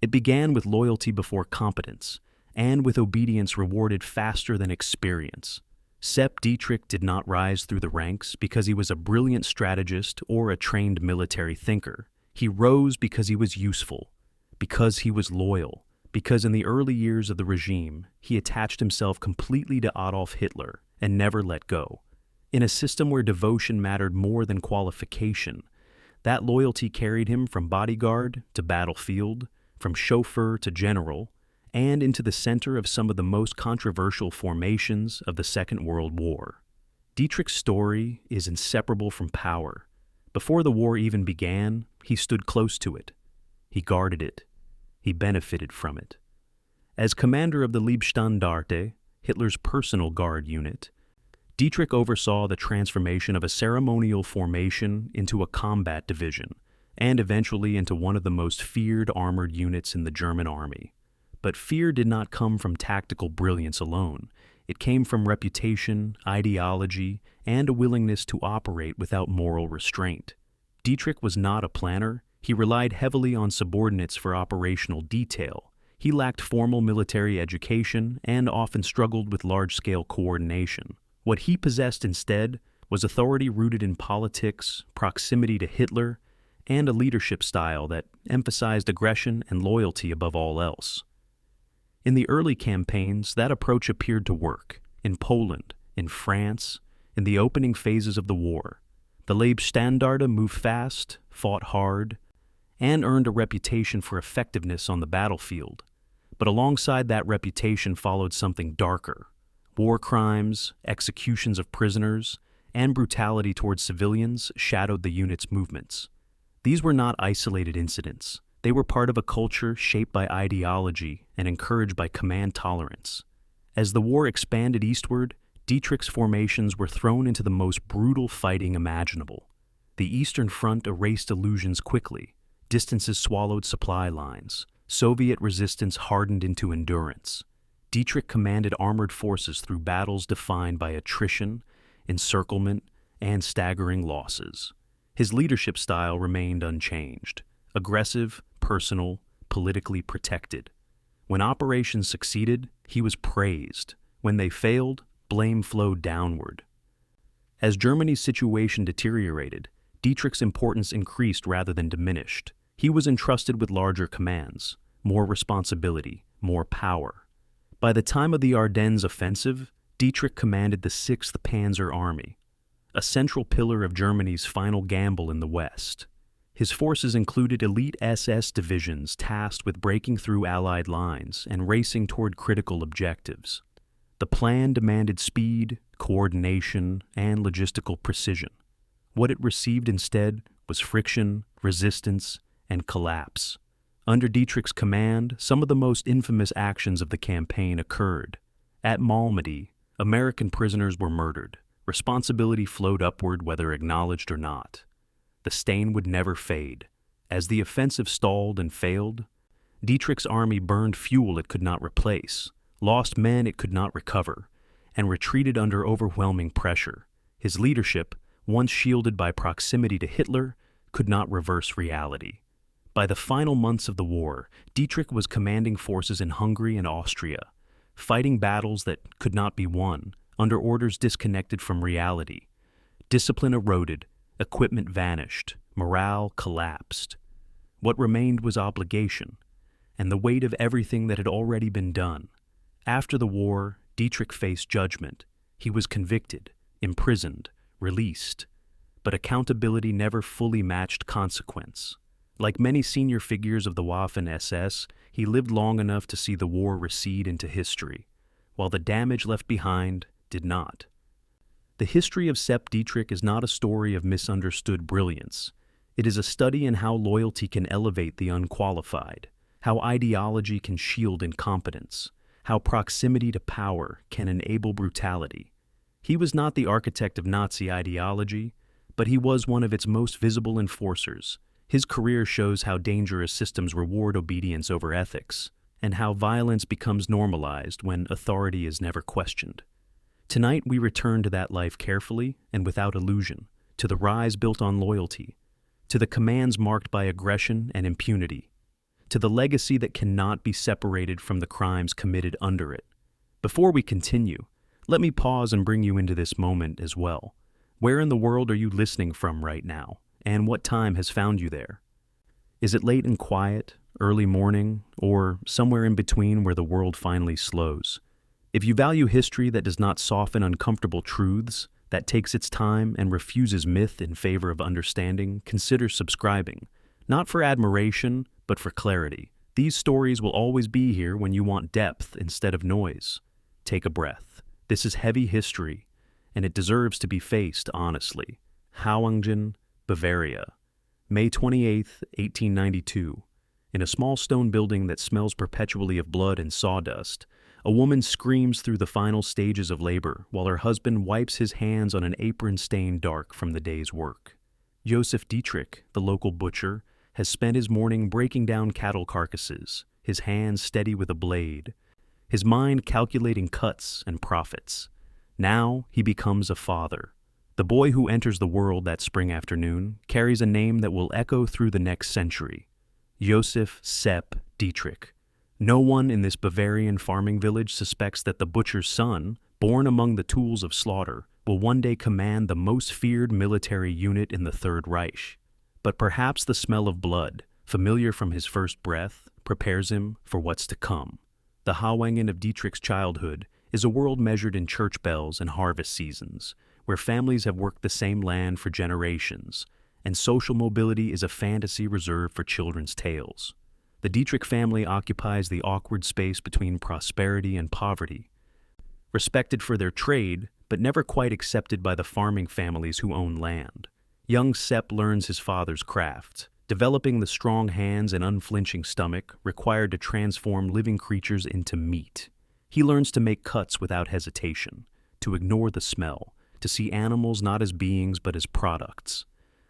It began with loyalty before competence, and with obedience rewarded faster than experience. Sepp Dietrich did not rise through the ranks because he was a brilliant strategist or a trained military thinker. He rose because he was useful, because he was loyal, because in the early years of the regime, he attached himself completely to Adolf Hitler and never let go. In a system where devotion mattered more than qualification, that loyalty carried him from bodyguard to battlefield, from chauffeur to general, and into the center of some of the most controversial formations of the Second World War. Dietrich's story is inseparable from power. Before the war even began, he stood close to it. He guarded it. He benefited from it. As commander of the Leibstandarte, Hitler's personal guard unit, Dietrich oversaw the transformation of a ceremonial formation into a combat division, and eventually into one of the most feared armored units in the German army. But fear did not come from tactical brilliance alone. It came from reputation, ideology, and a willingness to operate without moral restraint. Dietrich was not a planner. He relied heavily on subordinates for operational detail. He lacked formal military education and often struggled with large-scale coordination. What he possessed instead was authority rooted in politics, proximity to Hitler, and a leadership style that emphasized aggression and loyalty above all else. In the early campaigns, that approach appeared to work. In Poland, in France, in the opening phases of the war, the Leibstandarte moved fast, fought hard, and earned a reputation for effectiveness on the battlefield. But alongside that reputation followed something darker. War crimes, executions of prisoners, and brutality towards civilians shadowed the unit's movements. These were not isolated incidents. They were part of a culture shaped by ideology and encouraged by command tolerance. As the war expanded eastward, Dietrich's formations were thrown into the most brutal fighting imaginable. The Eastern Front erased illusions quickly. Distances swallowed supply lines. Soviet resistance hardened into endurance. Dietrich commanded armored forces through battles defined by attrition, encirclement, and staggering losses. His leadership style remained unchanged. Aggressive, personal, politically protected. When operations succeeded, he was praised. When they failed, blame flowed downward. As Germany's situation deteriorated, Dietrich's importance increased rather than diminished. He was entrusted with larger commands, more responsibility, more power. By the time of the Ardennes Offensive, Dietrich commanded the Sixth Panzer Army, a central pillar of Germany's final gamble in the West. His forces included elite SS divisions tasked with breaking through Allied lines and racing toward critical objectives. The plan demanded speed, coordination, and logistical precision. What it received instead was friction, resistance, and collapse. Under Dietrich's command, some of the most infamous actions of the campaign occurred. At Malmedy, American prisoners were murdered. Responsibility flowed upward whether acknowledged or not. The stain would never fade. As the offensive stalled and failed, Dietrich's army burned fuel it could not replace, lost men it could not recover, and retreated under overwhelming pressure. His leadership, once shielded by proximity to Hitler, could not reverse reality. By the final months of the war, Dietrich was commanding forces in Hungary and Austria, fighting battles that could not be won, under orders disconnected from reality. Discipline eroded, equipment vanished, morale collapsed. What remained was obligation, and the weight of everything that had already been done. After the war, Dietrich faced judgment. He was convicted, imprisoned, released, but accountability never fully matched consequence. Like many senior figures of the Waffen-SS, he lived long enough to see the war recede into history, while the damage left behind did not. The history of Sepp Dietrich is not a story of misunderstood brilliance. It is a study in how loyalty can elevate the unqualified, how ideology can shield incompetence, how proximity to power can enable brutality. He was not the architect of Nazi ideology, but he was one of its most visible enforcers. His career shows how dangerous systems reward obedience over ethics, and how violence becomes normalized when authority is never questioned. Tonight we return to that life carefully and without illusion, to the rise built on loyalty, to the commands marked by aggression and impunity, to the legacy that cannot be separated from the crimes committed under it. Before we continue, let me pause and bring you into this moment as well. Where in the world are you listening from right now, and what time has found you there? Is it late and quiet, early morning, or somewhere in between where the world finally slows? If you value history that does not soften uncomfortable truths, that takes its time and refuses myth in favor of understanding, consider subscribing. Not for admiration, but for clarity. These stories will always be here when you want depth instead of noise. Take a breath. This is heavy history, and it deserves to be faced honestly. Hauengen, Bavaria, May 28, 1892. In a small stone building that smells perpetually of blood and sawdust, a woman screams through the final stages of labor while her husband wipes his hands on an apron stained dark from the day's work. Sepp Dietrich, the local butcher, has spent his morning breaking down cattle carcasses, his hands steady with a blade, his mind calculating cuts and profits. Now he becomes a father. The boy who enters the world that spring afternoon carries a name that will echo through the next century. Josef Sepp Dietrich. No one in this Bavarian farming village suspects that the butcher's son, born among the tools of slaughter, will one day command the most feared military unit in the Third Reich. But perhaps the smell of blood, familiar from his first breath, prepares him for what's to come. The Hauengen of Dietrich's childhood is a world measured in church bells and harvest seasons, where families have worked the same land for generations, and social mobility is a fantasy reserved for children's tales. The Dietrich family occupies the awkward space between prosperity and poverty, respected for their trade, but never quite accepted by the farming families who own land. Young Sepp learns his father's craft, developing the strong hands and unflinching stomach required to transform living creatures into meat. He learns to make cuts without hesitation, to ignore the smell, to see animals not as beings but as products.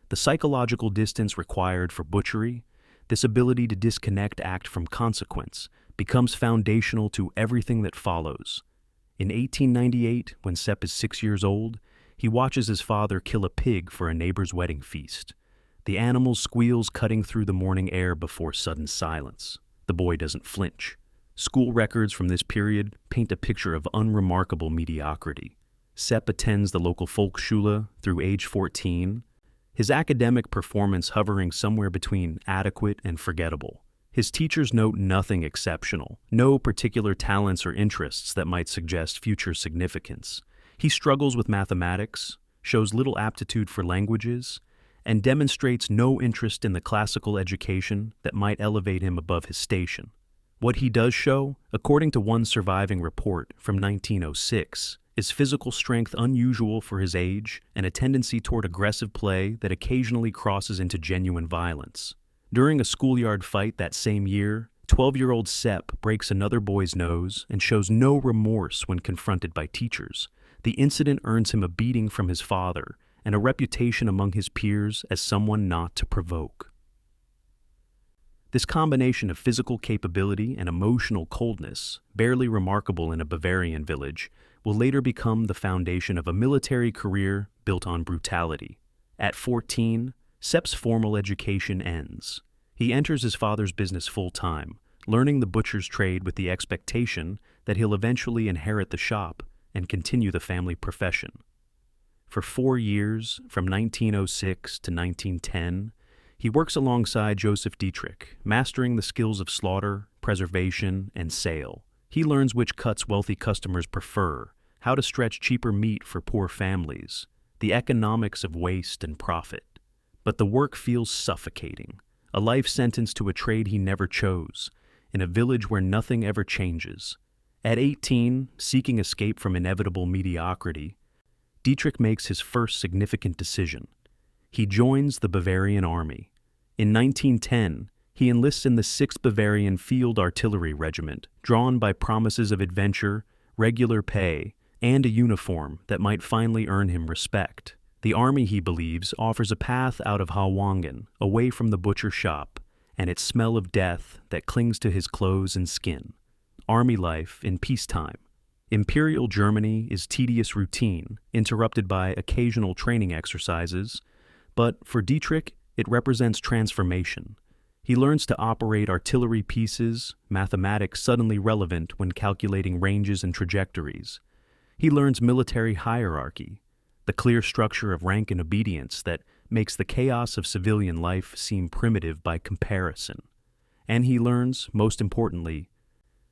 The psychological distance required for butchery, this ability to disconnect act from consequence, becomes foundational to everything that follows. In 1898, when Sepp is 6 years old, he watches his father kill a pig for a neighbor's wedding feast. The animal squeals cutting through the morning air before sudden silence. The boy doesn't flinch. School records from this period paint a picture of unremarkable mediocrity. Sepp attends the local Volksschule through age 14, his academic performance hovering somewhere between adequate and forgettable. His teachers note nothing exceptional, no particular talents or interests that might suggest future significance. He struggles with mathematics, shows little aptitude for languages, and demonstrates no interest in the classical education that might elevate him above his station. What he does show, according to one surviving report from 1906, is physical strength unusual for his age and a tendency toward aggressive play that occasionally crosses into genuine violence. During a schoolyard fight that same year, 12-year-old Sepp breaks another boy's nose and shows no remorse when confronted by teachers. The incident earns him a beating from his father and a reputation among his peers as someone not to provoke. This combination of physical capability and emotional coldness, barely remarkable in a Bavarian village, will later become the foundation of a military career built on brutality. At 14, Sepp's formal education ends. He enters his father's business full-time, learning the butcher's trade with the expectation that he'll eventually inherit the shop and continue the family profession. For 4 years, from 1906 to 1910, he works alongside Josef Dietrich, mastering the skills of slaughter, preservation, and sale. He learns which cuts wealthy customers prefer, how to stretch cheaper meat for poor families, the economics of waste and profit. But the work feels suffocating, a life sentence to a trade he never chose, in a village where nothing ever changes. At 18, seeking escape from inevitable mediocrity, Dietrich makes his first significant decision. He joins the Bavarian Army. In 1910, he enlists in the 6th Bavarian Field Artillery Regiment, drawn by promises of adventure, regular pay, and a uniform that might finally earn him respect. The army, he believes, offers a path out of Hauengen, away from the butcher shop, and its smell of death that clings to his clothes and skin. Army life in peacetime. Imperial Germany is tedious routine, interrupted by occasional training exercises, but for Dietrich, it represents transformation. He learns to operate artillery pieces, mathematics suddenly relevant when calculating ranges and trajectories. He learns military hierarchy, the clear structure of rank and obedience that makes the chaos of civilian life seem primitive by comparison. And he learns, most importantly,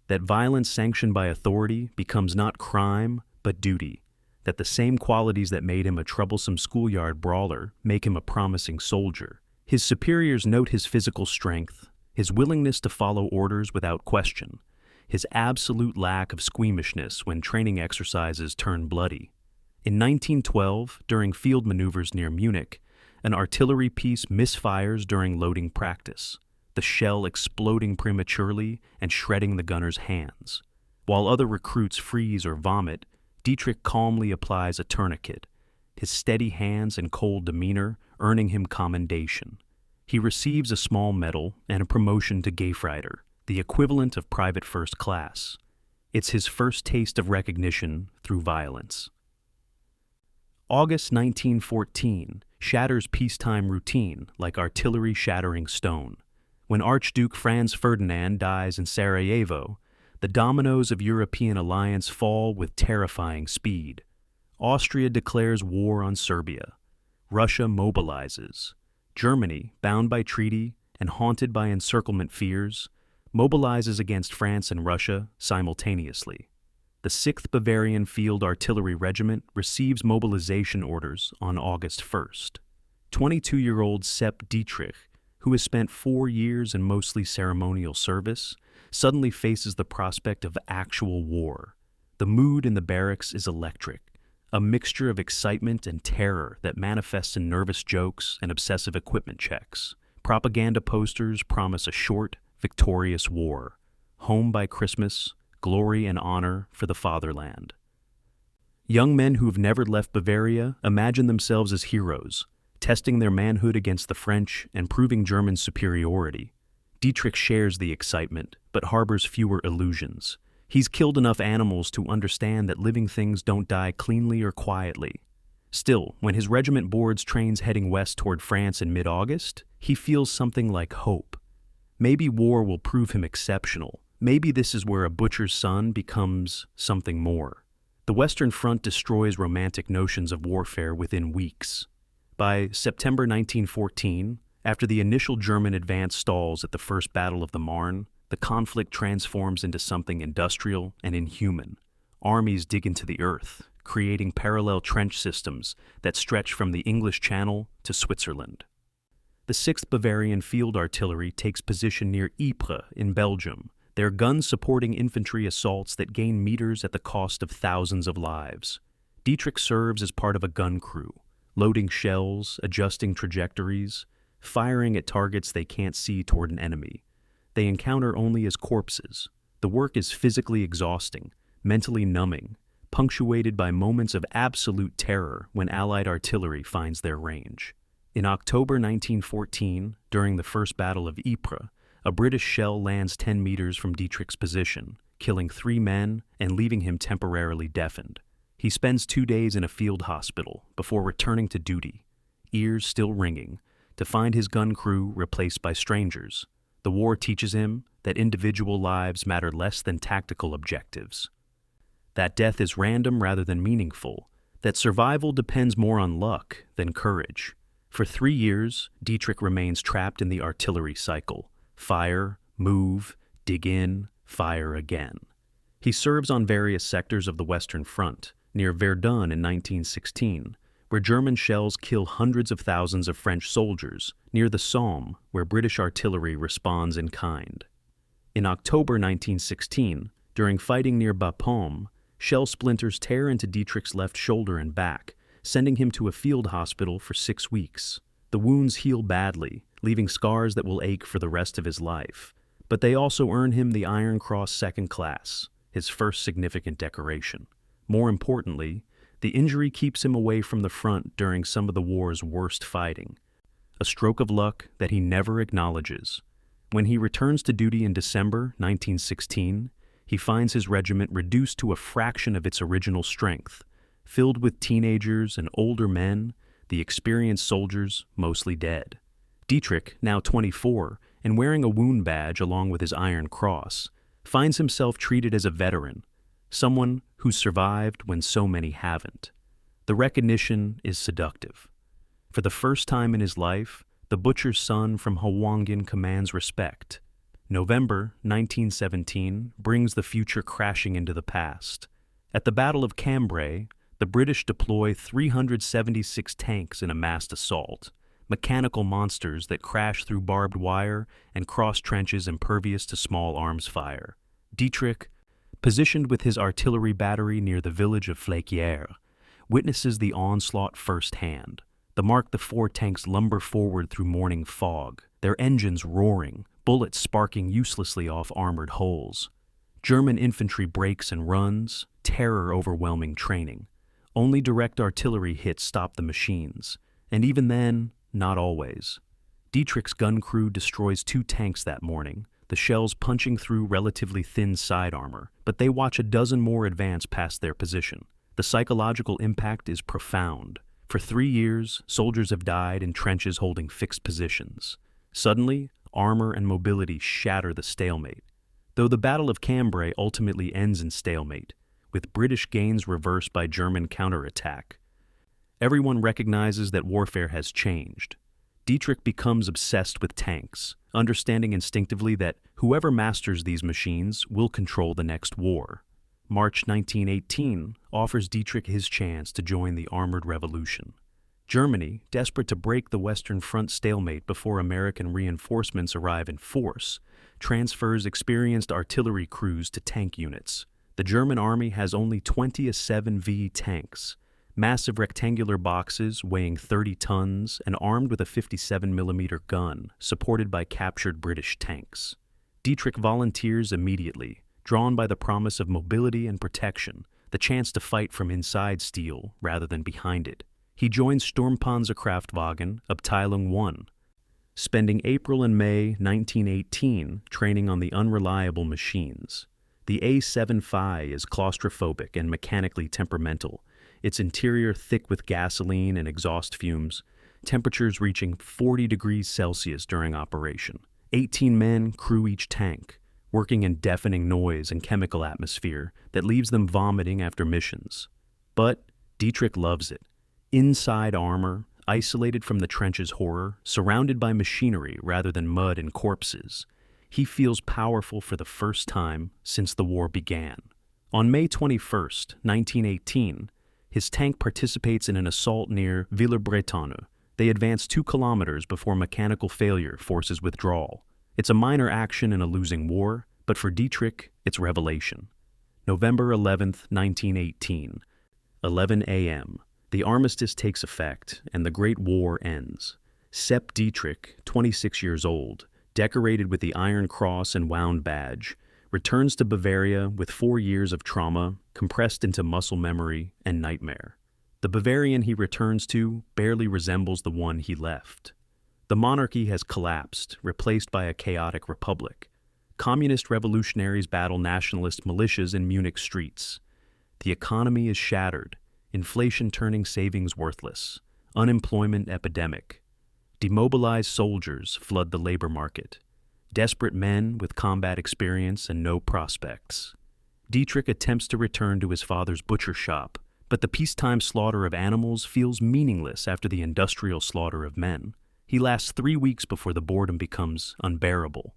that violence sanctioned by authority becomes not crime, but duty, that the same qualities that made him a troublesome schoolyard brawler make him a promising soldier. His superiors note his physical strength, his willingness to follow orders without question, his absolute lack of squeamishness when training exercises turn bloody. In 1912, during field maneuvers near Munich, an artillery piece misfires during loading practice, the shell exploding prematurely and shredding the gunner's hands. While other recruits freeze or vomit, Dietrich calmly applies a tourniquet, his steady hands and cold demeanor earning him commendation. He receives a small medal and a promotion to Gefreiter, the equivalent of private first class. It's his first taste of recognition through violence. August 1914 shatters peacetime routine like artillery shattering stone. When Archduke Franz Ferdinand dies in Sarajevo, the dominoes of European alliance fall with terrifying speed. Austria declares war on Serbia. Russia mobilizes. Germany, bound by treaty and haunted by encirclement fears, mobilizes against France and Russia simultaneously. The 6th Bavarian Field Artillery Regiment receives mobilization orders on August 1st. 22-year-old Sepp Dietrich, who has spent 4 years in mostly ceremonial service, suddenly faces the prospect of actual war. The mood in the barracks is electric, a mixture of excitement and terror that manifests in nervous jokes and obsessive equipment checks. Propaganda posters promise a short, victorious war. Home by Christmas, glory and honor for the fatherland. Young men who have never left Bavaria imagine themselves as heroes, testing their manhood against the French and proving German superiority. Dietrich shares the excitement, but harbors fewer illusions. He's killed enough animals to understand that living things don't die cleanly or quietly. Still, when his regiment boards trains heading west toward France in mid-August, he feels something like hope. Maybe war will prove him exceptional. Maybe this is where a butcher's son becomes something more. The Western Front destroys romantic notions of warfare within weeks. By September 1914, after the initial German advance stalls at the First Battle of the Marne, the conflict transforms into something industrial and inhuman. Armies dig into the earth, creating parallel trench systems that stretch from the English Channel to Switzerland. The 6th Bavarian Field Artillery takes position near Ypres in Belgium, their guns supporting infantry assaults that gain meters at the cost of thousands of lives. Dietrich serves as part of a gun crew, loading shells, adjusting trajectories, firing at targets they can't see toward an enemy. They encounter only as corpses. The work is physically exhausting, mentally numbing, punctuated by moments of absolute terror when Allied artillery finds their range. In October 1914, during the First Battle of Ypres, a British shell lands 10 meters from Dietrich's position, killing 3 men and leaving him temporarily deafened. He spends 2 days in a field hospital before returning to duty, ears still ringing, to find his gun crew replaced by strangers. The war teaches him that individual lives matter less than tactical objectives, that death is random rather than meaningful, that survival depends more on luck than courage. For 3 years, Dietrich remains trapped in the artillery cycle. Fire, move, dig in, fire again. He serves on various sectors of the Western Front, near Verdun in 1916, where German shells kill hundreds of thousands of French soldiers, near the Somme, where British artillery responds in kind. In October 1916, during fighting near Bapaume, shell splinters tear into Dietrich's left shoulder and back, sending him to a field hospital for 6 weeks. The wounds heal badly, leaving scars that will ache for the rest of his life, but they also earn him the Iron Cross Second Class, his first significant decoration. More importantly, the injury keeps him away from the front during some of the war's worst fighting, a stroke of luck that he never acknowledges. When he returns to duty in December 1916, he finds his regiment reduced to a fraction of its original strength, filled with teenagers and older men, the experienced soldiers mostly dead. Dietrich, now 24, and wearing a wound badge along with his Iron Cross, finds himself treated as a veteran, someone who's survived when so many haven't. The recognition is seductive. For the first time in his life, the butcher's son from Hwangin commands respect. November 1917 brings the future crashing into the past. At the Battle of Cambrai, the British deploy 376 tanks in a massed assault, mechanical monsters that crash through barbed wire and cross trenches impervious to small arms fire. Dietrich, positioned with his artillery battery near the village of Fléquières, witnesses the onslaught firsthand. The Mark IV tanks lumber forward through morning fog, their engines roaring, bullets sparking uselessly off armored hulls. German infantry breaks and runs, terror overwhelming training. Only direct artillery hits stop the machines, and even then, not always. Dietrich's gun crew destroys 2 tanks that morning, the shells punching through relatively thin side armor, but they watch a dozen more advance past their position. The psychological impact is profound. For 3 years, soldiers have died in trenches holding fixed positions. Suddenly, armor and mobility shatter the stalemate. Though the Battle of Cambrai ultimately ends in stalemate, with British gains reversed by German counterattack, everyone recognizes that warfare has changed. Dietrich becomes obsessed with tanks, understanding instinctively that whoever masters these machines will control the next war. March 1918 offers Dietrich his chance to join the armored revolution. Germany, desperate to break the Western Front stalemate before American reinforcements arrive in force, transfers experienced artillery crews to tank units. The German army has only 20 7V tanks, massive rectangular boxes weighing 30 tons and armed with a 57mm gun, supported by captured British tanks. Dietrich volunteers immediately, drawn by the promise of mobility and protection, the chance to fight from inside steel rather than behind it. He joins Sturmpanzerkraftwagen Abteilung 1, spending April and May 1918 training on the unreliable machines. The A7 Phi is claustrophobic and mechanically temperamental, its interior thick with gasoline and exhaust fumes, temperatures reaching 40 degrees Celsius during operation. 18 men crew each tank, working in deafening noise and chemical atmosphere that leaves them vomiting after missions. But Dietrich loves it. Inside armor, isolated from the trench's horror, surrounded by machinery rather than mud and corpses, he feels powerful for the first time since the war began. On May 21, 1918, his tank participates in an assault near Villers-Bretonneux. They advance 2 kilometers before mechanical failure forces withdrawal. It's a minor action in a losing war, but for Dietrich, it's revelation. November 11, 1918, 11 a.m. The armistice takes effect, and the Great War ends. Sepp Dietrich, 26 years old, decorated with the Iron Cross and wound badge, returns to Bavaria with 4 years of trauma compressed into muscle memory and nightmare. The Bavarian he returns to barely resembles the one he left. The monarchy has collapsed, replaced by a chaotic republic. Communist revolutionaries battle nationalist militias in Munich streets. The economy is shattered, inflation turning savings worthless, unemployment epidemic. Demobilized soldiers flood the labor market. Desperate men with combat experience and no prospects. Dietrich attempts to return to his father's butcher shop, but the peacetime slaughter of animals feels meaningless after the industrial slaughter of men. He lasts 3 weeks before the boredom becomes unbearable.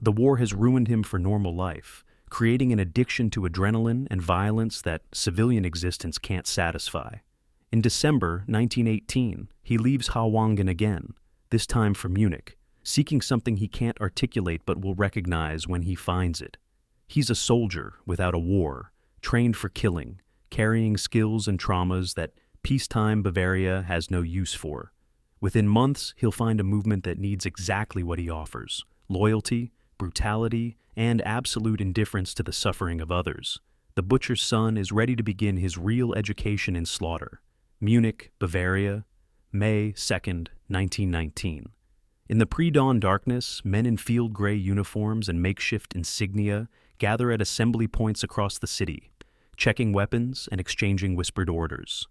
The war has ruined him for normal life, creating an addiction to adrenaline and violence that civilian existence can't satisfy. In December 1918, he leaves Hwangin again, this time for Munich, seeking something he can't articulate but will recognize when he finds it. He's a soldier without a war, trained for killing, carrying skills and traumas that peacetime Bavaria has no use for. Within months, he'll find a movement that needs exactly what he offers: loyalty, brutality, and absolute indifference to the suffering of others. The butcher's son is ready to begin his real education in slaughter. Munich, Bavaria, May 2nd, 1919. In the pre-dawn darkness, men in field gray uniforms and makeshift insignia gather at assembly points across the city, checking weapons and exchanging whispered orders.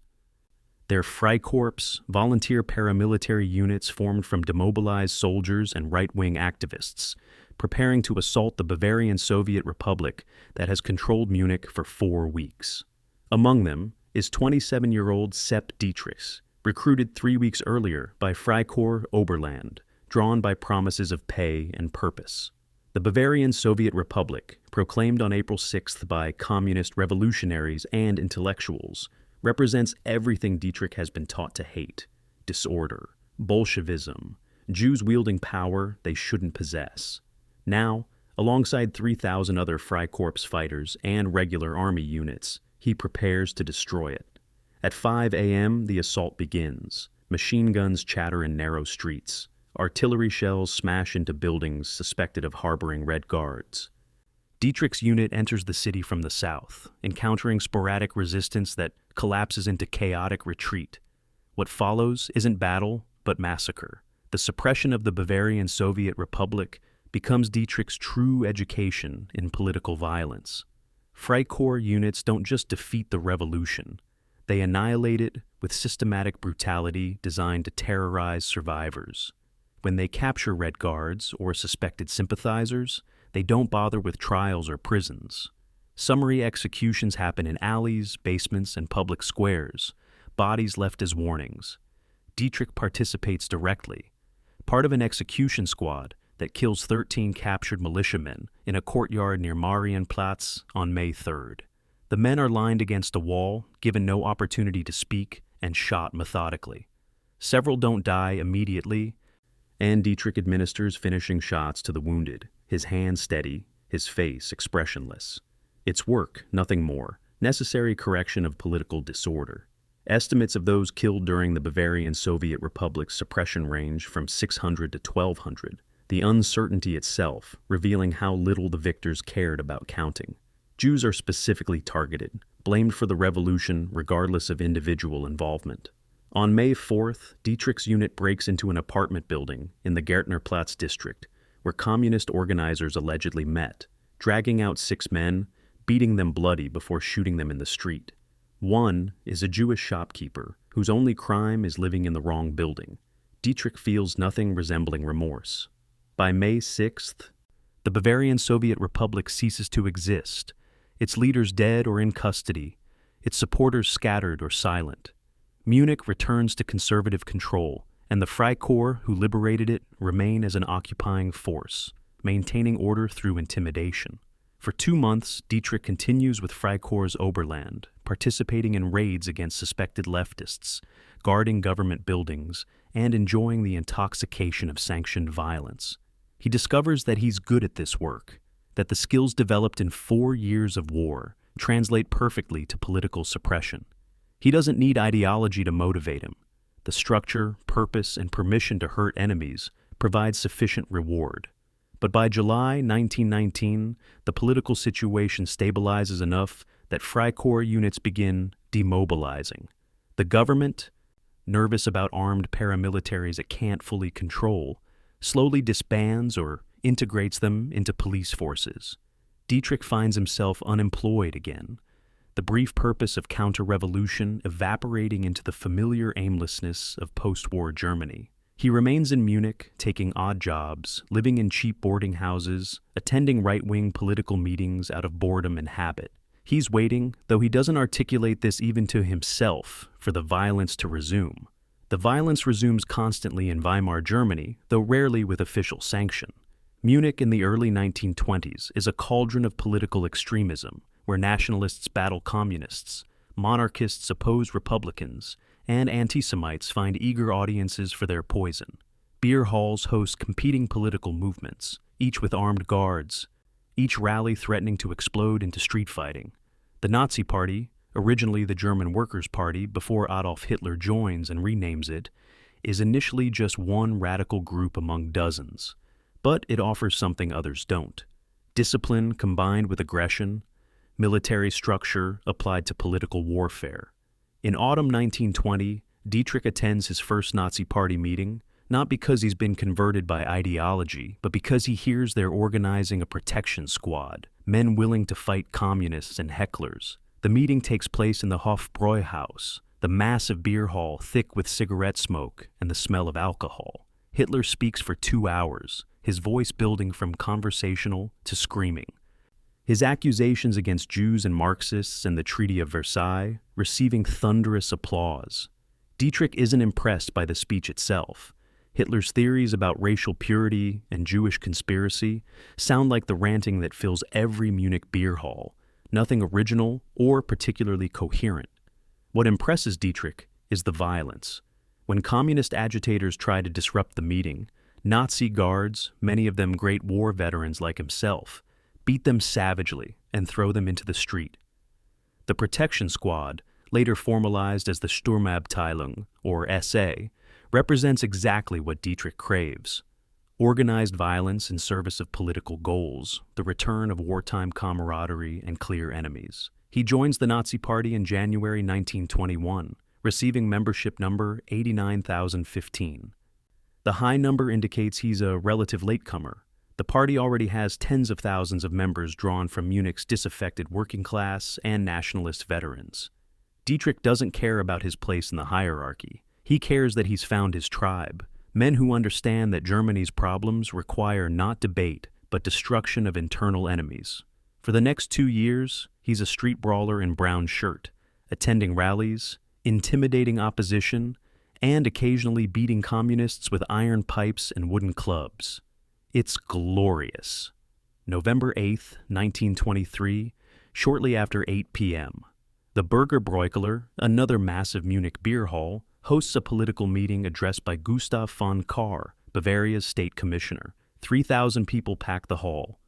Their Freikorps, volunteer paramilitary units formed from demobilized soldiers and right-wing activists, preparing to assault the Bavarian Soviet Republic that has controlled Munich for 4 weeks. Among them is 27-year-old Sepp Dietrich, recruited 3 weeks earlier by Freikorps Oberland, drawn by promises of pay and purpose. The Bavarian Soviet Republic, proclaimed on April 6th by communist revolutionaries and intellectuals, represents everything Dietrich has been taught to hate: disorder, Bolshevism, Jews wielding power they shouldn't possess. Now, alongside 3,000 other Freikorps fighters and regular army units, he prepares to destroy it. At 5 a.m., the assault begins. Machine guns chatter in narrow streets. Artillery shells smash into buildings suspected of harboring Red Guards. Dietrich's unit enters the city from the south, encountering sporadic resistance that collapses into chaotic retreat. What follows isn't battle, but massacre. The suppression of the Bavarian Soviet Republic becomes Dietrich's true education in political violence. Freikorps units don't just defeat the revolution, they annihilate it with systematic brutality designed to terrorize survivors. When they capture Red Guards or suspected sympathizers, they don't bother with trials or prisons. Summary executions happen in alleys, basements, and public squares, bodies left as warnings. Dietrich participates directly, part of an execution squad that kills 13 captured militiamen in a courtyard near Marienplatz on May 3rd. The men are lined against a wall, given no opportunity to speak, and shot methodically. Several don't die immediately, and Dietrich administers finishing shots to the wounded, his hands steady, his face expressionless. It's work, nothing more, necessary correction of political disorder. Estimates of those killed during the Bavarian Soviet Republic's suppression range from 600 to 1,200, the uncertainty itself revealing how little the victors cared about counting. Jews are specifically targeted, blamed for the revolution regardless of individual involvement. On May 4th, Dietrich's unit breaks into an apartment building in the Gärtnerplatz district, where communist organizers allegedly met, dragging out 6 men, beating them bloody before shooting them in the street. One is a Jewish shopkeeper whose only crime is living in the wrong building. Dietrich feels nothing resembling remorse. By May 6th, the Bavarian Soviet Republic ceases to exist, its leaders dead or in custody, its supporters scattered or silent. Munich returns to conservative control, and the Freikorps who liberated it remain as an occupying force, maintaining order through intimidation. For 2 months, Dietrich continues with Freikorps Oberland, participating in raids against suspected leftists, guarding government buildings, and enjoying the intoxication of sanctioned violence. He discovers that he's good at this work, that the skills developed in 4 years of war translate perfectly to political suppression. He doesn't need ideology to motivate him. The structure, purpose, and permission to hurt enemies provide sufficient reward. But by July 1919, the political situation stabilizes enough that Freikorps units begin demobilizing. The government, nervous about armed paramilitaries it can't fully control, slowly disbands or integrates them into police forces. Dietrich finds himself unemployed again, the brief purpose of counter-revolution evaporating into the familiar aimlessness of post-war Germany. He remains in Munich, taking odd jobs, living in cheap boarding houses, attending right-wing political meetings out of boredom and habit. He's waiting, though he doesn't articulate this even to himself, for the violence to resume. The violence resumes constantly in Weimar Germany, though rarely with official sanction. Munich in the early 1920s is a cauldron of political extremism, where nationalists battle communists, monarchists oppose Republicans, and anti-Semites find eager audiences for their poison. Beer halls host competing political movements, each with armed guards, each rally threatening to explode into street fighting. The Nazi Party, originally the German Workers' Party before Adolf Hitler joins and renames it, is initially just one radical group among dozens, but it offers something others don't: discipline combined with aggression, military structure applied to political warfare. In autumn 1920, Dietrich attends his first Nazi Party meeting, not because he's been converted by ideology, but because he hears they're organizing a protection squad, men willing to fight communists and hecklers. The meeting takes place in the Hofbräuhaus, The massive beer hall thick with cigarette smoke and the smell of alcohol. Hitler speaks for 2 hours, his voice building from conversational to screaming. His accusations against Jews and Marxists and the Treaty of Versailles receiving thunderous applause. Dietrich isn't impressed by the speech itself. Hitler's theories about racial purity and Jewish conspiracy sound like the ranting that fills every Munich beer hall, nothing original or particularly coherent. What impresses Dietrich is the violence. When communist agitators try to disrupt the meeting, Nazi guards, many of them Great War veterans like himself, beat them savagely and throw them into the street. The protection squad, later formalized as the Sturmabteilung, or SA, represents exactly what Dietrich craves. Organized violence in service of political goals, the return of wartime camaraderie and clear enemies. He joins the Nazi Party in January 1921, receiving membership number 89,015. The high number indicates he's a relative latecomer. The party already has tens of thousands of members drawn from Munich's disaffected working class and nationalist veterans. Dietrich doesn't care about his place in the hierarchy. He cares that he's found his tribe, men who understand that Germany's problems require not debate, but destruction of internal enemies. For the next 2 years, he's a street brawler in brown shirt, attending rallies, intimidating opposition, and occasionally beating communists with iron pipes and wooden clubs. It's glorious. November 8th, 1923, shortly after 8 p.m. The Burgerbräukeller, another massive Munich beer hall, hosts a political meeting addressed by Gustav von Kahr, Bavaria's state commissioner. 3,000 people pack the hall.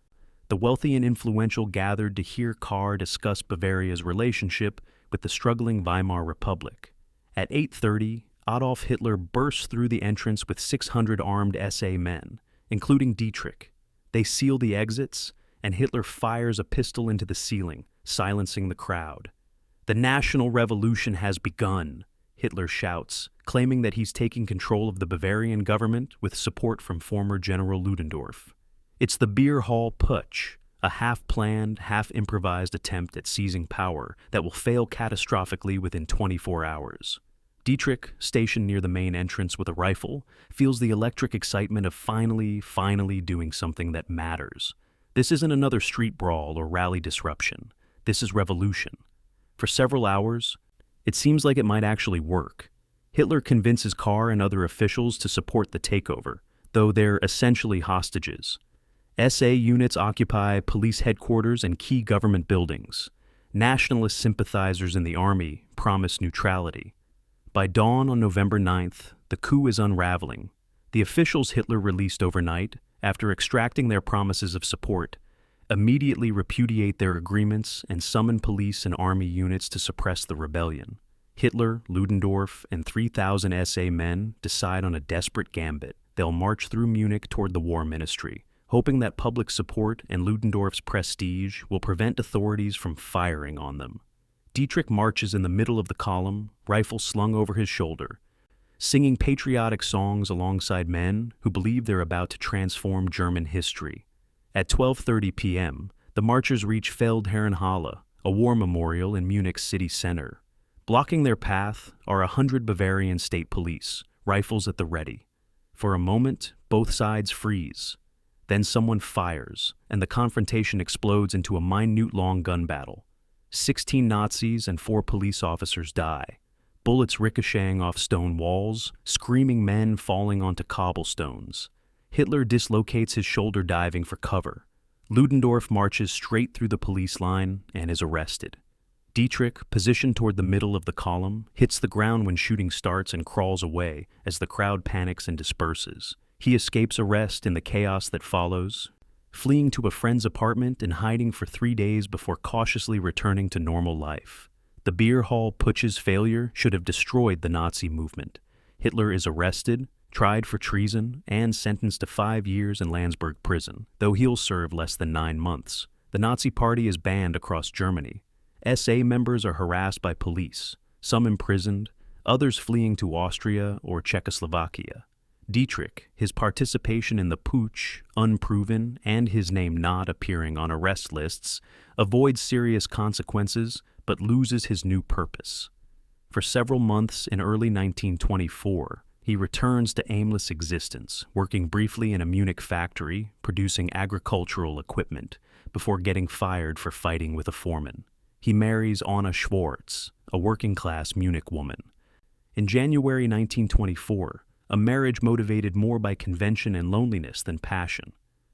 The wealthy and influential gathered to hear Kahr discuss Bavaria's relationship with the struggling Weimar Republic. At 8:30, Adolf Hitler bursts through the entrance with 600 armed SA men, including Dietrich. They seal the exits, and Hitler fires a pistol into the ceiling, silencing the crowd. "The national revolution has begun," Hitler shouts, claiming that he's taking control of the Bavarian government with support from former General Ludendorff. It's the beer hall putsch, a half-planned, half-improvised attempt at seizing power that will fail catastrophically within 24 hours. Dietrich, stationed near the main entrance with a rifle, feels the electric excitement of finally doing something that matters. This isn't another street brawl or rally disruption. This is revolution. For several hours, it seems like it might actually work. Hitler convinces Kahr and other officials to support the takeover, though they're essentially hostages. SA units occupy police headquarters and key government buildings. Nationalist sympathizers in the army promise neutrality. By dawn on November 9th, the coup is unraveling. The officials Hitler released overnight, after extracting their promises of support, immediately repudiate their agreements and summon police and army units to suppress the rebellion. Hitler, Ludendorff, and 3,000 SA men decide on a desperate gambit. They'll march through Munich toward the War Ministry, hoping that public support and Ludendorff's prestige will prevent authorities from firing on them. Dietrich marches in the middle of the column, rifle slung over his shoulder, singing patriotic songs alongside men who believe they're about to transform German history. At 12:30 p.m., the marchers reach Feldherrenhalle, a war memorial in Munich's city center. Blocking their path are 100 Bavarian state police, rifles at the ready. For a moment, both sides freeze. Then someone fires, and the confrontation explodes into a minute-long gun battle. 16 Nazis and 4 police officers die, bullets ricocheting off stone walls, screaming men falling onto cobblestones. Hitler dislocates his shoulder diving for cover. Ludendorff marches straight through the police line and is arrested. Dietrich, positioned toward the middle of the column, hits the ground when shooting starts and crawls away as the crowd panics and disperses. He escapes arrest in the chaos that follows, fleeing to a friend's apartment and hiding for 3 days before cautiously returning to normal life. The beer hall putsch's failure should have destroyed the Nazi movement. Hitler is arrested, tried for treason, and sentenced to 5 years in Landsberg prison, though he'll serve less than 9 months. The Nazi Party is banned across Germany. SA members are harassed by police, some imprisoned, others fleeing to Austria or Czechoslovakia. Dietrich, his participation in the Putsch unproven and his name not appearing on arrest lists, avoids serious consequences but loses his new purpose. For several months in early 1924, he returns to aimless existence, working briefly in a Munich factory, producing agricultural equipment, before getting fired for fighting with a foreman. He marries Anna Schwartz, a working-class Munich woman. In January 1924, a marriage motivated more by convention and loneliness than passion.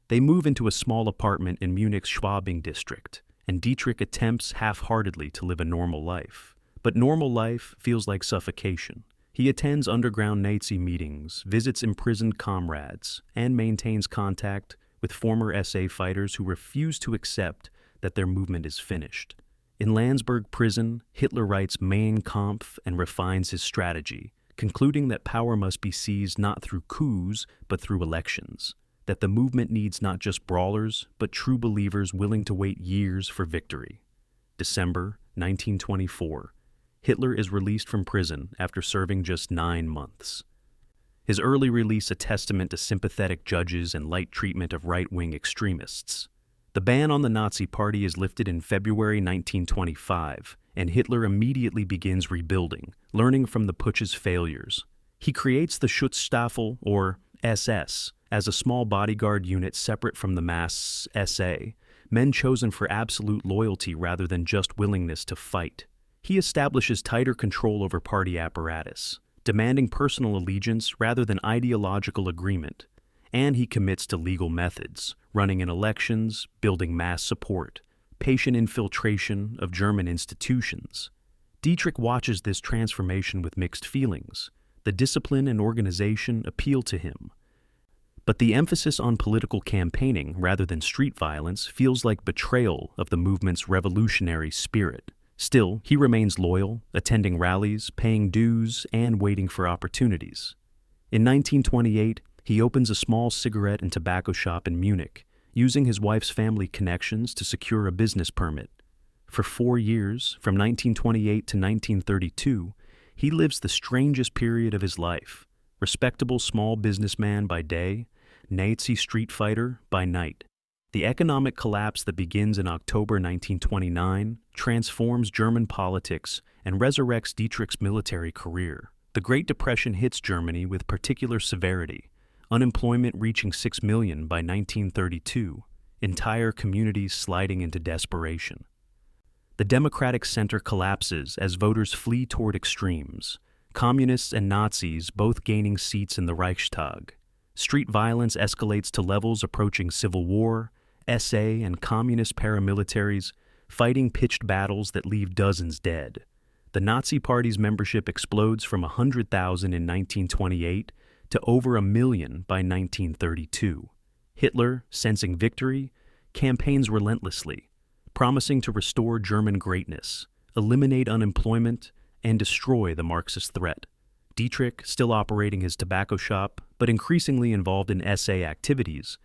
They move into a small apartment in Munich's Schwabing district, and Dietrich attempts half-heartedly to live a normal life. But normal life feels like suffocation. He attends underground Nazi meetings, visits imprisoned comrades, and maintains contact with former SA fighters who refuse to accept that their movement is finished. In Landsberg prison, Hitler writes Mein Kampf and refines his strategy, concluding that power must be seized not through coups, but through elections, that the movement needs not just brawlers, but true believers willing to wait years for victory. December 1924. Hitler is released from prison after serving just 9 months. His early release a testament to sympathetic judges and light treatment of right-wing extremists. The ban on the Nazi Party is lifted in February 1925, and Hitler immediately begins rebuilding, learning from the Putsch's failures. He creates the Schutzstaffel, or SS, as a small bodyguard unit separate from the mass SA, men chosen for absolute loyalty rather than just willingness to fight. He establishes tighter control over party apparatus, demanding personal allegiance rather than ideological agreement, and he commits to legal methods, running in elections, building mass support, patient infiltration of German institutions. Dietrich watches this transformation with mixed feelings. The discipline and organization appeal to him. But the emphasis on political campaigning rather than street violence feels like betrayal of the movement's revolutionary spirit. Still, he remains loyal, attending rallies, paying dues, and waiting for opportunities. In 1928, he opens a small cigarette and tobacco shop in Munich, using his wife's family connections to secure a business permit. For 4 years, from 1928 to 1932, he lives the strangest period of his life, respectable small businessman by day, Nazi street fighter by night. The economic collapse that begins in October 1929 transforms German politics and resurrects Dietrich's military career. The Great Depression hits Germany with particular severity, unemployment reaching 6 million by 1932, entire communities sliding into desperation. The democratic center collapses as voters flee toward extremes, communists and Nazis both gaining seats in the Reichstag. Street violence escalates to levels approaching civil war, SA and communist paramilitaries fighting pitched battles that leave dozens dead. The Nazi Party's membership explodes from 100,000 in 1928 to over 1 million by 1932. Hitler, sensing victory, campaigns relentlessly, promising to restore German greatness, eliminate unemployment, and destroy the Marxist threat. Dietrich, still operating his tobacco shop, but increasingly involved in SA activities,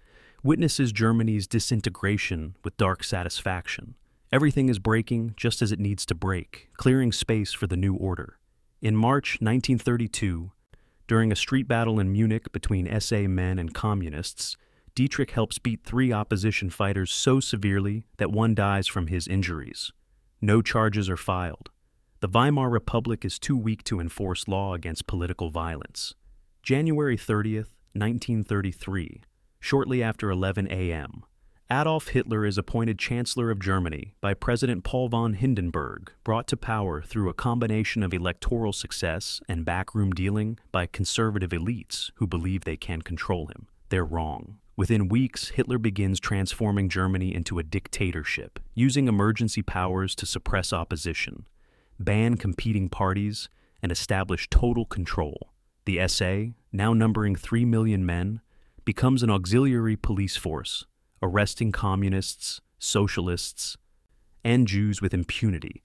witnesses Germany's disintegration with dark satisfaction. Everything is breaking just as it needs to break, clearing space for the new order. In March 1932, during a street battle in Munich between SA men and communists, Dietrich helps beat 3 opposition fighters so severely that one dies from his injuries. No charges are filed. The Weimar Republic is too weak to enforce law against political violence. January 30th, 1933. Shortly after 11 a.m., Adolf Hitler is appointed Chancellor of Germany by President Paul von Hindenburg, brought to power through a combination of electoral success and backroom dealing by conservative elites who believe they can control him. They're wrong. Within weeks, Hitler begins transforming Germany into a dictatorship, using emergency powers to suppress opposition, ban competing parties, and establish total control. The SA, now numbering 3 million men, becomes an auxiliary police force, arresting communists, socialists, and Jews with impunity.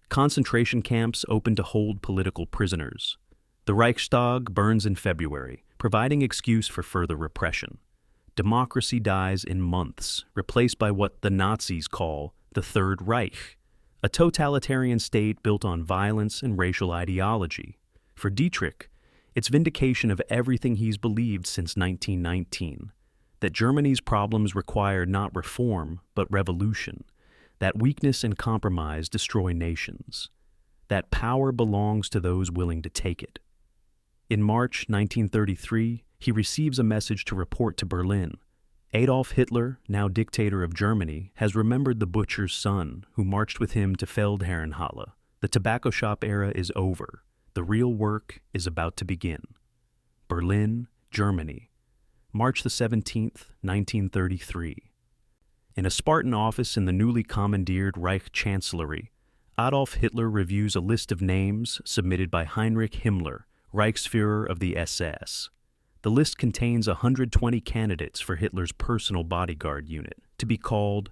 Concentration camps open to hold political prisoners. The Reichstag burns in February, providing excuse for further repression. Democracy dies in months, replaced by what the Nazis call the Third Reich, a totalitarian state built on violence and racial ideology. For Dietrich, it's vindication of everything he's believed since 1919, that Germany's problems require not reform, but revolution, that weakness and compromise destroy nations. that power belongs to those willing to take it. In March 1933, he receives a message to report to Berlin. Adolf Hitler, now dictator of Germany, has remembered the butcher's son who marched with him to Feldherrenhalle. The tobacco shop era is over. The real work is about to begin. Berlin, Germany, March the 17th, 1933. In a Spartan office in the newly commandeered Reich Chancellery, Adolf Hitler reviews a list of names submitted by Heinrich Himmler, Reichsführer of the SS. The list contains 120 candidates for Hitler's personal bodyguard unit, to be called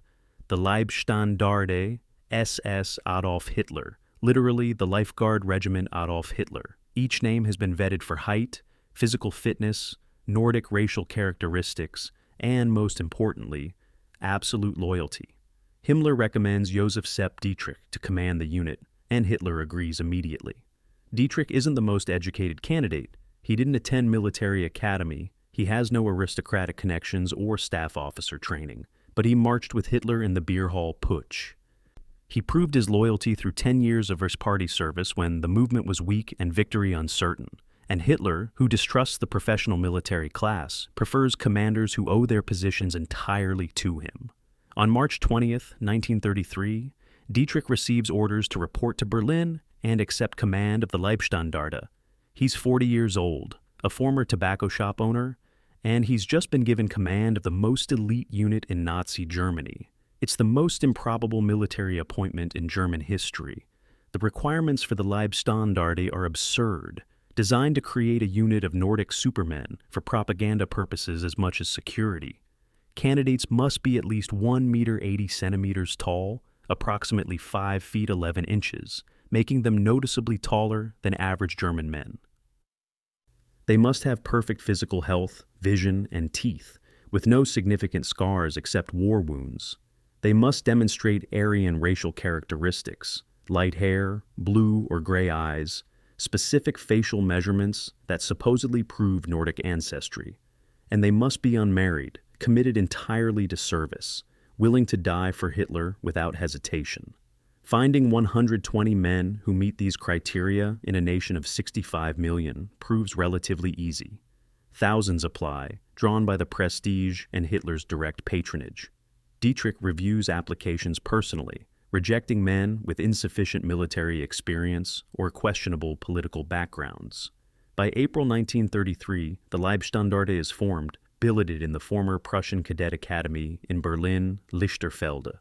the Leibstandarte SS Adolf Hitler, literally the Lifeguard Regiment Adolf Hitler. Each name has been vetted for height, physical fitness, Nordic racial characteristics, and, most importantly, absolute loyalty. Himmler recommends Joseph Sepp Dietrich to command the unit, and Hitler agrees immediately. Dietrich isn't the most educated candidate. He didn't attend military academy, he has no aristocratic connections or staff officer training, but he marched with Hitler in the beer hall Putsch. He proved his loyalty through 10 years of his party service when the movement was weak and victory uncertain. And Hitler, who distrusts the professional military class, prefers commanders who owe their positions entirely to him. On March 20th, 1933, Dietrich receives orders to report to Berlin and accept command of the Leibstandarte. He's 40 years old, a former tobacco shop owner, and he's just been given command of the most elite unit in Nazi Germany. It's the most improbable military appointment in German history. The requirements for the Leibstandarte are absurd, designed to create a unit of Nordic supermen for propaganda purposes as much as security. Candidates must be at least 1 meter 80 centimeters tall, approximately 5 feet 11 inches, making them noticeably taller than average German men. They must have perfect physical health, vision, and teeth, with no significant scars except war wounds. They must demonstrate Aryan racial characteristics, light hair, blue or gray eyes, specific facial measurements that supposedly prove Nordic ancestry. And they must be unmarried, committed entirely to service, willing to die for Hitler without hesitation. Finding 120 men who meet these criteria in a nation of 65 million proves relatively easy. Thousands apply, drawn by the prestige and Hitler's direct patronage. Dietrich reviews applications personally, rejecting men with insufficient military experience or questionable political backgrounds. By April 1933, the Leibstandarte is formed, billeted in the former Prussian Cadet Academy in Berlin-Lichterfelde.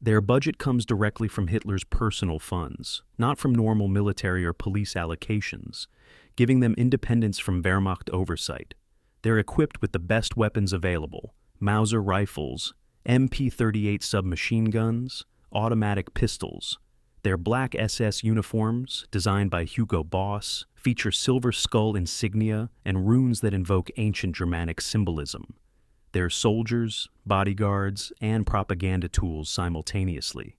Their budget comes directly from Hitler's personal funds, not from normal military or police allocations, giving them independence from Wehrmacht oversight. They're equipped with the best weapons available: Mauser rifles, MP-38 submachine guns, automatic pistols. Their black SS uniforms, designed by Hugo Boss, feature silver skull insignia and runes that invoke ancient Germanic symbolism. They're soldiers, bodyguards, and propaganda tools simultaneously.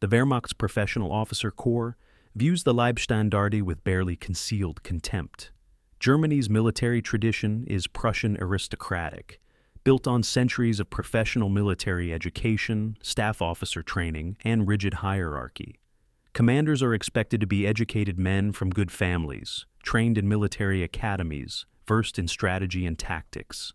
The Wehrmacht's professional officer corps views the Leibstandarte with barely concealed contempt. Germany's military tradition is Prussian aristocratic, built on centuries of professional military education, staff officer training, and rigid hierarchy. Commanders are expected to be educated men from good families, trained in military academies, versed in strategy and tactics.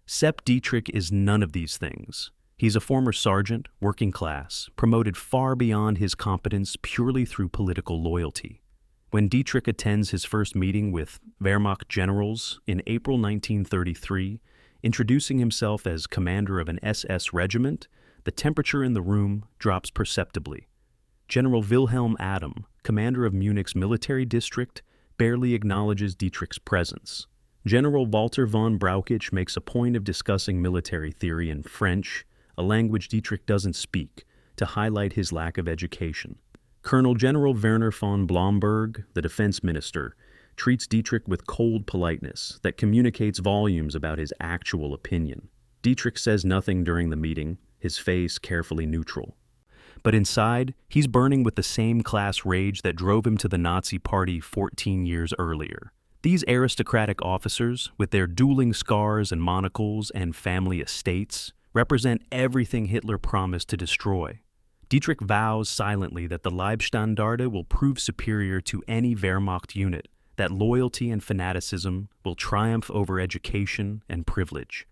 Sepp Dietrich is none of these things. He's a former sergeant, working class, promoted far beyond his competence purely through political loyalty. When Dietrich attends his first meeting with Wehrmacht generals in April 1933, introducing himself as commander of an SS regiment, the temperature in the room drops perceptibly. General Wilhelm Adam, commander of Munich's military district, barely acknowledges Dietrich's presence. General Walter von Brauchitsch makes a point of discussing military theory in French, a language Dietrich doesn't speak, to highlight his lack of education. Colonel General Werner von Blomberg, the defense minister, treats Dietrich with cold politeness that communicates volumes about his actual opinion. Dietrich says nothing during the meeting, his face carefully neutral. But inside, he's burning with the same class rage that drove him to the Nazi Party 14 years earlier. These aristocratic officers, with their dueling scars and monocles and family estates, represent everything Hitler promised to destroy. Dietrich vows silently that the Leibstandarte will prove superior to any Wehrmacht unit, that loyalty and fanaticism will triumph over education and privilege.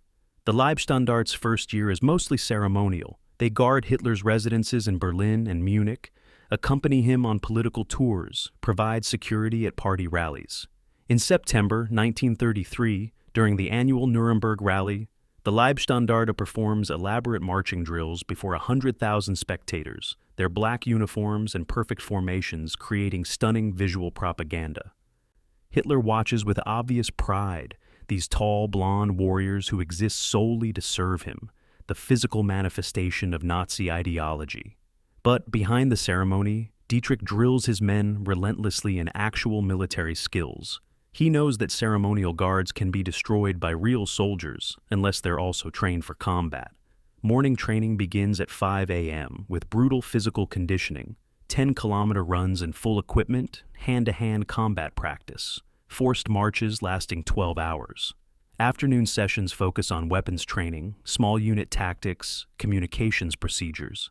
The Leibstandarte's first year is mostly ceremonial. They guard Hitler's residences in Berlin and Munich, accompany him on political tours, provide security at party rallies. In September 1933, during the annual Nuremberg rally, the Leibstandarte performs elaborate marching drills before 100,000 spectators, their black uniforms and perfect formations creating stunning visual propaganda. Hitler watches with obvious pride these tall, blonde warriors who exist solely to serve him, the physical manifestation of Nazi ideology. But behind the ceremony, Dietrich drills his men relentlessly in actual military skills. He knows that ceremonial guards can be destroyed by real soldiers unless they're also trained for combat. Morning training begins at 5 a.m. with brutal physical conditioning, 10-kilometer runs in full equipment, hand-to-hand combat practice, forced marches lasting 12 hours. Afternoon sessions focus on weapons training, small unit tactics, communications procedures.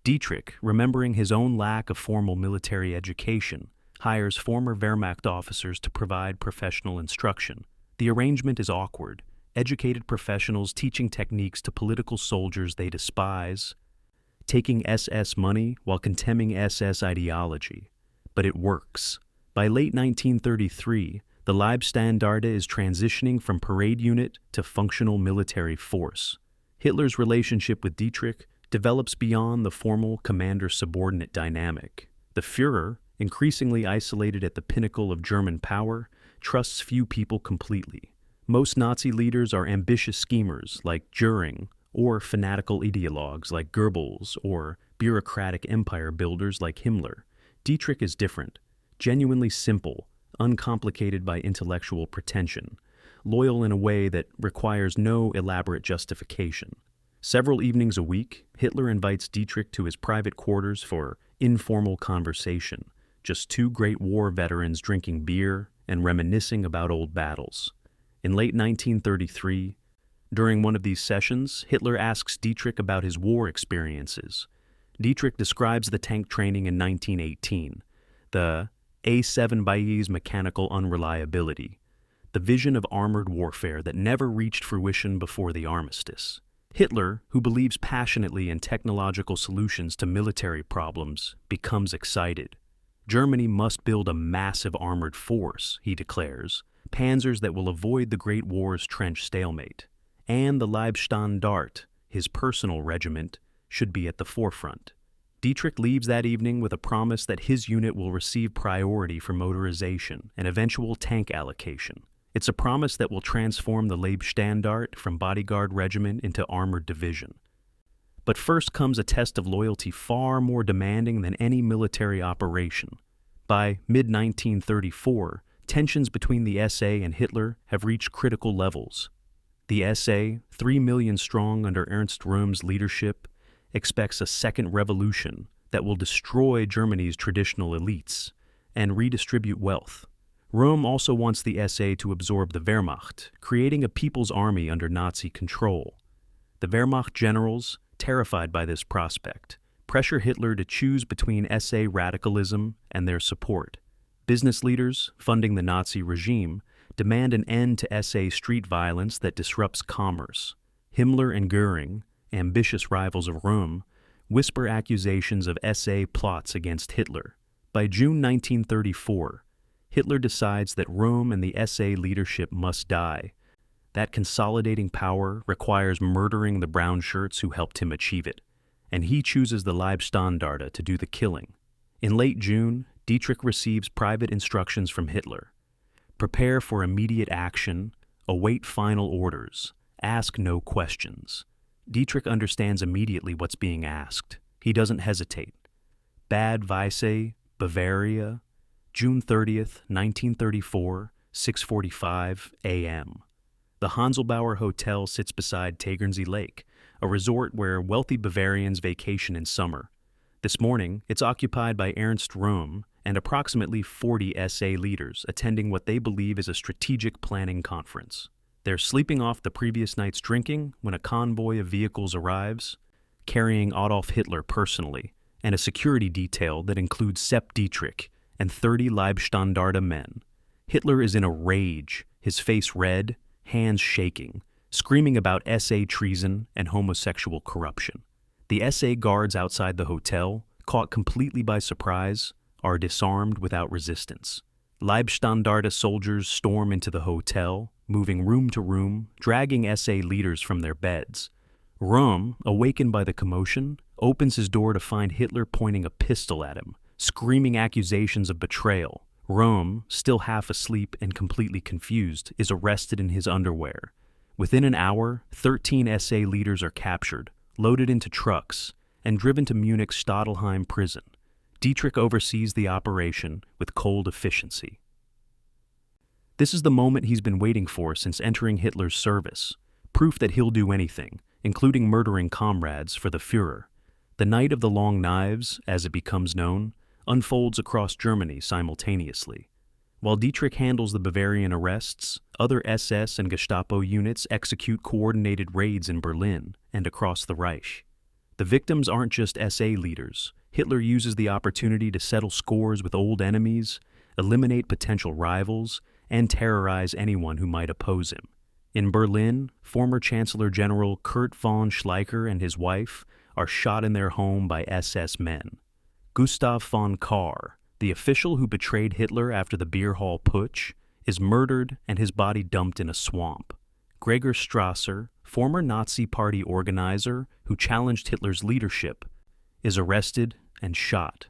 Dietrich, remembering his own lack of formal military education, hires former Wehrmacht officers to provide professional instruction. The arrangement is awkward, educated professionals teaching techniques to political soldiers they despise, taking SS money while contemning SS ideology. But it works. By late 1933, the Leibstandarte is transitioning from parade unit to functional military force. Hitler's relationship with Dietrich develops beyond the formal commander-subordinate dynamic. The Führer, increasingly isolated at the pinnacle of German power, trusts few people completely. Most Nazi leaders are ambitious schemers like Göring, or fanatical ideologues like Goebbels, or bureaucratic empire builders like Himmler. Dietrich is different, genuinely simple, uncomplicated by intellectual pretension, loyal in a way that requires no elaborate justification. Several evenings a week, Hitler invites Dietrich to his private quarters for informal conversation, just two great war veterans drinking beer and reminiscing about old battles. In late 1933, during one of these sessions, Hitler asks Dietrich about his war experiences. Dietrich describes the tank training in 1918, the A7 Bailly's mechanical unreliability, the vision of armored warfare that never reached fruition before the armistice. Hitler, who believes passionately in technological solutions to military problems, becomes excited. Germany must build a massive armored force, he declares, panzers that will avoid the Great War's trench stalemate. And the Leibstandarte, his personal regiment, should be at the forefront. Dietrich leaves that evening with a promise that his unit will receive priority for motorization and eventual tank allocation. It's a promise that will transform the Leibstandarte from bodyguard regiment into armored division. But first comes a test of loyalty far more demanding than any military operation. By mid-1934, tensions between the SA and Hitler have reached critical levels. The SA, 3 million strong under Ernst Röhm's leadership, expects a second revolution that will destroy Germany's traditional elites and redistribute wealth. Röhm also wants the SA to absorb the Wehrmacht, creating a people's army under Nazi control. The Wehrmacht generals, terrified by this prospect, pressure Hitler to choose between SA radicalism and their support. Business leaders, funding the Nazi regime, demand an end to SA street violence that disrupts commerce. Himmler and Göring, ambitious rivals of Röhm, whisper accusations of SA plots against Hitler. By June 1934, Hitler decides that Röhm and the SA leadership must die. That consolidating power requires murdering the brown shirts who helped him achieve it, and he chooses the Leibstandarte to do the killing. In late June, Dietrich receives private instructions from Hitler. Prepare for immediate action, await final orders, ask no questions. Dietrich understands immediately what's being asked. He doesn't hesitate. Bad Weisse, Bavaria, June 30th, 1934, 6:45 a.m. The Hanselbauer Hotel sits beside Tegernsee Lake, a resort where wealthy Bavarians vacation in summer. This morning, it's occupied by Ernst Röhm and approximately 40 SA leaders attending what they believe is a strategic planning conference. They're sleeping off the previous night's drinking when a convoy of vehicles arrives, carrying Adolf Hitler personally, and a security detail that includes Sepp Dietrich and 30 Leibstandarte men. Hitler is in a rage, his face red, hands shaking, screaming about SA treason and homosexual corruption. The SA guards outside the hotel, caught completely by surprise, are disarmed without resistance. Leibstandarte soldiers storm into the hotel, moving room to room, dragging SA leaders from their beds. Röhm, awakened by the commotion, opens his door to find Hitler pointing a pistol at him, screaming accusations of betrayal. Röhm, still half asleep and completely confused, is arrested in his underwear. Within an hour, 13 SA leaders are captured, loaded into trucks, and driven to Munich's Stadelheim prison. Dietrich oversees the operation with cold efficiency. This is the moment he's been waiting for since entering Hitler's service, proof that he'll do anything, including murdering comrades, for the Führer. The Night of the Long Knives, as it becomes known, unfolds across Germany simultaneously. While Dietrich handles the Bavarian arrests, other SS and Gestapo units execute coordinated raids in Berlin and across the Reich. The victims aren't just SA leaders. Hitler uses the opportunity to settle scores with old enemies, eliminate potential rivals, and terrorize anyone who might oppose him. In Berlin, former Chancellor General Kurt von Schleicher and his wife are shot in their home by SS men. Gustav von Kahr, the official who betrayed Hitler after the beer hall putsch, is murdered and his body dumped in a swamp. Gregor Strasser, former Nazi Party organizer who challenged Hitler's leadership, is arrested and shot.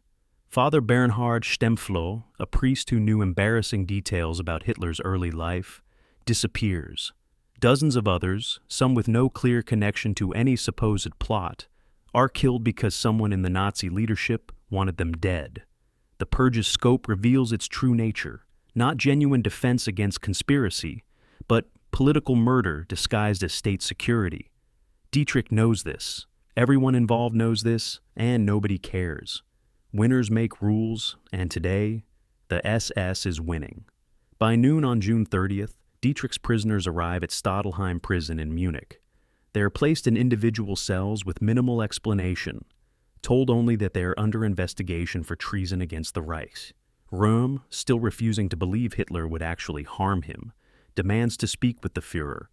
Father Bernhard Stempflo, a priest who knew embarrassing details about Hitler's early life, disappears. Dozens of others, some with no clear connection to any supposed plot, are killed because someone in the Nazi leadership wanted them dead. The purge's scope reveals its true nature, not genuine defense against conspiracy, but political murder disguised as state security. Dietrich knows this. Everyone involved knows this, and nobody cares. Winners make rules, and today, the SS is winning. By noon on June 30th, Dietrich's prisoners arrive at Stadelheim prison in Munich. They are placed in individual cells with minimal explanation, told only that they are under investigation for treason against the Reich. Röhm, still refusing to believe Hitler would actually harm him, demands to speak with the Führer,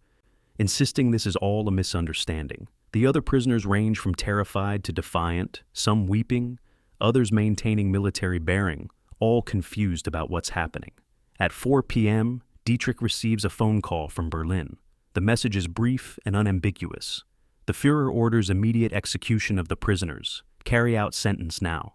insisting this is all a misunderstanding. The other prisoners range from terrified to defiant, some weeping, others maintaining military bearing, all confused about what's happening. At 4 p.m., Dietrich receives a phone call from Berlin. The message is brief and unambiguous. The Führer orders immediate execution of the prisoners. Carry out sentence now.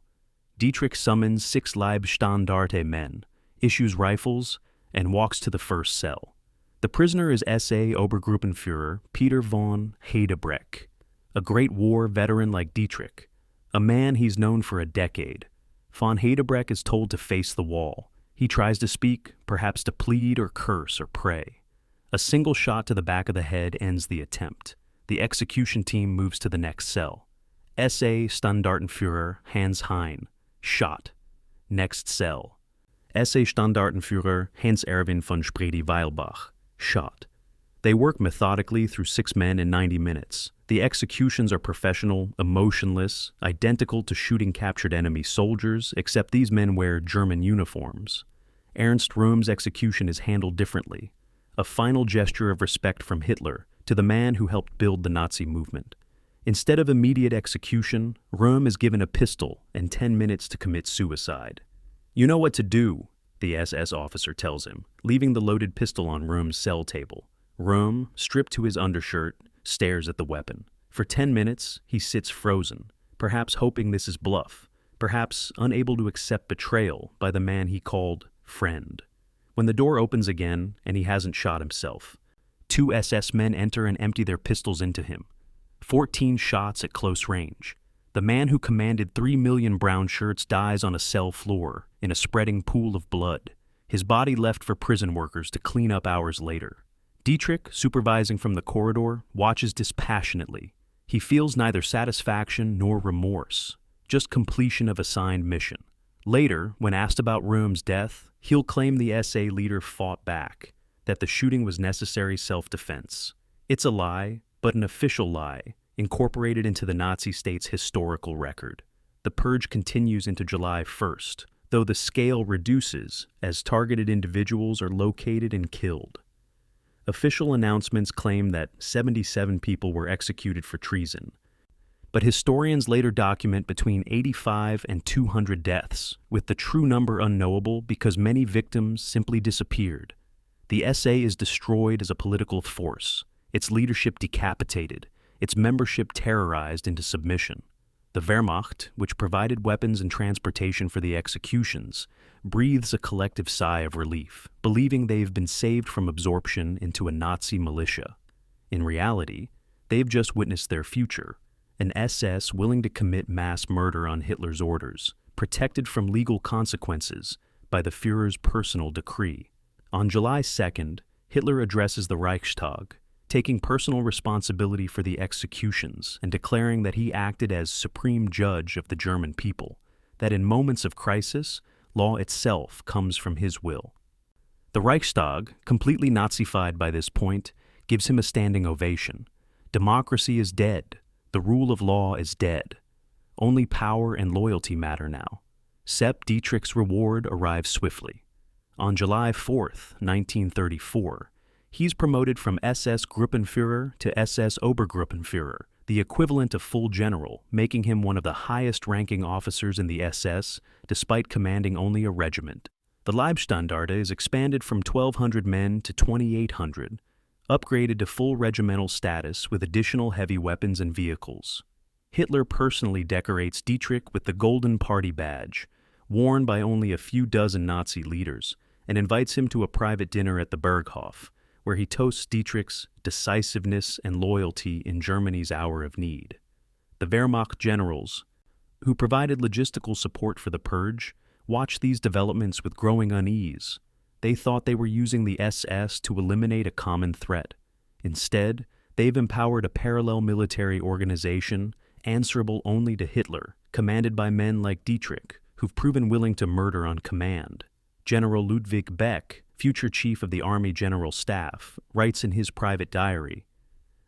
Dietrich summons 6 Leibstandarte men, issues rifles, and walks to the first cell. The prisoner is SA Obergruppenführer Peter von Heydebrecht, a great war veteran like Dietrich, a man he's known for a decade. Von Heydebrecht is told to face the wall. He tries to speak, perhaps to plead or curse or pray. A single shot to the back of the head ends the attempt. The execution team moves to the next cell. SA Standartenführer Hans Hein, shot. Next cell. SA Standartenführer Hans Erwin von Spredy-Weilbach, shot. They work methodically through 6 men in 90 minutes. The executions are professional, emotionless, identical to shooting captured enemy soldiers, except these men wear German uniforms. Ernst Röhm's execution is handled differently, a final gesture of respect from Hitler to the man who helped build the Nazi movement. Instead of immediate execution, Röhm is given a pistol and 10 minutes to commit suicide. "You know what to do," the SS officer tells him, leaving the loaded pistol on Röhm's cell table. Röhm, stripped to his undershirt, stares at the weapon. For 10 minutes, he sits frozen, perhaps hoping this is bluff, perhaps unable to accept betrayal by the man he called friend. When the door opens again, and he hasn't shot himself, 2 SS men enter and empty their pistols into him. 14 shots at close range. The man who commanded 3 million brown shirts dies on a cell floor in a spreading pool of blood, his body left for prison workers to clean up hours later. Dietrich, supervising from the corridor, watches dispassionately. He feels neither satisfaction nor remorse, just completion of assigned mission. Later, when asked about Röhm's death, he'll claim the SA leader fought back, that the shooting was necessary self-defense. It's a lie, but an official lie, incorporated into the Nazi state's historical record. the purge continues into July 1st, though the scale reduces as targeted individuals are located and killed. Official announcements claim that 77 people were executed for treason, but historians later document between 85 and 200 deaths, with the true number unknowable because many victims simply disappeared. The SA is destroyed as a political force, its leadership decapitated, its membership terrorized into submission. The Wehrmacht, which provided weapons and transportation for the executions, breathes a collective sigh of relief, believing they've been saved from absorption into a Nazi militia. In reality, they've just witnessed their future, an SS willing to commit mass murder on Hitler's orders, protected from legal consequences by the Führer's personal decree. On July 2nd, Hitler addresses the Reichstag, taking personal responsibility for the executions and declaring that he acted as supreme judge of the German people, that in moments of crisis, law itself comes from his will. The Reichstag, completely Nazified by this point, gives him a standing ovation. Democracy is dead. The rule of law is dead. Only power and loyalty matter now. Sepp Dietrich's reward arrives swiftly. On July 4th, 1934, he's promoted from SS Gruppenführer to SS Obergruppenführer, the equivalent of full general, making him one of the highest-ranking officers in the SS, despite commanding only a regiment. The Leibstandarte is expanded from 1,200 men to 2,800, upgraded to full regimental status with additional heavy weapons and vehicles. Hitler personally decorates Dietrich with the Golden Party Badge, worn by only a few dozen Nazi leaders, and invites him to a private dinner at the Berghof, where he toasts Dietrich's decisiveness and loyalty in Germany's hour of need. The Wehrmacht generals, who provided logistical support for the purge, watched these developments with growing unease. They thought they were using the SS to eliminate a common threat. Instead, they've empowered a parallel military organization answerable only to Hitler, commanded by men like Dietrich, who've proven willing to murder on command. General Ludwig Beck, future chief of the Army General Staff, writes in his private diary,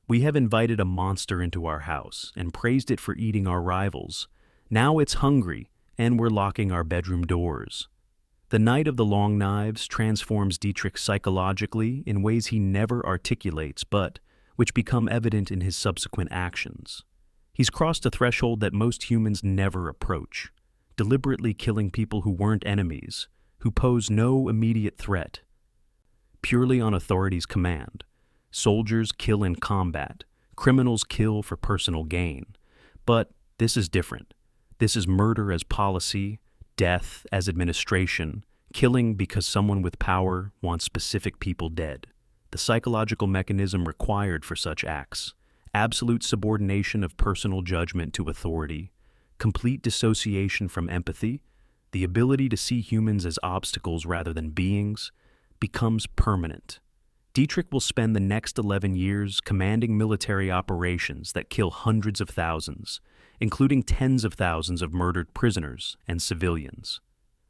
"We have invited a monster into our house and praised it for eating our rivals. Now it's hungry, and we're locking our bedroom doors." The Night of the Long Knives transforms Dietrich psychologically in ways he never articulates but which become evident in his subsequent actions. He's crossed a threshold that most humans never approach, deliberately killing people who weren't enemies, who pose no immediate threat. Purely on authority's command, soldiers kill in combat, criminals kill for personal gain. But this is different. This is murder as policy, death as administration, killing because someone with power wants specific people dead. The psychological mechanism required for such acts: absolute subordination of personal judgment to authority, complete dissociation from empathy, the ability to see humans as obstacles rather than beings, becomes permanent. Dietrich will spend the next 11 years commanding military operations that kill hundreds of thousands, including tens of thousands of murdered prisoners and civilians.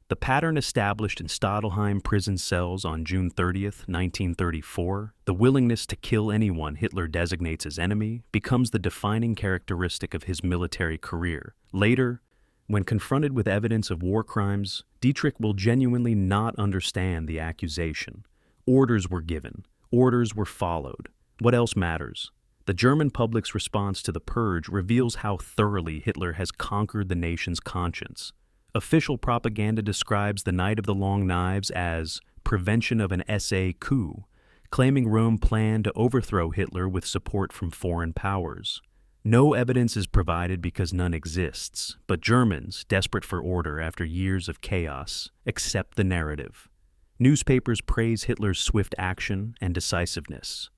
The pattern established in Stadelheim prison cells on June 30th, 1934, the willingness to kill anyone Hitler designates as enemy, becomes the defining characteristic of his military career. Later, when confronted with evidence of war crimes, Dietrich will genuinely not understand the accusation. Orders were given. Orders were followed. What else matters? The German public's response to the purge reveals how thoroughly Hitler has conquered the nation's conscience. Official propaganda describes the Night of the Long Knives as prevention of an SA coup, claiming Rome planned to overthrow Hitler with support from foreign powers. No evidence is provided because none exists, but Germans, desperate for order after years of chaos, accept the narrative. Newspapers praise Hitler's swift action and decisiveness.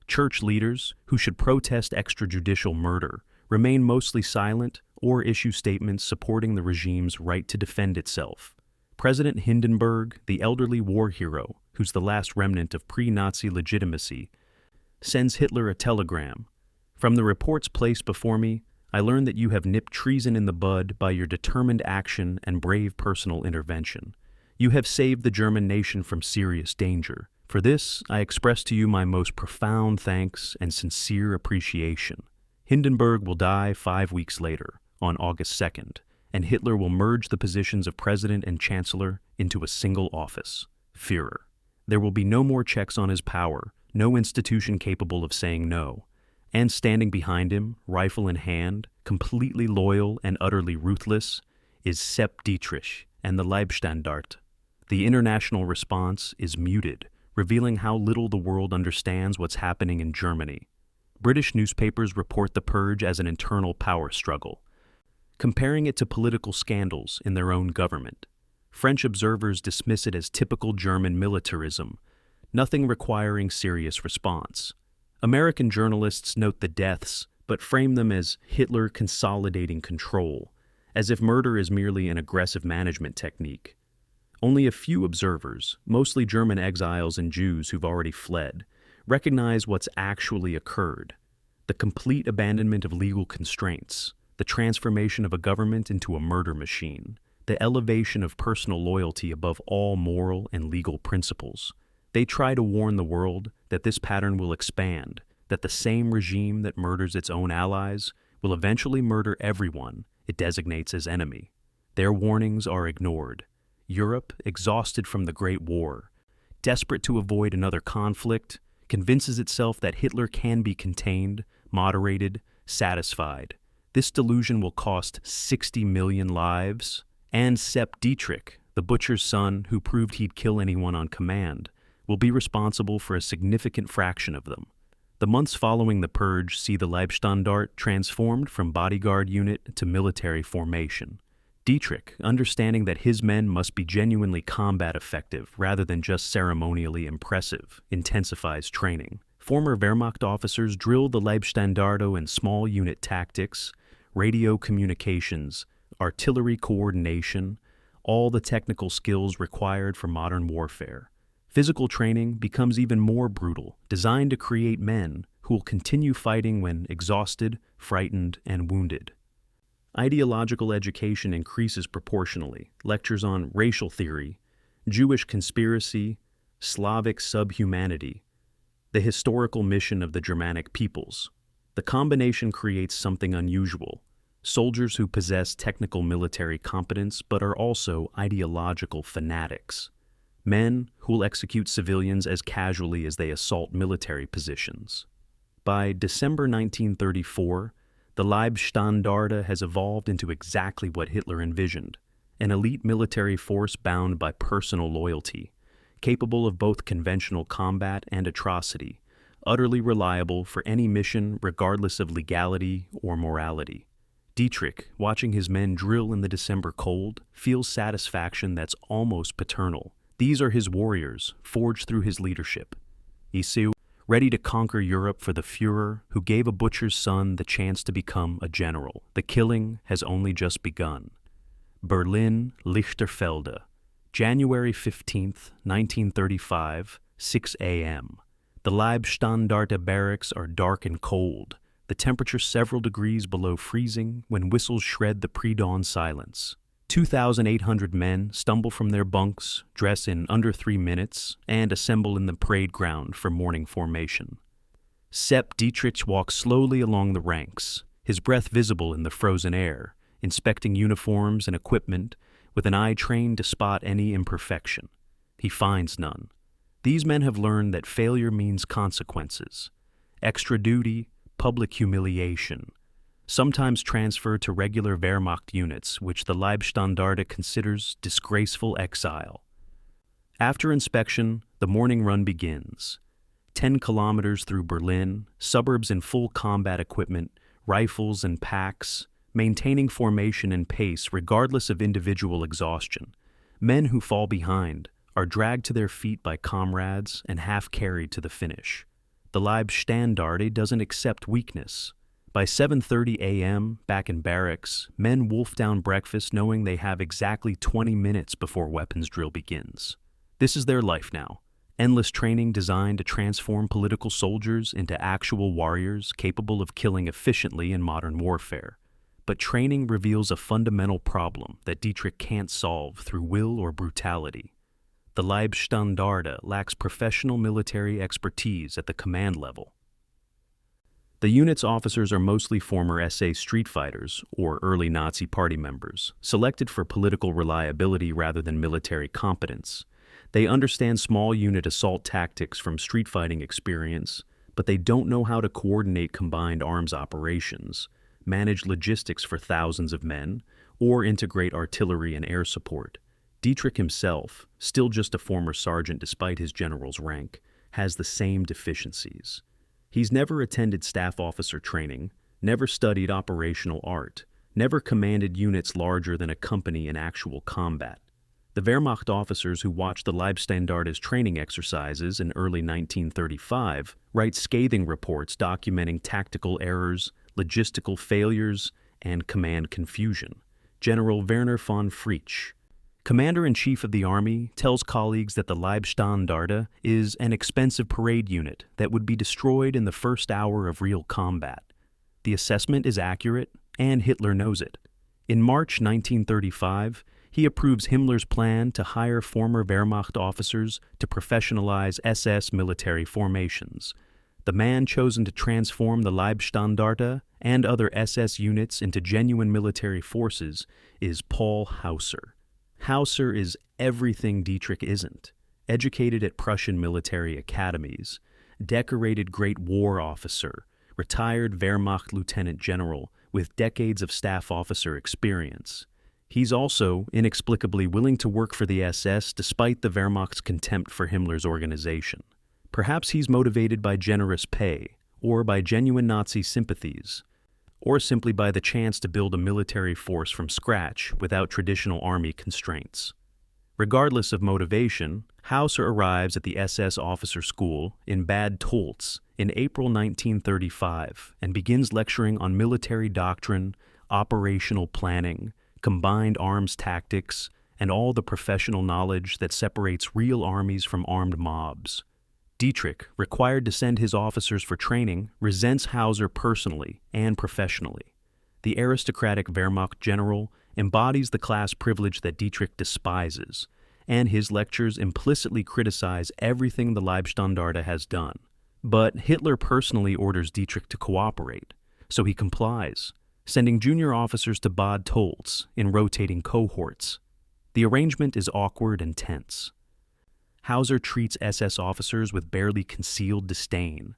Church leaders, who should protest extrajudicial murder, remain mostly silent or issue statements supporting the regime's right to defend itself. President Hindenburg, the elderly war hero, who's the last remnant of pre-Nazi legitimacy, sends Hitler a telegram. "From the reports placed before me, I learn that you have nipped treason in the bud by your determined action and brave personal intervention. You have saved the German nation from serious danger. For this, I express to you my most profound thanks and sincere appreciation." Hindenburg will die 5 weeks later, on August 2nd, and Hitler will merge the positions of President and Chancellor into a single office, Führer. There will be no more checks on his power, no institution capable of saying no. And standing behind him, rifle in hand, completely loyal and utterly ruthless, is Sepp Dietrich and the Leibstandarte. The international response is muted, revealing how little the world understands what's happening in Germany. British newspapers report the purge as an internal power struggle, comparing it to political scandals in their own government. French observers dismiss it as typical German militarism, nothing requiring serious response. American journalists note the deaths, but frame them as Hitler consolidating control, as if murder is merely an aggressive management technique. Only a few observers, mostly German exiles and Jews who've already fled, recognize what's actually occurred: the complete abandonment of legal constraints, the transformation of a government into a murder machine, the elevation of personal loyalty above all moral and legal principles. They try to warn the world that this pattern will expand, that the same regime that murders its own allies will eventually murder everyone it designates as enemy. Their warnings are ignored. Europe, exhausted from the Great War, desperate to avoid another conflict, convinces itself that Hitler can be contained, moderated, satisfied. This delusion will cost 60 million lives, and Sepp Dietrich, the butcher's son who proved he'd kill anyone on command, will be responsible for a significant fraction of them. The months following the purge see the Leibstandarte transformed from bodyguard unit to military formation. Dietrich, understanding that his men must be genuinely combat effective rather than just ceremonially impressive, intensifies training. Former Wehrmacht officers drill the Leibstandarte in small unit tactics, radio communications, artillery coordination, all the technical skills required for modern warfare. Physical training becomes even more brutal, designed to create men who will continue fighting when exhausted, frightened, and wounded. Ideological education increases proportionally. Lectures on racial theory, Jewish conspiracy, Slavic subhumanity, the historical mission of the Germanic peoples. The combination creates something unusual: soldiers who possess technical military competence but are also ideological fanatics. Men who will execute civilians as casually as they assault military positions. By December 1934, the Leibstandarte has evolved into exactly what Hitler envisioned: an elite military force bound by personal loyalty, capable of both conventional combat and atrocity, utterly reliable for any mission regardless of legality or morality. Dietrich, watching his men drill in the December cold, feels satisfaction that's almost paternal. These are his warriors, forged through his leadership. Isu, ready to conquer Europe for the Führer who gave a butcher's son the chance to become a general. The killing has only just begun. Berlin, Lichterfelde, January 15th, 1935, 6 a.m. The Leibstandarte barracks are dark and cold, the temperature several degrees below freezing when whistles shred the pre-dawn silence. 2,800 men stumble from their bunks, dress in under 3 minutes, and assemble in the parade ground for morning formation. Sepp Dietrich walks slowly along the ranks, his breath visible in the frozen air, inspecting uniforms and equipment with an eye trained to spot any imperfection. He finds none. These men have learned that failure means consequences: extra duty, public humiliation, sometimes transferred to regular Wehrmacht units, which the Leibstandarte considers disgraceful exile. After inspection, the morning run begins. 10 kilometers through Berlin, suburbs in full combat equipment, rifles and packs, maintaining formation and pace regardless of individual exhaustion. Men who fall behind are dragged to their feet by comrades and half-carried to the finish. The Leibstandarte doesn't accept weakness. By 7:30 a.m., back in barracks, men wolf down breakfast knowing they have exactly 20 minutes before weapons drill begins. This is their life now: endless training designed to transform political soldiers into actual warriors capable of killing efficiently in modern warfare. But training reveals a fundamental problem that Dietrich can't solve through will or brutality. The Leibstandarte lacks professional military expertise at the command level. The unit's officers are mostly former SA street fighters or early Nazi party members, selected for political reliability rather than military competence. They understand small unit assault tactics from street fighting experience, but they don't know how to coordinate combined arms operations, manage logistics for thousands of men, or integrate artillery and air support. Dietrich himself, still just a former sergeant despite his general's rank, has the same deficiencies. He's never attended staff officer training, never studied operational art, never commanded units larger than a company in actual combat. The Wehrmacht officers who watched the Leibstandarte training exercises in early 1935 write scathing reports documenting tactical errors, logistical failures, and command confusion. General Werner von Fritsch, Commander-in-Chief of the Army, tells colleagues that the Leibstandarte is an expensive parade unit that would be destroyed in the first hour of real combat. The assessment is accurate, and Hitler knows it. In March 1935, he approves Himmler's plan to hire former Wehrmacht officers to professionalize SS military formations. The man chosen to transform the Leibstandarte and other SS units into genuine military forces is Paul Hauser. Hauser is everything Dietrich isn't. Educated at Prussian military academies, decorated Great War officer, retired Wehrmacht lieutenant general with decades of staff officer experience. He's also inexplicably willing to work for the SS despite the Wehrmacht's contempt for Himmler's organization. Perhaps he's motivated by generous pay, or by genuine Nazi sympathies, or simply by the chance to build a military force from scratch without traditional army constraints. Regardless of motivation, Hauser arrives at the SS officer school in Bad Tolz in April 1935 and begins lecturing on military doctrine, operational planning, combined arms tactics, and all the professional knowledge that separates real armies from armed mobs. Dietrich, required to send his officers for training, resents Hauser personally and professionally. The aristocratic Wehrmacht general embodies the class privilege that Dietrich despises, and his lectures implicitly criticize everything the Leibstandarte has done. But Hitler personally orders Dietrich to cooperate, so he complies, sending junior officers to Bad Tolz in rotating cohorts. The arrangement is awkward and tense. Hauser treats SS officers with barely concealed disdain.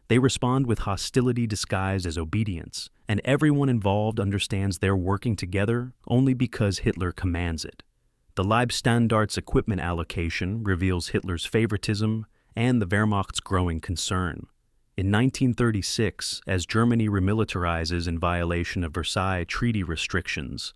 They respond with hostility disguised as obedience, and everyone involved understands they're working together only because Hitler commands it. The Leibstandarte's equipment allocation reveals Hitler's favoritism and the Wehrmacht's growing concern. In 1936, as Germany remilitarizes in violation of Versailles Treaty restrictions,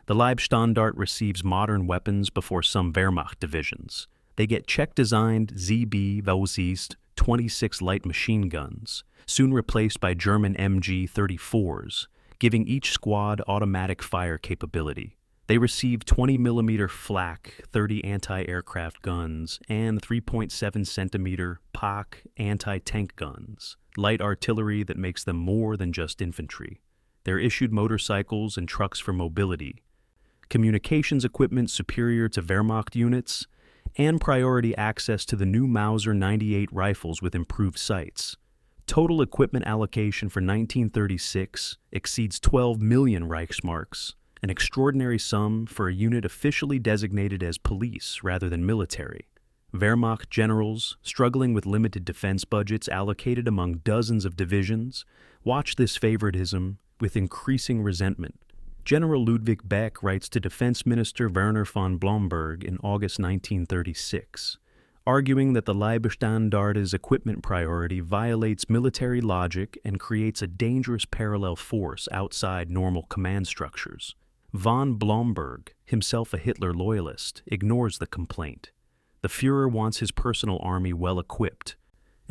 the Leibstandarte receives modern weapons before some Wehrmacht divisions. They get Czech-designed ZB-Wehrmacht 26 light machine guns, soon replaced by German MG-34s, giving each squad automatic fire capability. They receive 20mm flak 30 anti-aircraft guns and 3.7cm PaK anti-tank guns, light artillery that makes them more than just infantry. They're issued motorcycles and trucks for mobility, communications equipment superior to Wehrmacht units, and priority access to the new Mauser 98 rifles with improved sights. Total equipment allocation for 1936 exceeds 12 million Reichsmarks, an extraordinary sum for a unit officially designated as police rather than military. Wehrmacht generals, struggling with limited defense budgets allocated among dozens of divisions, watch this favoritism with increasing resentment. General Ludwig Beck writes to Defense Minister Werner von Blomberg in August 1936, arguing that the Leibstandarte's equipment priority violates military logic and creates a dangerous parallel force outside normal command structures. Von Blomberg, himself a Hitler loyalist, ignores the complaint. The Führer wants his personal army well-equipped,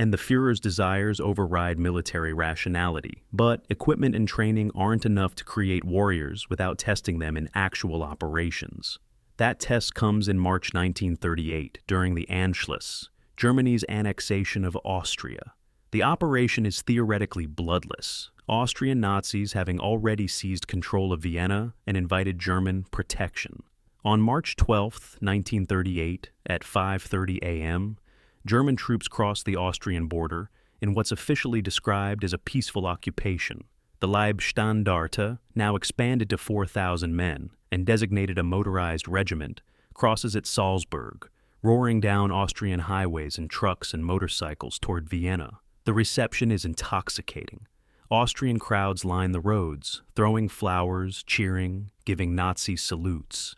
and the Führer's desires override military rationality. But equipment and training aren't enough to create warriors without testing them in actual operations. That test comes in March 1938 during the Anschluss, Germany's annexation of Austria. The operation is theoretically bloodless, Austrian Nazis having already seized control of Vienna and invited German protection. On March 12, 1938, at 5:30 a.m., German troops crossed the Austrian border, in what's officially described as a peaceful occupation. The Leibstandarte, now expanded to 4,000 men and designated a motorized regiment, crosses at Salzburg, roaring down Austrian highways in trucks and motorcycles toward Vienna. The reception is intoxicating. Austrian crowds line the roads, throwing flowers, cheering, giving Nazi salutes,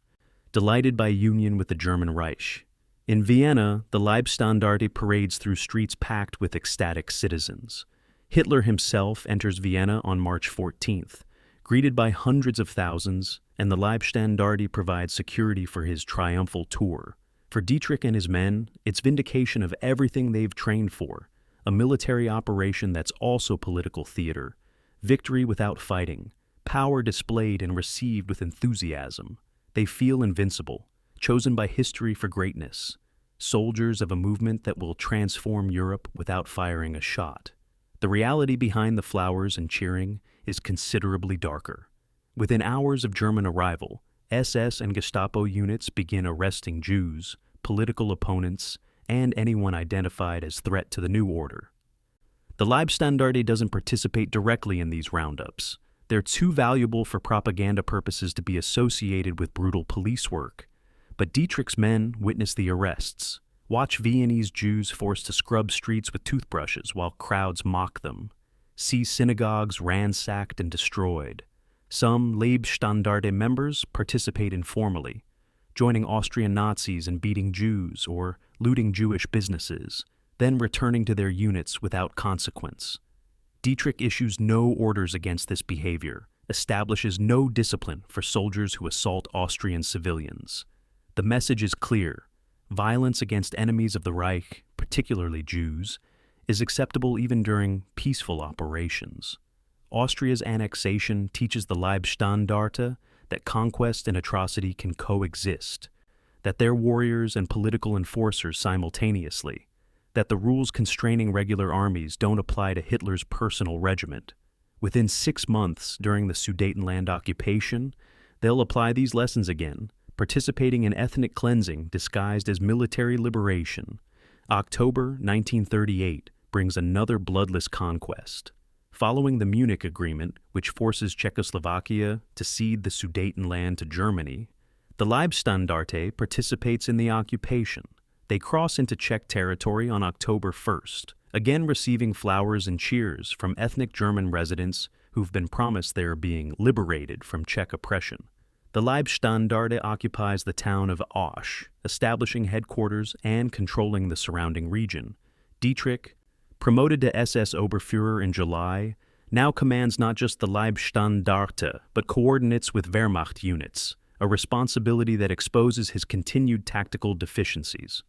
delighted by union with the German Reich. In Vienna, the Leibstandarte parades through streets packed with ecstatic citizens. Hitler himself enters Vienna on March 14th, greeted by hundreds of thousands, and the Leibstandarte provides security for his triumphal tour. For Dietrich and his men, it's vindication of everything they've trained for, a military operation that's also political theater, victory without fighting, power displayed and received with enthusiasm. They feel invincible, chosen by history for greatness, soldiers of a movement that will transform Europe without firing a shot. The reality behind the flowers and cheering is considerably darker. Within hours of German arrival, SS and Gestapo units begin arresting Jews, political opponents, and anyone identified as threat to the new order. The Leibstandarte doesn't participate directly in these roundups. They're too valuable for propaganda purposes to be associated with brutal police work. But Dietrich's men witness the arrests. Watch Viennese Jews forced to scrub streets with toothbrushes while crowds mock them. See synagogues ransacked and destroyed. Some Leibstandarte members participate informally, joining Austrian Nazis in beating Jews or looting Jewish businesses, then returning to their units without consequence. Dietrich issues no orders against this behavior, establishes no discipline for soldiers who assault Austrian civilians. The message is clear. Violence against enemies of the Reich, particularly Jews, is acceptable even during peaceful operations. Austria's annexation teaches the Leibstandarte that conquest and atrocity can coexist, that they're warriors and political enforcers simultaneously, that the rules constraining regular armies don't apply to Hitler's personal regiment. Within 6 months during the Sudetenland occupation, they'll apply these lessons again, participating in ethnic cleansing disguised as military liberation. October 1938 brings another bloodless conquest. Following the Munich Agreement, which forces Czechoslovakia to cede the Sudetenland to Germany, the Leibstandarte participates in the occupation. They cross into Czech territory on October 1st, again receiving flowers and cheers from ethnic German residents who've been promised they are being liberated from Czech oppression. The Leibstandarte occupies the town of Osch, establishing headquarters and controlling the surrounding region. Dietrich, promoted to SS Oberführer in July, now commands not just the Leibstandarte, but coordinates with Wehrmacht units, a responsibility that exposes his continued tactical deficiencies.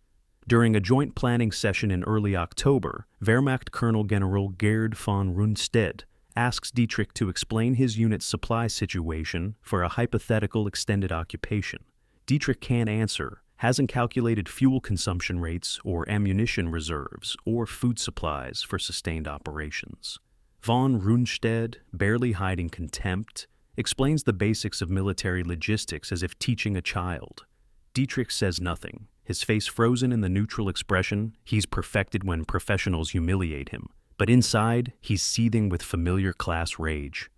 During a joint planning session in early October, Wehrmacht Colonel General Gerd von Rundstedt asks Dietrich to explain his unit's supply situation for a hypothetical extended occupation. Dietrich can't answer, hasn't calculated fuel consumption rates or ammunition reserves or food supplies for sustained operations. Von Rundstedt, barely hiding contempt, explains the basics of military logistics as if teaching a child. Dietrich says nothing, his face frozen in the neutral expression he's perfected when professionals humiliate him. But inside, he's seething with familiar class rage.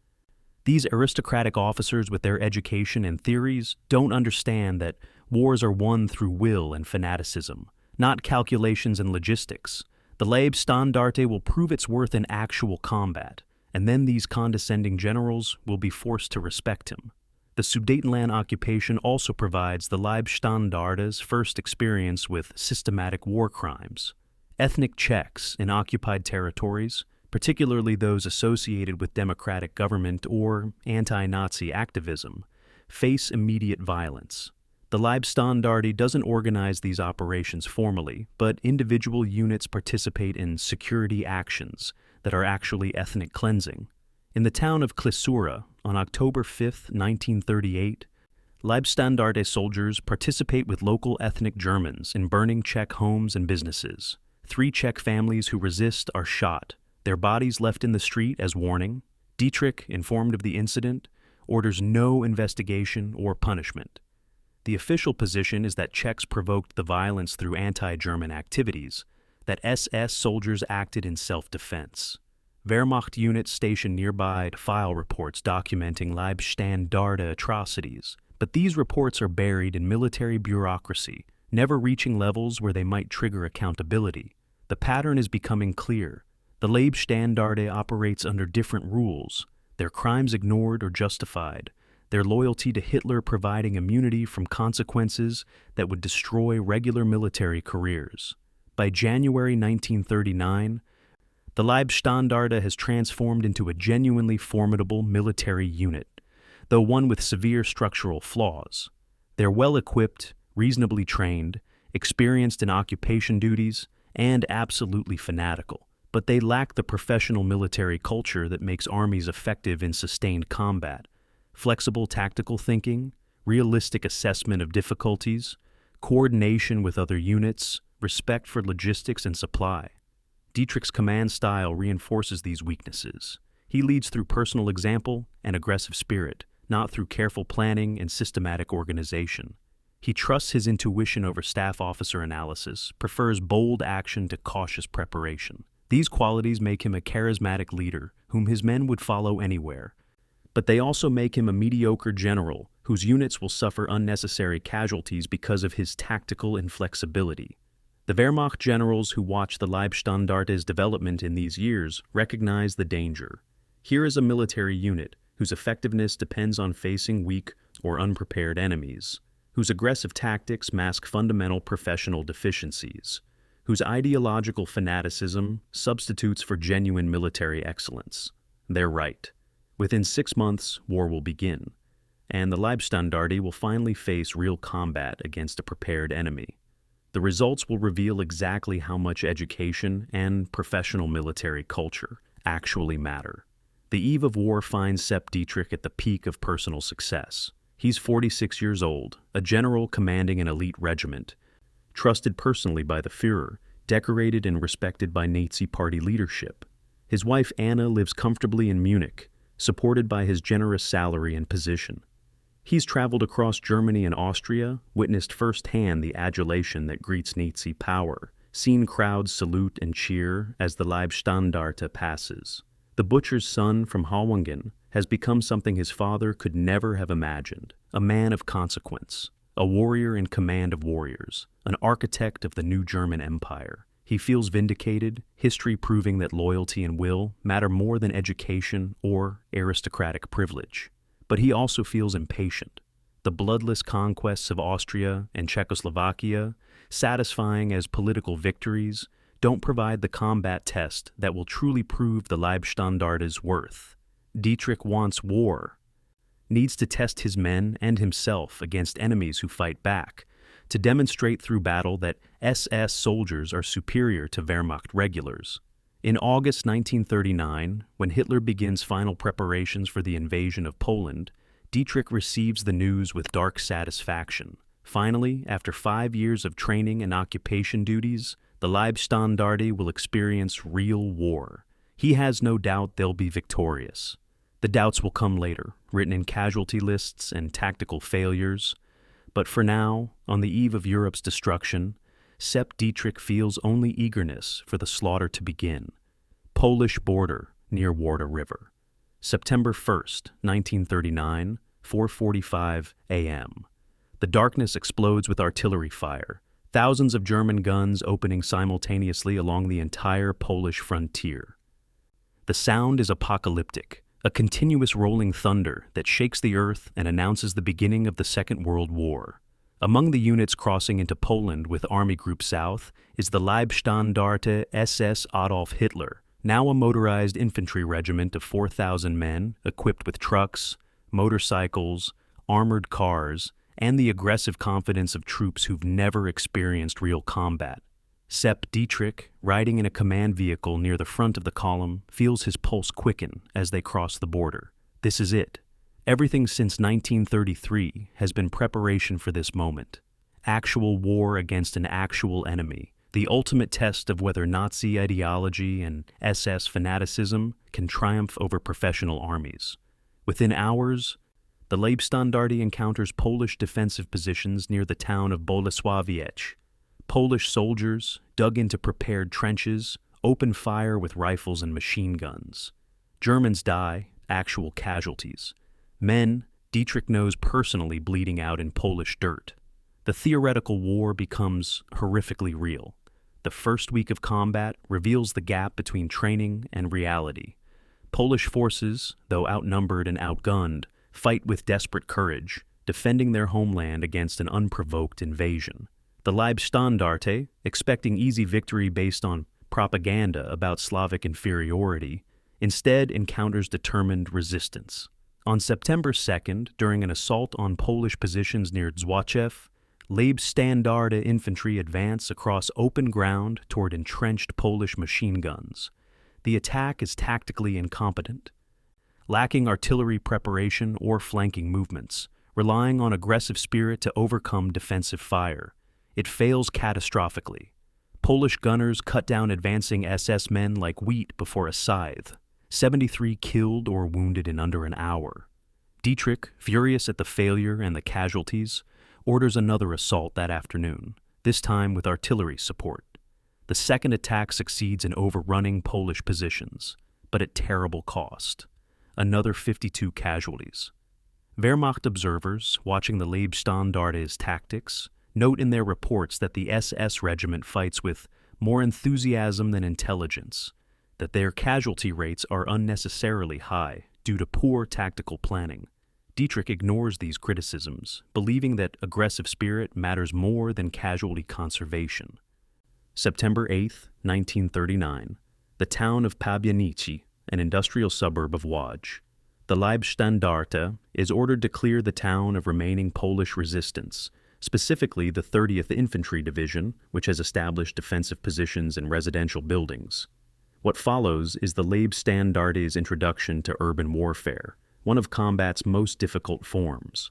These aristocratic officers with their education and theories don't understand that wars are won through will and fanaticism, not calculations and logistics. The Leibstandarte will prove its worth in actual combat, and then these condescending generals will be forced to respect him. The Sudetenland occupation also provides the Leibstandarte's first experience with systematic war crimes. Ethnic Czechs in occupied territories, particularly those associated with democratic government or anti-Nazi activism, face immediate violence. The Leibstandarte doesn't organize these operations formally, but individual units participate in security actions that are actually ethnic cleansing. In the town of Klissura, on October 5, 1938, Leibstandarte soldiers participate with local ethnic Germans in burning Czech homes and businesses. 3 Czech families who resist are shot, their bodies left in the street as warning. Dietrich, informed of the incident, orders no investigation or punishment. The official position is that Czechs provoked the violence through anti-German activities. that SS soldiers acted in self-defense. Wehrmacht units stationed nearby file reports documenting Leibstandarte atrocities, but these reports are buried in military bureaucracy, never reaching levels where they might trigger accountability. The pattern is becoming clear. The Leibstandarte operates under different rules, their crimes ignored or justified, their loyalty to Hitler providing immunity from consequences that would destroy regular military careers. By January 1939, the Leibstandarte has transformed into a genuinely formidable military unit, though one with severe structural flaws. They're well-equipped, reasonably trained, experienced in occupation duties, and absolutely fanatical. But they lack the professional military culture that makes armies effective in sustained combat. Flexible tactical thinking, realistic assessment of difficulties, coordination with other units, respect for logistics and supply. Dietrich's command style reinforces these weaknesses. He leads through personal example and aggressive spirit, not through careful planning and systematic organization. He trusts his intuition over staff officer analysis, prefers bold action to cautious preparation. These qualities make him a charismatic leader whom his men would follow anywhere. But they also make him a mediocre general whose units will suffer unnecessary casualties because of his tactical inflexibility. The Wehrmacht generals who watched the Leibstandarte's development in these years recognize the danger. Here is a military unit whose effectiveness depends on facing weak or unprepared enemies, whose aggressive tactics mask fundamental professional deficiencies, whose ideological fanaticism substitutes for genuine military excellence. They're right. Within 6 months, war will begin, and the Leibstandarte will finally face real combat against a prepared enemy. The results will reveal exactly how much education and professional military culture actually matter. The eve of war finds Sepp Dietrich at the peak of personal success. He's 46 years old, a general commanding an elite regiment, trusted personally by the Führer, decorated and respected by Nazi party leadership. His wife Anna lives comfortably in Munich, supported by his generous salary and position. He's traveled across Germany and Austria, witnessed firsthand the adulation that greets Nazi power, seen crowds salute and cheer as the Leibstandarte passes. The butcher's son from Hawingen has become something his father could never have imagined, a man of consequence, a warrior in command of warriors, an architect of the new German Empire. He feels vindicated, history proving that loyalty and will matter more than education or aristocratic privilege. But he also feels impatient. The bloodless conquests of Austria and Czechoslovakia, satisfying as political victories, don't provide the combat test that will truly prove the Leibstandarte's worth. Dietrich wants war, needs to test his men and himself against enemies who fight back, to demonstrate through battle that SS soldiers are superior to Wehrmacht regulars. In August 1939, when Hitler begins final preparations for the invasion of Poland, Dietrich receives the news with dark satisfaction. Finally, after 5 years of training and occupation duties, the Leibstandarte will experience real war. He has no doubt they'll be victorious. The doubts will come later, written in casualty lists and tactical failures. But for now, on the eve of Europe's destruction, Sepp Dietrich feels only eagerness for the slaughter to begin. Polish border near Warta River. September 1st, 1939, 4:45 a.m. The darkness explodes with artillery fire, thousands of German guns opening simultaneously along the entire Polish frontier. The sound is apocalyptic, a continuous rolling thunder that shakes the earth and announces the beginning of the Second World War. Among the units crossing into Poland with Army Group South is the Leibstandarte SS Adolf Hitler, now a motorized infantry regiment of 4,000 men equipped with trucks, motorcycles, armored cars, and the aggressive confidence of troops who've never experienced real combat. Sepp Dietrich, riding in a command vehicle near the front of the column, feels his pulse quicken as they cross the border. This is it. Everything since 1933 has been preparation for this moment. Actual war against an actual enemy, the ultimate test of whether Nazi ideology and SS fanaticism can triumph over professional armies. Within hours, the Leibstandarte encounters Polish defensive positions near the town of Bolesławiec. Polish soldiers, dug into prepared trenches, opened fire with rifles and machine guns. Germans die, actual casualties. Men, Dietrich knows personally, bleeding out in Polish dirt. The theoretical war becomes horrifically real. The first week of combat reveals the gap between training and reality. Polish forces, though outnumbered and outgunned, fight with desperate courage, defending their homeland against an unprovoked invasion. The Leibstandarte, expecting easy victory based on propaganda about Slavic inferiority, instead encounters determined resistance. On September 2nd, during an assault on Polish positions near Zwachew, Leibstandarte infantry advance across open ground toward entrenched Polish machine guns. The attack is tactically incompetent, lacking artillery preparation or flanking movements, relying on aggressive spirit to overcome defensive fire. It fails catastrophically. Polish gunners cut down advancing SS men like wheat before a scythe. 73 killed or wounded in under an hour. Dietrich, furious at the failure and the casualties, orders another assault that afternoon, this time with artillery support. The second attack succeeds in overrunning Polish positions, but at terrible cost. Another 52 casualties. Wehrmacht observers, watching the Leibstandarte's tactics, note in their reports that the SS regiment fights with more enthusiasm than intelligence, that their casualty rates are unnecessarily high due to poor tactical planning. Dietrich ignores these criticisms, believing that aggressive spirit matters more than casualty conservation. September 8, 1939, the town of Pabianice, an industrial suburb of Łódź. The Leibstandarte is ordered to clear the town of remaining Polish resistance, specifically the 30th Infantry Division, which has established defensive positions in residential buildings. What follows is the Leibstandarte's introduction to urban warfare, one of combat's most difficult forms.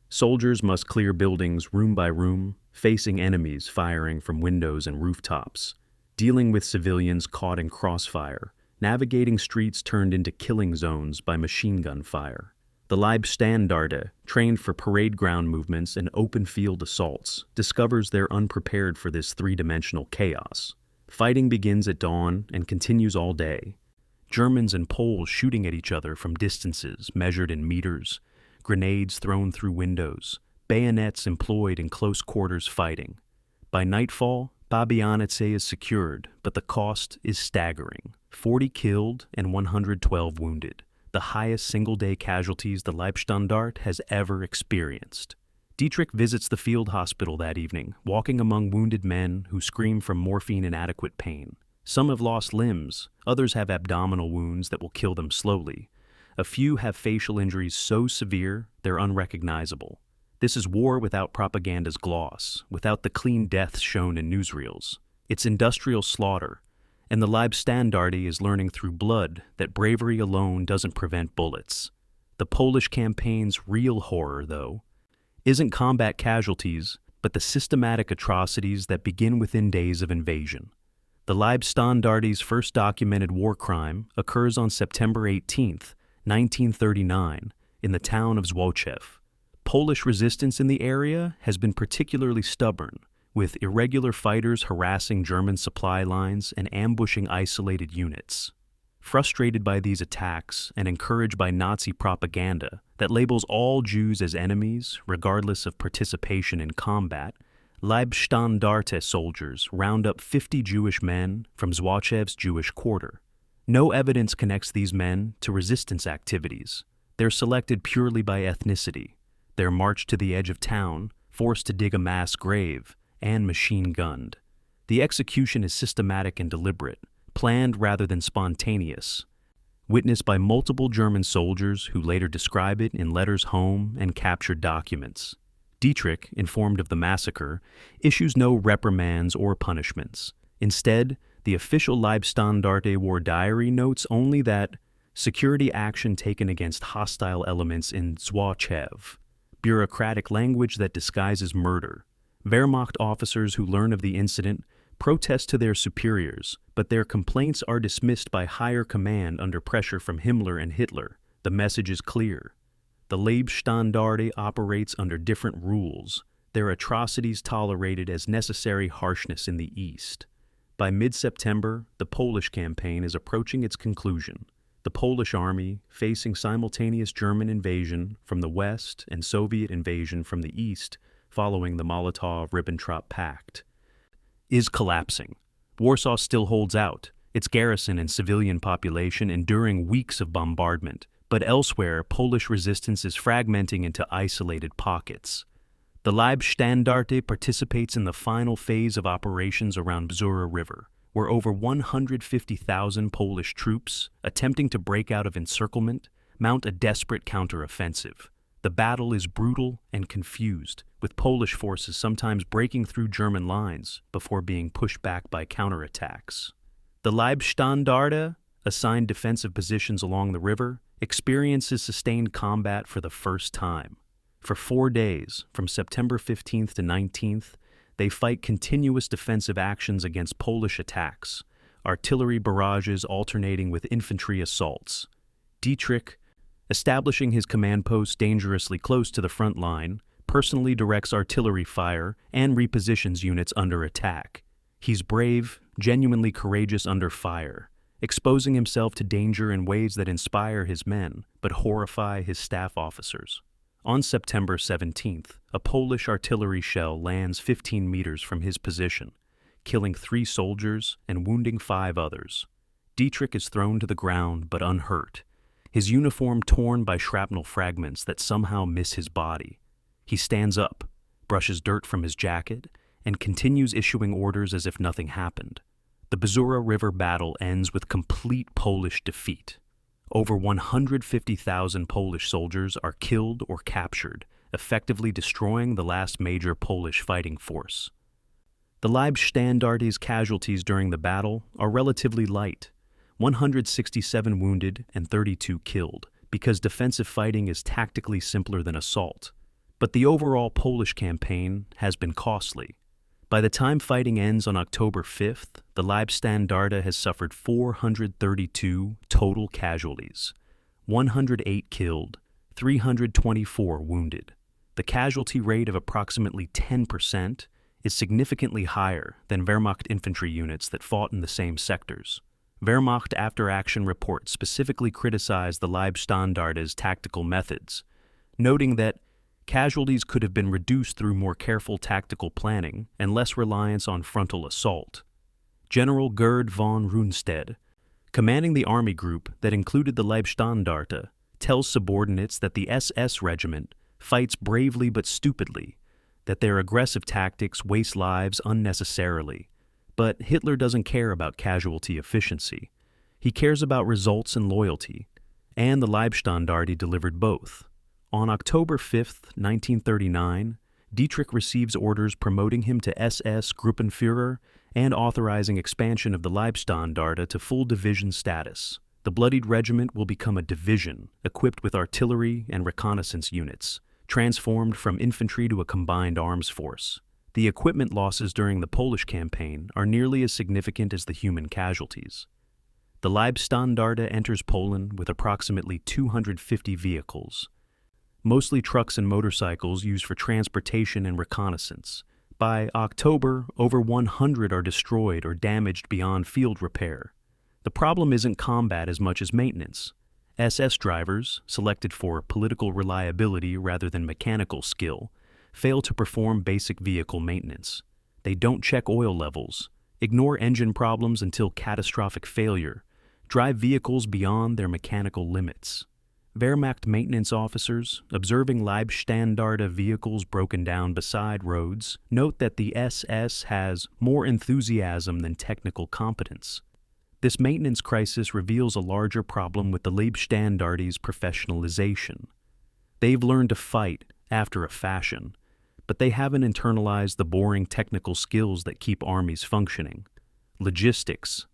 Soldiers must clear buildings room by room, facing enemies firing from windows and rooftops, dealing with civilians caught in crossfire, navigating streets turned into killing zones by machine gun fire. The Leibstandarte, trained for parade ground movements and open field assaults, discovers they're unprepared for this three-dimensional chaos. Fighting begins at dawn and continues all day. Germans and Poles shooting at each other from distances measured in meters, grenades thrown through windows, bayonets employed in close quarters fighting. By nightfall, Pabianice is secured, but the cost is staggering. 40 killed and 112 wounded, the highest single-day casualties the Leibstandarte has ever experienced. Dietrich visits the field hospital that evening, walking among wounded men who scream from morphine-inadequate pain. Some have lost limbs, others have abdominal wounds that will kill them slowly. A few have facial injuries so severe they're unrecognizable. This is war without propaganda's gloss, without the clean deaths shown in newsreels. It's industrial slaughter, and the Leibstandarte is learning through blood that bravery alone doesn't prevent bullets. The Polish campaign's real horror, though, isn't combat casualties, but the systematic atrocities that begin within days of invasion. The Leibstandarte's first documented war crime occurs on September 18, 1939, in the town of Zwachew. Polish resistance in the area has been particularly stubborn, with irregular fighters harassing German supply lines and ambushing isolated units. Frustrated by these attacks and encouraged by Nazi propaganda that labels all Jews as enemies, regardless of participation in combat, Leibstandarte soldiers round up 50 Jewish men from Złachew's Jewish quarter. No evidence connects these men to resistance activities. They're selected purely by ethnicity. They're marched to the edge of town, forced to dig a mass grave, and machine-gunned. The execution is systematic and deliberate, planned rather than spontaneous, witnessed by multiple German soldiers who later describe it in letters home and captured documents. Dietrich, informed of the massacre, issues no reprimands or punishments. Instead, the official Leibstandarte war diary notes only that security action taken against hostile elements in Zwachew, bureaucratic language that disguises murder. Wehrmacht officers who learn of the incident protest to their superiors, but their complaints are dismissed by higher command under pressure from Himmler and Hitler. The message is clear. The Leibstandarte operates under different rules, their atrocities tolerated as necessary harshness in the East. By mid-September, the Polish campaign is approaching its conclusion. The Polish army, facing simultaneous German invasion from the west and Soviet invasion from the east following the Molotov-Ribbentrop Pact, is collapsing. Warsaw still holds out, its garrison and civilian population enduring weeks of bombardment, but elsewhere Polish resistance is fragmenting into isolated pockets. The Leibstandarte participates in the final phase of operations around Bzura River, where over 150,000 Polish troops, attempting to break out of encirclement, mount a desperate counteroffensive. The battle is brutal and confused, with Polish forces sometimes breaking through German lines before being pushed back by counterattacks. The Leibstandarte, assigned defensive positions along the river, experiences sustained combat for the first time. For 4 days, from September 15th to 19th, they fight continuous defensive actions against Polish attacks, artillery barrages alternating with infantry assaults. Dietrich, establishing his command post dangerously close to the front line, personally directs artillery fire and repositions units under attack. He's brave, genuinely courageous under fire, exposing himself to danger in ways that inspire his men but horrify his staff officers. On September 17th, a Polish artillery shell lands 15 meters from his position, killing 3 soldiers and wounding 5 others. Dietrich is thrown to the ground but unhurt, his uniform torn by shrapnel fragments that somehow miss his body. He stands up, brushes dirt from his jacket, and continues issuing orders as if nothing happened. The Bzura River battle ends with complete Polish defeat. Over 150,000 Polish soldiers are killed or captured, effectively destroying the last major Polish fighting force. The Leibstandarte's casualties during the battle are relatively light, 167 wounded and 32 killed, because defensive fighting is tactically simpler than assault. But the overall Polish campaign has been costly. By the time fighting ends on October 5th, the Leibstandarte has suffered 432 total casualties, 108 killed, 324 wounded. The casualty rate of approximately 10% is significantly higher than Wehrmacht infantry units that fought in the same sectors. Wehrmacht after-action reports specifically criticized the Leibstandarte's tactical methods, noting that casualties could have been reduced through more careful tactical planning and less reliance on frontal assault. General Gerd von Rundstedt, commanding the army group that included the Leibstandarte, tells subordinates that the SS regiment fights bravely but stupidly, that their aggressive tactics waste lives unnecessarily. But Hitler doesn't care about casualty efficiency. He cares about results and loyalty, and the Leibstandarte delivered both. On October 5, 1939, Dietrich receives orders promoting him to SS Gruppenführer and authorizing expansion of the Leibstandarte to full division status. The bloodied regiment will become a division, equipped with artillery and reconnaissance units, transformed from infantry to a combined arms force. The equipment losses during the Polish campaign are nearly as significant as the human casualties. The Leibstandarte enters Poland with approximately 250 vehicles, mostly trucks and motorcycles used for transportation and reconnaissance. By October, over 100 are destroyed or damaged beyond field repair. The problem isn't combat as much as maintenance. SS drivers, selected for political reliability rather than mechanical skill, fail to perform basic vehicle maintenance. They don't check oil levels, ignore engine problems until catastrophic failure, drive vehicles beyond their mechanical limits. Wehrmacht maintenance officers, observing Leibstandarte vehicles broken down beside roads, note that the SS has more enthusiasm than technical competence. This maintenance crisis reveals a larger problem with the Leibstandarte's professionalization. They've learned to fight after a fashion, but they haven't internalized the boring technical skills that keep armies functioning. Logistics,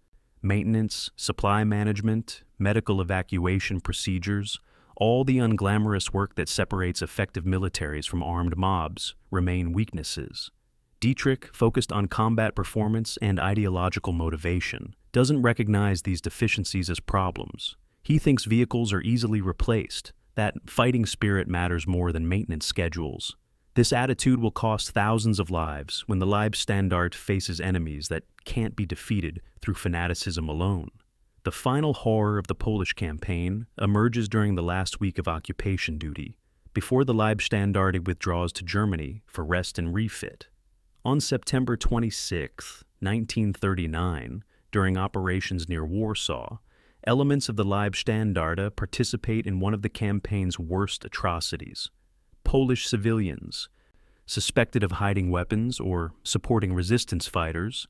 maintenance, supply management, medical evacuation procedures, all the unglamorous work that separates effective militaries from armed mobs remain weaknesses. Dietrich, focused on combat performance and ideological motivation, doesn't recognize these deficiencies as problems. He thinks vehicles are easily replaced, that fighting spirit matters more than maintenance schedules. This attitude will cost thousands of lives when the Leibstandarte faces enemies that can't be defeated through fanaticism alone. The final horror of the Polish campaign emerges during the last week of occupation duty, before the Leibstandarte withdraws to Germany for rest and refit. On September 26, 1939, during operations near Warsaw, elements of the Leibstandarte participate in one of the campaign's worst atrocities. Polish civilians, suspected of hiding weapons or supporting resistance fighters,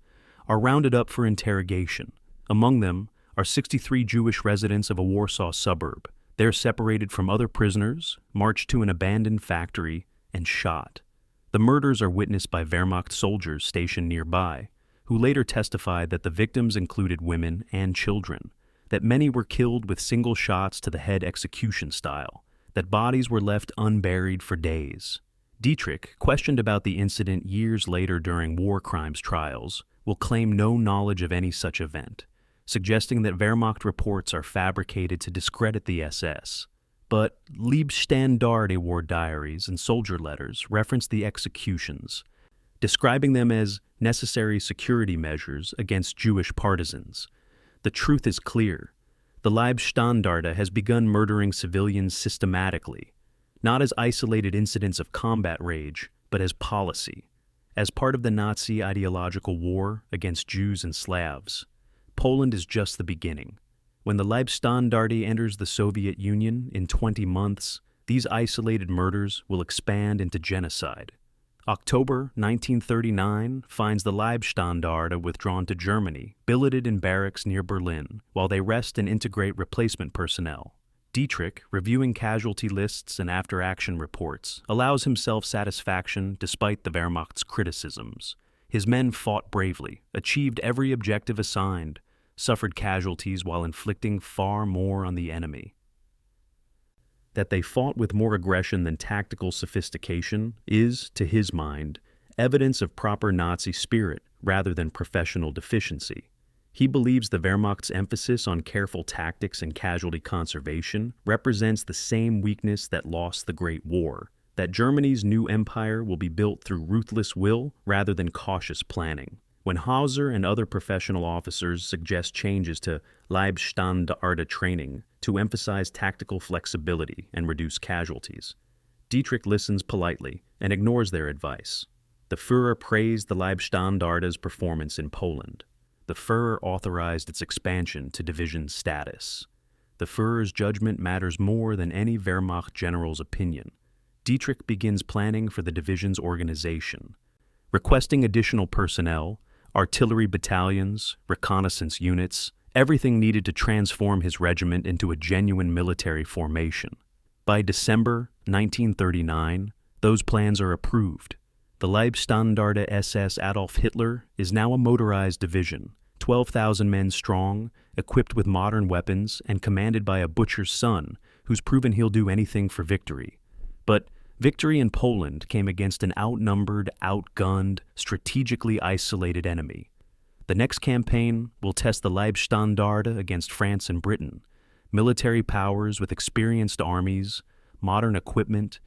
are rounded up for interrogation. Among them are 63 Jewish residents of a Warsaw suburb. They're separated from other prisoners, marched to an abandoned factory, and shot. The murders are witnessed by Wehrmacht soldiers stationed nearby, who later testified that the victims included women and children, that many were killed with single shots to the head execution style, that bodies were left unburied for days. Dietrich, questioned about the incident years later during war crimes trials, will claim no knowledge of any such event, suggesting that Wehrmacht reports are fabricated to discredit the SS. But Leibstandarte war diaries and soldier letters reference the executions, describing them as necessary security measures against Jewish partisans. The truth is clear. The Leibstandarte has begun murdering civilians systematically, not as isolated incidents of combat rage, but as policy, as part of the Nazi ideological war against Jews and Slavs. Poland is just the beginning. When the Leibstandarte enters the Soviet Union in 20 months, these isolated murders will expand into genocide. October 1939 finds the Leibstandarte withdrawn to Germany, billeted in barracks near Berlin, while they rest and integrate replacement personnel. Dietrich, reviewing casualty lists and after-action reports, allows himself satisfaction despite the Wehrmacht's criticisms. His men fought bravely, achieved every objective assigned, suffered casualties while inflicting far more on the enemy. That they fought with more aggression than tactical sophistication is, to his mind, evidence of proper Nazi spirit rather than professional deficiency. He believes the Wehrmacht's emphasis on careful tactics and casualty conservation represents the same weakness that lost the Great War, that Germany's new empire will be built through ruthless will rather than cautious planning. When Hauser and other professional officers suggest changes to Leibstandarte training to emphasize tactical flexibility and reduce casualties, Dietrich listens politely and ignores their advice. The Führer praised the Leibstandarte's performance in Poland. The Führer authorized its expansion to division status. The Führer's judgment matters more than any Wehrmacht general's opinion. Dietrich begins planning for the division's organization, requesting additional personnel, artillery battalions, reconnaissance units, everything needed to transform his regiment into a genuine military formation. By December 1939, those plans are approved. The Leibstandarte SS Adolf Hitler is now a motorized division, 12,000 men strong, equipped with modern weapons, and commanded by a butcher's son who's proven he'll do anything for victory. But victory in Poland came against an outnumbered, outgunned, strategically isolated enemy. The next campaign will test the Leibstandarte against France and Britain, military powers with experienced armies, modern equipment,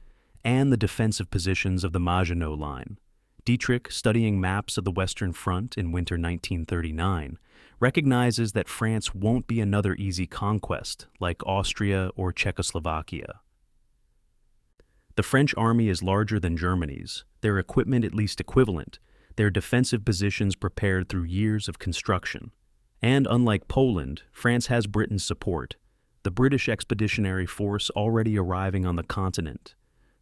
and the defensive positions of the Maginot Line. Dietrich, studying maps of the Western Front in winter 1939, recognizes that France won't be another easy conquest like Austria or Czechoslovakia. The French army is larger than Germany's, their equipment at least equivalent, their defensive positions prepared through years of construction. And unlike Poland, France has Britain's support, the British Expeditionary Force already arriving on the continent,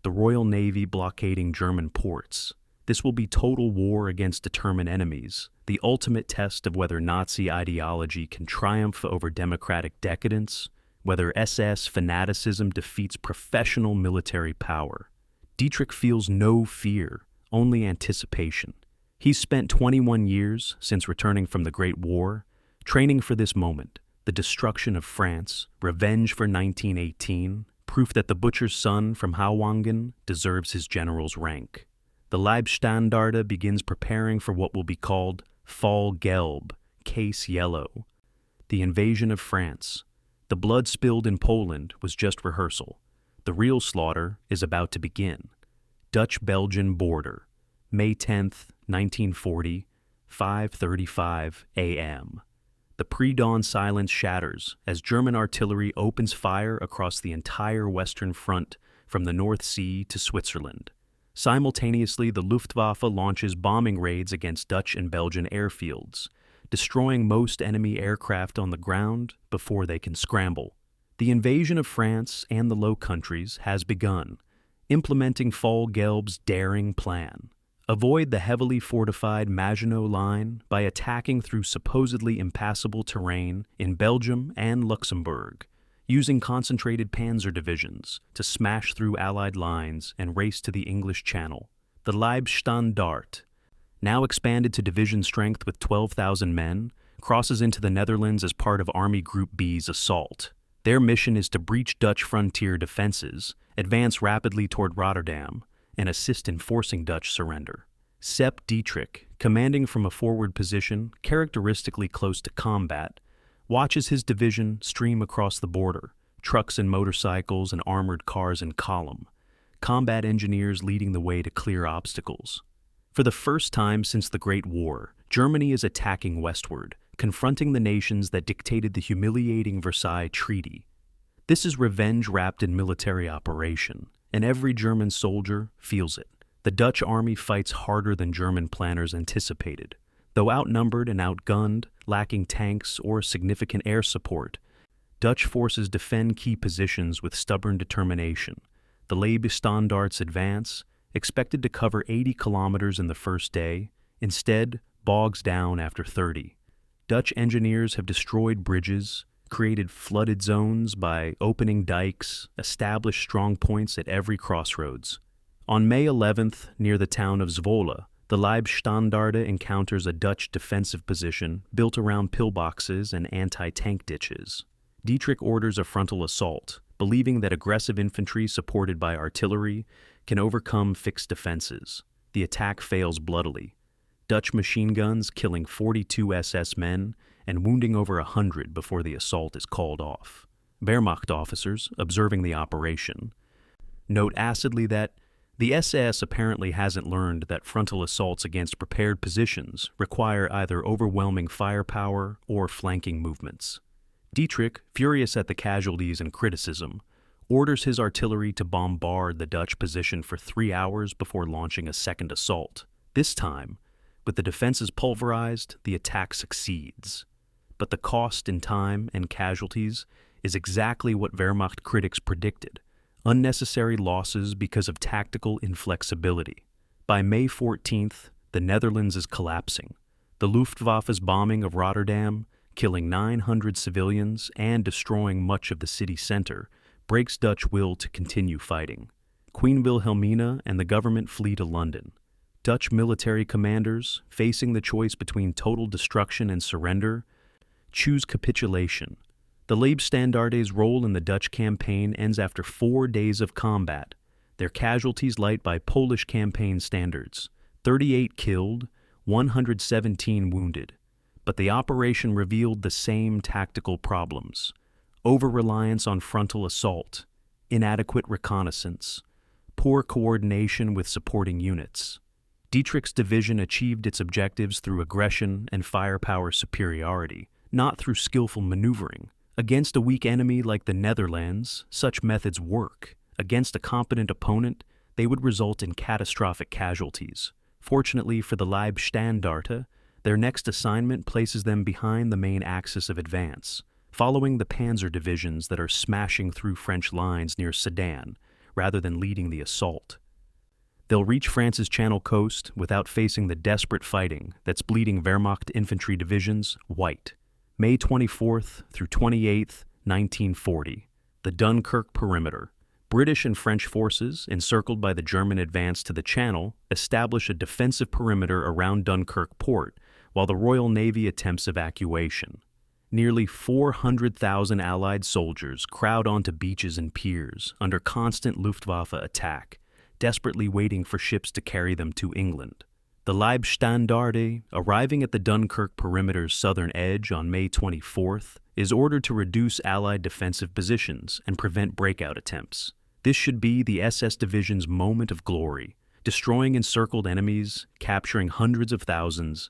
the Royal Navy blockading German ports. This will be total war against determined enemies, the ultimate test of whether Nazi ideology can triumph over democratic decadence, whether SS fanaticism defeats professional military power. Dietrich feels no fear, only anticipation. He's spent 21 years since returning from the Great War, training for this moment, the destruction of France, revenge for 1918, proof that the butcher's son from Hauwangen deserves his general's rank. The Leibstandarte begins preparing for what will be called Fall Gelb, Case Yellow, the invasion of France. The blood spilled in Poland was just rehearsal. The real slaughter is about to begin. Dutch-Belgian border, May 10, 1940, 5:35 a.m. The pre-dawn silence shatters as German artillery opens fire across the entire Western Front from the North Sea to Switzerland. Simultaneously, the Luftwaffe launches bombing raids against Dutch and Belgian airfields, destroying most enemy aircraft on the ground before they can scramble. The invasion of France and the Low Countries has begun, implementing Fall Gelb's daring plan. Avoid the heavily fortified Maginot Line by attacking through supposedly impassable terrain in Belgium and Luxembourg, using concentrated panzer divisions to smash through Allied lines and race to the English Channel. The Leibstandarte, now expanded to division strength with 12,000 men, crosses into the Netherlands as part of Army Group B's assault. Their mission is to breach Dutch frontier defenses, advance rapidly toward Rotterdam, and assist in forcing Dutch surrender. Sepp Dietrich, commanding from a forward position characteristically close to combat, watches his division stream across the border, trucks and motorcycles and armored cars in column, combat engineers leading the way to clear obstacles. For the first time since the Great War, Germany is attacking westward, confronting the nations that dictated the humiliating Versailles Treaty. This is revenge wrapped in military operation, and every German soldier feels it. The Dutch army fights harder than German planners anticipated. Though outnumbered and outgunned, lacking tanks or significant air support, Dutch forces defend key positions with stubborn determination. The Leibstandarte's advance, expected to cover 80 kilometers in the first day, instead bogs down after 30. Dutch engineers have destroyed bridges, created flooded zones by opening dikes, established strong points at every crossroads. On May 11th, near the town of Zwolle, the Leibstandarte encounters a Dutch defensive position built around pillboxes and anti-tank ditches. Dietrich orders a frontal assault, believing that aggressive infantry supported by artillery can overcome fixed defenses. The attack fails bloodily, Dutch machine guns killing 42 SS men and wounding over 100 before the assault is called off. Wehrmacht officers, observing the operation, note acidly that the SS apparently hasn't learned that frontal assaults against prepared positions require either overwhelming firepower or flanking movements. Dietrich, furious at the casualties and criticism, orders his artillery to bombard the Dutch position for 3 hours before launching a second assault. This time, with the defenses pulverized, the attack succeeds. But the cost in time and casualties is exactly what Wehrmacht critics predicted: unnecessary losses because of tactical inflexibility. By May 14th, the Netherlands is collapsing. The Luftwaffe's bombing of Rotterdam, killing 900 civilians and destroying much of the city center, breaks Dutch will to continue fighting. Queen Wilhelmina and the government flee to London. Dutch military commanders, facing the choice between total destruction and surrender, choose capitulation. The Leibstandarte's role in the Dutch campaign ends after 4 days of combat, their casualties light by Polish campaign standards, 38 killed, 117 wounded. But the operation revealed the same tactical problems: over-reliance on frontal assault, inadequate reconnaissance, poor coordination with supporting units. Dietrich's division achieved its objectives through aggression and firepower superiority, not through skillful maneuvering. Against a weak enemy like the Netherlands, such methods work. Against a competent opponent, they would result in catastrophic casualties. Fortunately for the Leibstandarte, their next assignment places them behind the main axis of advance, following the panzer divisions that are smashing through French lines near Sedan, rather than leading the assault. They'll reach France's Channel coast without facing the desperate fighting that's bleeding Wehrmacht infantry divisions white. May 24th through 28th, 1940. The Dunkirk perimeter. British and French forces, encircled by the German advance to the Channel, establish a defensive perimeter around Dunkirk port, while the Royal Navy attempts evacuation. Nearly 400,000 Allied soldiers crowd onto beaches and piers under constant Luftwaffe attack, desperately waiting for ships to carry them to England. The Leibstandarte, arriving at the Dunkirk perimeter's southern edge on May 24th, is ordered to reduce Allied defensive positions and prevent breakout attempts. This should be the SS division's moment of glory, destroying encircled enemies, capturing hundreds of thousands,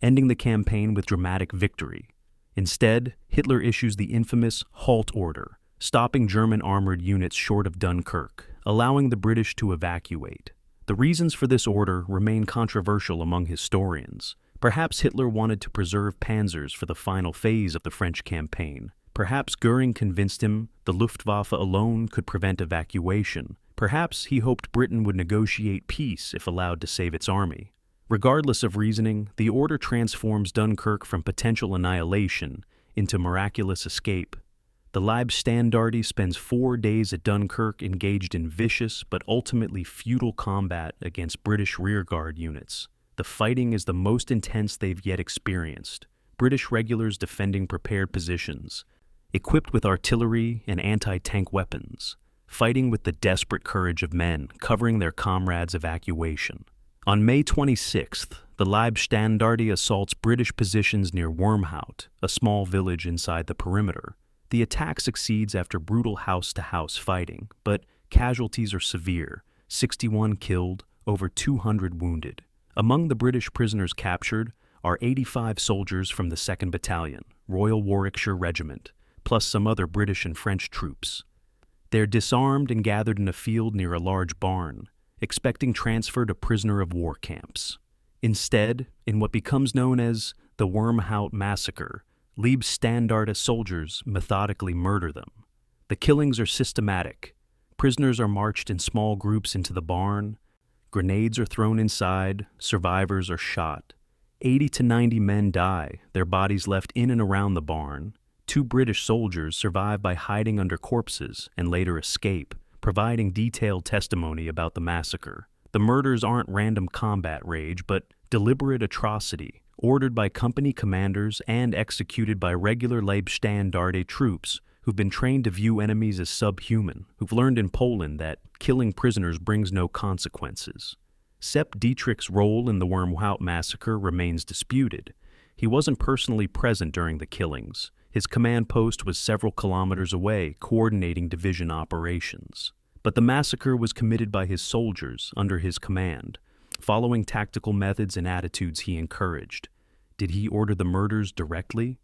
ending the campaign with dramatic victory. Instead, Hitler issues the infamous Halt Order, stopping German armored units short of Dunkirk, allowing the British to evacuate. The reasons for this order remain controversial among historians. Perhaps Hitler wanted to preserve panzers for the final phase of the French campaign. Perhaps Göring convinced him the Luftwaffe alone could prevent evacuation. Perhaps he hoped Britain would negotiate peace if allowed to save its army. Regardless of reasoning, the order transforms Dunkirk from potential annihilation into miraculous escape. The Leibstandarte spends 4 days at Dunkirk engaged in vicious but ultimately futile combat against British rearguard units. The fighting is the most intense they've yet experienced. British regulars defending prepared positions, equipped with artillery and anti-tank weapons, fighting with the desperate courage of men covering their comrades' evacuation. On May 26th, the Leibstandarte assaults British positions near Wormhout, a small village inside the perimeter. The attack succeeds after brutal house-to-house fighting, but casualties are severe: 61 killed, over 200 wounded. Among the British prisoners captured are 85 soldiers from the 2nd Battalion, Royal Warwickshire Regiment, plus some other British and French troops. They're disarmed and gathered in a field near a large barn, expecting transfer to prisoner of war camps. Instead, in what becomes known as the Wormhout Massacre, Leibstandarte soldiers methodically murder them. The killings are systematic. Prisoners are marched in small groups into the barn. Grenades are thrown inside. Survivors are shot. 80 to 90 men die, their bodies left in and around the barn. 2 British soldiers survive by hiding under corpses and later escape, providing detailed testimony about the massacre. The murders aren't random combat rage, but deliberate atrocity, ordered by company commanders and executed by regular Leibstandarte troops who've been trained to view enemies as subhuman, who've learned in Poland that killing prisoners brings no consequences. Sepp Dietrich's role in the Wormhout massacre remains disputed. He wasn't personally present during the killings. His command post was several kilometers away, coordinating division operations. But the massacre was committed by his soldiers under his command, following tactical methods and attitudes he encouraged. Did he order the murders directly?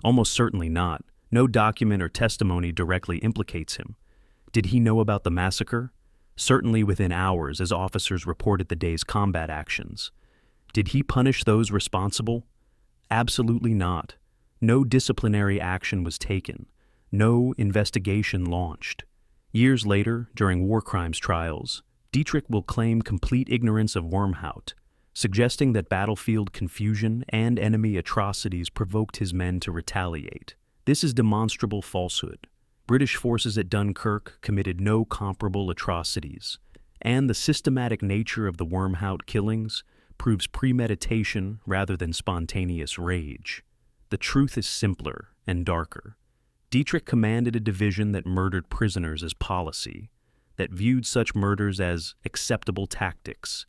Almost certainly not. No document or testimony directly implicates him. Did he know about the massacre? Certainly within hours, as officers reported the day's combat actions. Did he punish those responsible? Absolutely not. No disciplinary action was taken. No investigation launched. Years later, during war crimes trials, Dietrich will claim complete ignorance of Wormhout, suggesting that battlefield confusion and enemy atrocities provoked his men to retaliate. This is demonstrable falsehood. British forces at Dunkirk committed no comparable atrocities, and the systematic nature of the Wormhout killings proves premeditation rather than spontaneous rage. The truth is simpler and darker. Dietrich commanded a division that murdered prisoners as policy, that viewed such murders as acceptable tactics,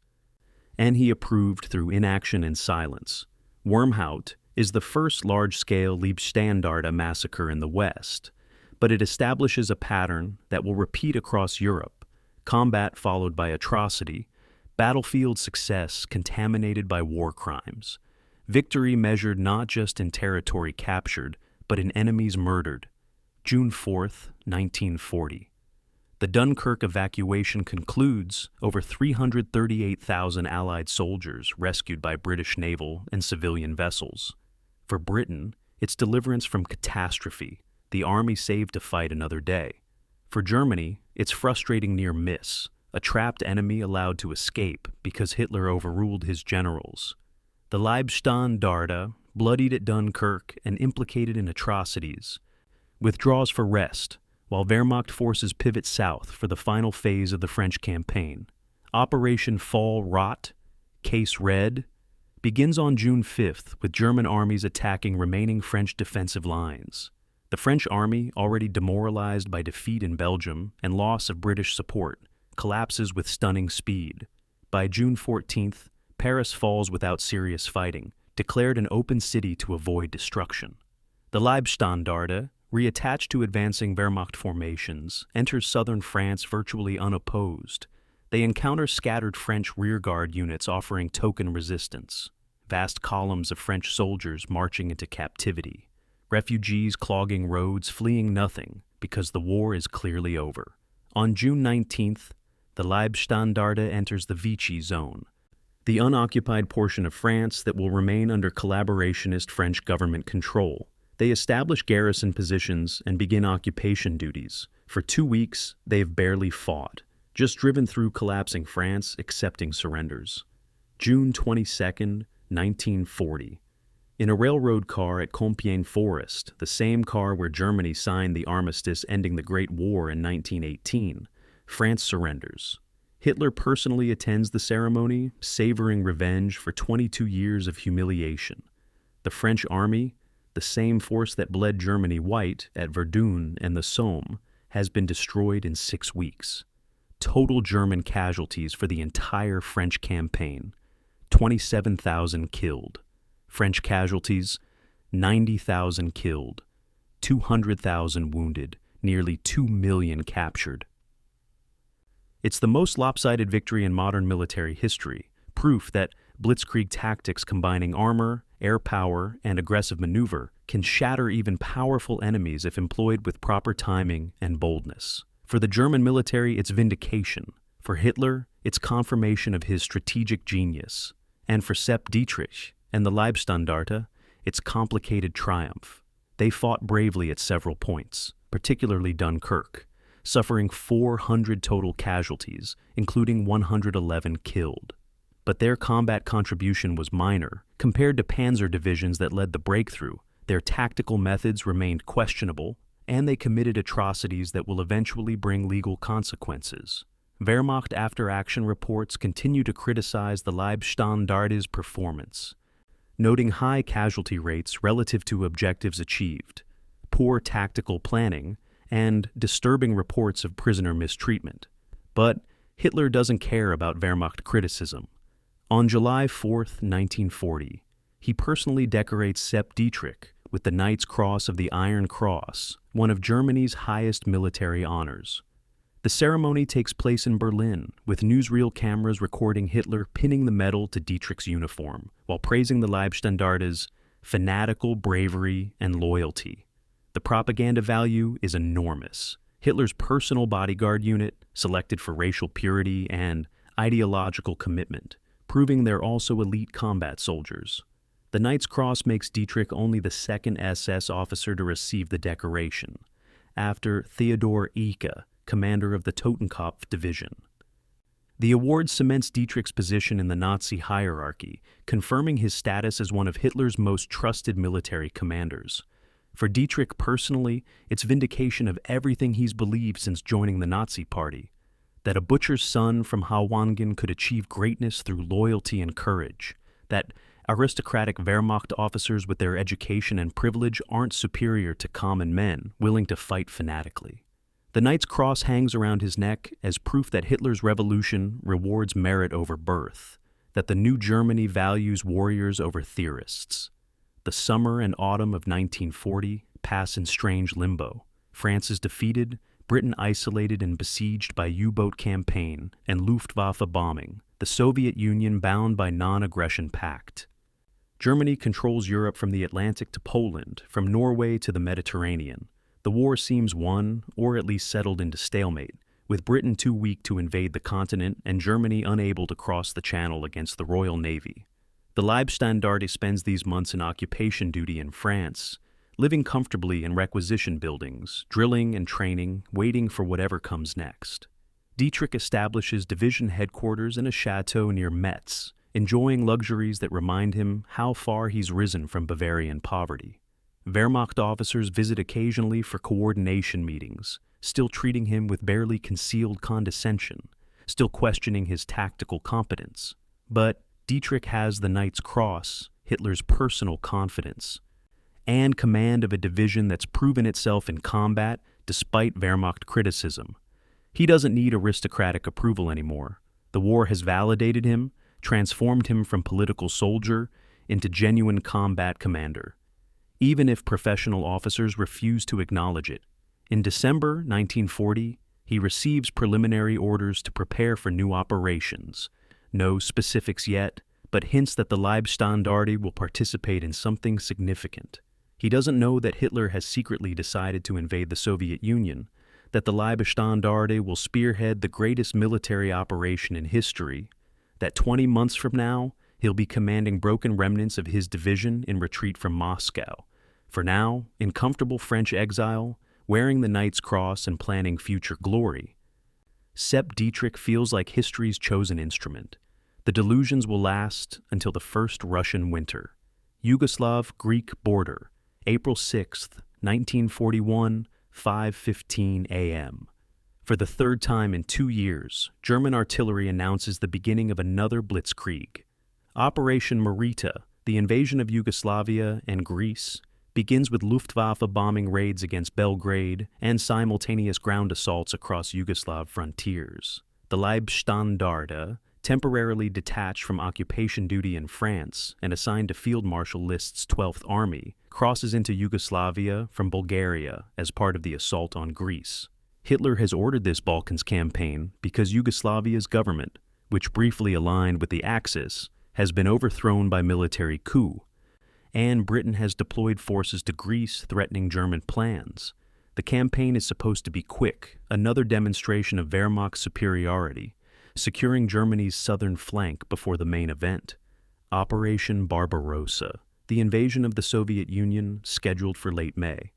and he approved through inaction and silence. Wormhout is the first large-scale Leibstandarte massacre in the West, but it establishes a pattern that will repeat across Europe: combat followed by atrocity, battlefield success contaminated by war crimes, victory measured not just in territory captured, but in enemies murdered. June 4th, 1940. The Dunkirk evacuation concludes, over 338,000 Allied soldiers rescued by British naval and civilian vessels. For Britain, it's deliverance from catastrophe, the army saved to fight another day. For Germany, it's frustrating near miss, a trapped enemy allowed to escape because Hitler overruled his generals. The Leibstandarte, bloodied at Dunkirk and implicated in atrocities, withdraws for rest, while Wehrmacht forces pivot south for the final phase of the French campaign. Operation Fall Rot, Case Red, begins on June 5th with German armies attacking remaining French defensive lines. The French army, already demoralized by defeat in Belgium and loss of British support, collapses with stunning speed. By June 14th, Paris falls without serious fighting, declared an open city to avoid destruction. The Leibstandarte, reattached to advancing Wehrmacht formations, enters southern France virtually unopposed. They encounter scattered French rearguard units offering token resistance, vast columns of French soldiers marching into captivity, refugees clogging roads fleeing nothing because the war is clearly over. On June 19th, the Leibstandarte enters the Vichy zone, the unoccupied portion of France that will remain under collaborationist French government control. They establish garrison positions and begin occupation duties. For 2 weeks, they've barely fought, just driven through collapsing France, accepting surrenders. June 22nd, 1940. In a railroad car at Compiègne Forest, the same car where Germany signed the armistice ending the Great War in 1918, France surrenders. Hitler personally attends the ceremony, savoring revenge for 22 years of humiliation. The French army, the same force that bled Germany white at Verdun and the Somme, has been destroyed in 6 weeks. Total German casualties for the entire French campaign: 27,000 killed. French casualties: 90,000 killed, 200,000 wounded, nearly 2 million captured. It's the most lopsided victory in modern military history, proof that blitzkrieg tactics combining armor, air power, and aggressive maneuver can shatter even powerful enemies if employed with proper timing and boldness. For the German military, it's vindication. For Hitler, it's confirmation of his strategic genius. And for Sepp Dietrich and the Leibstandarte, it's complicated triumph. They fought bravely at several points, particularly Dunkirk, suffering 400 total casualties, including 111 killed. But their combat contribution was minor. Compared to panzer divisions that led the breakthrough, their tactical methods remained questionable, and they committed atrocities that will eventually bring legal consequences. Wehrmacht after-action reports continue to criticize the Leibstandarte's performance, noting high casualty rates relative to objectives achieved, poor tactical planning, and disturbing reports of prisoner mistreatment. But Hitler doesn't care about Wehrmacht criticism. On July 4, 1940, he personally decorates Sepp Dietrich with the Knight's Cross of the Iron Cross, one of Germany's highest military honors. The ceremony takes place in Berlin, with newsreel cameras recording Hitler pinning the medal to Dietrich's uniform, while praising the Leibstandarte's fanatical bravery and loyalty. The propaganda value is enormous. Hitler's personal bodyguard unit, selected for racial purity and ideological commitment, proving they're also elite combat soldiers. The Knight's Cross makes Dietrich only the second SS officer to receive the decoration, after Theodor Eicke, commander of the Totenkopf division. The award cements Dietrich's position in the Nazi hierarchy, confirming his status as one of Hitler's most trusted military commanders. For Dietrich personally, it's vindication of everything he's believed since joining the Nazi Party, that a butcher's son from Hauwangen could achieve greatness through loyalty and courage, that aristocratic Wehrmacht officers with their education and privilege aren't superior to common men willing to fight fanatically. The Knight's Cross hangs around his neck as proof that Hitler's revolution rewards merit over birth, that the new Germany values warriors over theorists. The summer and autumn of 1940 pass in strange limbo. France is defeated, Britain isolated and besieged by U-boat campaign and Luftwaffe bombing, the Soviet Union bound by non-aggression pact. Germany controls Europe from the Atlantic to Poland, from Norway to the Mediterranean. The war seems won, or at least settled into stalemate, with Britain too weak to invade the continent and Germany unable to cross the Channel against the Royal Navy. The Leibstandarte spends these months in occupation duty in France, living comfortably in requisition buildings, drilling and training, waiting for whatever comes next. Dietrich establishes division headquarters in a chateau near Metz, enjoying luxuries that remind him how far he's risen from Bavarian poverty. Wehrmacht officers visit occasionally for coordination meetings, still treating him with barely concealed condescension, still questioning his tactical competence. But Dietrich has the Knight's Cross, Hitler's personal confidence, and command of a division that's proven itself in combat despite Wehrmacht criticism. He doesn't need aristocratic approval anymore. The war has validated him, transformed him from political soldier into genuine combat commander, even if professional officers refuse to acknowledge it. In December 1940, He receives preliminary orders to prepare for new operations. No specifics yet, but hints that the Leibstandarte will participate in something significant. He doesn't know that Hitler has secretly decided to invade the Soviet Union, that the Leibstandarte will spearhead the greatest military operation in history, that 20 months from now, he'll be commanding broken remnants of his division in retreat from Moscow. For now, in comfortable French exile, wearing the Knight's Cross and planning future glory, Sepp Dietrich feels like history's chosen instrument. The delusions will last until the first Russian winter. Yugoslav-Greek border, April 6, 1941, 5:15 a.m. For the third time in 2 years, German artillery announces the beginning of another blitzkrieg. Operation Marita, the invasion of Yugoslavia and Greece, begins with Luftwaffe bombing raids against Belgrade and simultaneous ground assaults across Yugoslav frontiers. The Leibstandarte, temporarily detached from occupation duty in France and assigned to Field Marshal List's 12th Army, crosses into Yugoslavia from Bulgaria as part of the assault on Greece. Hitler has ordered this Balkans campaign because Yugoslavia's government, which briefly aligned with the Axis, has been overthrown by military coup, and Britain has deployed forces to Greece threatening German plans. The campaign is supposed to be quick, another demonstration of Wehrmacht's superiority, securing Germany's southern flank before the main event. Operation Barbarossa, the invasion of the Soviet Union, scheduled for late May.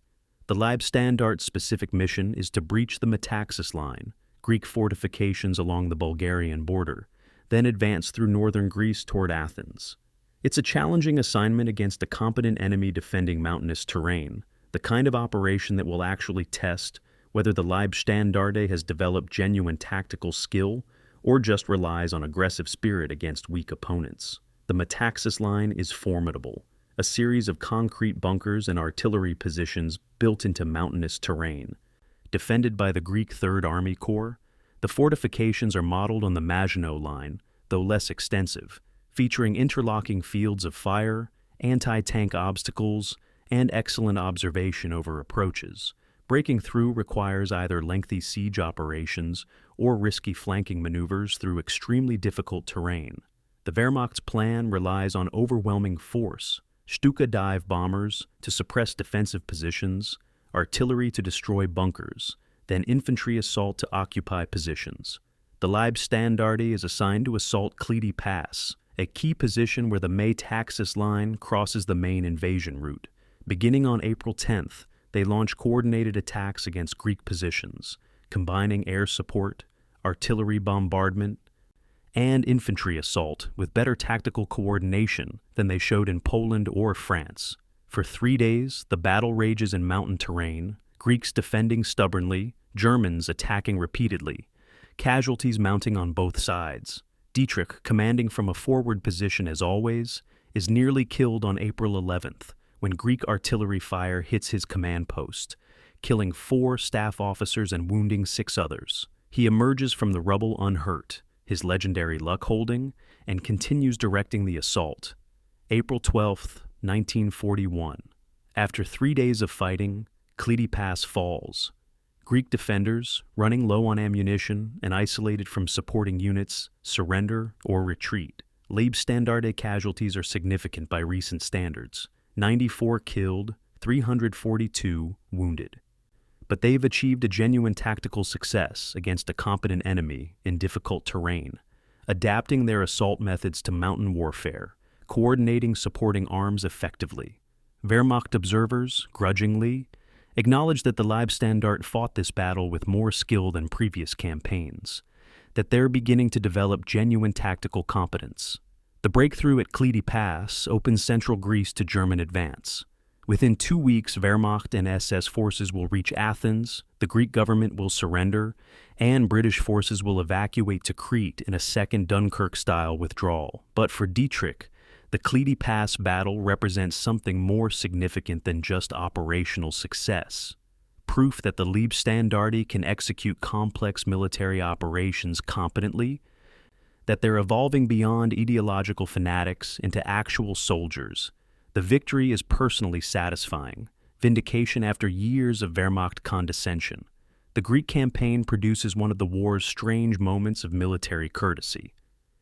The Leibstandarte's specific mission is to breach the Metaxas line, Greek fortifications along the Bulgarian border, then advance through northern Greece toward Athens. It's a challenging assignment against a competent enemy defending mountainous terrain, the kind of operation that will actually test whether the Leibstandarte has developed genuine tactical skill or just relies on aggressive spirit against weak opponents. The Metaxas line is formidable, a series of concrete bunkers and artillery positions built into mountainous terrain. Defended by the Greek Third Army Corps, the fortifications are modeled on the Maginot Line, though less extensive, featuring interlocking fields of fire, anti-tank obstacles, and excellent observation over approaches. Breaking through requires either lengthy siege operations or risky flanking maneuvers through extremely difficult terrain. The Wehrmacht's plan relies on overwhelming force, Stuka dive bombers to suppress defensive positions, artillery to destroy bunkers, then infantry assault to occupy positions. The Leibstandarte is assigned to assault Klidi Pass, a key position where the Metaxas line crosses the main invasion route. Beginning on April 10th, they launch coordinated attacks against Greek positions, combining air support, artillery bombardment, and infantry assault with better tactical coordination than they showed in Poland or France. For 3 days, the battle rages in mountain terrain, Greeks defending stubbornly, Germans attacking repeatedly, casualties mounting on both sides. Dietrich, commanding from a forward position as always, is nearly killed on April 11th when Greek artillery fire hits his command post, killing 4 staff officers and wounding 6 others. He emerges from the rubble unhurt, his legendary luck holding, and continues directing the assault. April 12th, 1941. After 3 days of fighting, Klidi Pass falls. Greek defenders, running low on ammunition and isolated from supporting units, surrender or retreat. Leibstandarte casualties are significant by recent standards: 94 killed, 342 wounded. But they've achieved a genuine tactical success against a competent enemy in difficult terrain, adapting their assault methods to mountain warfare, coordinating supporting arms effectively. Wehrmacht observers, grudgingly, acknowledge that the Leibstandarte fought this battle with more skill than previous campaigns, that they're beginning to develop genuine tactical competence. The breakthrough at Klidi Pass opens central Greece to German advance. Within 2 weeks, Wehrmacht and SS forces will reach Athens, the Greek government will surrender, and British forces will evacuate to Crete in a second Dunkirk-style withdrawal. But for Dietrich, the Klidi Pass battle represents something more significant than just operational success. Proof that the Leibstandarte can execute complex military operations competently, that they're evolving beyond ideological fanatics into actual soldiers. The victory is personally satisfying, vindication after years of Wehrmacht condescension. The Greek campaign produces one of the war's strange moments of military courtesy.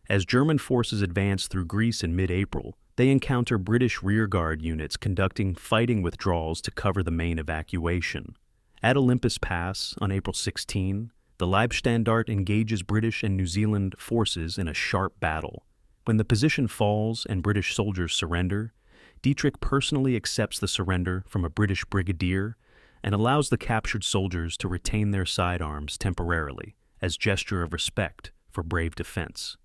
As German forces advance through Greece in mid-April, they encounter British rearguard units conducting fighting withdrawals to cover the main evacuation. At Olympus Pass on April 16, the Leibstandarte engages British and New Zealand forces in a sharp battle. When the position falls and British soldiers surrender, Dietrich personally accepts the surrender from a British brigadier and allows the captured soldiers to retain their sidearms temporarily as gesture of respect for brave defense.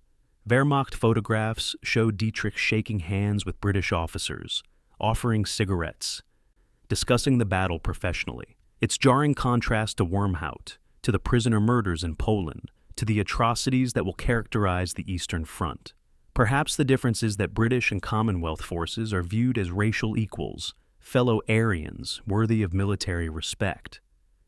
Wehrmacht photographs show Dietrich shaking hands with British officers, offering cigarettes, discussing the battle professionally. Its jarring contrast to Wormhout, to the prisoner murders in Poland, to the atrocities that will characterize the Eastern Front. Perhaps the difference is that British and Commonwealth forces are viewed as racial equals, fellow Aryans worthy of military respect.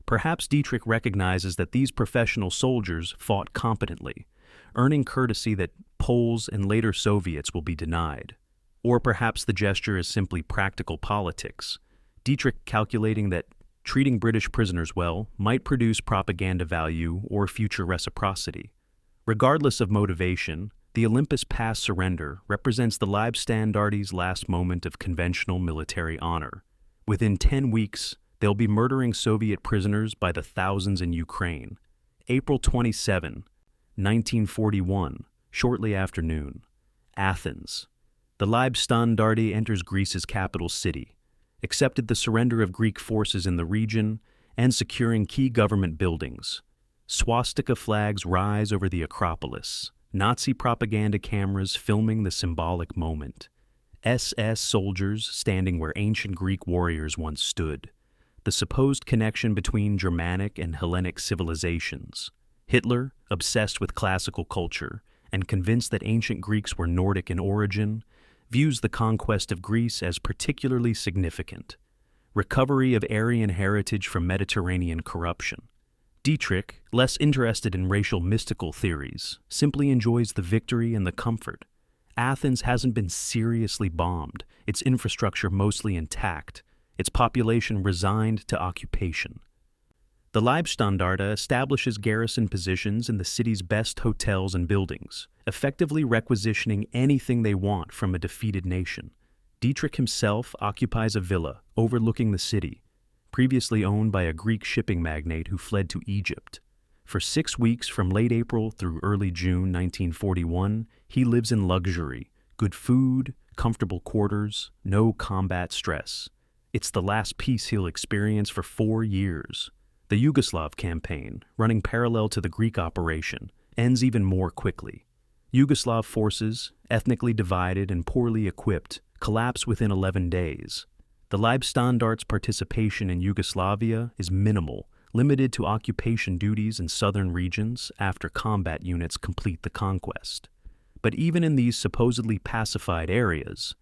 Perhaps Dietrich recognizes that these professional soldiers fought competently, earning courtesy that Poles and later Soviets will be denied. Or perhaps the gesture is simply practical politics, Dietrich calculating that treating British prisoners well might produce propaganda value or future reciprocity. Regardless of motivation, the Olympus Pass surrender represents the Leibstandarte's last moment of conventional military honor. Within 10 weeks, they'll be murdering Soviet prisoners by the thousands in Ukraine. April 27, 1941, shortly after noon. Athens. The Leibstandarte enters Greece's capital city, accepted the surrender of Greek forces in the region, and securing key government buildings. Swastika flags rise over the Acropolis, Nazi propaganda cameras filming the symbolic moment. SS soldiers standing where ancient Greek warriors once stood. The supposed connection between Germanic and Hellenic civilizations. Hitler, obsessed with classical culture and convinced that ancient Greeks were Nordic in origin, views the conquest of Greece as particularly significant. Recovery of Aryan heritage from Mediterranean corruption. Dietrich, less interested in racial mystical theories, simply enjoys the victory and the comfort. Athens hasn't been seriously bombed, its infrastructure mostly intact, its population resigned to occupation. The Leibstandarte establishes garrison positions in the city's best hotels and buildings, effectively requisitioning anything they want from a defeated nation. Dietrich himself occupies a villa overlooking the city, previously owned by a Greek shipping magnate who fled to Egypt. For 6 weeks from late April through early June 1941, he lives in luxury, good food, comfortable quarters, no combat stress. It's the last peace he'll experience for 4 years. The Yugoslav campaign, running parallel to the Greek operation, ends even more quickly. Yugoslav forces, ethnically divided and poorly equipped, collapse within 11 days. The Leibstandarte's participation in Yugoslavia is minimal, limited to occupation duties in southern regions after combat units complete the conquest. But even in these supposedly pacified areas,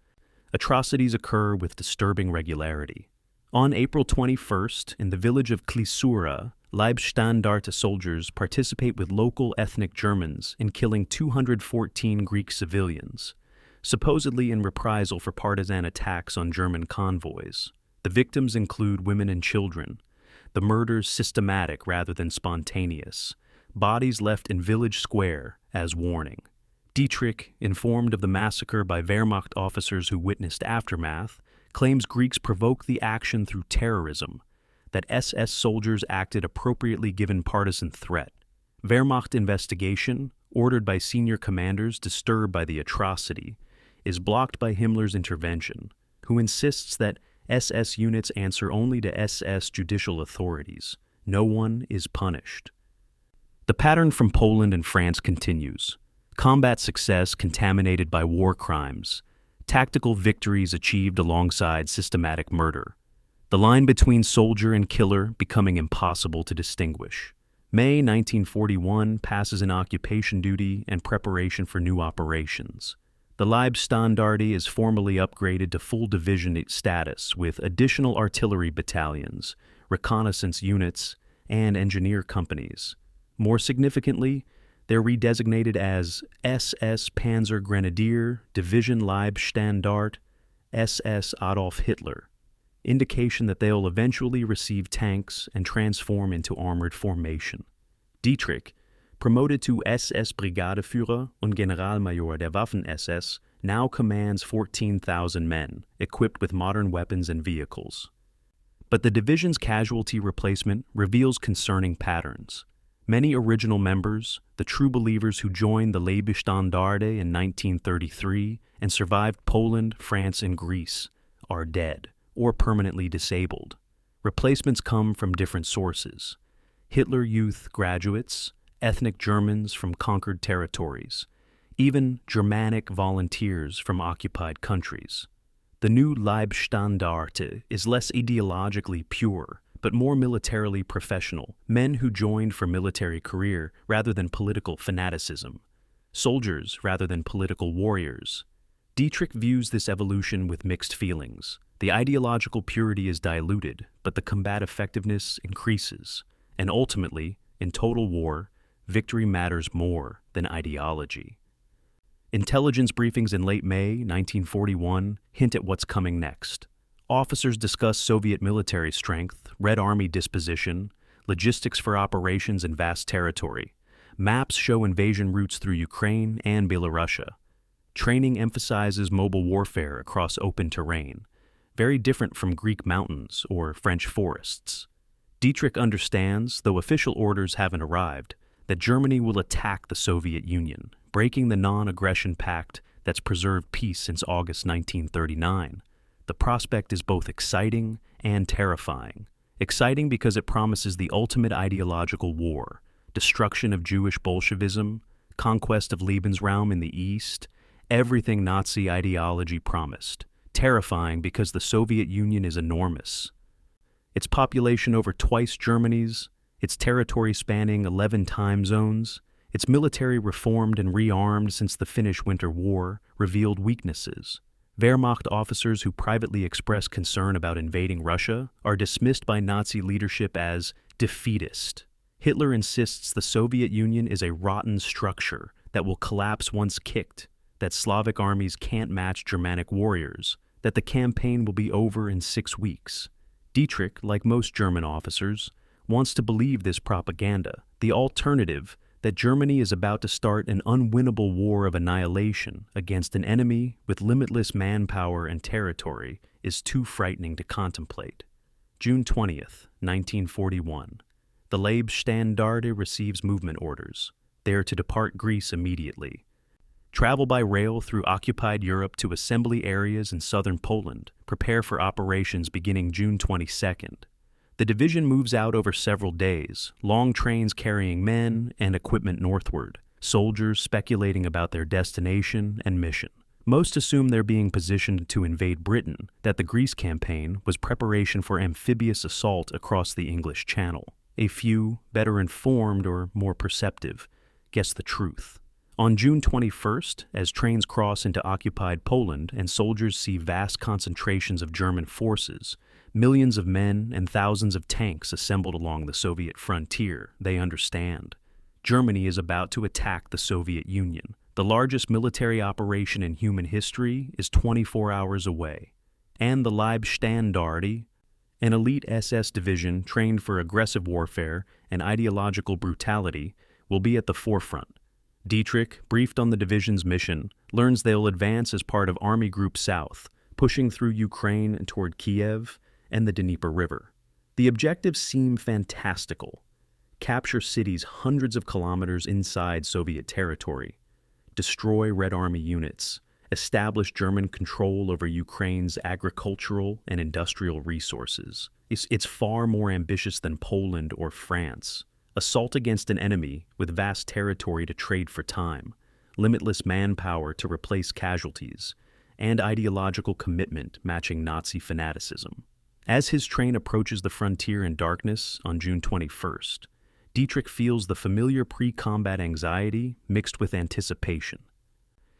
atrocities occur with disturbing regularity. On April 21st, in the village of Klissura, Leibstandarte soldiers participate with local ethnic Germans in killing 214 Greek civilians, supposedly in reprisal for partisan attacks on German convoys. The victims include women and children, the murders systematic rather than spontaneous, bodies left in village square as warning. Dietrich, informed of the massacre by Wehrmacht officers who witnessed aftermath, claims Greeks provoked the action through terrorism, that SS soldiers acted appropriately given partisan threat. Wehrmacht investigation, ordered by senior commanders disturbed by the atrocity, is blocked by Himmler's intervention, who insists that SS units answer only to SS judicial authorities. No one is punished. The pattern from Poland and France continues. Combat success contaminated by war crimes, tactical victories achieved alongside systematic murder. The line between soldier and killer becoming impossible to distinguish. May 1941 passes in occupation duty and preparation for new operations. The Leibstandarte is formally upgraded to full division status with additional artillery battalions, reconnaissance units, and engineer companies. More significantly, they're redesignated as SS Panzer Grenadier Division Leibstandarte SS Adolf Hitler. indication that they'll eventually receive tanks and transform into armored formation. Dietrich, promoted to SS Brigadeführer und Generalmajor der Waffen-SS, now commands 14,000 men, equipped with modern weapons and vehicles. But the division's casualty replacement reveals concerning patterns. Many original members, the true believers who joined the Leibstandarte in 1933 and survived Poland, France, and Greece, are dead or permanently disabled. Replacements come from different sources: Hitler Youth graduates, ethnic Germans from conquered territories, even Germanic volunteers from occupied countries. The new Leibstandarte is less ideologically pure, but more militarily professional, men who joined for military career rather than political fanaticism, soldiers rather than political warriors. Dietrich views this evolution with mixed feelings. The ideological purity is diluted, but the combat effectiveness increases, and ultimately, in total war, victory matters more than ideology. Intelligence briefings in late May 1941 hint at what's coming next. Officers discuss Soviet military strength, Red Army disposition, logistics for operations in vast territory. Maps show invasion routes through Ukraine and Belarusia. Training emphasizes mobile warfare across open terrain, very different from Greek mountains or French forests. Dietrich understands, though official orders haven't arrived, that Germany will attack the Soviet Union, breaking the non-aggression pact that's preserved peace since August 1939. The prospect is both exciting and terrifying. Exciting because it promises the ultimate ideological war, destruction of Jewish Bolshevism, conquest of Lebensraum in the East, everything Nazi ideology promised. Terrifying because the Soviet Union is enormous. Its population over twice Germany's, its territory spanning 11 time zones, its military reformed and rearmed since the Finnish Winter War, revealed weaknesses. Wehrmacht officers who privately express concern about invading Russia are dismissed by Nazi leadership as defeatist. Hitler insists the Soviet Union is a rotten structure that will collapse once kicked, that Slavic armies can't match Germanic warriors, that the campaign will be over in 6 weeks. Dietrich, like most German officers, wants to believe this propaganda. The alternative, that Germany is about to start an unwinnable war of annihilation against an enemy with limitless manpower and territory, is too frightening to contemplate. June 20th, 1941. The Leibstandarte receives movement orders. They are to depart Greece immediately. Travel by rail through occupied Europe to assembly areas in southern Poland, prepare for operations beginning June 22nd. The division moves out over several days, long trains carrying men and equipment northward, soldiers speculating about their destination and mission. Most assume they're being positioned to invade Britain, that the Greece campaign was preparation for amphibious assault across the English Channel. A few, better informed or more perceptive, guess the truth. On June 21st, as trains cross into occupied Poland and soldiers see vast concentrations of German forces, millions of men and thousands of tanks assembled along the Soviet frontier, they understand. Germany is about to attack the Soviet Union. The largest military operation in human history is 24 hours away. And the Leibstandarte, an elite SS division trained for aggressive warfare and ideological brutality, will be at the forefront. Dietrich, briefed on the division's mission, learns they'll advance as part of Army Group South, pushing through Ukraine toward Kiev and the Dnieper River. The objectives seem fantastical. Capture cities hundreds of kilometers inside Soviet territory, destroy Red Army units, establish German control over Ukraine's agricultural and industrial resources. It's far more ambitious than Poland or France. Assault against an enemy with vast territory to trade for time, limitless manpower to replace casualties, and ideological commitment matching Nazi fanaticism. As his train approaches the frontier in darkness on June 21st, Dietrich feels the familiar pre-combat anxiety mixed with anticipation.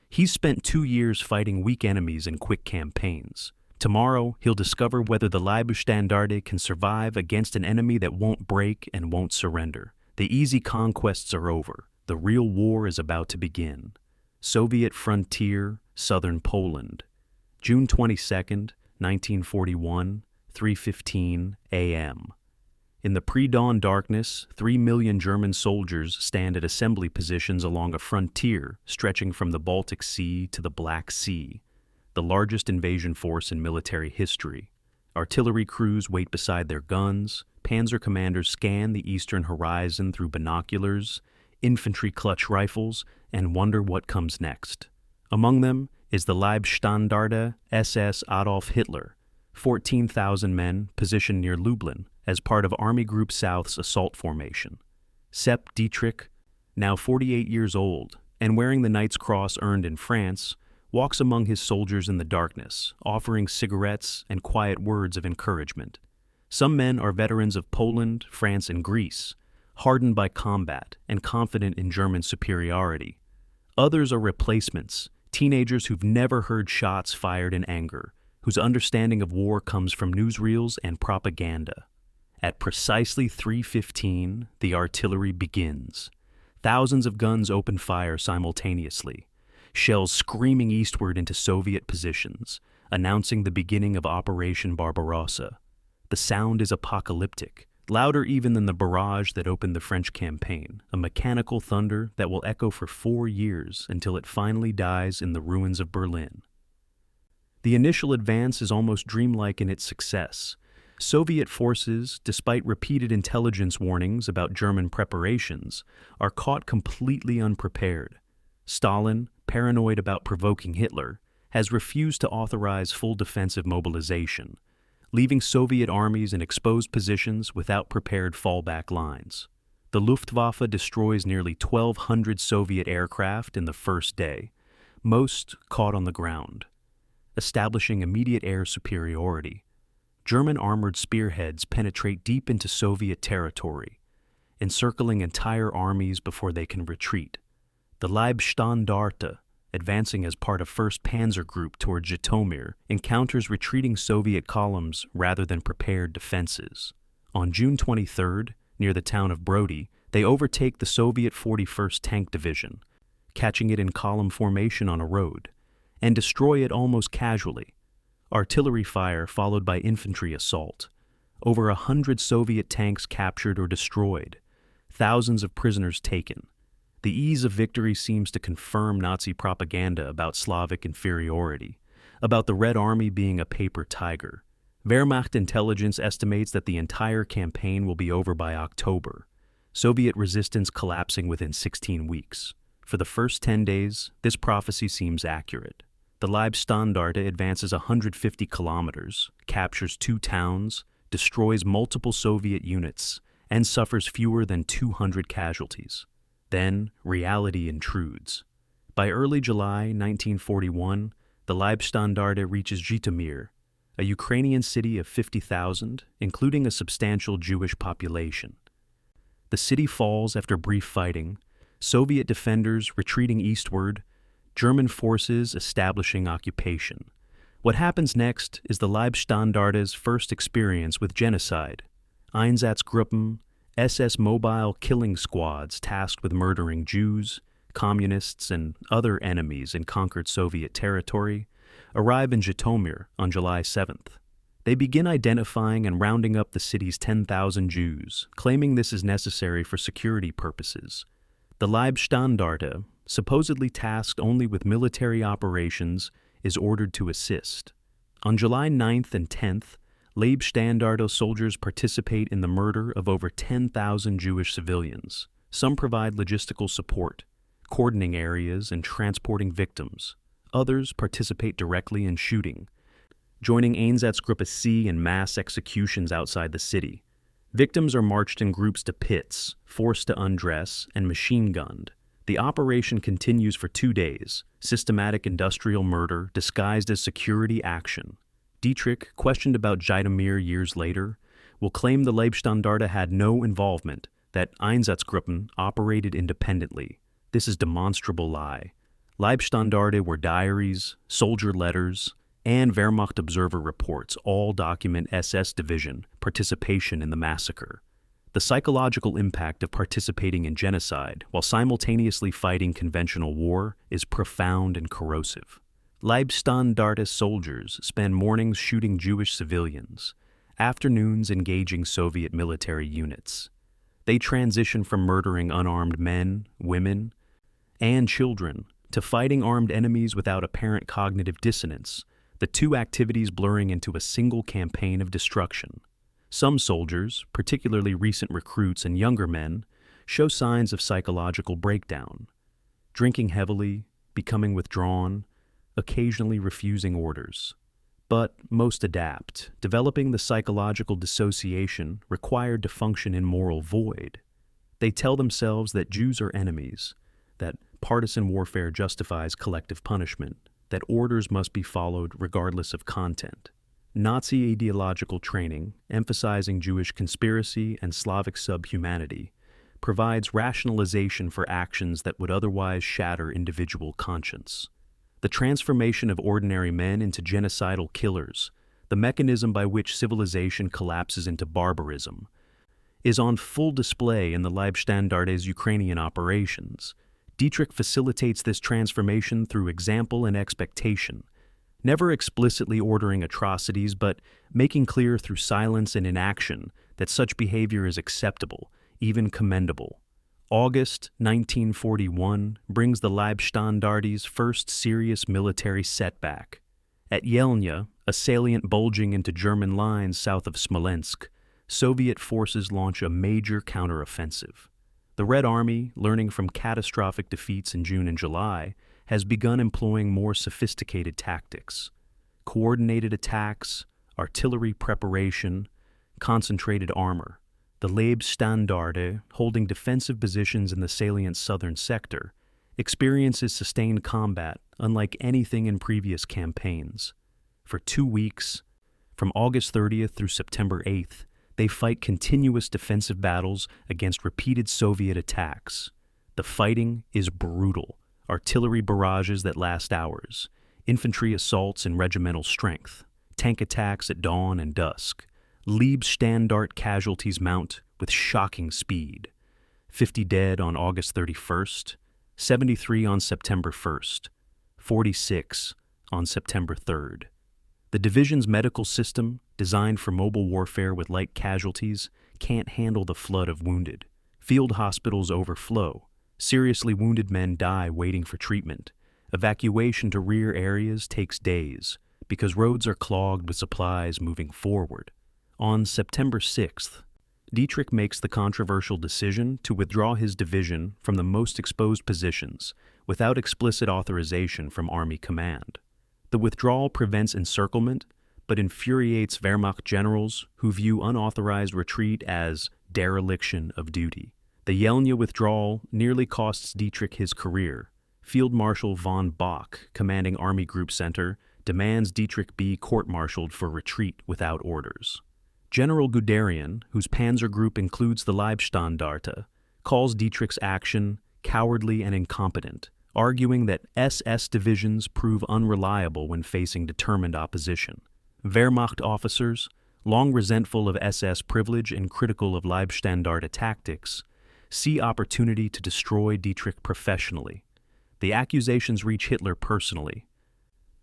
He's spent 2 years fighting weak enemies in quick campaigns. Tomorrow, he'll discover whether the Leibstandarte can survive against an enemy that won't break and won't surrender. The easy conquests are over. The real war is about to begin. Soviet frontier, southern Poland. June 22nd, 1941, 3:15 a.m. In the pre-dawn darkness, 3 million German soldiers stand at assembly positions along a frontier stretching from the Baltic Sea to the Black Sea, the largest invasion force in military history. Artillery crews wait beside their guns, panzer commanders scan the eastern horizon through binoculars, infantry clutch rifles, and wonder what comes next. Among them is the Leibstandarte SS Adolf Hitler, 14,000 men positioned near Lublin as part of Army Group South's assault formation. Sepp Dietrich, now 48 years old and wearing the Knight's Cross earned in France, walks among his soldiers in the darkness, offering cigarettes and quiet words of encouragement. Some men are veterans of Poland, France, and Greece, hardened by combat and confident in German superiority. Others are replacements, teenagers who've never heard shots fired in anger, whose understanding of war comes from newsreels and propaganda. At precisely 3:15, the artillery begins. Thousands of guns open fire simultaneously, shells screaming eastward into Soviet positions, announcing the beginning of Operation Barbarossa. The sound is apocalyptic, louder even than the barrage that opened the French campaign, a mechanical thunder that will echo for 4 years until it finally dies in the ruins of Berlin. The initial advance is almost dreamlike in its success. Soviet forces, despite repeated intelligence warnings about German preparations, are caught completely unprepared. Stalin, paranoid about provoking Hitler, has refused to authorize full defensive mobilization, leaving Soviet armies in exposed positions without prepared fallback lines. The Luftwaffe destroys nearly 1,200 Soviet aircraft in the first day, most caught on the ground, establishing immediate air superiority. German armored spearheads penetrate deep into Soviet territory, encircling entire armies before they can retreat. The Leibstandarte, advancing as part of 1st Panzer Group toward Zhytomyr, encounters retreating Soviet columns rather than prepared defenses. On June 23rd, near the town of Brody, they overtake the Soviet 41st Tank Division, catching it in column formation on a road, and destroy it almost casually. Artillery fire followed by infantry assault. Over 100 Soviet tanks captured or destroyed. Thousands of prisoners taken. The ease of victory seems to confirm Nazi propaganda about Slavic inferiority, about the Red Army being a paper tiger. Wehrmacht intelligence estimates that the entire campaign will be over by October, Soviet resistance collapsing within 16 weeks. For the first 10 days, this prophecy seems accurate. The Leibstandarte advances 150 kilometers, captures 2 towns, destroys multiple Soviet units, and suffers fewer than 200 casualties. Then, reality intrudes. By early July 1941, the Leibstandarte reaches Zhytomyr, a Ukrainian city of 50,000, including a substantial Jewish population. The city falls after brief fighting, Soviet defenders retreating eastward, German forces establishing occupation. What happens next is the Leibstandarte's first experience with genocide. Einsatzgruppen, SS mobile killing squads tasked with murdering Jews, communists, and other enemies in conquered Soviet territory, arrive in Zhytomyr on July 7th. They begin identifying and rounding up the city's 10,000 Jews, claiming this is necessary for security purposes. The Leibstandarte, supposedly tasked only with military operations, is ordered to assist. On July 9th and 10th, Leibstandarte soldiers participate in the murder of over 10,000 Jewish civilians. Some provide logistical support, cordoning areas and transporting victims. Others participate directly in shooting, joining Einsatzgruppe C in mass executions outside the city. Victims are marched in groups to pits, forced to undress, and machine-gunned. The operation continues for 2 days, systematic industrial murder disguised as security action. Dietrich, questioned about Zhytomyr years later, will claim the Leibstandarte had no involvement, that Einsatzgruppen operated independently. This is demonstrable lie. Leibstandarte were diaries, soldier letters, and Wehrmacht observer reports all document SS division participation in the massacre. The psychological impact of participating in genocide while simultaneously fighting conventional war is profound and corrosive. Leibstandarte soldiers spend mornings shooting Jewish civilians, afternoons engaging Soviet military units. They transition from murdering unarmed men, women, and children to fighting armed enemies without apparent cognitive dissonance, the two activities blurring into a single campaign of destruction. Some soldiers, particularly recent recruits and younger men, show signs of psychological breakdown, drinking heavily, becoming withdrawn, occasionally refusing orders. But most adapt, developing the psychological dissociation required to function in moral void. They tell themselves that Jews are enemies, that partisan warfare justifies collective punishment, that orders must be followed regardless of content. Nazi ideological training, emphasizing Jewish conspiracy and Slavic subhumanity, provides rationalization for actions that would otherwise shatter individual conscience. The transformation of ordinary men into genocidal killers, the mechanism by which civilization collapses into barbarism, is on full display in the Leibstandarte Ukrainian operations. Dietrich facilitates this transformation through example and expectation, never explicitly ordering atrocities but making clear through silence and inaction that such behavior is acceptable, even commendable. August 1941 brings the Leibstandarte's first serious military setback. At Yelnya, a salient bulging into German lines south of Smolensk, Soviet forces launch a major counteroffensive. The Red Army, learning from catastrophic defeats in June and July, has begun employing more sophisticated tactics. Coordinated attacks, artillery preparation, concentrated armor. The Leibstandarte, holding defensive positions in the salient southern sector, experiences sustained combat unlike anything in previous campaigns. For 2 weeks, from August 30th through September 8th, they fight continuous defensive battles against repeated Soviet attacks. The fighting is brutal. Artillery barrages that last hours, infantry assaults in regimental strength, tank attacks at dawn and dusk. Leibstandarte casualties mount with shocking speed. 50 dead on August 31st, 73 on September 1st, 46 on September 3rd. The division's medical system, designed for mobile warfare with light casualties, can't handle the flood of wounded. Field hospitals overflow. Seriously wounded men die waiting for treatment. Evacuation to rear areas takes days because roads are clogged with supplies moving forward. On September 6th, Dietrich makes the controversial decision to withdraw his division from the most exposed positions without explicit authorization from Army Command. The withdrawal prevents encirclement, but infuriates Wehrmacht generals who view unauthorized retreat as dereliction of duty. The Yelnya withdrawal nearly costs Dietrich his career. Field Marshal von Bock, commanding Army Group Center, demands Dietrich be court-martialed for retreat without orders. General Guderian, whose panzer group includes the Leibstandarte, calls Dietrich's action cowardly and incompetent, arguing that SS divisions prove unreliable when facing determined opposition. Wehrmacht officers, long resentful of SS privilege and critical of Leibstandarte tactics, see opportunity to destroy Dietrich professionally. The accusations reach Hitler personally,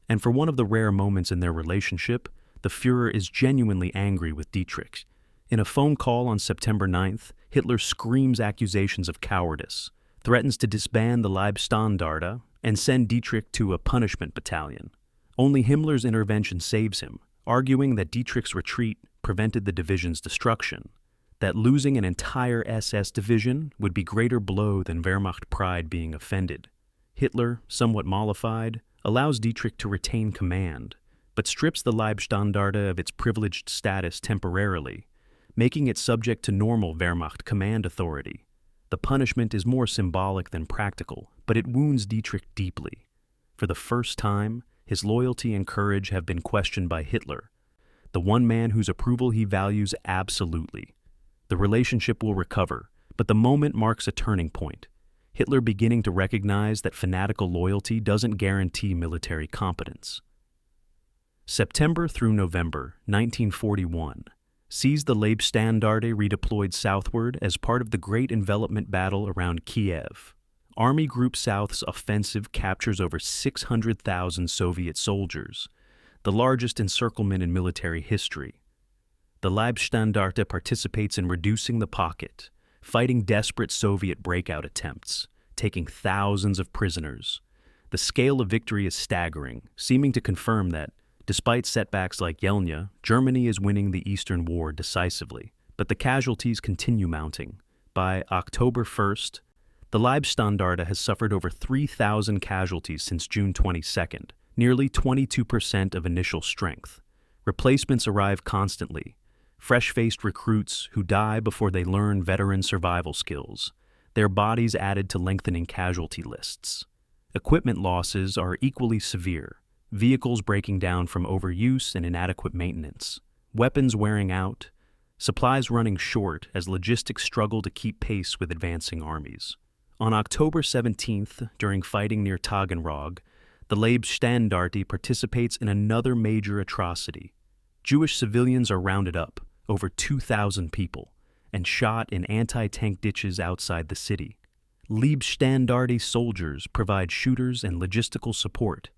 and for one of the rare moments in their relationship, the Führer is genuinely angry with Dietrich. In a phone call on September 9th, Hitler screams accusations of cowardice, threatens to disband the Leibstandarte, and send Dietrich to a punishment battalion. Only Himmler's intervention saves him, arguing that Dietrich's retreat prevented the division's destruction, that losing an entire SS division would be greater blow than Wehrmacht pride being offended. Hitler, somewhat mollified, allows Dietrich to retain command, but strips the Leibstandarte of its privileged status temporarily, making it subject to normal Wehrmacht command authority. The punishment is more symbolic than practical, but it wounds Dietrich deeply. For the first time, his loyalty and courage have been questioned by Hitler, the one man whose approval he values absolutely. The relationship will recover, but the moment marks a turning point. Hitler beginning to recognize that fanatical loyalty doesn't guarantee military competence. September through November 1941 sees the Leibstandarte redeployed southward as part of the Great Envelopment Battle around Kiev. Army Group South's offensive captures over 600,000 Soviet soldiers, the largest encirclement in military history. The Leibstandarte participates in reducing the pocket, fighting desperate Soviet breakout attempts, taking thousands of prisoners. The scale of victory is staggering, seeming to confirm that, despite setbacks like Yelnya, Germany is winning the Eastern War decisively. But the casualties continue mounting. By October 1st, the Leibstandarte has suffered over 3,000 casualties since June 22nd, nearly 22% of initial strength. Replacements arrive constantly. Fresh-faced recruits who die before they learn veteran survival skills, their bodies added to lengthening casualty lists. Equipment losses are equally severe, vehicles breaking down from overuse and inadequate maintenance, weapons wearing out, supplies running short as logistics struggle to keep pace with advancing armies. On October 17th, during fighting near Taganrog, the Leibstandarte participates in another major atrocity. Jewish civilians are rounded up, over 2,000 people, and shot in anti-tank ditches outside the city. Leibstandarte soldiers provide shooters and logistical support.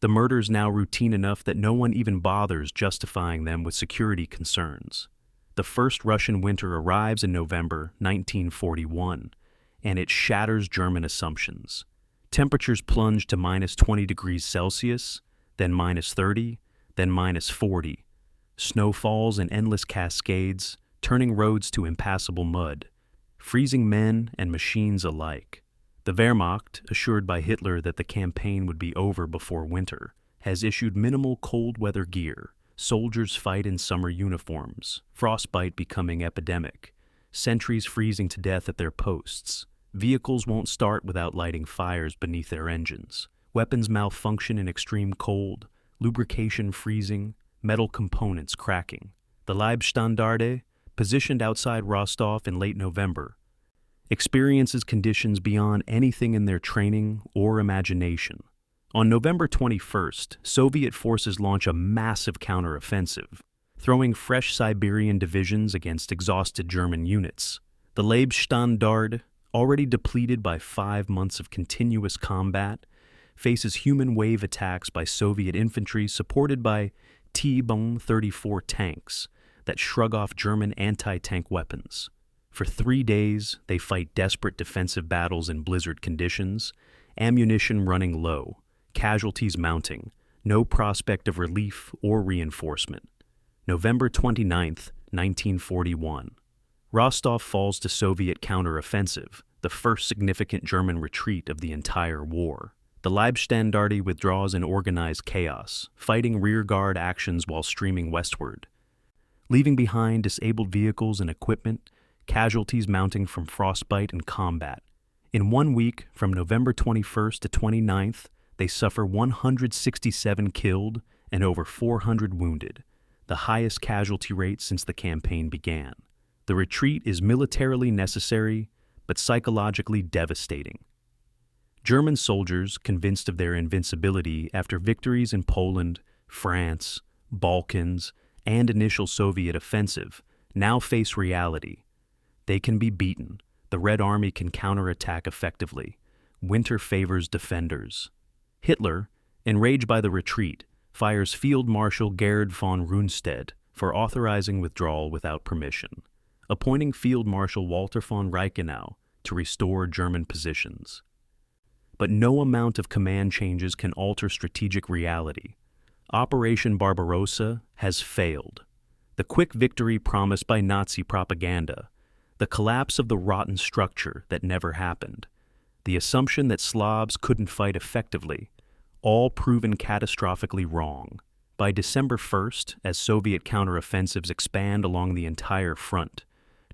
The murders now routine enough that no one even bothers justifying them with security concerns. The first Russian winter arrives in November 1941, and it shatters German assumptions. Temperatures plunge to minus 20 degrees Celsius, then minus 30, then minus 40. Snow falls in endless cascades, turning roads to impassable mud, freezing men and machines alike. The Wehrmacht, assured by Hitler that the campaign would be over before winter, has issued minimal cold weather gear. Soldiers fight in summer uniforms, frostbite becoming epidemic, sentries freezing to death at their posts. Vehicles won't start without lighting fires beneath their engines. Weapons malfunction in extreme cold, lubrication freezing, metal components cracking. The Leibstandarte, positioned outside Rostov in late November, experiences conditions beyond anything in their training or imagination. On November 21st, Soviet forces launch a massive counteroffensive, throwing fresh Siberian divisions against exhausted German units. The Leibstandarte, already depleted by 5 months of continuous combat, faces human wave attacks by Soviet infantry supported by T-34 tanks that shrug off German anti-tank weapons. For 3 days, they fight desperate defensive battles in blizzard conditions, ammunition running low, casualties mounting, no prospect of relief or reinforcement. November 29th, 1941. Rostov falls to Soviet counteroffensive, the first significant German retreat of the entire war. The Leibstandarte withdraws in organized chaos, fighting rearguard actions while streaming westward, leaving behind disabled vehicles and equipment, casualties mounting from frostbite and combat. In 1 week, from November 21st to 29th, they suffer 167 killed and over 400 wounded, the highest casualty rate since the campaign began. The retreat is militarily necessary, but psychologically devastating. German soldiers, convinced of their invincibility after victories in Poland, France, Balkans, and initial Soviet offensive, now face reality. They can be beaten. The Red Army can counterattack effectively. Winter favors defenders. Hitler, enraged by the retreat, fires Field Marshal Gerhard von Rundstedt for authorizing withdrawal without permission, appointing Field Marshal Walter von Reichenau to restore German positions. But no amount of command changes can alter strategic reality. Operation Barbarossa has failed. The quick victory promised by Nazi propaganda, the collapse of the rotten structure that never happened, the assumption that Slavs couldn't fight effectively, all proven catastrophically wrong. By December 1st, as Soviet counteroffensives expand along the entire front,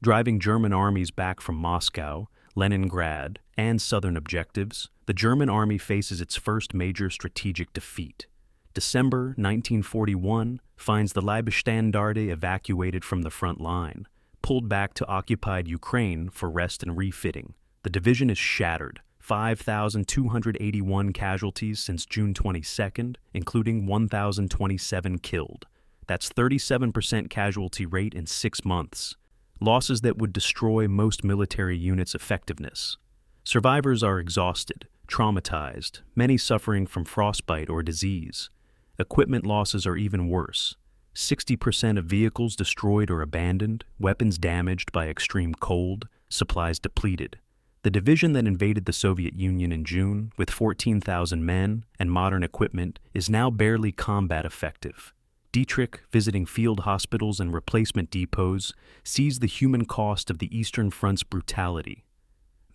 driving German armies back from Moscow, Leningrad, and southern objectives, the German army faces its first major strategic defeat. December 1941 finds the Leibstandarte evacuated from the front line, pulled back to occupied Ukraine for rest and refitting. The division is shattered, 5,281 casualties since June 22nd, including 1,027 killed. That's 37% casualty rate in 6 months. Losses that would destroy most military units' effectiveness. Survivors are exhausted, traumatized, many suffering from frostbite or disease. Equipment losses are even worse. 60% of vehicles destroyed or abandoned, weapons damaged by extreme cold, supplies depleted. The division that invaded the Soviet Union in June, with 14,000 men and modern equipment, is now barely combat effective. Dietrich, visiting field hospitals and replacement depots, sees the human cost of the Eastern Front's brutality.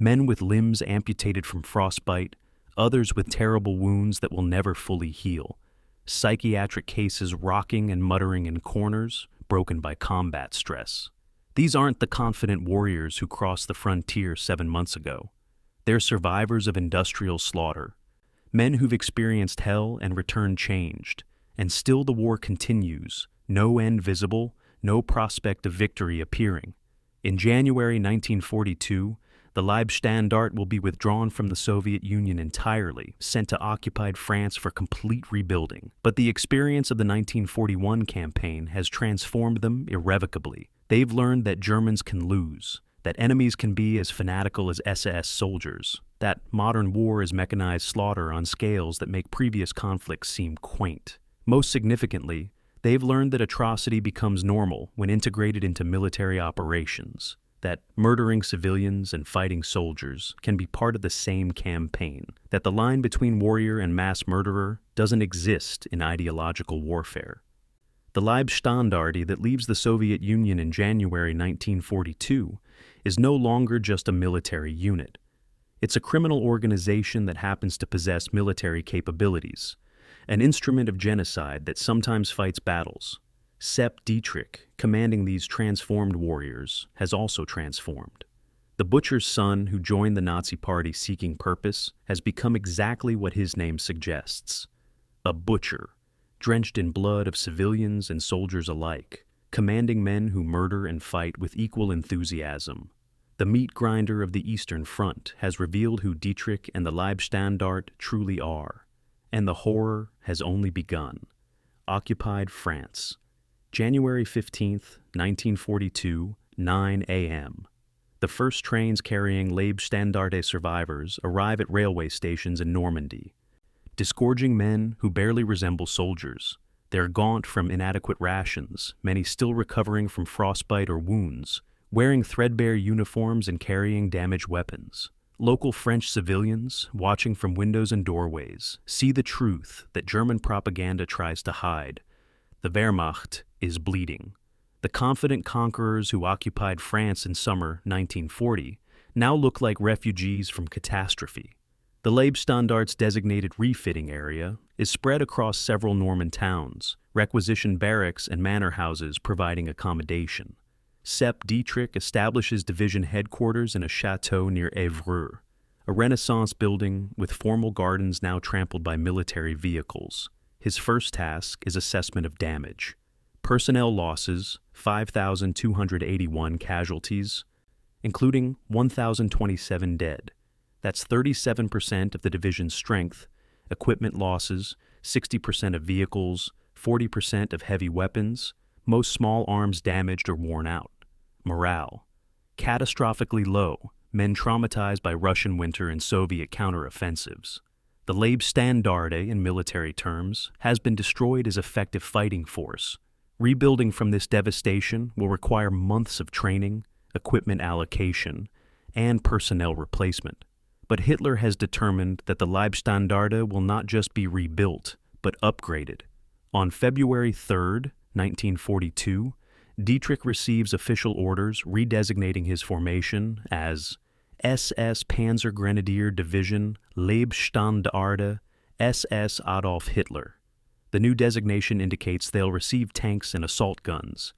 Men with limbs amputated from frostbite, others with terrible wounds that will never fully heal. Psychiatric cases rocking and muttering in corners, broken by combat stress. These aren't the confident warriors who crossed the frontier 7 months ago. They're survivors of industrial slaughter. Men who've experienced hell and returned changed. And still the war continues, no end visible, no prospect of victory appearing. In January 1942, the Leibstandarte will be withdrawn from the Soviet Union entirely, sent to occupied France for complete rebuilding. But the experience of the 1941 campaign has transformed them irrevocably. They've learned that Germans can lose, that enemies can be as fanatical as SS soldiers, that modern war is mechanized slaughter on scales that make previous conflicts seem quaint. Most significantly, they've learned that atrocity becomes normal when integrated into military operations, that murdering civilians and fighting soldiers can be part of the same campaign, that the line between warrior and mass murderer doesn't exist in ideological warfare. The Leibstandarte that leaves the Soviet Union in January 1942 is no longer just a military unit. It's a criminal organization that happens to possess military capabilities, an instrument of genocide that sometimes fights battles. Sepp Dietrich, commanding these transformed warriors, has also transformed. The butcher's son who joined the Nazi Party seeking purpose has become exactly what his name suggests: a butcher, drenched in blood of civilians and soldiers alike, commanding men who murder and fight with equal enthusiasm. The meat grinder of the Eastern Front has revealed who Dietrich and the Leibstandarte truly are. And the horror has only begun. Occupied France. January 15th, 1942, 9 a.m. The first trains carrying Leibstandarte survivors arrive at railway stations in Normandy. Disgorging men who barely resemble soldiers. They're gaunt from inadequate rations, many still recovering from frostbite or wounds, wearing threadbare uniforms and carrying damaged weapons. Local French civilians, watching from windows and doorways, see the truth that German propaganda tries to hide. The Wehrmacht is bleeding. The confident conquerors who occupied France in summer 1940 now look like refugees from catastrophe. The Leibstandarte's designated refitting area is spread across several Norman towns, requisitioned barracks and manor houses providing accommodation. Sepp Dietrich establishes division headquarters in a chateau near Évreux, a Renaissance building with formal gardens now trampled by military vehicles. His first task is assessment of damage. Personnel losses, 5,281 casualties, including 1,027 dead. That's 37% of the division's strength. Equipment losses, 60% of vehicles, 40% of heavy weapons, most small arms damaged or worn out. Morale, catastrophically low, men traumatized by Russian winter and Soviet counteroffensives. The Leibstandarte, in military terms, has been destroyed as effective fighting force. Rebuilding from this devastation will require months of training, equipment allocation, and personnel replacement. But Hitler has determined that the Leibstandarte will not just be rebuilt, but upgraded. On February 3, 1942, Dietrich receives official orders redesignating his formation as SS Panzer Grenadier Division Leibstandarte SS Adolf Hitler. The new designation indicates they'll receive tanks and assault guns,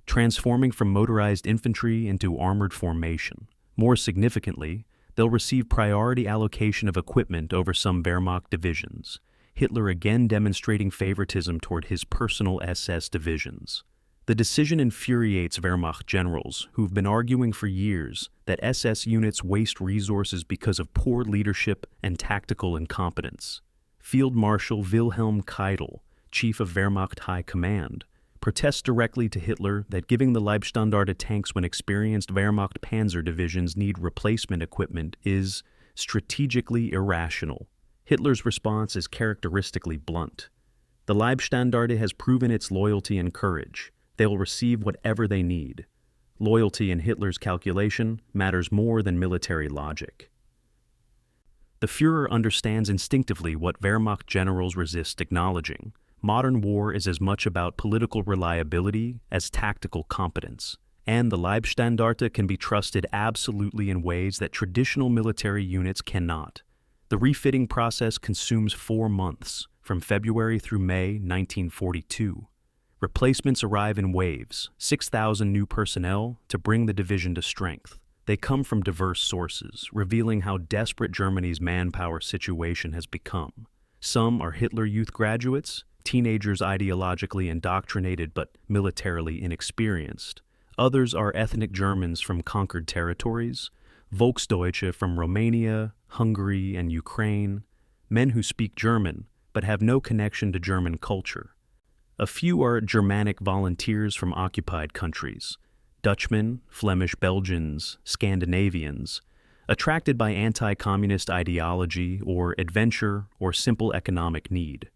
transforming from motorized infantry into armored formation. More significantly, they'll receive priority allocation of equipment over some Wehrmacht divisions, Hitler again demonstrating favoritism toward his personal SS divisions. The decision infuriates Wehrmacht generals who've been arguing for years that SS units waste resources because of poor leadership and tactical incompetence. Field Marshal Wilhelm Keitel, chief of Wehrmacht High Command, protests directly to Hitler that giving the Leibstandarte tanks when experienced Wehrmacht panzer divisions need replacement equipment is strategically irrational. Hitler's response is characteristically blunt. The Leibstandarte has proven its loyalty and courage. They will receive whatever they need. Loyalty in Hitler's calculation matters more than military logic. The Führer understands instinctively what Wehrmacht generals resist acknowledging. Modern war is as much about political reliability as tactical competence, and the Leibstandarte can be trusted absolutely in ways that traditional military units cannot. The refitting process consumes 4 months, from February through May 1942. Replacements arrive in waves, 6,000 new personnel to bring the division to strength. They come from diverse sources, revealing how desperate Germany's manpower situation has become. Some are Hitler Youth graduates, teenagers ideologically indoctrinated but militarily inexperienced. Others are ethnic Germans from conquered territories, Volksdeutsche from Romania, Hungary, and Ukraine, men who speak German but have no connection to German culture. A few are Germanic volunteers from occupied countries, Dutchmen, Flemish Belgians, Scandinavians, attracted by anti-communist ideology or adventure or simple economic need.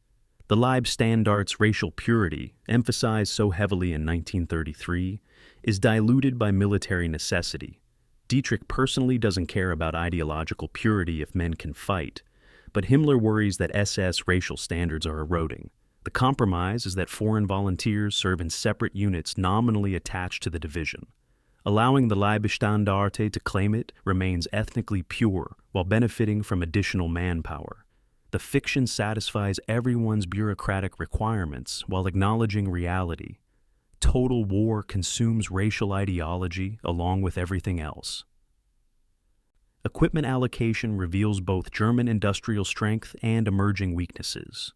The Leibstandarte's racial purity, emphasized so heavily in 1933, is diluted by military necessity. Dietrich personally doesn't care about ideological purity if men can fight, but Himmler worries that SS racial standards are eroding. The compromise is that foreign volunteers serve in separate units nominally attached to the division. Allowing the Leibstandarte to claim it remains ethnically pure while benefiting from additional manpower. The fiction satisfies everyone's bureaucratic requirements while acknowledging reality. Total war consumes racial ideology along with everything else. Equipment allocation reveals both German industrial strength and emerging weaknesses.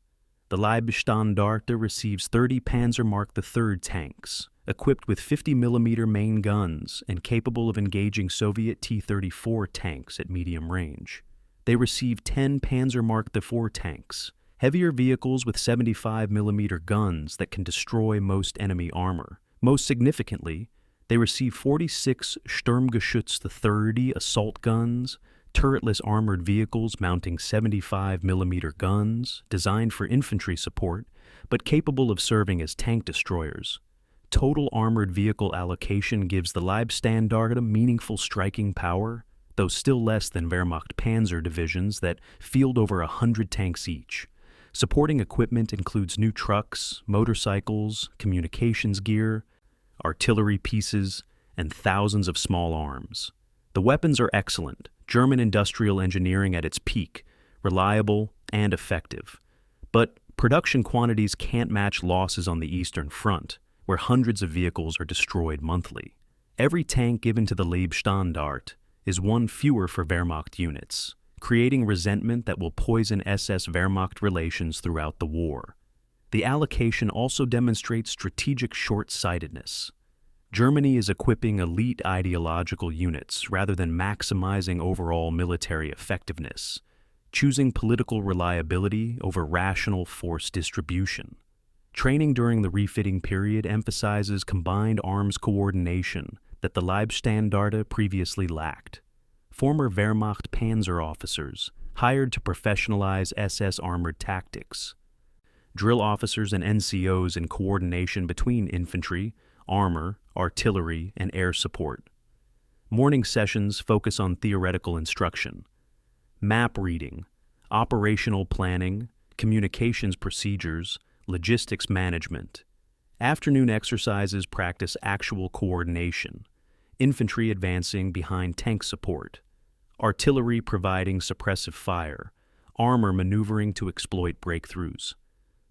The Leibstandarte receives 30 Panzer Mark III tanks, equipped with 50mm main guns and capable of engaging Soviet T-34 tanks at medium range. They receive 10 Panzer Mark IV tanks, heavier vehicles with 75mm guns that can destroy most enemy armor. Most significantly, they receive 46 Sturmgeschütz III assault guns, turretless armored vehicles mounting 75mm guns, designed for infantry support, but capable of serving as tank destroyers. Total armored vehicle allocation gives the Leibstandarte meaningful striking power, though still less than Wehrmacht panzer divisions that field over 100 tanks each. Supporting equipment includes new trucks, motorcycles, communications gear, artillery pieces, and thousands of small arms. The weapons are excellent, German industrial engineering at its peak, reliable and effective. But production quantities can't match losses on the Eastern Front, where hundreds of vehicles are destroyed monthly. Every tank given to the Leibstandarte is one fewer for Wehrmacht units, creating resentment that will poison SS-Wehrmacht relations throughout the war. The allocation also demonstrates strategic short-sightedness. Germany is equipping elite ideological units rather than maximizing overall military effectiveness, choosing political reliability over rational force distribution. Training during the refitting period emphasizes combined arms coordination that the Leibstandarte previously lacked. Former Wehrmacht panzer officers hired to professionalize SS armored tactics. Drill officers and NCOs in coordination between infantry, armor, artillery, and air support. Morning sessions focus on theoretical instruction, map reading, operational planning, communications procedures, logistics management. Afternoon exercises practice actual coordination, infantry advancing behind tank support, artillery providing suppressive fire, armor maneuvering to exploit breakthroughs.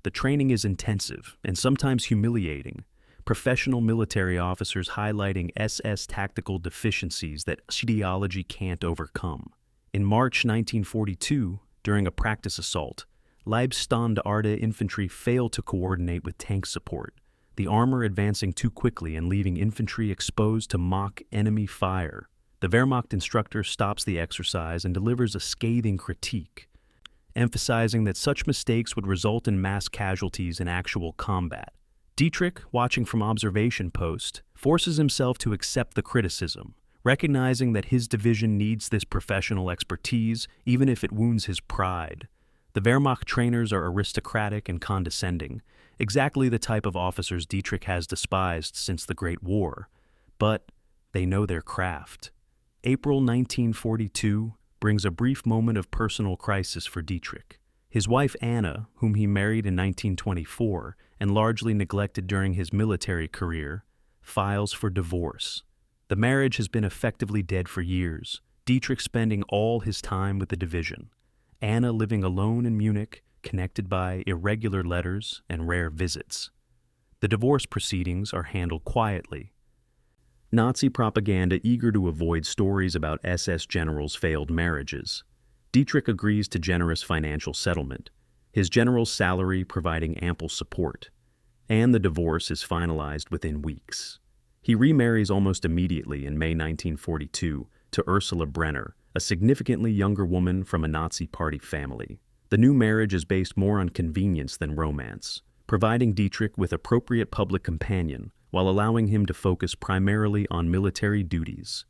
The training is intensive and sometimes humiliating, professional military officers highlighting SS tactical deficiencies that ideology can't overcome. In March 1942, during a practice assault, Leibstandarte infantry failed to coordinate with tank support, the armor advancing too quickly and leaving infantry exposed to mock enemy fire. The Wehrmacht instructor stops the exercise and delivers a scathing critique, emphasizing that such mistakes would result in mass casualties in actual combat. Dietrich, watching from observation post, forces himself to accept the criticism, recognizing that his division needs this professional expertise even if it wounds his pride. The Wehrmacht trainers are aristocratic and condescending, exactly the type of officers Dietrich has despised since the Great War, but they know their craft. April 1942 brings a brief moment of personal crisis for Dietrich. His wife Anna, whom he married in 1924 and largely neglected during his military career, files for divorce. The marriage has been effectively dead for years, Dietrich spending all his time with the division. Anna living alone in Munich, connected by irregular letters and rare visits. The divorce proceedings are handled quietly. Nazi propaganda eager to avoid stories about SS generals' failed marriages. Dietrich agrees to generous financial settlement, his general's salary providing ample support, and the divorce is finalized within weeks. He remarries almost immediately in May 1942 to Ursula Brenner, a significantly younger woman from a Nazi Party family. The new marriage is based more on convenience than romance, providing Dietrich with appropriate public companion while allowing him to focus primarily on military duties.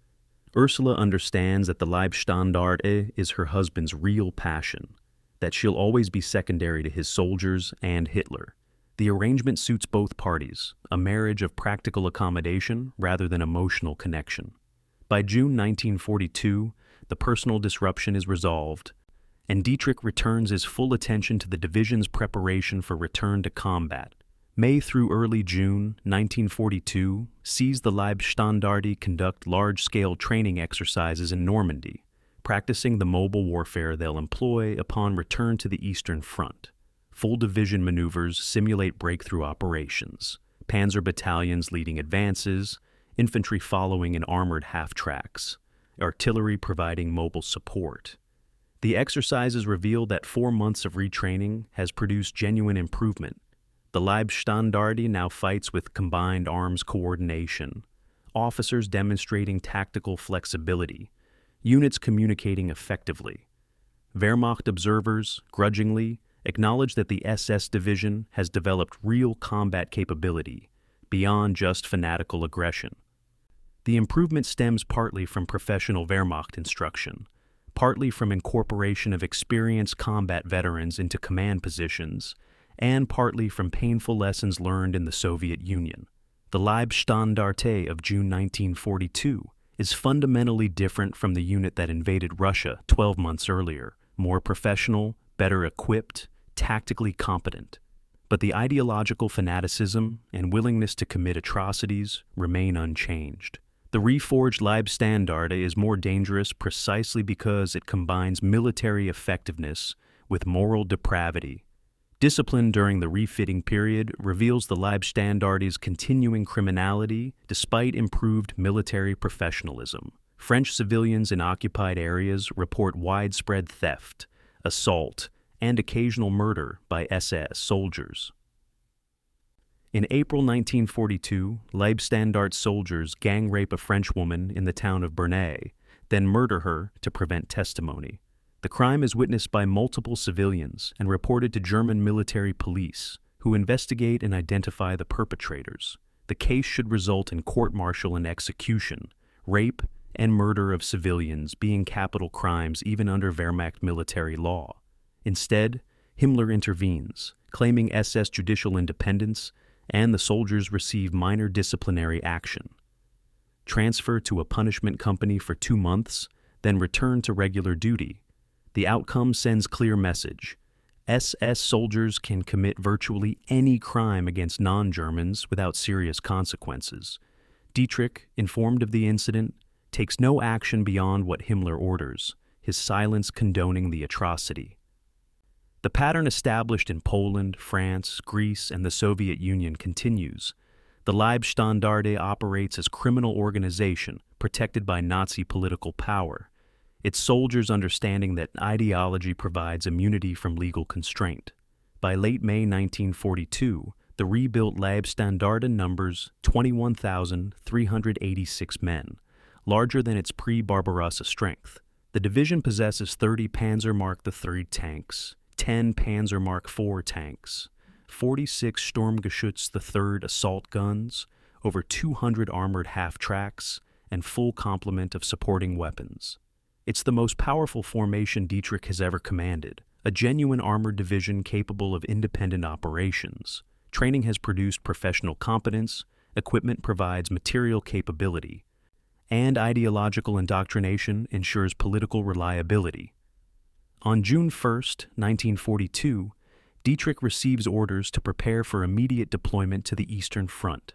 Ursula understands that the Leibstandarte is her husband's real passion, that she'll always be secondary to his soldiers and Hitler. The arrangement suits both parties, a marriage of practical accommodation rather than emotional connection. By June 1942, the personal disruption is resolved, and Dietrich returns his full attention to the division's preparation for return to combat. May through early June 1942 sees the Leibstandarte conduct large-scale training exercises in Normandy, practicing the mobile warfare they'll employ upon return to the Eastern Front. Full division maneuvers simulate breakthrough operations, panzer battalions leading advances, infantry following in armored half-tracks, artillery providing mobile support. The exercises reveal that 4 months of retraining has produced genuine improvement. The Leibstandarte now fights with combined arms coordination, officers demonstrating tactical flexibility, units communicating effectively. Wehrmacht observers, grudgingly, acknowledge that the SS division has developed real combat capability, beyond just fanatical aggression. The improvement stems partly from professional Wehrmacht instruction, partly from incorporation of experienced combat veterans into command positions, and partly from painful lessons learned in the Soviet Union. The Leibstandarte of June 1942 is fundamentally different from the unit that invaded Russia 12 months earlier, more professional, better equipped, tactically competent. But the ideological fanaticism and willingness to commit atrocities remain unchanged. The reforged Leibstandarte is more dangerous precisely because it combines military effectiveness with moral depravity. Discipline during the refitting period reveals the Leibstandarte's continuing criminality despite improved military professionalism. French civilians in occupied areas report widespread theft, assault, and occasional murder by SS soldiers. In April 1942, Leibstandarte soldiers gang rape a French woman in the town of Bernay, then murder her to prevent testimony. The crime is witnessed by multiple civilians and reported to German military police, who investigate and identify the perpetrators. The case should result in court-martial and execution, rape and murder of civilians being capital crimes even under Wehrmacht military law. Instead, Himmler intervenes, claiming SS judicial independence, and the soldiers receive minor disciplinary action. Transfer to a punishment company for 2 months, then return to regular duty. The outcome sends clear message. SS soldiers can commit virtually any crime against non-Germans without serious consequences. Dietrich, informed of the incident, takes no action beyond what Himmler orders, his silence condoning the atrocity. The pattern established in Poland, France, Greece, and the Soviet Union continues. The Leibstandarte operates as criminal organization protected by Nazi political power, its soldiers understanding that ideology provides immunity from legal constraint. By late May 1942, the rebuilt Leibstandarte numbers 21,386 men, larger than its pre-Barbarossa strength. The division possesses 30 Panzer Mark III tanks, 10 Panzer Mark IV tanks, 46 Sturmgeschütz III assault guns, over 200 armored half-tracks, and full complement of supporting weapons. It's the most powerful formation Dietrich has ever commanded, a genuine armored division capable of independent operations. Training has produced professional competence, equipment provides material capability, and ideological indoctrination ensures political reliability. On June 1, 1942, Dietrich receives orders to prepare for immediate deployment to the Eastern Front.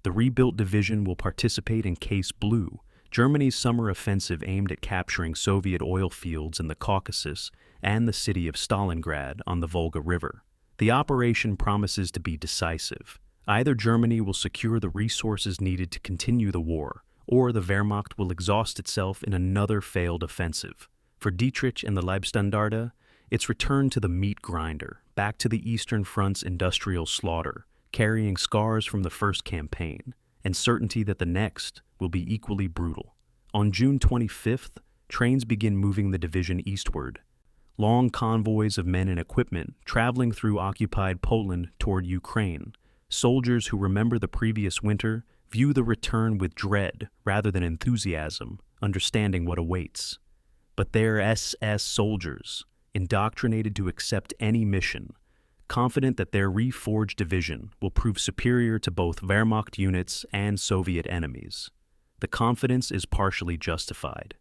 The rebuilt division will participate in Case Blue, Germany's summer offensive aimed at capturing Soviet oil fields in the Caucasus and the city of Stalingrad on the Volga River. The operation promises to be decisive. Either Germany will secure the resources needed to continue the war, or the Wehrmacht will exhaust itself in another failed offensive. For Dietrich and the Leibstandarte, it's return to the meat grinder, back to the Eastern Front's industrial slaughter, carrying scars from the first campaign, and certainty that the next will be equally brutal. On June 25th, trains begin moving the division eastward. Long convoys of men and equipment traveling through occupied Poland toward Ukraine. Soldiers who remember the previous winter view the return with dread rather than enthusiasm, understanding what awaits. But they're SS soldiers, indoctrinated to accept any mission, confident that their reforged division will prove superior to both Wehrmacht units and Soviet enemies. The confidence is partially justified.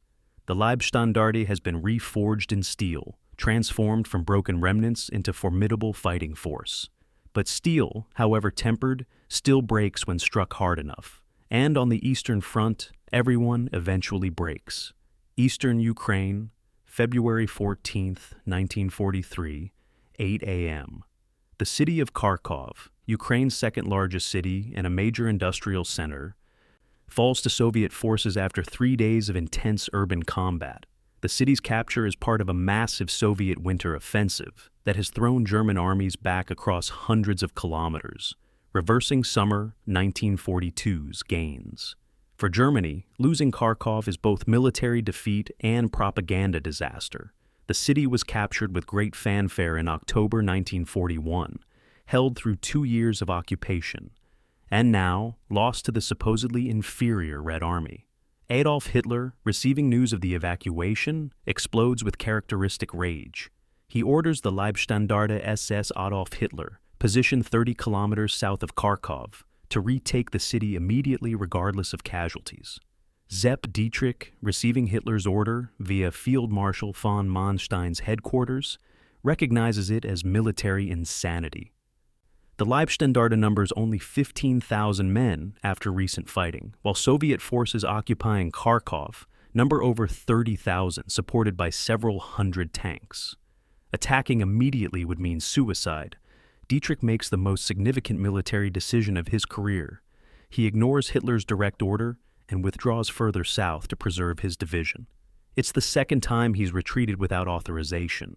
The Leibstandarte has been reforged in steel, transformed from broken remnants into formidable fighting force. But steel, however tempered, still breaks when struck hard enough. And on the Eastern Front, everyone eventually breaks. Eastern Ukraine, February 14, 1943, 8 a.m. The city of Kharkov, Ukraine's second-largest city and a major industrial center, falls to Soviet forces after 3 days of intense urban combat. The city's capture is part of a massive Soviet winter offensive that has thrown German armies back across hundreds of kilometers, reversing summer 1942's gains. For Germany, losing Kharkov is both military defeat and propaganda disaster. The city was captured with great fanfare in October 1941, held through 2 years of occupation, and now lost to the supposedly inferior Red Army. Adolf Hitler, receiving news of the evacuation, explodes with characteristic rage. He orders the Leibstandarte SS Adolf Hitler, positioned 30 kilometers south of Kharkov, to retake the city immediately regardless of casualties. Sepp Dietrich, receiving Hitler's order via Field Marshal von Manstein's headquarters, recognizes it as military insanity. The Leibstandarte numbers only 15,000 men after recent fighting, while Soviet forces occupying Kharkov number over 30,000, supported by several hundred tanks. Attacking immediately would mean suicide. Dietrich makes the most significant military decision of his career. He ignores Hitler's direct order and withdraws further south to preserve his division. It's the second time he's retreated without authorization,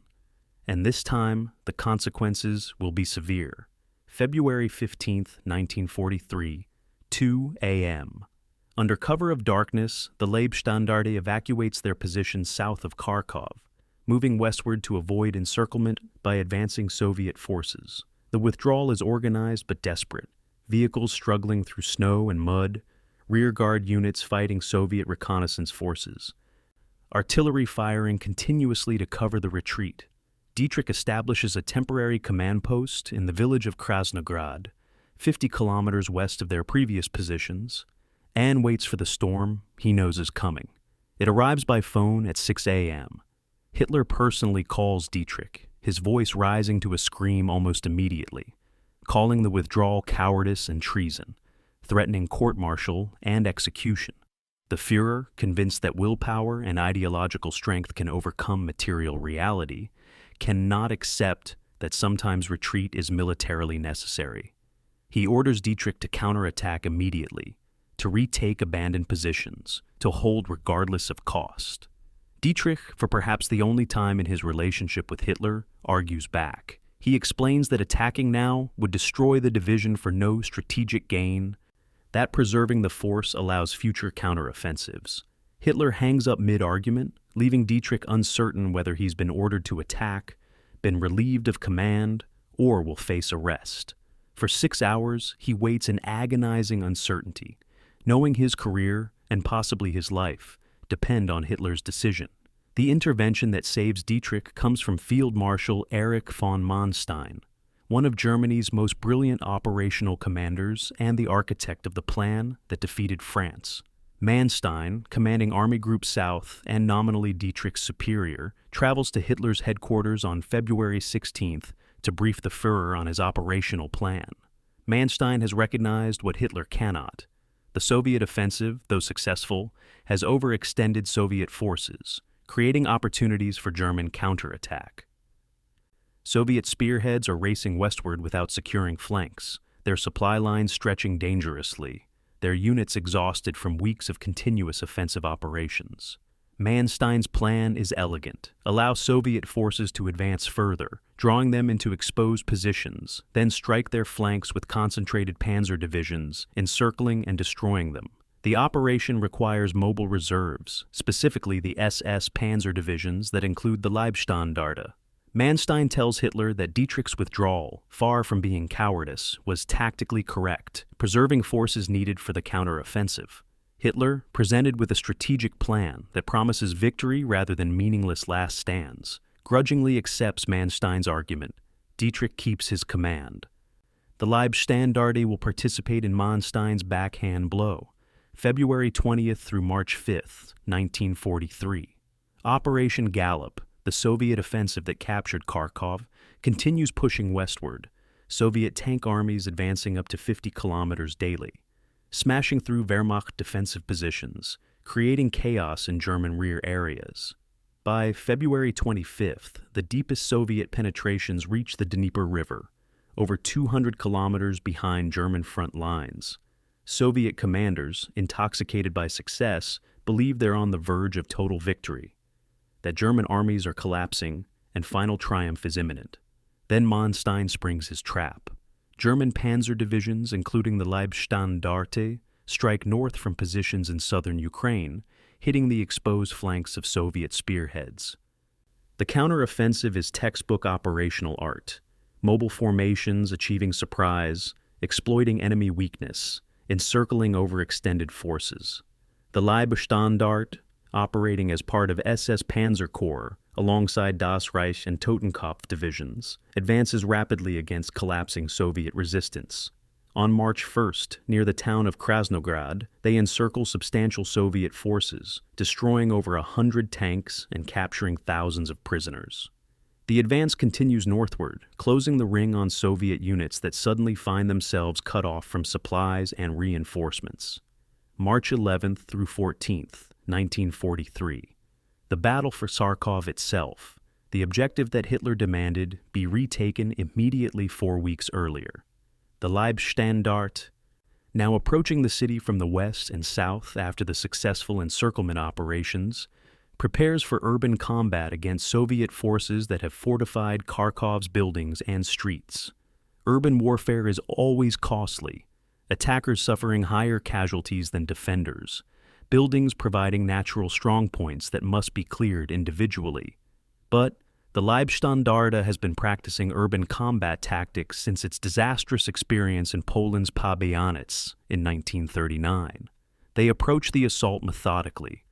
and this time the consequences will be severe. February 15, 1943, 2 a.m. Under cover of darkness, the Leibstandarte evacuates their position south of Kharkov, moving westward to avoid encirclement by advancing Soviet forces. The withdrawal is organized but desperate, vehicles struggling through snow and mud, rearguard units fighting Soviet reconnaissance forces, artillery firing continuously to cover the retreat. Dietrich establishes a temporary command post in the village of Krasnograd, 50 kilometers west of their previous positions, and waits for the storm he knows is coming. It arrives by phone at 6 a.m. Hitler personally calls Dietrich, his voice rising to a scream almost immediately, calling the withdrawal cowardice and treason, threatening court-martial and execution. The Führer, convinced that willpower and ideological strength can overcome material reality, cannot accept that sometimes retreat is militarily necessary. He orders Dietrich to counterattack immediately, to retake abandoned positions, to hold regardless of cost. Dietrich, for perhaps the only time in his relationship with Hitler, argues back. He explains that attacking now would destroy the division for no strategic gain, that preserving the force allows future counteroffensives. Hitler hangs up mid-argument, leaving Dietrich uncertain whether he's been ordered to attack, been relieved of command, or will face arrest. For 6 hours, he waits in agonizing uncertainty, knowing his career, and possibly his life, depend on Hitler's decision. The intervention that saves Dietrich comes from Field Marshal Erich von Manstein, one of Germany's most brilliant operational commanders and the architect of the plan that defeated France. Manstein, commanding Army Group South and nominally Dietrich's superior, travels to Hitler's headquarters on February 16th to brief the Führer on his operational plan. Manstein has recognized what Hitler cannot. The Soviet offensive, though successful, has overextended Soviet forces, creating opportunities for German counterattack. Soviet spearheads are racing westward without securing flanks, their supply lines stretching dangerously, their units exhausted from weeks of continuous offensive operations. Manstein's plan is elegant. Allow Soviet forces to advance further, drawing them into exposed positions, then strike their flanks with concentrated panzer divisions, encircling and destroying them. The operation requires mobile reserves, specifically the SS panzer divisions that include the Leibstandarte. Manstein tells Hitler that Dietrich's withdrawal, far from being cowardice, was tactically correct, preserving forces needed for the counteroffensive. Hitler, presented with a strategic plan that promises victory rather than meaningless last stands, grudgingly accepts Manstein's argument. Dietrich keeps his command. The Leibstandarte will participate in Manstein's backhand blow, February 20th through March 5th, 1943. Operation Gallop, the Soviet offensive that captured Kharkov, continues pushing westward, Soviet tank armies advancing up to 50 kilometers daily, smashing through Wehrmacht defensive positions, creating chaos in German rear areas. By February 25th, the deepest Soviet penetrations reach the Dnieper River, over 200 kilometers behind German front lines. Soviet commanders, intoxicated by success, believe they're on the verge of total victory, that German armies are collapsing and final triumph is imminent. Then Manstein springs his trap. German panzer divisions, including the Leibstandarte, strike north from positions in southern Ukraine, hitting the exposed flanks of Soviet spearheads. The counteroffensive is textbook operational art. Mobile formations achieving surprise, exploiting enemy weakness, encircling overextended forces. The Leibstandarte, operating as part of SS Panzer Corps alongside Das Reich and Totenkopf divisions, advances rapidly against collapsing Soviet resistance. On March 1st, near the town of Krasnograd, they encircle substantial Soviet forces, destroying over 100 tanks and capturing thousands of prisoners. The advance continues northward, closing the ring on Soviet units that suddenly find themselves cut off from supplies and reinforcements. March 11th through 14th, 1943. The battle for Kharkov itself, the objective that Hitler demanded, be retaken immediately 4 weeks earlier. The Leibstandarte, now approaching the city from the west and south after the successful encirclement operations, prepares for urban combat against Soviet forces that have fortified Kharkov's buildings and streets. Urban warfare is always costly, attackers suffering higher casualties than defenders, buildings providing natural strongpoints that must be cleared individually. But the Leibstandarte has been practicing urban combat tactics since its disastrous experience in Poland's Pabianice in 1939. They approach the assault methodically.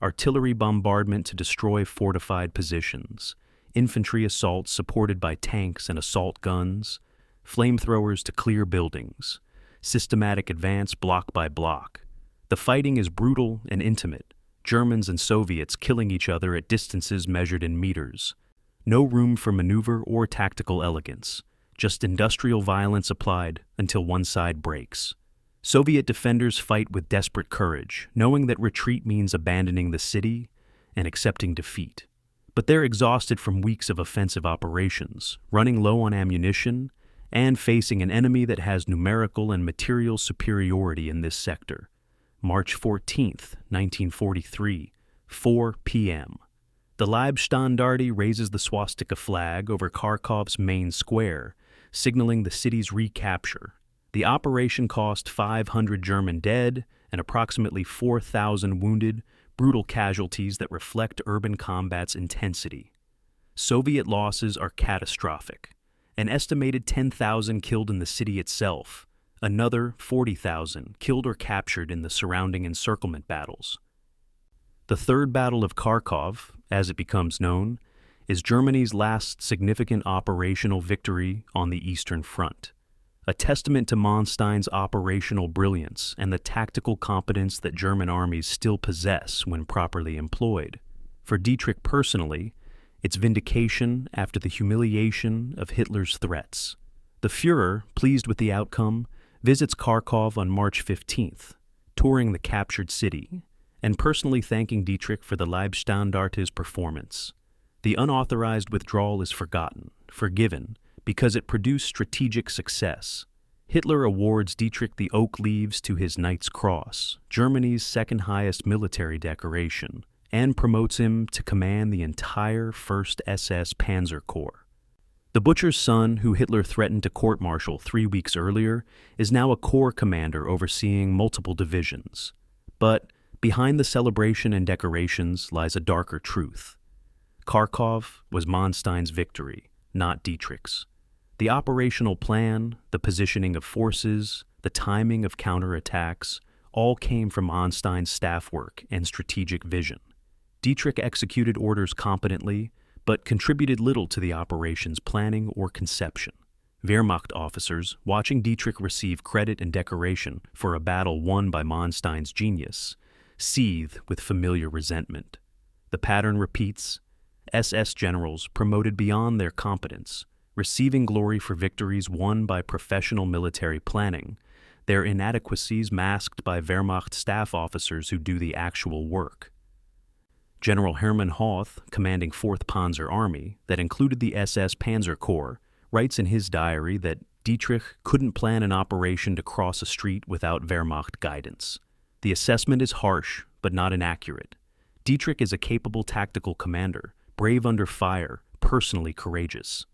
Artillery bombardment to destroy fortified positions, infantry assaults supported by tanks and assault guns, flamethrowers to clear buildings, systematic advance block by block. The fighting is brutal and intimate, Germans and Soviets killing each other at distances measured in meters. No room for maneuver or tactical elegance, just industrial violence applied until one side breaks. Soviet defenders fight with desperate courage, knowing that retreat means abandoning the city and accepting defeat. But they're exhausted from weeks of offensive operations, running low on ammunition, and facing an enemy that has numerical and material superiority in this sector. March 14th, 1943, 4 p.m. The Leibstandarte raises the swastika flag over Kharkov's main square, signaling the city's recapture. The operation cost 500 German dead and approximately 4,000 wounded, brutal casualties that reflect urban combat's intensity. Soviet losses are catastrophic. An estimated 10,000 killed in the city itself, another 40,000 killed or captured in the surrounding encirclement battles. The Third Battle of Kharkov, as it becomes known, is Germany's last significant operational victory on the Eastern Front, a testament to Manstein's operational brilliance and the tactical competence that German armies still possess when properly employed. For Dietrich personally, it's vindication after the humiliation of Hitler's threats. The Führer, pleased with the outcome, visits Kharkov on March 15th, touring the captured city, and personally thanking Dietrich for the Leibstandarte's performance. The unauthorized withdrawal is forgiven, because it produced strategic success. Hitler awards Dietrich the Oak Leaves to his Knight's Cross, Germany's second highest military decoration, and promotes him to command the entire 1st SS Panzer Corps. The butcher's son, who Hitler threatened to court-martial 3 weeks earlier, is now a corps commander overseeing multiple divisions. But behind the celebration and decorations lies a darker truth. Kharkov was Manstein's victory, not Dietrich's. The operational plan, the positioning of forces, the timing of counterattacks, all came from Manstein's staff work and strategic vision. Dietrich executed orders competently, but contributed little to the operation's planning or conception. Wehrmacht officers, watching Dietrich receive credit and decoration for a battle won by Manstein's genius, seethe with familiar resentment. The pattern repeats: SS generals promoted beyond their competence, receiving glory for victories won by professional military planning, their inadequacies masked by Wehrmacht staff officers who do the actual work. General Hermann Hoth, commanding 4th Panzer Army, that included the SS Panzer Corps, writes in his diary that Dietrich couldn't plan an operation to cross a street without Wehrmacht guidance. The assessment is harsh, but not inaccurate. Dietrich is a capable tactical commander, brave under fire, personally courageous.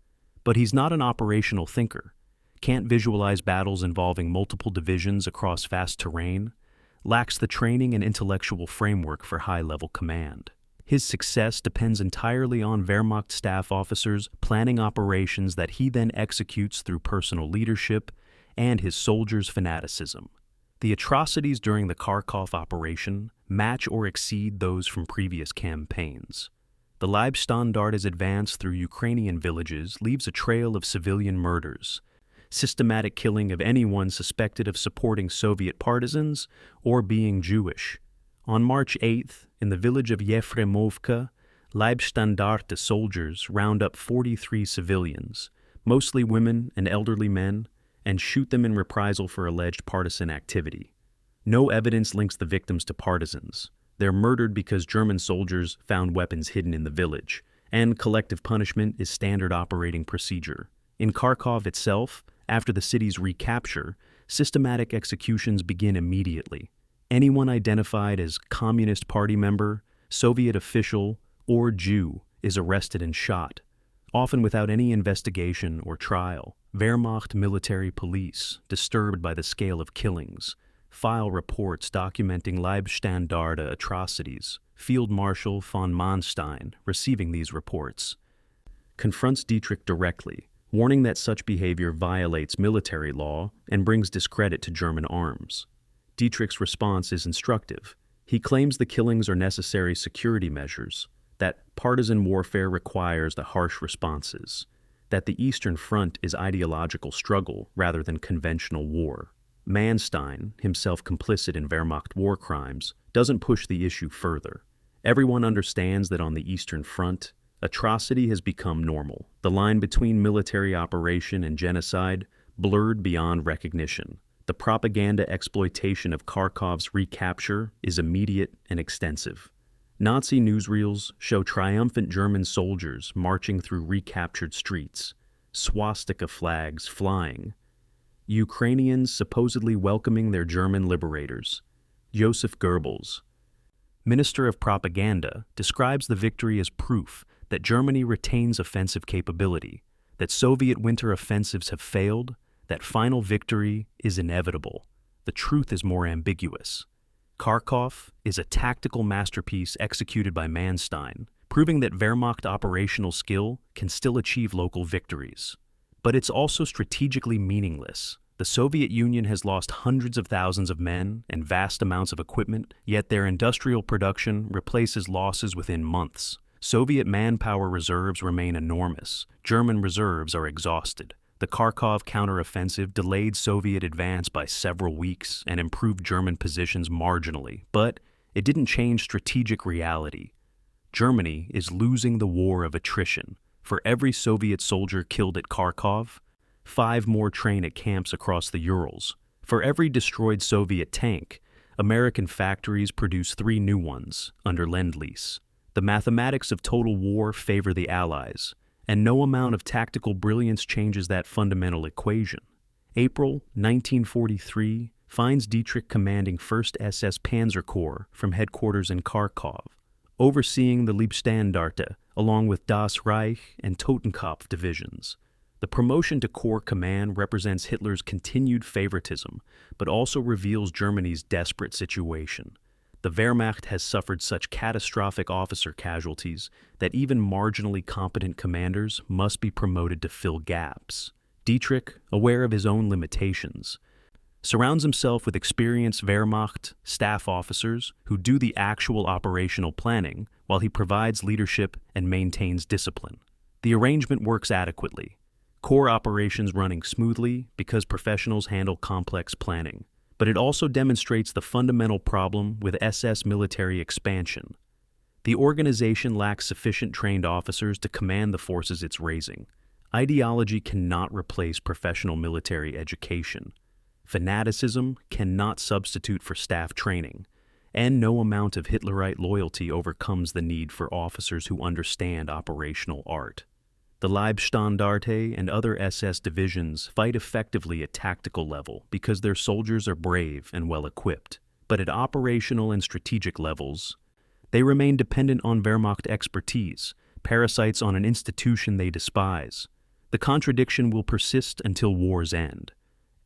But he's not an operational thinker, can't visualize battles involving multiple divisions across vast terrain, lacks the training and intellectual framework for high-level command. His success depends entirely on Wehrmacht staff officers planning operations that he then executes through personal leadership and his soldiers' fanaticism. The atrocities during the Kharkov operation match or exceed those from previous campaigns. The Leibstandarte's advance through Ukrainian villages leaves a trail of civilian murders, systematic killing of anyone suspected of supporting Soviet partisans or being Jewish. On March 8th, in the village of Yefremovka, Leibstandarte soldiers round up 43 civilians, mostly women and elderly men, and shoot them in reprisal for alleged partisan activity. No evidence links the victims to partisans. They're murdered because German soldiers found weapons hidden in the village, and collective punishment is standard operating procedure. In Kharkov itself, after the city's recapture, systematic executions begin immediately. Anyone identified as Communist Party member, Soviet official, or Jew is arrested and shot, often without any investigation or trial. Wehrmacht military police, disturbed by the scale of killings, file reports documenting Leibstandarte atrocities. Field Marshal von Manstein, receiving these reports, confronts Dietrich directly, warning that such behavior violates military law and brings discredit to German arms. Dietrich's response is instructive. He claims the killings are necessary security measures, that partisan warfare requires the harsh responses, that the Eastern Front is ideological struggle rather than conventional war. Manstein, himself complicit in Wehrmacht war crimes, doesn't push the issue further. Everyone understands that on the Eastern Front, atrocity has become normal. The line between military operation and genocide blurred beyond recognition. The propaganda exploitation of Kharkov's recapture is immediate and extensive. Nazi newsreels show triumphant German soldiers marching through recaptured streets, swastika flags flying, Ukrainians supposedly welcoming their German liberators. Joseph Goebbels, Minister of Propaganda, describes the victory as proof that Germany retains offensive capability, that Soviet winter offensives have failed, that final victory is inevitable. The truth is more ambiguous. Kharkov is a tactical masterpiece executed by Manstein, proving that Wehrmacht operational skill can still achieve local victories. But it's also strategically meaningless. The Soviet Union has lost hundreds of thousands of men and vast amounts of equipment, yet their industrial production replaces losses within months. Soviet manpower reserves remain enormous. German reserves are exhausted. The Kharkov counteroffensive delayed Soviet advance by several weeks and improved German positions marginally, but it didn't change strategic reality. Germany is losing the war of attrition. For every Soviet soldier killed at Kharkov, 5 more train at camps across the Urals. For every destroyed Soviet tank, American factories produce 3 new ones under Lend-Lease. The mathematics of total war favor the Allies, and no amount of tactical brilliance changes that fundamental equation. April 1943 finds Dietrich commanding 1st SS Panzer Corps from headquarters in Kharkov, overseeing the Leibstandarte along with Das Reich and Totenkopf divisions. The promotion to Corps command represents Hitler's continued favoritism, but also reveals Germany's desperate situation. The Wehrmacht has suffered such catastrophic officer casualties that even marginally competent commanders must be promoted to fill gaps. Dietrich, aware of his own limitations, surrounds himself with experienced Wehrmacht staff officers who do the actual operational planning while he provides leadership and maintains discipline. The arrangement works adequately. Corps operations running smoothly because professionals handle complex planning. But it also demonstrates the fundamental problem with SS military expansion. The organization lacks sufficient trained officers to command the forces it's raising. Ideology cannot replace professional military education. Fanaticism cannot substitute for staff training. And no amount of Hitlerite loyalty overcomes the need for officers who understand operational art. The Leibstandarte and other SS divisions fight effectively at tactical level because their soldiers are brave and well-equipped. But at operational and strategic levels, they remain dependent on Wehrmacht expertise, parasites on an institution they despise. The contradiction will persist until war's end.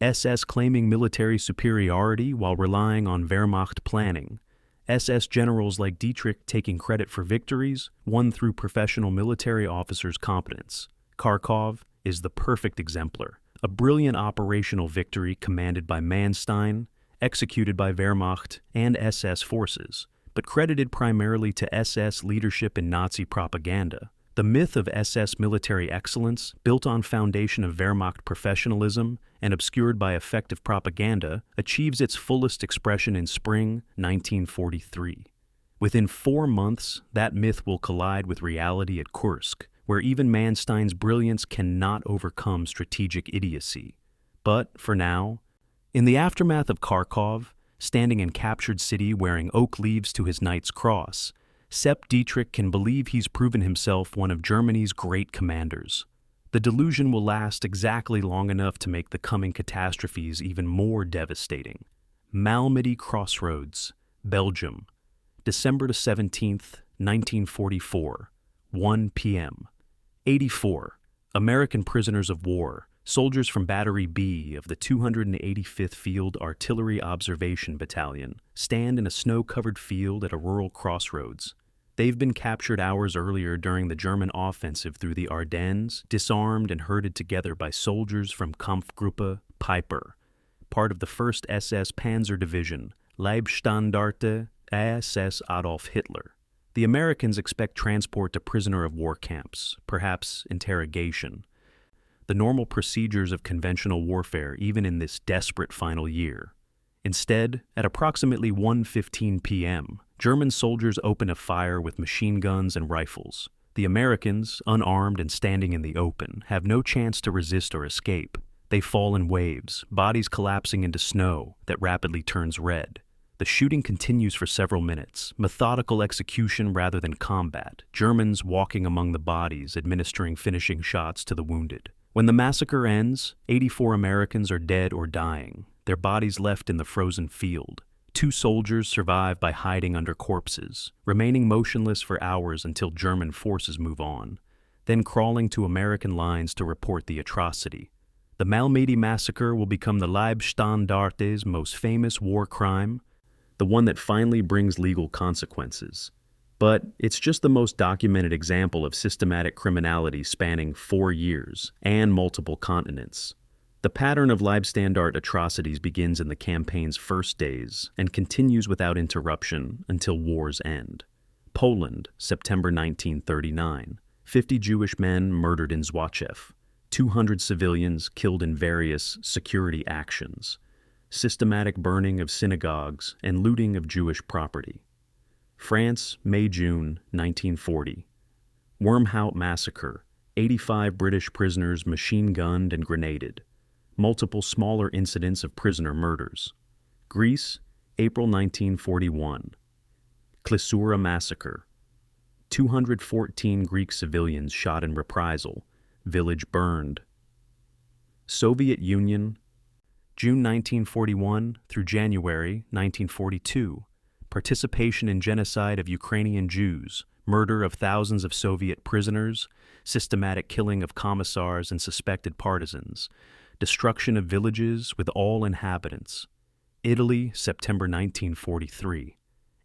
SS claiming military superiority while relying on Wehrmacht planning. SS generals like Dietrich taking credit for victories won through professional military officers' competence. Kharkov is the perfect exemplar, a brilliant operational victory commanded by Manstein, executed by Wehrmacht and SS forces, but credited primarily to SS leadership in Nazi propaganda. The myth of SS military excellence, built on foundation of Wehrmacht professionalism and obscured by effective propaganda, achieves its fullest expression in spring 1943. Within 4 months, that myth will collide with reality at Kursk, where even Manstein's brilliance cannot overcome strategic idiocy. But, for now, in the aftermath of Kharkov, standing in captured city wearing oak leaves to his Knight's Cross, Sepp Dietrich can believe he's proven himself one of Germany's great commanders. The delusion will last exactly long enough to make the coming catastrophes even more devastating. Malmedy Crossroads, Belgium, December 17th, 1944, 1 p.m. 84. American prisoners of war, soldiers from Battery B of the 285th Field Artillery Observation Battalion, stand in a snow-covered field at a rural crossroads. They've been captured hours earlier during the German offensive through the Ardennes, disarmed and herded together by soldiers from Kampfgruppe Piper, part of the 1st SS Panzer Division, Leibstandarte SS Adolf Hitler. The Americans expect transport to prisoner of war camps, perhaps interrogation. The normal procedures of conventional warfare even in this desperate final year. Instead, at approximately 1:15 p.m., German soldiers open a fire with machine guns and rifles. The Americans, unarmed and standing in the open, have no chance to resist or escape. They fall in waves, bodies collapsing into snow that rapidly turns red. The shooting continues for several minutes, methodical execution rather than combat, Germans walking among the bodies, administering finishing shots to the wounded. When the massacre ends, 84 Americans are dead or dying, their bodies left in the frozen field. 2 soldiers survive by hiding under corpses, remaining motionless for hours until German forces move on, then crawling to American lines to report the atrocity. The Malmedy massacre will become the Leibstandarte's most famous war crime, the one that finally brings legal consequences. But it's just the most documented example of systematic criminality spanning 4 years and multiple continents. The pattern of Leibstandarte atrocities begins in the campaign's first days and continues without interruption until war's end. Poland, September 1939. 50 Jewish men murdered in Zwachew. 200 civilians killed in various security actions. Systematic burning of synagogues and looting of Jewish property. France, May-June 1940. Wormhout Massacre. 85 British prisoners machine-gunned and grenaded. Multiple smaller incidents of prisoner murders. Greece, April 1941. Klissura Massacre. 214 Greek civilians shot in reprisal. Village burned. Soviet Union, June 1941 through January 1942. Participation in genocide of Ukrainian Jews, murder of thousands of Soviet prisoners, systematic killing of commissars and suspected partisans, destruction of villages with all inhabitants. Italy, September 1943.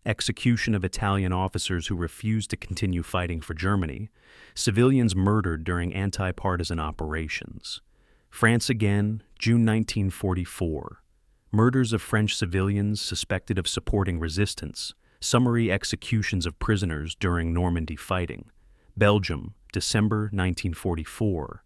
Execution of Italian officers who refused to continue fighting for Germany. Civilians murdered during anti-partisan operations. France again, June 1944. Murders of French civilians suspected of supporting resistance. Summary executions of prisoners during Normandy fighting. Belgium, December 1944.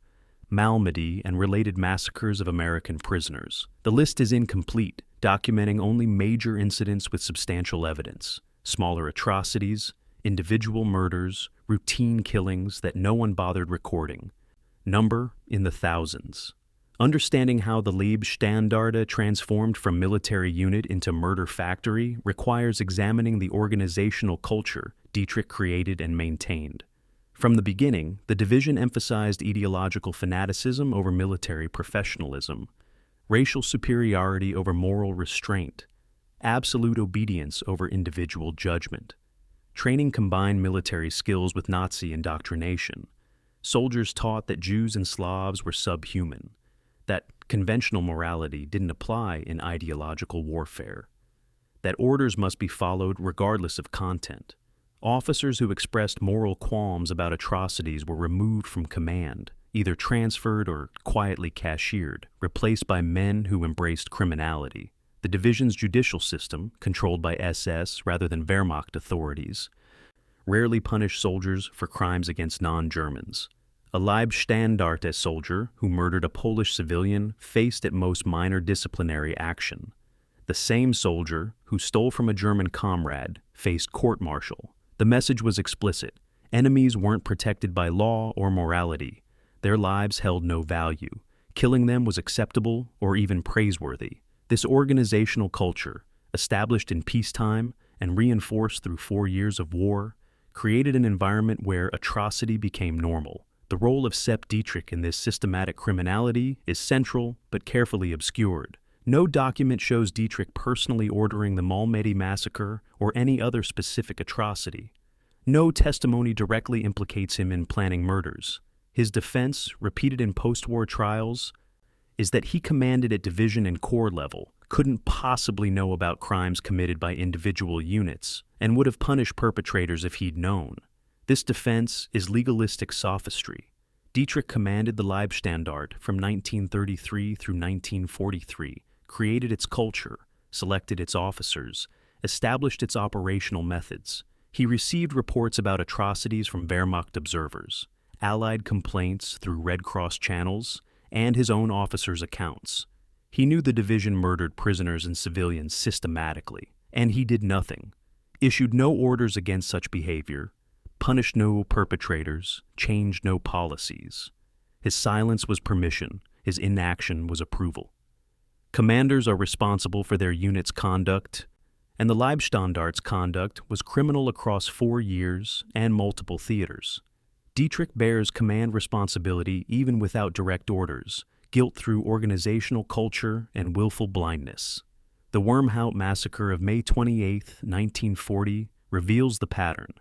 Malmedy and related massacres of American prisoners. The list is incomplete, documenting only major incidents with substantial evidence. Smaller atrocities, individual murders, routine killings that no one bothered recording. Number in the thousands. Understanding how the Leibstandarte transformed from military unit into murder factory requires examining the organizational culture Dietrich created and maintained. From the beginning, the division emphasized ideological fanaticism over military professionalism, racial superiority over moral restraint, absolute obedience over individual judgment. Training combined military skills with Nazi indoctrination. Soldiers taught that Jews and Slavs were subhuman, that conventional morality didn't apply in ideological warfare, that orders must be followed regardless of content. Officers who expressed moral qualms about atrocities were removed from command, either transferred or quietly cashiered, replaced by men who embraced criminality. The division's judicial system, controlled by SS rather than Wehrmacht authorities, rarely punished soldiers for crimes against non-Germans. A Leibstandarte soldier who murdered a Polish civilian faced at most minor disciplinary action. The same soldier who stole from a German comrade faced court-martial. The message was explicit. Enemies weren't protected by law or morality. Their lives held no value. Killing them was acceptable or even praiseworthy. This organizational culture, established in peacetime and reinforced through 4 years of war, created an environment where atrocity became normal. The role of Sepp Dietrich in this systematic criminality is central but carefully obscured. No document shows Dietrich personally ordering the Malmedy massacre or any other specific atrocity. No testimony directly implicates him in planning murders. His defense, repeated in post-war trials, is that he commanded at division and corps level, couldn't possibly know about crimes committed by individual units, and would have punished perpetrators if he'd known. This defense is legalistic sophistry. Dietrich commanded the Leibstandarte from 1933 through 1943, created its culture, selected its officers, established its operational methods. He received reports about atrocities from Wehrmacht observers, Allied complaints through Red Cross channels, and his own officers' accounts. He knew the division murdered prisoners and civilians systematically, and he did nothing, issued no orders against such behavior, punished no perpetrators, changed no policies. His silence was permission, his inaction was approval. Commanders are responsible for their unit's conduct, and the Leibstandarte's conduct was criminal across 4 years and multiple theaters. Dietrich bears command responsibility even without direct orders, guilt through organizational culture and willful blindness. The Wormhout massacre of May 28, 1940, reveals the pattern.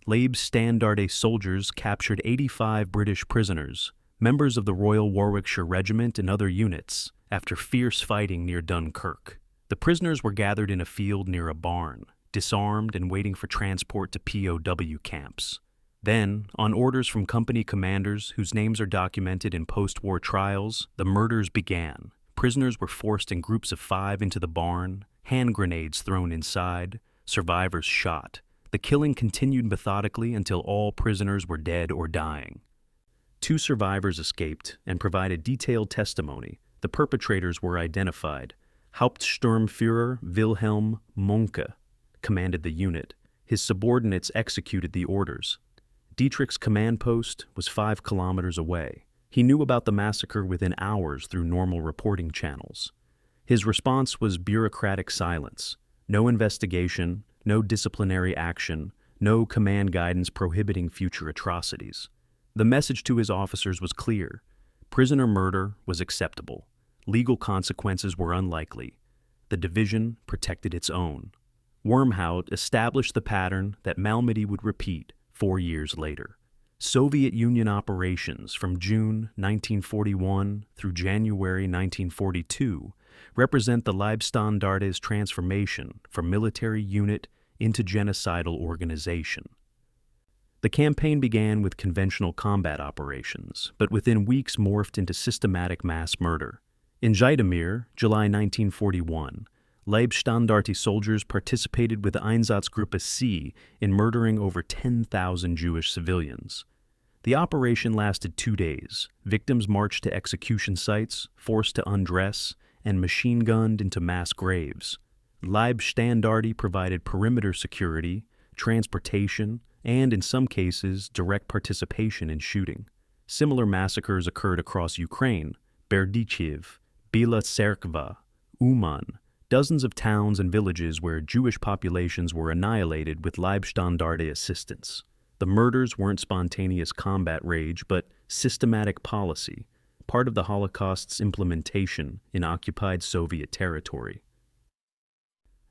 Leibstandarte soldiers captured 85 British prisoners, members of the Royal Warwickshire Regiment and other units, after fierce fighting near Dunkirk. The prisoners were gathered in a field near a barn, disarmed and waiting for transport to POW camps. Then, on orders from company commanders whose names are documented in post-war trials, the murders began. Prisoners were forced in groups of 5 into the barn, hand grenades thrown inside, survivors shot. The killing continued methodically until all prisoners were dead or dying. 2 survivors escaped and provided detailed testimony. The perpetrators were identified. Hauptsturmführer Wilhelm Mohnke commanded the unit. His subordinates executed the orders. Dietrich's command post was 5 kilometers away. He knew about the massacre within hours through normal reporting channels. His response was bureaucratic silence. No investigation, no disciplinary action, no command guidance prohibiting future atrocities. The message to his officers was clear. Prisoner murder was acceptable. Legal consequences were unlikely. The division protected its own. Wormhout established the pattern that Malmedy would repeat 4 years later. Soviet Union operations from June 1941 through January 1942 represent the Leibstandarte's transformation from military unit into genocidal organization. The campaign began with conventional combat operations, but within weeks morphed into systematic mass murder. In Zhytomyr, July 1941, Leibstandarte soldiers participated with Einsatzgruppe C in murdering over 10,000 Jewish civilians. The operation lasted 2 days. Victims marched to execution sites, forced to undress, and machine-gunned into mass graves. Leibstandarte provided perimeter security, transportation, and, in some cases, direct participation in shooting. Similar massacres occurred across Ukraine: Berdichev, Bila Tserkva, Uman, dozens of towns and villages where Jewish populations were annihilated with Leibstandarte assistance. The murders weren't spontaneous combat rage, but systematic policy, part of the Holocaust's implementation in occupied Soviet territory.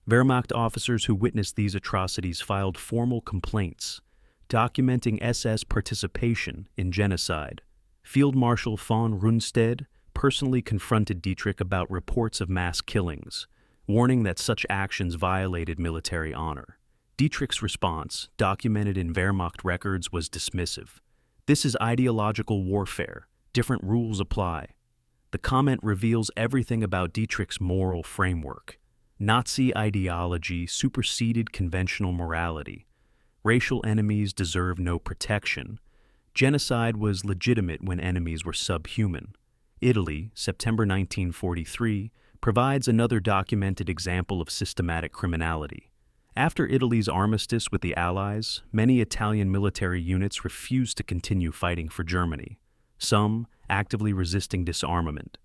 Wehrmacht officers who witnessed these atrocities filed formal complaints, documenting SS participation in genocide. Field Marshal von Rundstedt personally confronted Dietrich about reports of mass killings, warning that such actions violated military honor. Dietrich's response, documented in Wehrmacht records, was dismissive. "This is ideological warfare. Different rules apply." The comment reveals everything about Dietrich's moral framework. Nazi ideology superseded conventional morality. Racial enemies deserve no protection. Genocide was legitimate when enemies were subhuman. Italy, September 1943, provides another documented example of systematic criminality. After Italy's armistice with the Allies, many Italian military units refused to continue fighting for Germany, some actively resisting disarmament.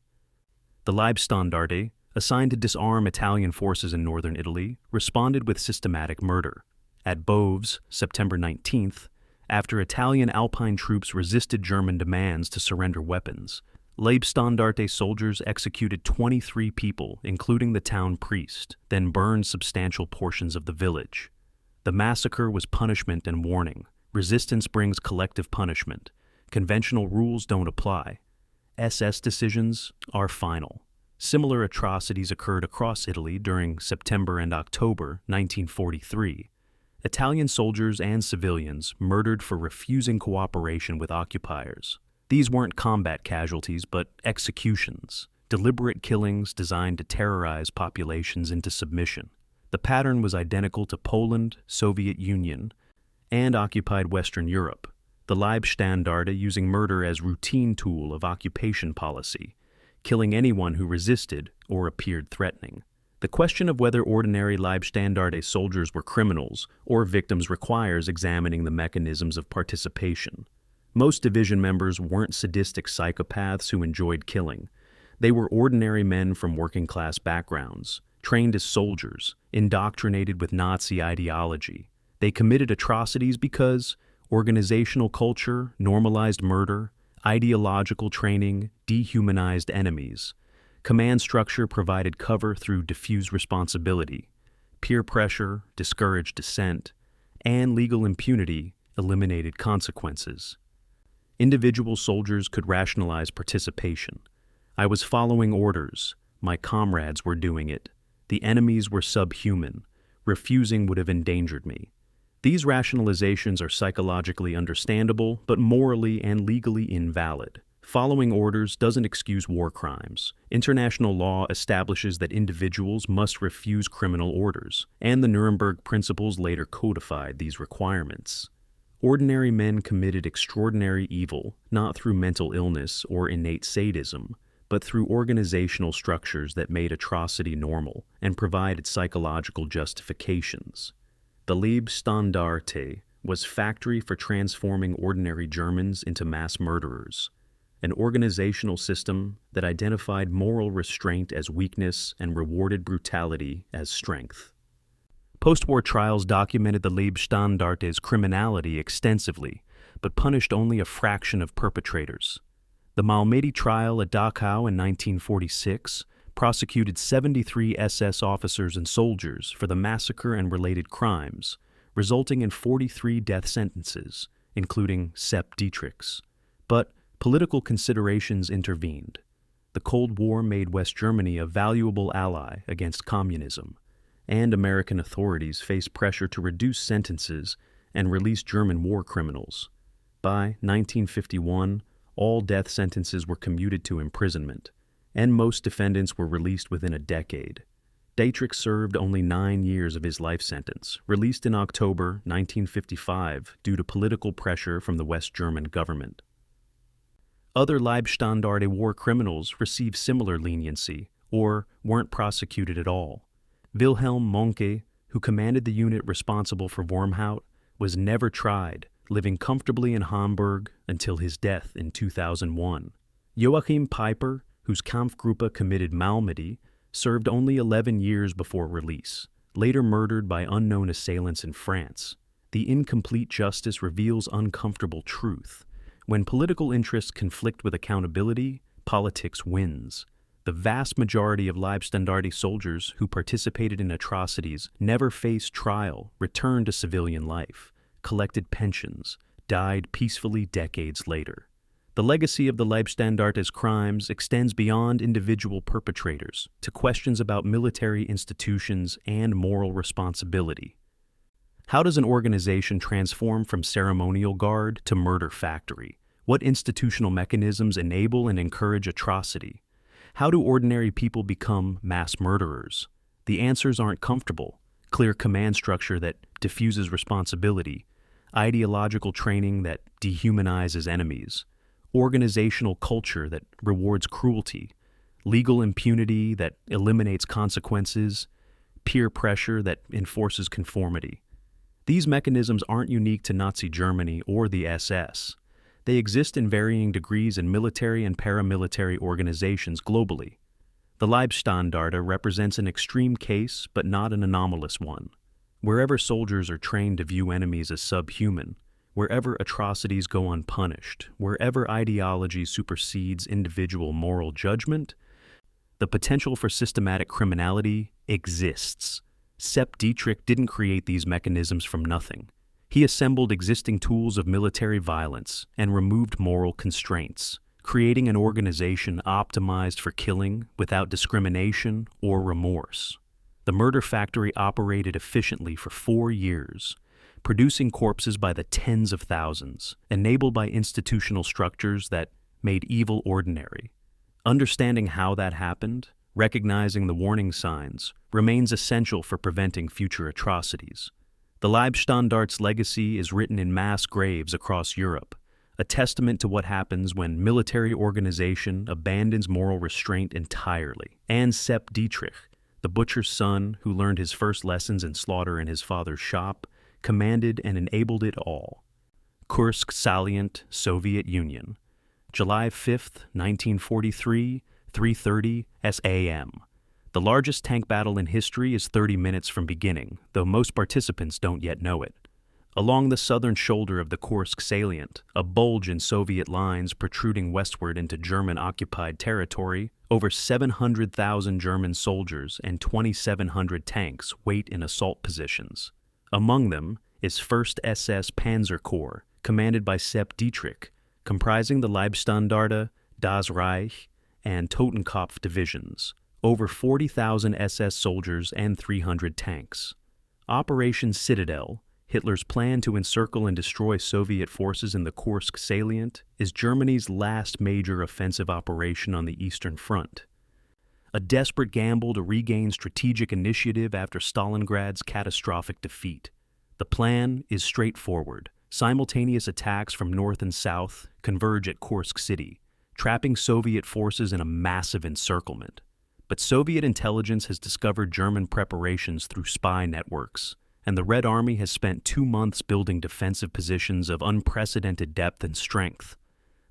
The Leibstandarte, assigned to disarm Italian forces in northern Italy, responded with systematic murder. At Boves, September 19th, after Italian Alpine troops resisted German demands to surrender weapons, Leibstandarte soldiers executed 23 people, including the town priest, then burned substantial portions of the village. The massacre was punishment and warning. Resistance brings collective punishment. Conventional rules don't apply. SS decisions are final. Similar atrocities occurred across Italy during September and October 1943. Italian soldiers and civilians murdered for refusing cooperation with occupiers. These weren't combat casualties, but executions, deliberate killings designed to terrorize populations into submission. The pattern was identical to Poland, Soviet Union, and occupied Western Europe. The Leibstandarte using murder as routine tool of occupation policy, killing anyone who resisted or appeared threatening. The question of whether ordinary Leibstandarte soldiers were criminals or victims requires examining the mechanisms of participation. Most division members weren't sadistic psychopaths who enjoyed killing. They were ordinary men from working-class backgrounds, trained as soldiers, indoctrinated with Nazi ideology. They committed atrocities because organizational culture, normalized murder, ideological training, dehumanized enemies. Command structure provided cover through diffuse responsibility. Peer pressure discouraged dissent, and legal impunity eliminated consequences. Individual soldiers could rationalize participation. I was following orders. My comrades were doing it. The enemies were subhuman. Refusing would have endangered me. These rationalizations are psychologically understandable, but morally and legally invalid. Following orders doesn't excuse war crimes. International law establishes that individuals must refuse criminal orders, and the Nuremberg Principles later codified these requirements. Ordinary men committed extraordinary evil, not through mental illness or innate sadism, but through organizational structures that made atrocity normal and provided psychological justifications. The Leibstandarte was factory for transforming ordinary Germans into mass murderers, an organizational system that identified moral restraint as weakness and rewarded brutality as strength. Postwar trials documented the Leibstandarte's criminality extensively, but punished only a fraction of perpetrators. The Malmedy trial at Dachau in 1946 prosecuted 73 SS officers and soldiers for the massacre and related crimes, resulting in 43 death sentences, including Sepp Dietrich's. But political considerations intervened. The Cold War made West Germany a valuable ally against communism, and American authorities faced pressure to reduce sentences and release German war criminals. By 1951, all death sentences were commuted to imprisonment, and most defendants were released within a decade. Dietrich served only 9 years of his life sentence, released in October 1955 due to political pressure from the West German government. Other Leibstandarte war criminals received similar leniency or weren't prosecuted at all. Wilhelm Mohnke, who commanded the unit responsible for Wormhout, was never tried, living comfortably in Hamburg until his death in 2001. Joachim Peiper, whose Kampfgruppe committed Malmedy, served only 11 years before release, later murdered by unknown assailants in France. The incomplete justice reveals uncomfortable truth. When political interests conflict with accountability, politics wins. The vast majority of Leibstandarte soldiers who participated in atrocities never faced trial, returned to civilian life, collected pensions, died peacefully decades later. The legacy of the Leibstandarte's crimes extends beyond individual perpetrators to questions about military institutions and moral responsibility. How does an organization transform from ceremonial guard to murder factory? What institutional mechanisms enable and encourage atrocity? How do ordinary people become mass murderers? The answers aren't comfortable. Clear command structure that diffuses responsibility, ideological training that dehumanizes enemies, organizational culture that rewards cruelty, legal impunity that eliminates consequences, peer pressure that enforces conformity. These mechanisms aren't unique to Nazi Germany or the SS. They exist in varying degrees in military and paramilitary organizations globally. The Leibstandarte represents an extreme case, but not an anomalous one. Wherever soldiers are trained to view enemies as subhuman, wherever atrocities go unpunished, wherever ideology supersedes individual moral judgment, the potential for systematic criminality exists. Sepp Dietrich didn't create these mechanisms from nothing. He assembled existing tools of military violence and removed moral constraints, creating an organization optimized for killing without discrimination or remorse. The murder factory operated efficiently for 4 years, producing corpses by the tens of thousands, enabled by institutional structures that made evil ordinary. Understanding how that happened, recognizing the warning signs, remains essential for preventing future atrocities. The Leibstandarte's legacy is written in mass graves across Europe, a testament to what happens when military organization abandons moral restraint entirely. And Sepp Dietrich, the butcher's son who learned his first lessons in slaughter in his father's shop, commanded and enabled it all. Kursk Salient, Soviet Union, July 5, 1943, 3:30 SAM. The largest tank battle in history is 30 minutes from beginning, though most participants don't yet know it. Along the southern shoulder of the Kursk salient, a bulge in Soviet lines protruding westward into German-occupied territory, over 700,000 German soldiers and 2,700 tanks wait in assault positions. Among them is 1st SS Panzer Corps, commanded by Sepp Dietrich, comprising the Leibstandarte, Das Reich, and Totenkopf divisions, over 40,000 SS soldiers and 300 tanks. Operation Citadel, Hitler's plan to encircle and destroy Soviet forces in the Kursk salient, is Germany's last major offensive operation on the Eastern Front. A desperate gamble to regain strategic initiative after Stalingrad's catastrophic defeat. The plan is straightforward. Simultaneous attacks from north and south converge at Kursk City, trapping Soviet forces in a massive encirclement. But Soviet intelligence has discovered German preparations through spy networks, and the Red Army has spent 2 months building defensive positions of unprecedented depth and strength.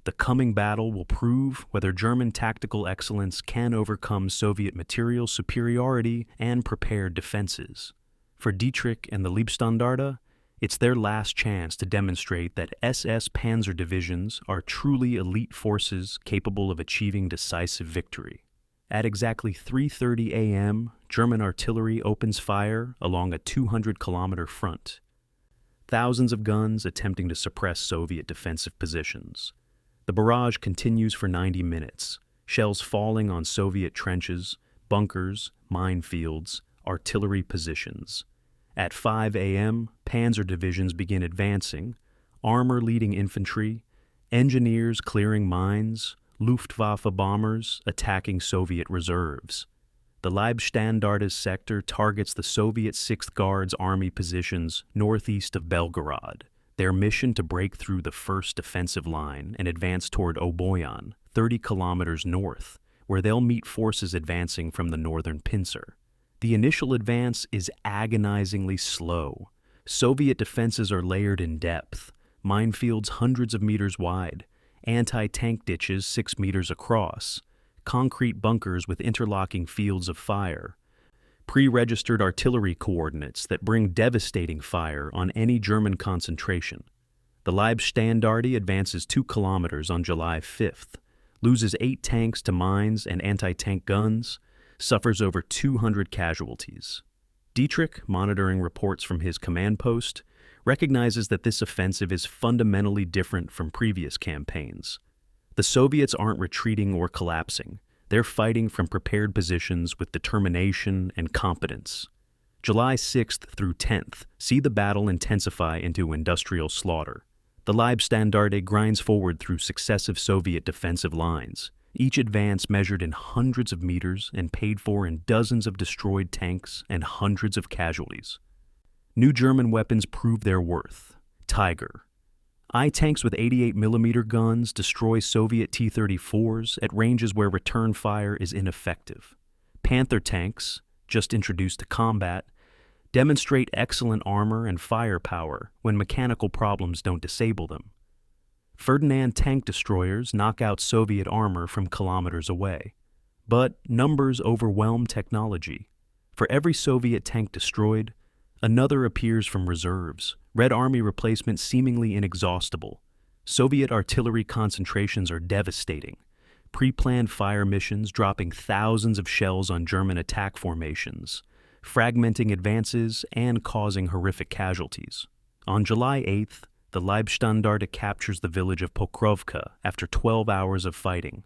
The coming battle will prove whether German tactical excellence can overcome Soviet material superiority and prepared defenses. For Dietrich and the Leibstandarte, it's their last chance to demonstrate that SS Panzer divisions are truly elite forces capable of achieving decisive victory. At exactly 3:30 a.m., German artillery opens fire along a 200-kilometer front. Thousands of guns attempting to suppress Soviet defensive positions. The barrage continues for 90 minutes, shells falling on Soviet trenches, bunkers, minefields, artillery positions. At 5 a.m., panzer divisions begin advancing, armor leading infantry, engineers clearing mines, Luftwaffe bombers attacking Soviet reserves. The Leibstandarte sector targets the Soviet Sixth Guards Army positions northeast of Belgorod. Their mission to break through the first defensive line and advance toward Oboyan, 30 kilometers north, where they'll meet forces advancing from the northern pincer. The initial advance is agonizingly slow. Soviet defenses are layered in depth, minefields hundreds of meters wide, anti-tank ditches 6 meters across, concrete bunkers with interlocking fields of fire, pre-registered artillery coordinates that bring devastating fire on any German concentration. The Leibstandarte advances 2 kilometers on July 5th, loses 8 tanks to mines and anti-tank guns, suffers over 200 casualties. Dietrich, monitoring reports from his command post, recognizes that this offensive is fundamentally different from previous campaigns. The Soviets aren't retreating or collapsing. They're fighting from prepared positions with determination and competence. July 6th through 10th see the battle intensify into industrial slaughter. The Leibstandarte grinds forward through successive Soviet defensive lines, each advance measured in hundreds of meters and paid for in dozens of destroyed tanks and hundreds of casualties. New German weapons prove their worth. Tiger. I-tanks with 88mm guns destroy Soviet T-34s at ranges where return fire is ineffective. Panther tanks, just introduced to combat, demonstrate excellent armor and firepower when mechanical problems don't disable them. Ferdinand tank destroyers knock out Soviet armor from kilometers away. But numbers overwhelm technology. For every Soviet tank destroyed, another appears from reserves, Red Army replacement seemingly inexhaustible. Soviet artillery concentrations are devastating. Pre-planned fire missions dropping thousands of shells on German attack formations, fragmenting advances and causing horrific casualties. On July 8th, the Leibstandarte captures the village of Pokrovka after 12 hours of fighting,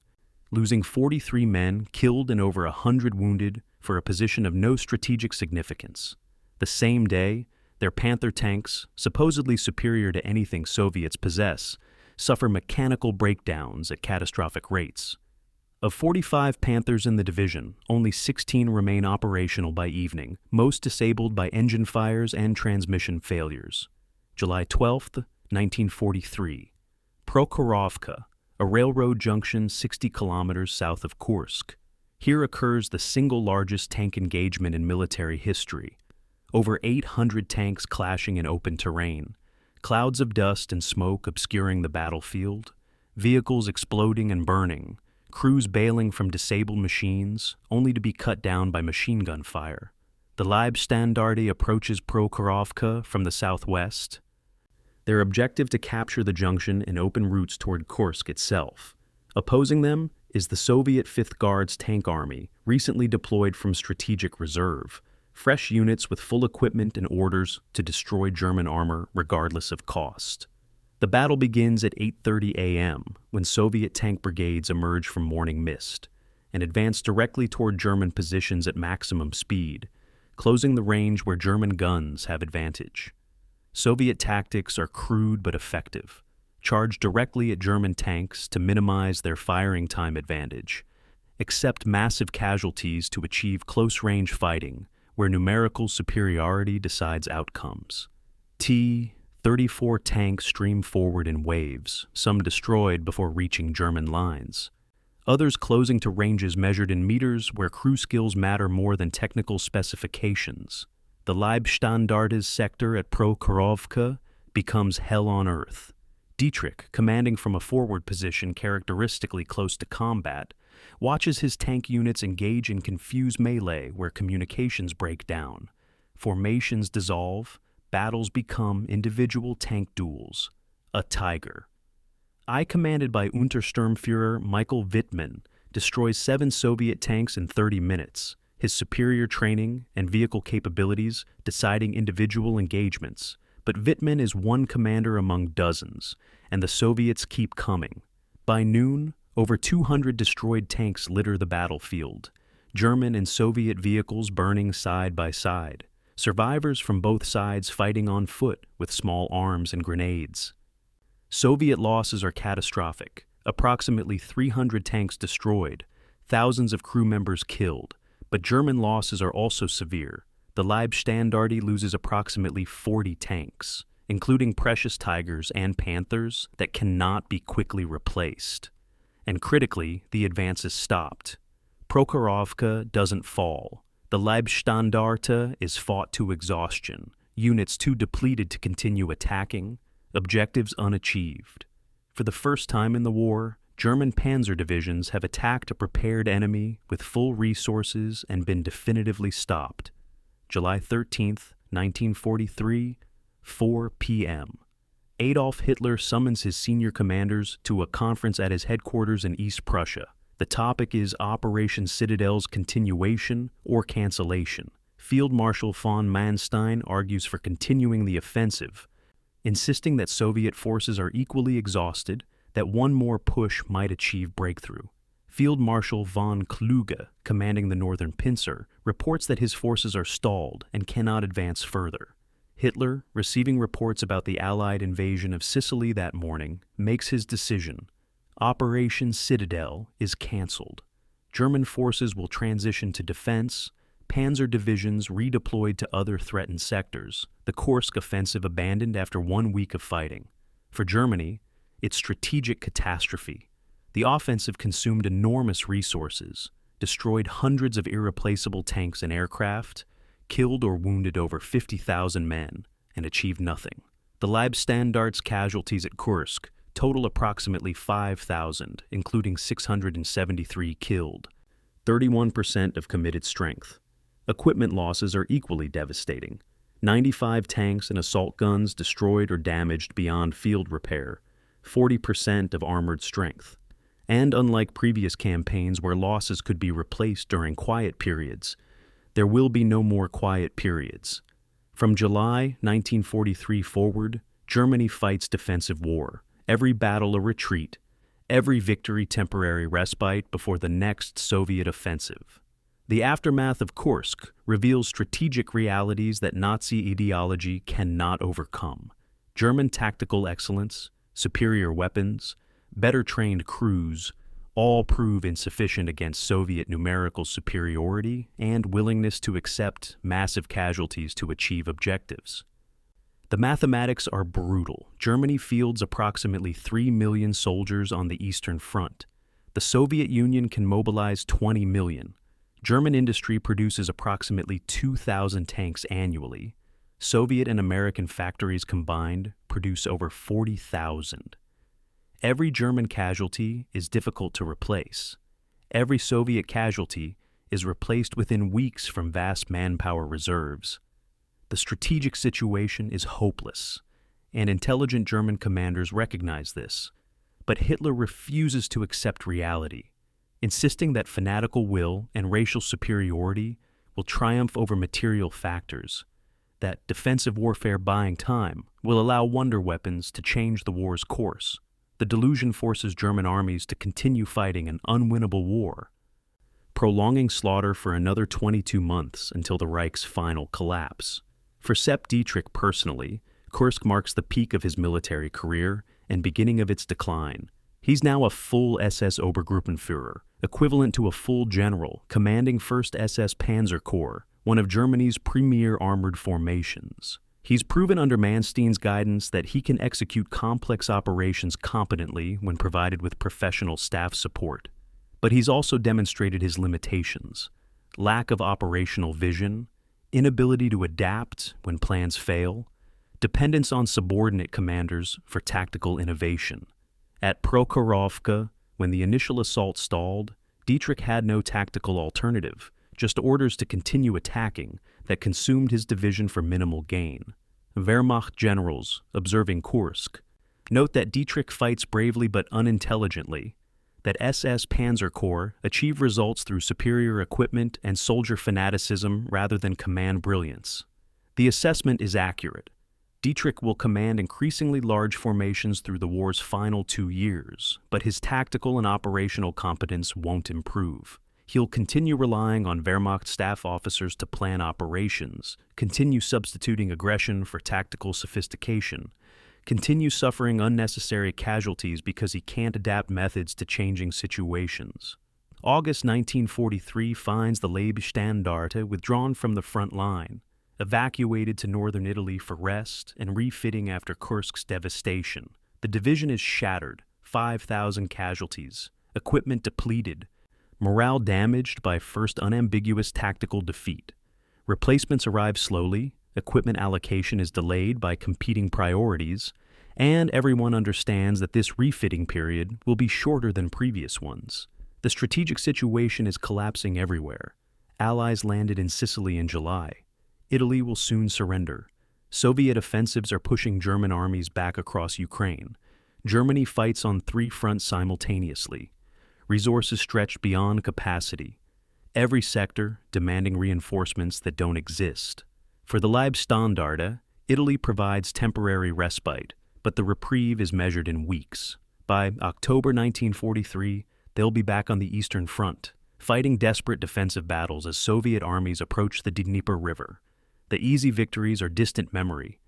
losing 43 men, killed and over 100 wounded for a position of no strategic significance. The same day, their Panther tanks, supposedly superior to anything Soviets possess, suffer mechanical breakdowns at catastrophic rates. Of 45 Panthers in the division, only 16 remain operational by evening, most disabled by engine fires and transmission failures. July 12, 1943. Prokhorovka, a railroad junction 60 kilometers south of Kursk. Here occurs the single largest tank engagement in military history. Over 800 tanks clashing in open terrain, clouds of dust and smoke obscuring the battlefield, vehicles exploding and burning, crews bailing from disabled machines, only to be cut down by machine gun fire. The Leibstandarte approaches Prokhorovka from the southwest. Their objective to capture the junction and open routes toward Kursk itself. Opposing them is the Soviet Fifth Guards Tank Army, recently deployed from Strategic Reserve, fresh units with full equipment and orders to destroy German armor regardless of cost. The battle begins at 8:30 a.m. when Soviet tank brigades emerge from morning mist and advance directly toward German positions at maximum speed, closing the range where German guns have advantage. Soviet tactics are crude but effective. Charge directly at German tanks to minimize their firing time advantage. Accept massive casualties to achieve close-range fighting, where numerical superiority decides outcomes. T-34 tanks stream forward in waves, some destroyed before reaching German lines. Others closing to ranges measured in meters where crew skills matter more than technical specifications. The Leibstandarte sector at Prokhorovka becomes hell on earth. Dietrich, commanding from a forward position characteristically close to combat, watches his tank units engage in confused melee where communications break down. Formations dissolve, battles become individual tank duels. A tiger. I, commanded by Untersturmführer Michael Wittmann, destroys 7 Soviet tanks in 30 minutes, his superior training and vehicle capabilities deciding individual engagements. But Wittmann is one commander among dozens, and the Soviets keep coming. By noon, over 200 destroyed tanks litter the battlefield, German and Soviet vehicles burning side by side, survivors from both sides fighting on foot with small arms and grenades. Soviet losses are catastrophic, approximately 300 tanks destroyed, thousands of crew members killed, but German losses are also severe. The Leibstandarte loses approximately 40 tanks, including precious Tigers and Panthers that cannot be quickly replaced. And critically, the advance is stopped. Prokhorovka doesn't fall. The Leibstandarte is fought to exhaustion, units too depleted to continue attacking, objectives unachieved. For the first time in the war, German panzer divisions have attacked a prepared enemy with full resources and been definitively stopped. July 13, 1943, 4 p.m. Adolf Hitler summons his senior commanders to a conference at his headquarters in East Prussia. The topic is Operation Citadel's continuation or cancellation. Field Marshal von Manstein argues for continuing the offensive, insisting that Soviet forces are equally exhausted, that one more push might achieve breakthrough. Field Marshal von Kluge, commanding the Northern Pincer, reports that his forces are stalled and cannot advance further. Hitler, receiving reports about the Allied invasion of Sicily that morning, makes his decision. Operation Citadel is cancelled. German forces will transition to defense, panzer divisions redeployed to other threatened sectors, the Kursk offensive abandoned after 1 week of fighting. For Germany, it's strategic catastrophe. The offensive consumed enormous resources, destroyed hundreds of irreplaceable tanks and aircraft, killed or wounded over 50,000 men, and achieved nothing. The Leibstandarte's casualties at Kursk total approximately 5,000, including 673 killed, 31% of committed strength. Equipment losses are equally devastating. 95 tanks and assault guns destroyed or damaged beyond field repair, 40% of armored strength. And unlike previous campaigns where losses could be replaced during quiet periods, there will be no more quiet periods. From July 1943 forward, Germany fights defensive war, every battle a retreat, every victory temporary respite before the next Soviet offensive. The aftermath of Kursk reveals strategic realities that Nazi ideology cannot overcome. German tactical excellence, superior weapons, better trained crews, all prove insufficient against Soviet numerical superiority and willingness to accept massive casualties to achieve objectives. The mathematics are brutal. Germany fields approximately 3 million soldiers on the Eastern Front. The Soviet Union can mobilize 20 million. German industry produces approximately 2,000 tanks annually. Soviet and American factories combined produce over 40,000. Every German casualty is difficult to replace. Every Soviet casualty is replaced within weeks from vast manpower reserves. The strategic situation is hopeless, and intelligent German commanders recognize this. But Hitler refuses to accept reality, insisting that fanatical will and racial superiority will triumph over material factors, that defensive warfare buying time will allow wonder weapons to change the war's course. The delusion forces German armies to continue fighting an unwinnable war, prolonging slaughter for another 22 months until the Reich's final collapse. For Sepp Dietrich personally, Kursk marks the peak of his military career and beginning of its decline. He's now a full SS Obergruppenführer, equivalent to a full general, commanding 1st SS Panzer Corps, one of Germany's premier armored formations. He's proven under Manstein's guidance that he can execute complex operations competently when provided with professional staff support. But he's also demonstrated his limitations: lack of operational vision, inability to adapt when plans fail, dependence on subordinate commanders for tactical innovation. At Prokhorovka, when the initial assault stalled, Dietrich had no tactical alternative, just orders to continue attacking that consumed his division for minimal gain. Wehrmacht generals, observing Kursk, note that Dietrich fights bravely but unintelligently, that SS Panzer Corps achieve results through superior equipment and soldier fanaticism rather than command brilliance. The assessment is accurate. Dietrich will command increasingly large formations through the war's final 2 years, but his tactical and operational competence won't improve. He'll continue relying on Wehrmacht staff officers to plan operations, continue substituting aggression for tactical sophistication, continue suffering unnecessary casualties because he can't adapt methods to changing situations. August 1943 finds the Leibstandarte withdrawn from the front line, evacuated to northern Italy for rest and refitting after Kursk's devastation. The division is shattered, 5,000 casualties, equipment depleted, morale damaged by first unambiguous tactical defeat. Replacements arrive slowly, equipment allocation is delayed by competing priorities, and everyone understands that this refitting period will be shorter than previous ones. The strategic situation is collapsing everywhere. Allies landed in Sicily in July. Italy will soon surrender. Soviet offensives are pushing German armies back across Ukraine. Germany fights on 3 fronts simultaneously. Resources stretched beyond capacity. Every sector demanding reinforcements that don't exist. For the Leibstandarte, Italy provides temporary respite, but the reprieve is measured in weeks. By October 1943, they'll be back on the Eastern Front, fighting desperate defensive battles as Soviet armies approach the Dnieper River. The easy victories are distant memory.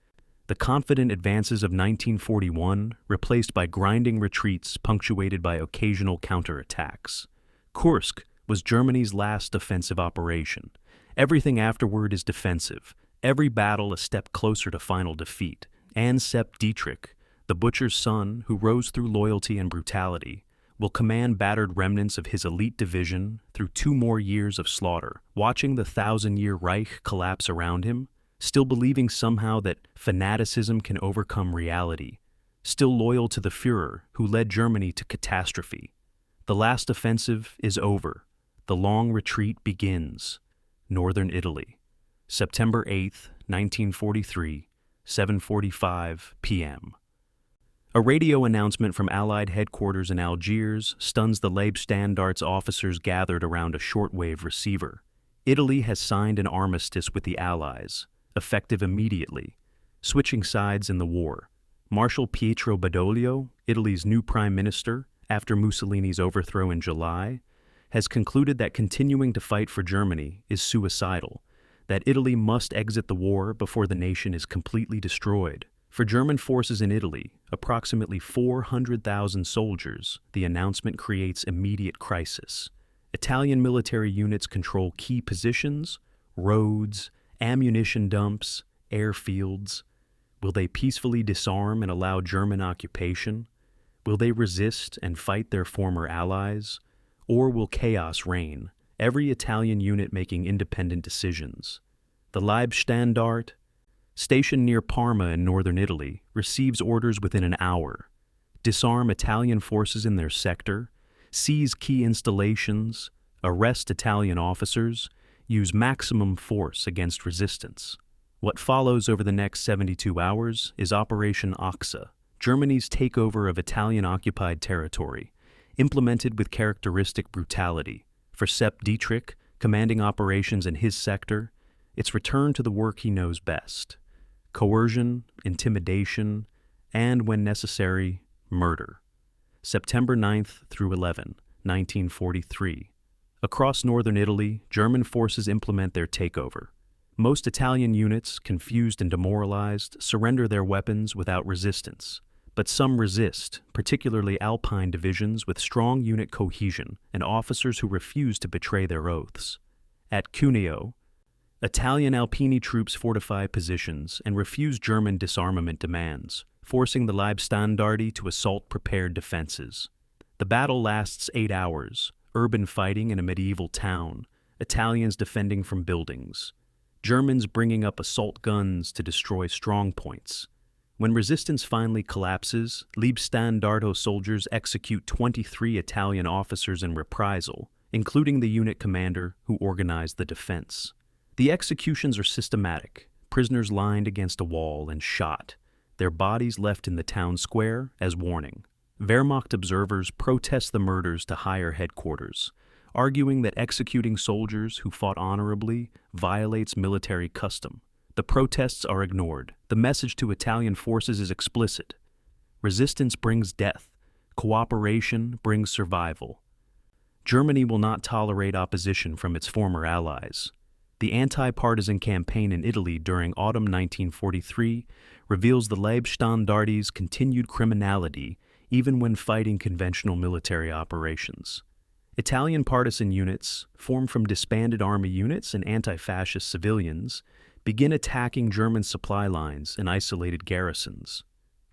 The confident advances of 1941 replaced by grinding retreats punctuated by occasional counterattacks. Kursk was Germany's last offensive operation. Everything afterward is defensive, every battle a step closer to final defeat. And Sepp Dietrich, the butcher's son who rose through loyalty and brutality, will command battered remnants of his elite division through 2 more years of slaughter, watching the 1,000-year Reich collapse around him, still believing somehow that fanaticism can overcome reality, still loyal to the Führer who led Germany to catastrophe. The last offensive is over. The long retreat begins. Northern Italy. September 8, 1943, 7:45 p.m. A radio announcement from Allied headquarters in Algiers stuns the Leibstandarte's officers gathered around a shortwave receiver. Italy has signed an armistice with the Allies, effective immediately, switching sides in the war. Marshal Pietro Badoglio, Italy's new prime minister, after Mussolini's overthrow in July, has concluded that continuing to fight for Germany is suicidal, that Italy must exit the war before the nation is completely destroyed. For German forces in Italy, approximately 400,000 soldiers, the announcement creates immediate crisis. Italian military units control key positions, roads, ammunition dumps, airfields. Will they peacefully disarm and allow German occupation? Will they resist and fight their former allies? Or will chaos reign, every Italian unit making independent decisions? The Leibstandarte, stationed near Parma in northern Italy, receives orders within an hour. Disarm Italian forces in their sector, seize key installations, arrest Italian officers, use maximum force against resistance. What follows over the next 72 hours is Operation Oxa, Germany's takeover of Italian-occupied territory, implemented with characteristic brutality. For Sepp Dietrich, commanding operations in his sector, it's return to the work he knows best: coercion, intimidation, and, when necessary, murder. September 9th through 11, 1943. Across northern Italy, German forces implement their takeover. Most Italian units, confused and demoralized, surrender their weapons without resistance. But some resist, particularly Alpine divisions with strong unit cohesion and officers who refuse to betray their oaths. At Cuneo, Italian Alpini troops fortify positions and refuse German disarmament demands, forcing the Leibstandarte to assault prepared defenses. The battle lasts 8 hours, urban fighting in a medieval town, Italians defending from buildings, Germans bringing up assault guns to destroy strong points. When resistance finally collapses, Leibstandarte soldiers execute 23 Italian officers in reprisal, including the unit commander who organized the defense. The executions are systematic, prisoners lined against a wall and shot, their bodies left in the town square as warning. Wehrmacht observers protest the murders to higher headquarters, arguing that executing soldiers who fought honorably violates military custom. The protests are ignored. The message to Italian forces is explicit. Resistance brings death. Cooperation brings survival. Germany will not tolerate opposition from its former allies. The anti-partisan campaign in Italy during autumn 1943 reveals the Leibstandarte's continued criminality even when fighting conventional military operations. Italian partisan units, formed from disbanded army units and anti-fascist civilians, begin attacking German supply lines and isolated garrisons.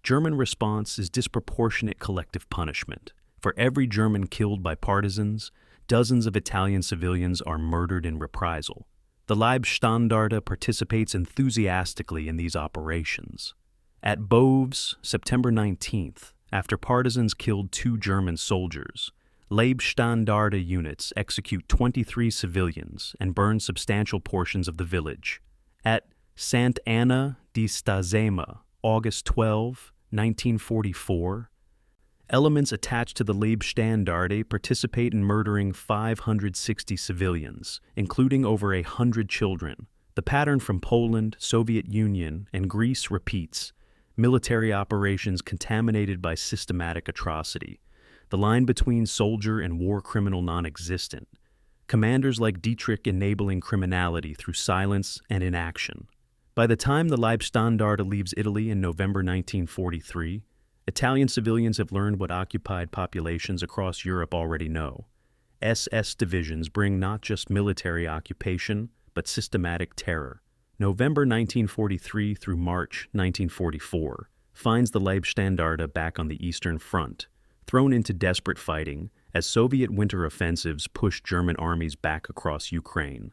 German response is disproportionate collective punishment. For every German killed by partisans, dozens of Italian civilians are murdered in reprisal. The Leibstandarte participates enthusiastically in these operations. At Boves, September 19th, after partisans killed 2 German soldiers, Leibstandarte units execute 23 civilians and burn substantial portions of the village. At Sant Anna di Stazema, August 12, 1944, elements attached to the Leibstandarte participate in murdering 560 civilians, including over 100 children. The pattern from Poland, Soviet Union, and Greece repeats, military operations contaminated by systematic atrocity. The line between soldier and war criminal non-existent. Commanders like Dietrich enabling criminality through silence and inaction. By the time the Leibstandarte leaves Italy in November 1943, Italian civilians have learned what occupied populations across Europe already know. SS divisions bring not just military occupation, but systematic terror. November 1943 through March 1944 finds the Leibstandarte back on the Eastern Front, thrown into desperate fighting as Soviet winter offensives pushed German armies back across Ukraine.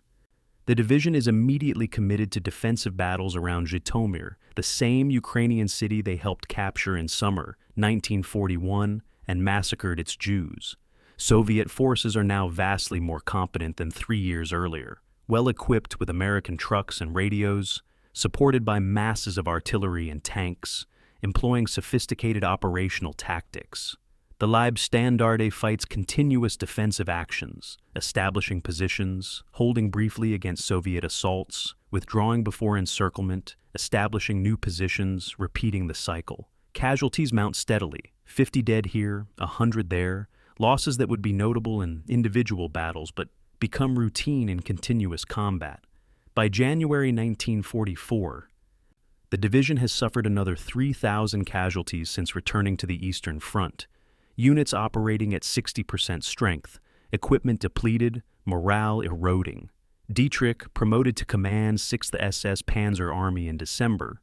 The division is immediately committed to defensive battles around Zhytomyr, the same Ukrainian city they helped capture in summer 1941 and massacred its Jews. Soviet forces are now vastly more competent than 3 years earlier, well-equipped with American trucks and radios, supported by masses of artillery and tanks, employing sophisticated operational tactics. The Leibstandarte fights continuous defensive actions, establishing positions, holding briefly against Soviet assaults, withdrawing before encirclement, establishing new positions, repeating the cycle. Casualties mount steadily, 50 dead here, 100 there, losses that would be notable in individual battles but become routine in continuous combat. By January 1944, the division has suffered another 3,000 casualties since returning to the Eastern Front. Units operating at 60% strength, equipment depleted, morale eroding. Dietrich, promoted to command 6th SS Panzer Army in December,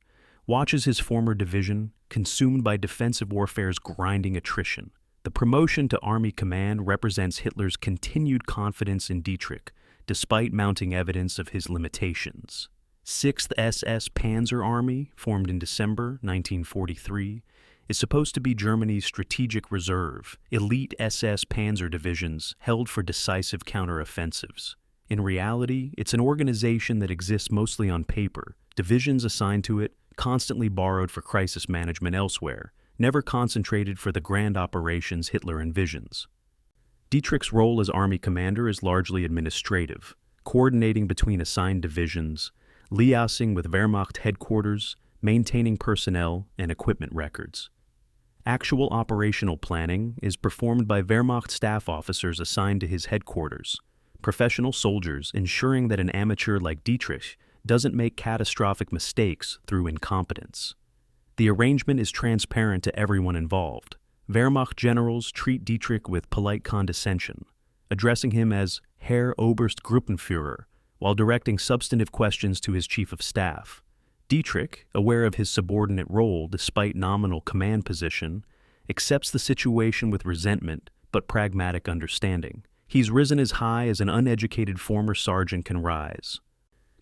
watches his former division consumed by defensive warfare's grinding attrition. The promotion to Army command represents Hitler's continued confidence in Dietrich, despite mounting evidence of his limitations. 6th SS Panzer Army, formed in December 1943, is supposed to be Germany's strategic reserve, elite SS panzer divisions held for decisive counteroffensives. In reality, it's an organization that exists mostly on paper, divisions assigned to it, constantly borrowed for crisis management elsewhere, never concentrated for the grand operations Hitler envisions. Dietrich's role as army commander is largely administrative, coordinating between assigned divisions, liaising with Wehrmacht headquarters, maintaining personnel and equipment records. Actual operational planning is performed by Wehrmacht staff officers assigned to his headquarters, professional soldiers ensuring that an amateur like Dietrich doesn't make catastrophic mistakes through incompetence. The arrangement is transparent to everyone involved. Wehrmacht generals treat Dietrich with polite condescension, addressing him as Herr Oberstgruppenführer, while directing substantive questions to his chief of staff. Dietrich, aware of his subordinate role despite nominal command position, accepts the situation with resentment but pragmatic understanding. He's risen as high as an uneducated former sergeant can rise,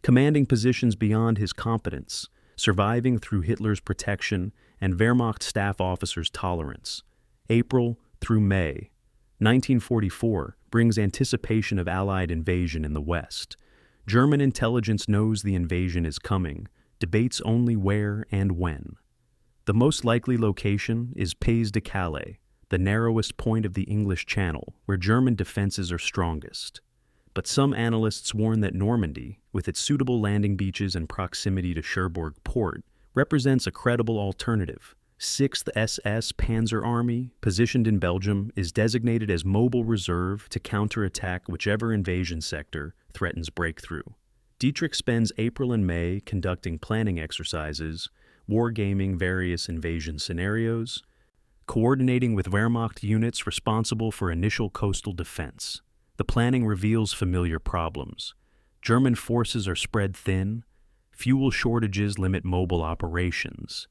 commanding positions beyond his competence, surviving through Hitler's protection and Wehrmacht staff officers' tolerance. April through May 1944 brings anticipation of Allied invasion in the West. German intelligence knows the invasion is coming, debates only where and when. The most likely location is Pays de Calais, the narrowest point of the English Channel, where German defenses are strongest. But some analysts warn that Normandy, with its suitable landing beaches and proximity to Cherbourg Port, represents a credible alternative. Sixth SS Panzer Army, positioned in Belgium, is designated as mobile reserve to counterattack whichever invasion sector threatens breakthrough. Dietrich spends April and May conducting planning exercises, wargaming various invasion scenarios, coordinating with Wehrmacht units responsible for initial coastal defense. The planning reveals familiar problems. German forces are spread thin, fuel shortages limit mobile operations,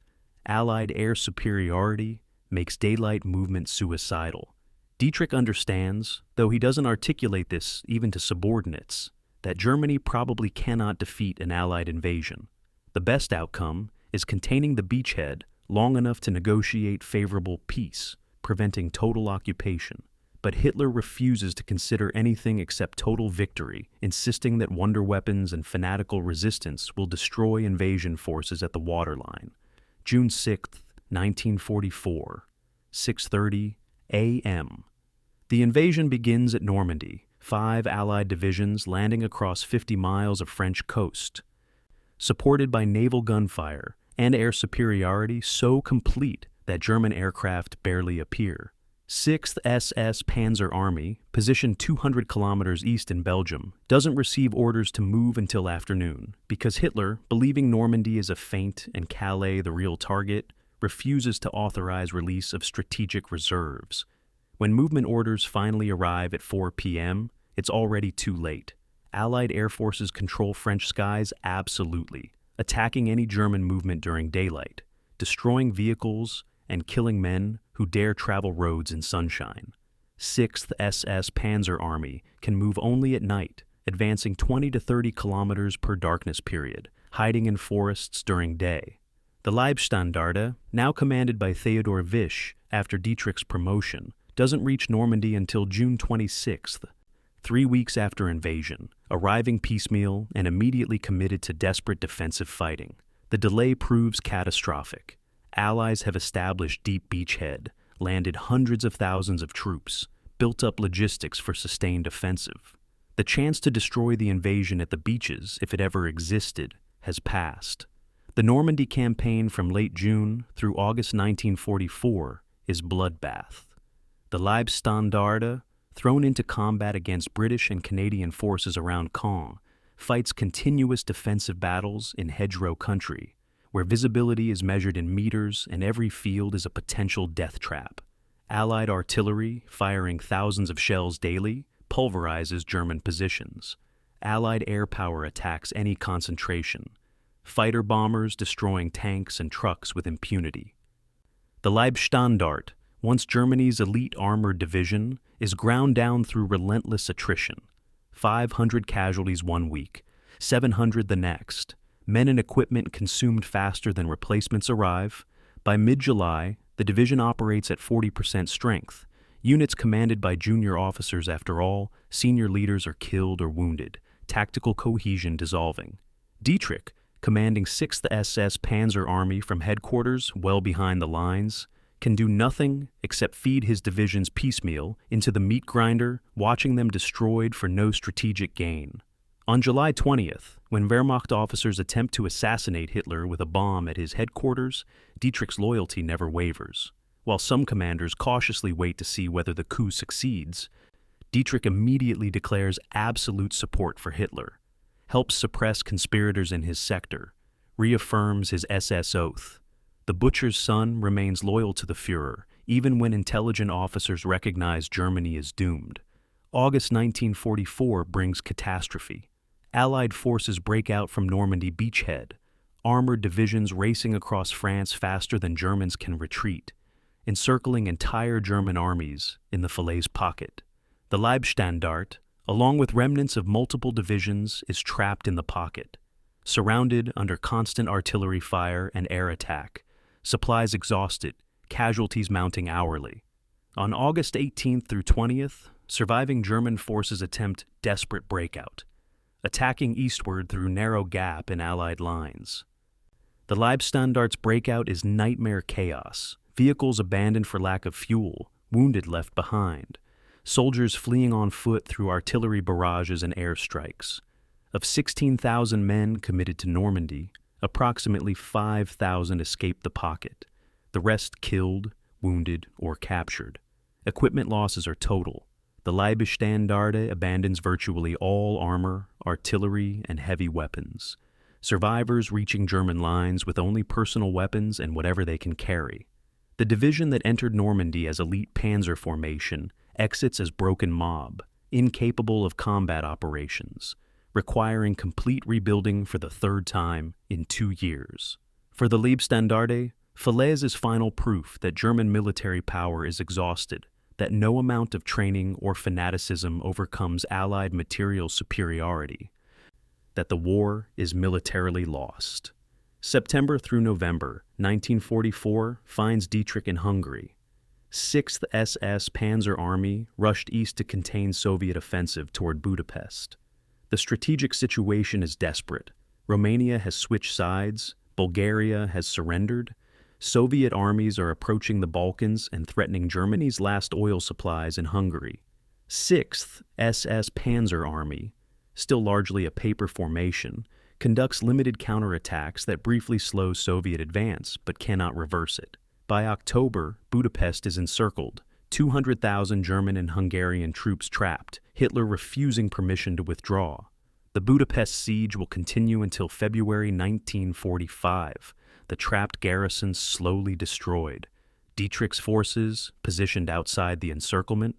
Allied air superiority makes daylight movement suicidal. Dietrich understands, though he doesn't articulate this even to subordinates, that Germany probably cannot defeat an Allied invasion. The best outcome is containing the beachhead long enough to negotiate favorable peace, preventing total occupation. But Hitler refuses to consider anything except total victory, insisting that wonder weapons and fanatical resistance will destroy invasion forces at the waterline. June 6, 1944, 6:30 a.m. The invasion begins at Normandy, 5 Allied divisions landing across 50 miles of French coast, supported by naval gunfire and air superiority so complete that German aircraft barely appear. Sixth SS Panzer Army, positioned 200 kilometers east in Belgium, doesn't receive orders to move until afternoon, because Hitler, believing Normandy is a feint and Calais the real target, refuses to authorize release of strategic reserves. When movement orders finally arrive at 4 p.m., it's already too late. Allied air forces control French skies absolutely, attacking any German movement during daylight, destroying vehicles and killing men who dare travel roads in sunshine. 6th SS Panzer Army can move only at night, advancing 20 to 30 kilometers per darkness period, hiding in forests during day. The Leibstandarte, now commanded by Theodor Wisch after Dietrich's promotion, doesn't reach Normandy until June 26th, 3 weeks after invasion, arriving piecemeal and immediately committed to desperate defensive fighting. The delay proves catastrophic. Allies have established deep beachhead, landed hundreds of thousands of troops, built up logistics for sustained offensive. The chance to destroy the invasion at the beaches, if it ever existed, has passed. The Normandy campaign from late June through August 1944 is bloodbath. The Leibstandarte, thrown into combat against British and Canadian forces around Caen, fights continuous defensive battles in hedgerow country, where visibility is measured in meters and every field is a potential death trap. Allied artillery, firing thousands of shells daily, pulverizes German positions. Allied air power attacks any concentration. Fighter bombers destroying tanks and trucks with impunity. The Leibstandarte, once Germany's elite armored division, is ground down through relentless attrition. 500 casualties one week, 700 the next. Men and equipment consumed faster than replacements arrive. By mid-July, the division operates at 40% strength. Units commanded by junior officers after all, senior leaders are killed or wounded, tactical cohesion dissolving. Dietrich, commanding 6th SS Panzer Army from headquarters well behind the lines, can do nothing except feed his divisions piecemeal into the meat grinder, watching them destroyed for no strategic gain. On July 20th, when Wehrmacht officers attempt to assassinate Hitler with a bomb at his headquarters, Dietrich's loyalty never wavers. While some commanders cautiously wait to see whether the coup succeeds, Dietrich immediately declares absolute support for Hitler. helps suppress conspirators in his sector, reaffirms his SS oath. The butcher's son remains loyal to the Führer, even when intelligent officers recognize Germany is doomed. August 1944 brings catastrophe. Allied forces break out from Normandy beachhead, armored divisions racing across France faster than Germans can retreat, encircling entire German armies in the Falaise pocket. The Leibstandarte, along with remnants of multiple divisions, is trapped in the pocket, surrounded under constant artillery fire and air attack, supplies exhausted, casualties mounting hourly. On August 18th through 20th, surviving German forces attempt desperate breakout, attacking eastward through narrow gap in Allied lines. The Leibstandarte's breakout is nightmare chaos, vehicles abandoned for lack of fuel, wounded left behind, soldiers fleeing on foot through artillery barrages and airstrikes. Of 16,000 men committed to Normandy, approximately 5,000 escaped the pocket, the rest killed, wounded, or captured. Equipment losses are total. The Leibstandarte abandons virtually all armor, artillery, and heavy weapons. Survivors reaching German lines with only personal weapons and whatever they can carry. The division that entered Normandy as elite panzer formation exits as broken mob, incapable of combat operations, requiring complete rebuilding for the third time in 2 years. For the Leibstandarte, Falaise is final proof that German military power is exhausted, that no amount of training or fanaticism overcomes Allied material superiority, that the war is militarily lost. September through November 1944 finds Dietrich in Hungary. Sixth SS Panzer Army rushed east to contain Soviet offensive toward Budapest. The strategic situation is desperate. Romania has switched sides, Bulgaria has surrendered, Soviet armies are approaching the Balkans and threatening Germany's last oil supplies in Hungary. Sixth SS Panzer Army, still largely a paper formation, conducts limited counterattacks that briefly slow Soviet advance but cannot reverse it. By October, Budapest is encircled, 200,000 German and Hungarian troops trapped, Hitler refusing permission to withdraw. The Budapest siege will continue until February 1945, the trapped garrison slowly destroyed. Dietrich's forces, positioned outside the encirclement,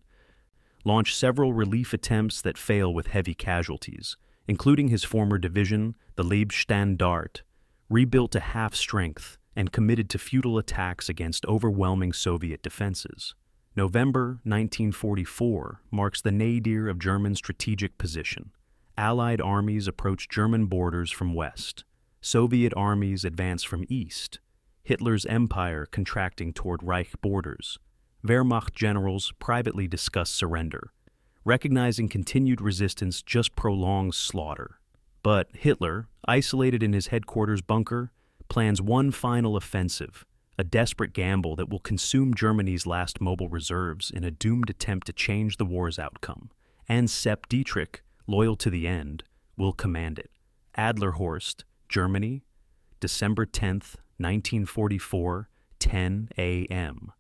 launch several relief attempts that fail with heavy casualties, including his former division, the Leibstandarte, rebuilt to half-strength and committed to futile attacks against overwhelming Soviet defenses. November 1944 marks the nadir of German strategic position. Allied armies approach German borders from west. Soviet armies advance from east. Hitler's empire contracting toward Reich borders. Wehrmacht generals privately discuss surrender. Recognizing continued resistance just prolongs slaughter. But Hitler, isolated in his headquarters bunker, plans one final offensive, a desperate gamble that will consume Germany's last mobile reserves in a doomed attempt to change the war's outcome. And Sepp Dietrich, loyal to the end, will command it. Adlerhorst, Germany, December 10th, 1944, 10 a.m.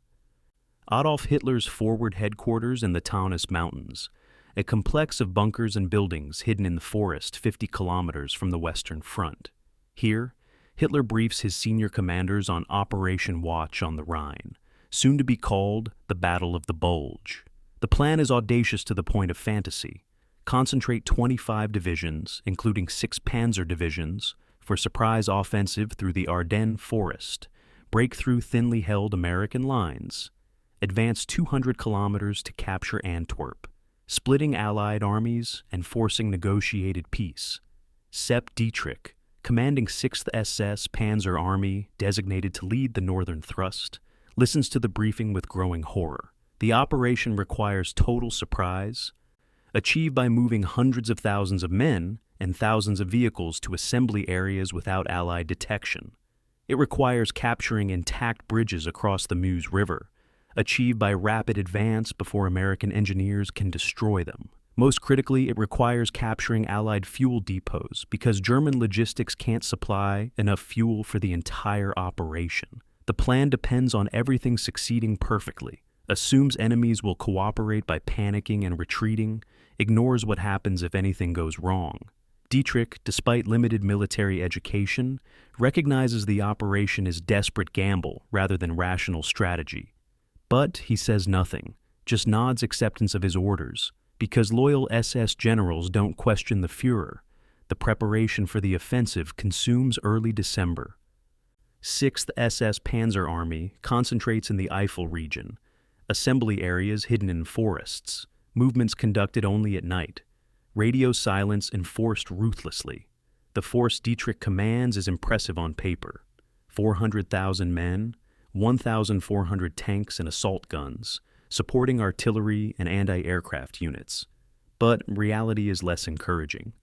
Adolf Hitler's forward headquarters in the Taunus Mountains, a complex of bunkers and buildings hidden in the forest 50 kilometers from the Western Front. Here, Hitler briefs his senior commanders on Operation Watch on the Rhine, soon to be called the Battle of the Bulge. The plan is audacious to the point of fantasy. Concentrate 25 divisions, including 6 panzer divisions, for surprise offensive through the Ardennes forest, break through thinly held American lines, advance 200 kilometers to capture Antwerp, splitting Allied armies and forcing negotiated peace. Sepp Dietrich, commanding 6th SS Panzer Army, designated to lead the northern thrust, listens to the briefing with growing horror. The operation requires total surprise, achieved by moving hundreds of thousands of men and thousands of vehicles to assembly areas without Allied detection. It requires capturing intact bridges across the Meuse River, achieved by rapid advance before American engineers can destroy them. Most critically, it requires capturing Allied fuel depots because German logistics can't supply enough fuel for the entire operation. The plan depends on everything succeeding perfectly, assumes enemies will cooperate by panicking and retreating, ignores what happens if anything goes wrong. Dietrich, despite limited military education, recognizes the operation as desperate gamble rather than rational strategy. But he says nothing, just nods acceptance of his orders, because loyal SS generals don't question the Führer. The preparation for the offensive consumes early December. Sixth SS Panzer Army concentrates in the Eifel region, assembly areas hidden in forests, movements conducted only at night, radio silence enforced ruthlessly. The force Dietrich commands is impressive on paper. 400,000 men, 1,400 tanks and assault guns, supporting artillery and anti-aircraft units. But reality is less encouraging.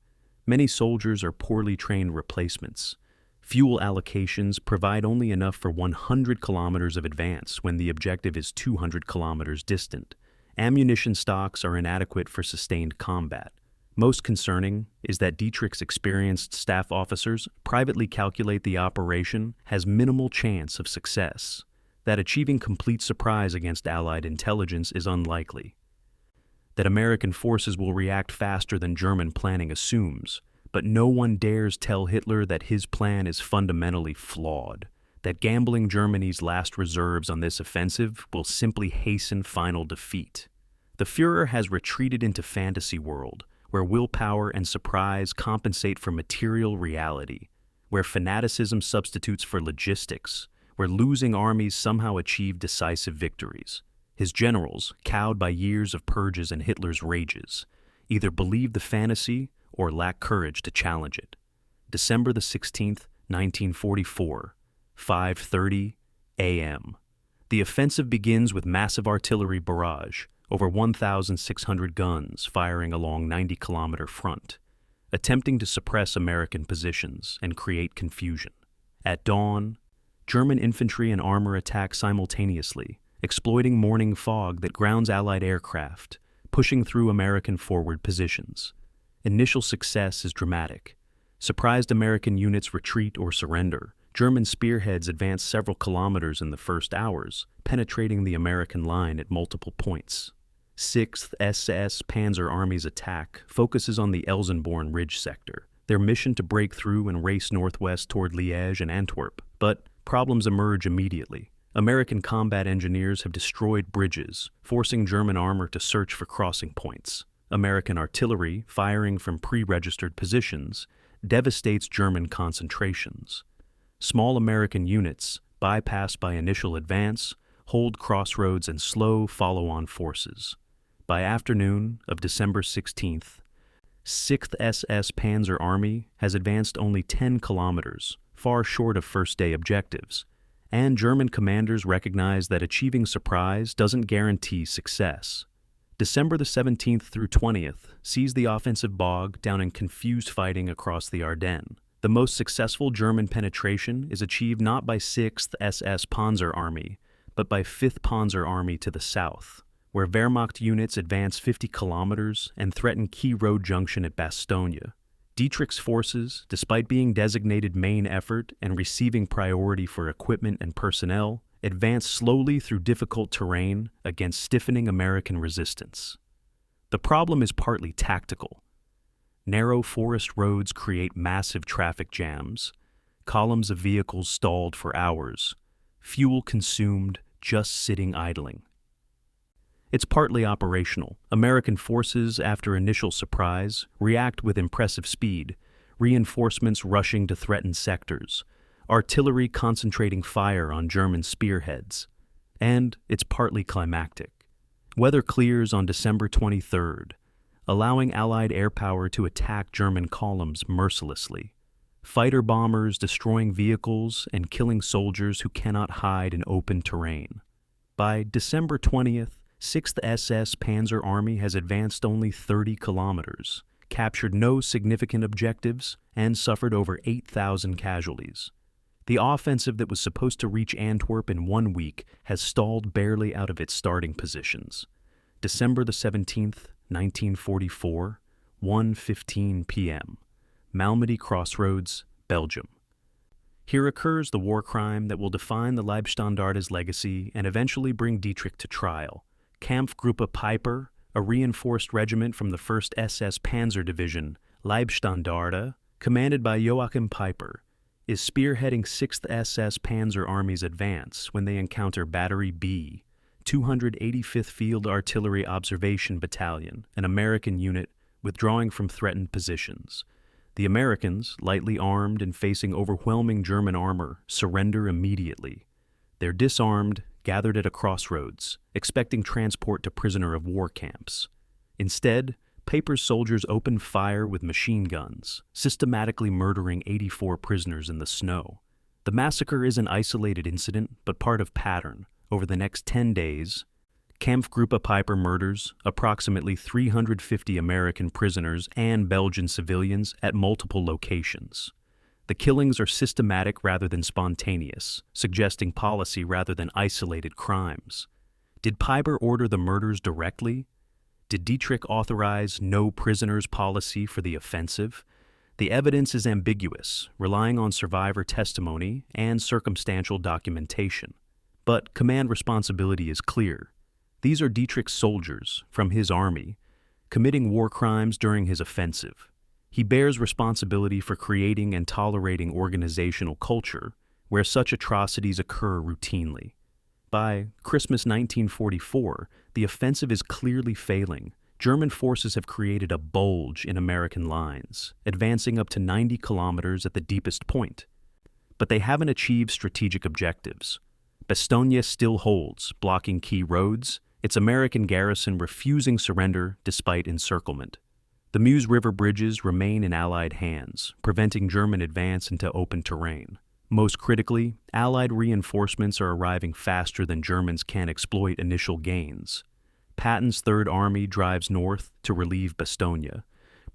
Many soldiers are poorly trained replacements. Fuel allocations provide only enough for 100 kilometers of advance when the objective is 200 kilometers distant. Ammunition stocks are inadequate for sustained combat. Most concerning is that Dietrich's experienced staff officers privately calculate the operation has minimal chance of success, that achieving complete surprise against Allied intelligence is unlikely, that American forces will react faster than German planning assumes, but no one dares tell Hitler that his plan is fundamentally flawed, that gambling Germany's last reserves on this offensive will simply hasten final defeat. The Führer has retreated into fantasy world, where willpower and surprise compensate for material reality, where fanaticism substitutes for logistics, where losing armies somehow achieve decisive victories. His generals, cowed by years of purges and Hitler's rages, either believe the fantasy or lack courage to challenge it. December the 16th, 1944, 5:30 a.m. The offensive begins with massive artillery barrage, over 1,600 guns firing along 90-kilometer front, attempting to suppress American positions and create confusion. At dawn, German infantry and armor attack simultaneously, exploiting morning fog that grounds Allied aircraft, pushing through American forward positions. Initial success is dramatic. Surprised American units retreat or surrender. German spearheads advance several kilometers in the first hours, penetrating the American line at multiple points. Sixth SS Panzer Army's attack focuses on the Elsenborn Ridge sector, their mission to break through and race northwest toward Liège and Antwerp. But problems emerge immediately. American combat engineers have destroyed bridges, forcing German armor to search for crossing points. American artillery, firing from pre-registered positions, devastates German concentrations. Small American units, bypassed by initial advance, hold crossroads and slow follow-on forces. By afternoon of December 16th, 6th SS Panzer Army has advanced only 10 kilometers, far short of first-day objectives, and German commanders recognize that achieving surprise doesn't guarantee success. December the 17th through 20th sees the offensive bog down in confused fighting across the Ardennes. The most successful German penetration is achieved not by 6th SS Panzer Army, but by 5th Panzer Army to the south, where Wehrmacht units advance 50 kilometers and threaten key road junction at Bastogne. Dietrich's forces, despite being designated main effort and receiving priority for equipment and personnel, advance slowly through difficult terrain against stiffening American resistance. The problem is partly tactical. Narrow forest roads create massive traffic jams, columns of vehicles stalled for hours, fuel consumed just sitting idling. It's partly operational. American forces, after initial surprise, react with impressive speed, reinforcements rushing to threatened sectors, artillery concentrating fire on German spearheads. And it's partly climactic. Weather clears on December 23rd, allowing Allied air power to attack German columns mercilessly. Fighter bombers destroying vehicles and killing soldiers who cannot hide in open terrain. By December 20th, 6th SS Panzer Army has advanced only 30 kilometers, captured no significant objectives, and suffered over 8,000 casualties. The offensive that was supposed to reach Antwerp in 1 week has stalled barely out of its starting positions. December the 17th, 1944, 1:15 p.m. Malmedy Crossroads, Belgium. Here occurs the war crime that will define the Leibstandarte's legacy and eventually bring Dietrich to trial. Kampfgruppe Piper, a reinforced regiment from the 1st SS Panzer Division, Leibstandarte, commanded by Joachim Peiper, is spearheading 6th SS Panzer Army's advance when they encounter Battery B, 285th Field Artillery Observation Battalion, an American unit withdrawing from threatened positions. The Americans, lightly armed and facing overwhelming German armor, surrender immediately. They're disarmed, gathered at a crossroads, expecting transport to prisoner of war camps. Instead, Peiper's soldiers open fire with machine guns, systematically murdering 84 prisoners in the snow. The massacre is an isolated incident, but part of pattern. Over the next 10 days, Kampfgruppe Peiper murders approximately 350 American prisoners and Belgian civilians at multiple locations. The killings are systematic rather than spontaneous, suggesting policy rather than isolated crimes. Did Peiper order the murders directly? Did Dietrich authorize no prisoners policy for the offensive? The evidence is ambiguous, relying on survivor testimony and circumstantial documentation. But command responsibility is clear. These are Dietrich's soldiers from his army, committing war crimes during his offensive. He bears responsibility for creating and tolerating organizational culture where such atrocities occur routinely. By Christmas 1944, the offensive is clearly failing. German forces have created a bulge in American lines, advancing up to 90 kilometers at the deepest point. But they haven't achieved strategic objectives. Bastogne still holds, blocking key roads, its American garrison refusing surrender despite encirclement. The Meuse River bridges remain in Allied hands, preventing German advance into open terrain. Most critically, Allied reinforcements are arriving faster than Germans can exploit initial gains. Patton's Third Army drives north to relieve Bastogne.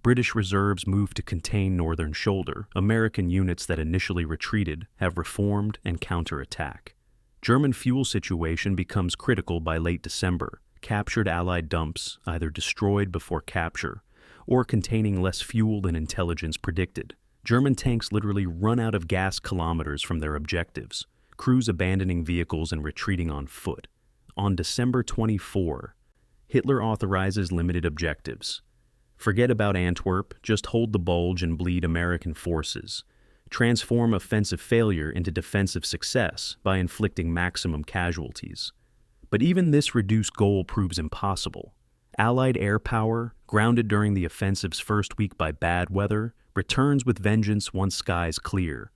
British reserves move to contain Northern Shoulder. American units that initially retreated have reformed and counterattack. German fuel situation becomes critical by late December. Captured Allied dumps either destroyed before capture or containing less fuel than intelligence predicted. German tanks literally run out of gas kilometers from their objectives, crews abandoning vehicles and retreating on foot. On December 24, Hitler authorizes limited objectives. Forget about Antwerp, just hold the bulge and bleed American forces. Transform offensive failure into defensive success by inflicting maximum casualties. But even this reduced goal proves impossible. Allied air power, grounded during the offensive's first week by bad weather, returns with vengeance once skies clear,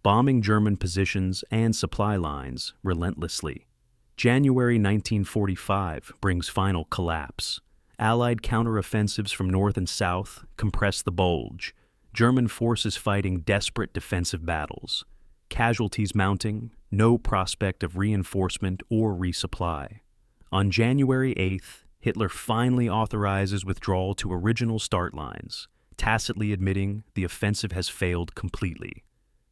bombing German positions and supply lines relentlessly. January 1945 brings final collapse. Allied counteroffensives from north and south compress the bulge, German forces fighting desperate defensive battles. Casualties mounting, no prospect of reinforcement or resupply. On January 8th, Hitler finally authorizes withdrawal to original start lines, tacitly admitting the offensive has failed completely.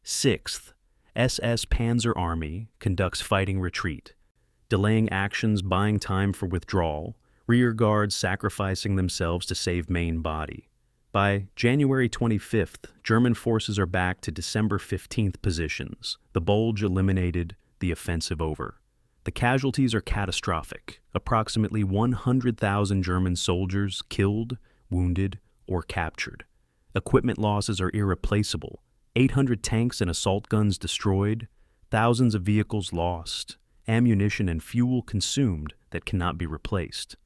6th SS Panzer Army conducts fighting retreat, delaying actions, buying time for withdrawal, rear guards sacrificing themselves to save main body. By January 25th, German forces are back to December 15th positions, the bulge eliminated, the offensive over. The casualties are catastrophic, approximately 100,000 German soldiers killed, wounded, or captured. Equipment losses are irreplaceable, 800 tanks and assault guns destroyed, thousands of vehicles lost, ammunition and fuel consumed that cannot be replaced.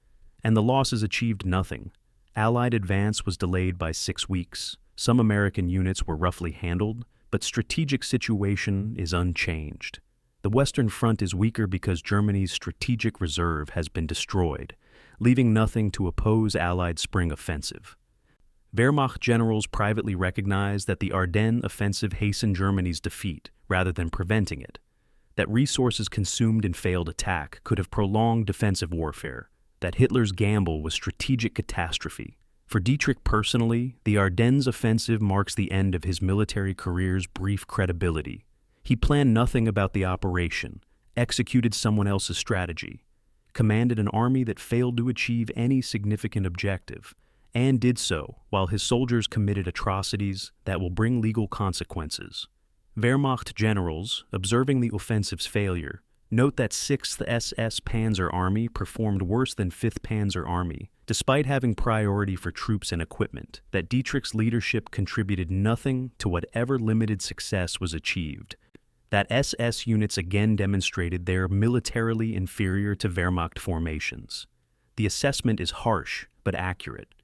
And the losses achieved nothing. Allied advance was delayed by 6 weeks. Some American units were roughly handled, but strategic situation is unchanged. The Western Front is weaker because Germany's strategic reserve has been destroyed, leaving nothing to oppose Allied spring offensive. Wehrmacht generals privately recognized that the Ardennes Offensive hastened Germany's defeat rather than preventing it, that resources consumed in failed attack could have prolonged defensive warfare, that Hitler's gamble was strategic catastrophe. For Dietrich personally, the Ardennes Offensive marks the end of his military career's brief credibility. He planned nothing about the operation, executed someone else's strategy, commanded an army that failed to achieve any significant objective, and did so while his soldiers committed atrocities that will bring legal consequences. Wehrmacht generals, observing the offensive's failure, note that 6th SS Panzer Army performed worse than 5th Panzer Army, despite having priority for troops and equipment, that Dietrich's leadership contributed nothing to whatever limited success was achieved. That SS units again demonstrated they're militarily inferior to Wehrmacht formations. The assessment is harsh, but accurate.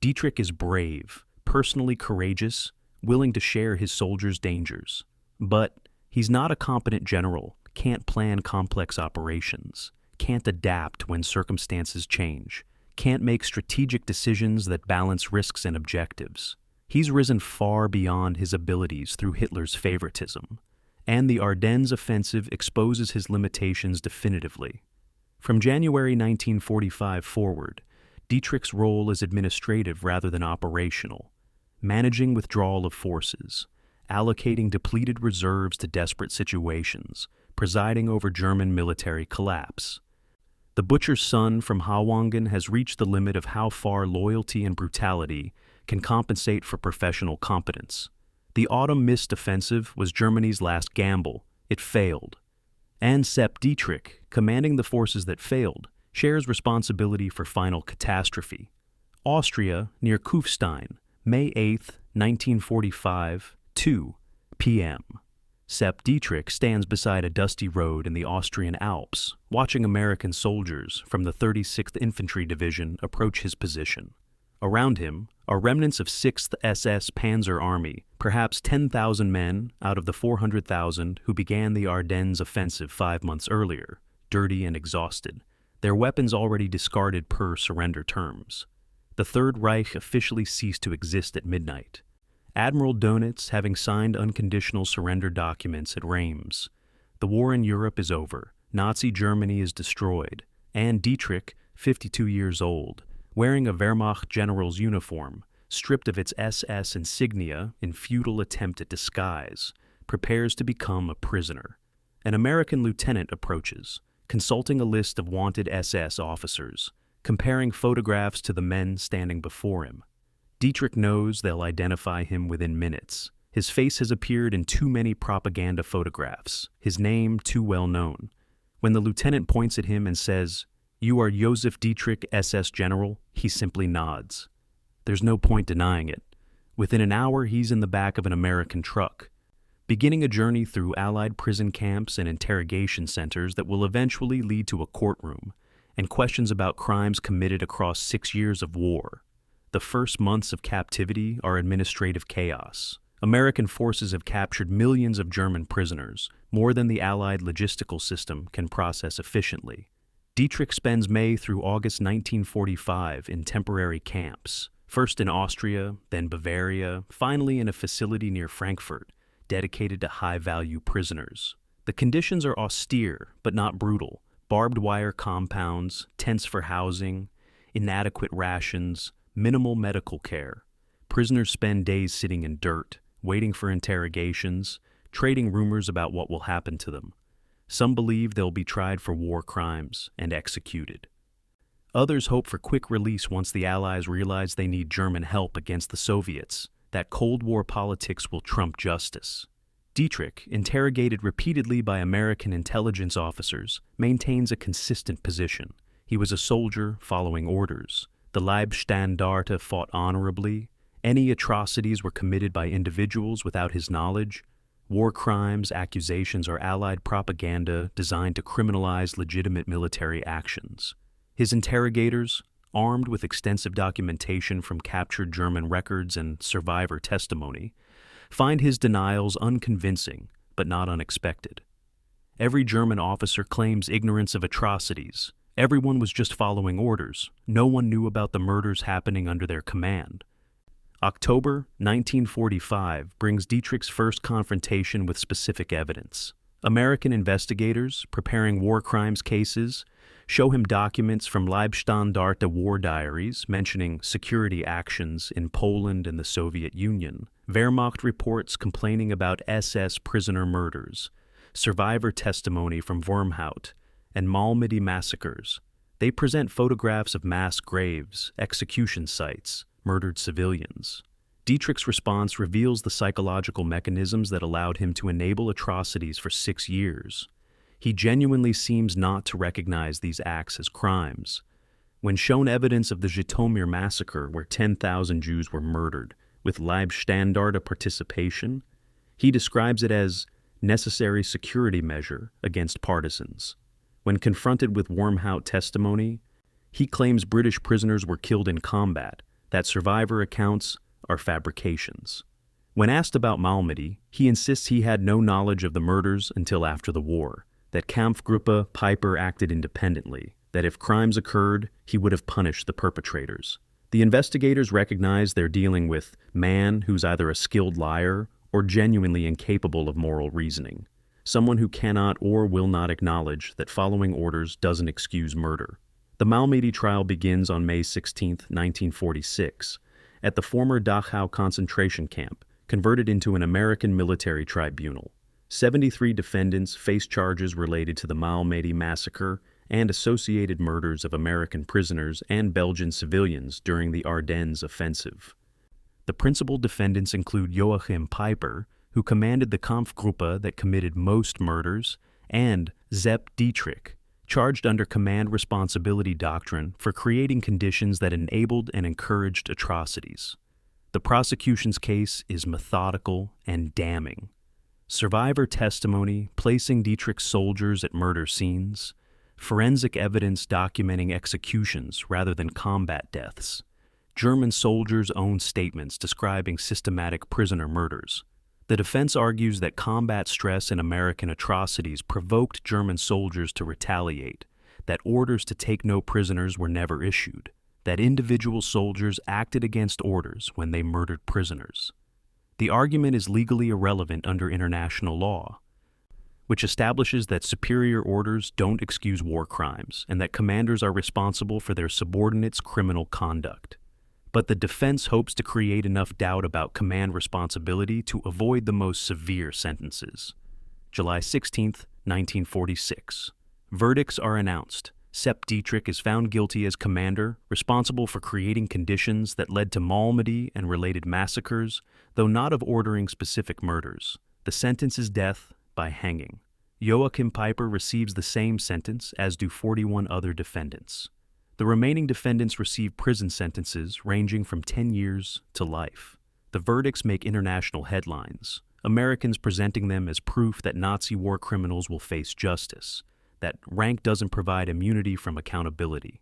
Dietrich is brave, personally courageous, willing to share his soldiers' dangers. But he's not a competent general, can't plan complex operations, can't adapt when circumstances change, can't make strategic decisions that balance risks and objectives. He's risen far beyond his abilities through Hitler's favoritism, and the Ardennes Offensive exposes his limitations definitively. From January 1945 forward, Dietrich's role is administrative rather than operational, managing withdrawal of forces, allocating depleted reserves to desperate situations, presiding over German military collapse. The butcher's son from Hawangen has reached the limit of how far loyalty and brutality can compensate for professional competence. The Autumn Mist Offensive was Germany's last gamble. It failed. And Sepp Dietrich, commanding the forces that failed, shares responsibility for final catastrophe. Austria, near Kufstein, May 8, 1945, 2 p.m. Sepp Dietrich stands beside a dusty road in the Austrian Alps, watching American soldiers from the 36th Infantry Division approach his position. Around him are remnants of Sixth SS Panzer Army, perhaps 10,000 men out of the 400,000 who began the Ardennes Offensive 5 months earlier, dirty and exhausted, their weapons already discarded per surrender terms. The Third Reich officially ceased to exist at midnight. Admiral Dönitz having signed unconditional surrender documents at Reims. The war in Europe is over, Nazi Germany is destroyed, and Dietrich, 52 years old, wearing a Wehrmacht general's uniform, stripped of its SS insignia in futile attempt at disguise, prepares to become a prisoner. An American lieutenant approaches, consulting a list of wanted SS officers, comparing photographs to the men standing before him. Dietrich knows they'll identify him within minutes. His face has appeared in too many propaganda photographs, his name too well known. When the lieutenant points at him and says, "You are Joseph Dietrich, SS General," he simply nods. There's no point denying it. Within an hour, he's in the back of an American truck, beginning a journey through Allied prison camps and interrogation centers that will eventually lead to a courtroom and questions about crimes committed across 6 years of war. The first months of captivity are administrative chaos. American forces have captured millions of German prisoners, more than the Allied logistical system can process efficiently. Dietrich spends May through August 1945 in temporary camps, first in Austria, then Bavaria, finally in a facility near Frankfurt, dedicated to high-value prisoners. The conditions are austere, but not brutal. Barbed wire compounds, tents for housing, inadequate rations, minimal medical care. Prisoners spend days sitting in dirt, waiting for interrogations, trading rumors about what will happen to them. Some believe they'll be tried for war crimes and executed. Others hope for quick release once the Allies realize they need German help against the Soviets, that Cold War politics will trump justice. Dietrich, interrogated repeatedly by American intelligence officers, maintains a consistent position. He was a soldier following orders. The Leibstandarte fought honorably. Any atrocities were committed by individuals without his knowledge. War crimes, accusations are Allied propaganda designed to criminalize legitimate military actions. His interrogators, armed with extensive documentation from captured German records and survivor testimony, find his denials unconvincing but not unexpected. Every German officer claims ignorance of atrocities. Everyone was just following orders. No one knew about the murders happening under their command. October 1945 brings Dietrich's first confrontation with specific evidence. American investigators, preparing war crimes cases, show him documents from Leibstandarte war diaries mentioning security actions in Poland and the Soviet Union, Wehrmacht reports complaining about SS prisoner murders, survivor testimony from Wormhout, and Malmedy massacres. They present photographs of mass graves, execution sites, murdered civilians. Dietrich's response reveals the psychological mechanisms that allowed him to enable atrocities for 6 years. He genuinely seems not to recognize these acts as crimes. When shown evidence of the Zhytomyr massacre where 10,000 Jews were murdered with Leibstandarte participation, he describes it as necessary security measure against partisans. When confronted with Wormhout testimony, he claims British prisoners were killed in combat, that survivor accounts are fabrications. When asked about Malmedy, he insists he had no knowledge of the murders until after the war, that Kampfgruppe Piper acted independently, that if crimes occurred, he would have punished the perpetrators. The investigators recognize they're dealing with man who's either a skilled liar or genuinely incapable of moral reasoning, someone who cannot or will not acknowledge that following orders doesn't excuse murder. The Malmedy trial begins on May 16, 1946, at the former Dachau concentration camp, converted into an American military tribunal. 73 defendants face charges related to the Malmedy massacre and associated murders of American prisoners and Belgian civilians during the Ardennes Offensive. The principal defendants include Joachim Peiper, who commanded the Kampfgruppe that committed most murders, and Sepp Dietrich, charged under command responsibility doctrine for creating conditions that enabled and encouraged atrocities. The prosecution's case is methodical and damning. Survivor testimony placing Dietrich's soldiers at murder scenes, forensic evidence documenting executions rather than combat deaths, German soldiers' own statements describing systematic prisoner murders. The defense argues that combat stress and American atrocities provoked German soldiers to retaliate, that orders to take no prisoners were never issued, that individual soldiers acted against orders when they murdered prisoners. The argument is legally irrelevant under international law, which establishes that superior orders don't excuse war crimes and that commanders are responsible for their subordinates' criminal conduct. But the defense hopes to create enough doubt about command responsibility to avoid the most severe sentences. July 16, 1946. Verdicts are announced. Sepp Dietrich is found guilty as commander, responsible for creating conditions that led to Malmedy and related massacres, though not of ordering specific murders. The sentence is death by hanging. Joachim Peiper receives the same sentence, as do 41 other defendants. The remaining defendants receive prison sentences ranging from 10 years to life. The verdicts make international headlines, Americans presenting them as proof that Nazi war criminals will face justice, that rank doesn't provide immunity from accountability.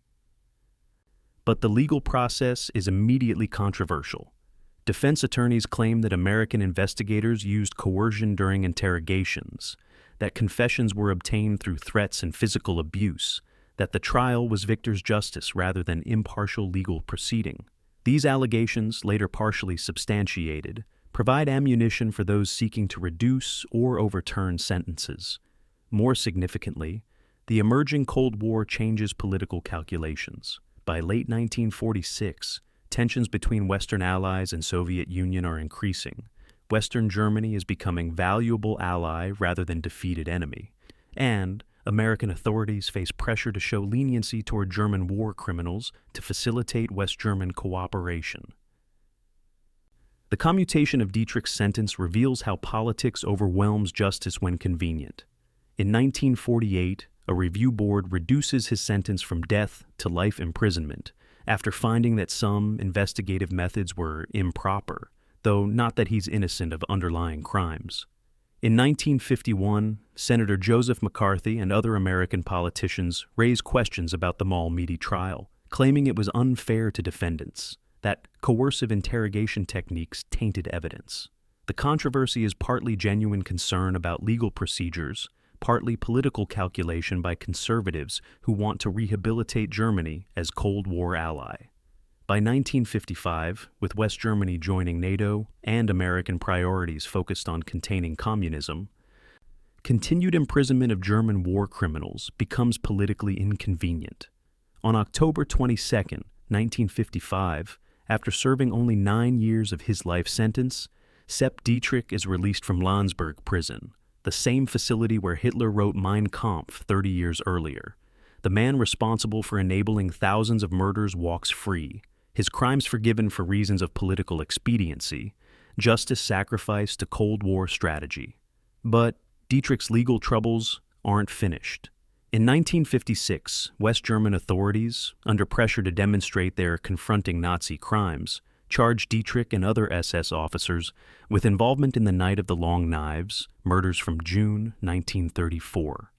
But the legal process is immediately controversial. Defense attorneys claim that American investigators used coercion during interrogations, that confessions were obtained through threats and physical abuse, that the trial was victor's justice rather than impartial legal proceeding. These allegations, later partially substantiated, provide ammunition for those seeking to reduce or overturn sentences. More significantly, the emerging Cold War changes political calculations. By late 1946, tensions between Western allies and Soviet Union are increasing. Western Germany is becoming valuable ally rather than defeated enemy, and American authorities face pressure to show leniency toward German war criminals to facilitate West German cooperation. The commutation of Dietrich's sentence reveals how politics overwhelms justice when convenient. In 1948, a review board reduces his sentence from death to life imprisonment after finding that some investigative methods were improper, though not that he's innocent of underlying crimes. In 1951, Senator Joseph McCarthy and other American politicians raised questions about the Malmedy trial, claiming it was unfair to defendants, that coercive interrogation techniques tainted evidence. The controversy is partly genuine concern about legal procedures, partly political calculation by conservatives who want to rehabilitate Germany as Cold War ally. By 1955, with West Germany joining NATO and American priorities focused on containing communism, continued imprisonment of German war criminals becomes politically inconvenient. On October 22, 1955, after serving only 9 years of his life sentence, Sepp Dietrich is released from Landsberg prison, the same facility where Hitler wrote Mein Kampf 30 years earlier. The man responsible for enabling thousands of murders walks free, his crimes forgiven for reasons of political expediency, justice sacrificed to Cold War strategy. But Dietrich's legal troubles aren't finished. In 1956, West German authorities, under pressure to demonstrate their confronting Nazi crimes, charged Dietrich and other SS officers with involvement in the Night of the Long Knives, murders from June 1934.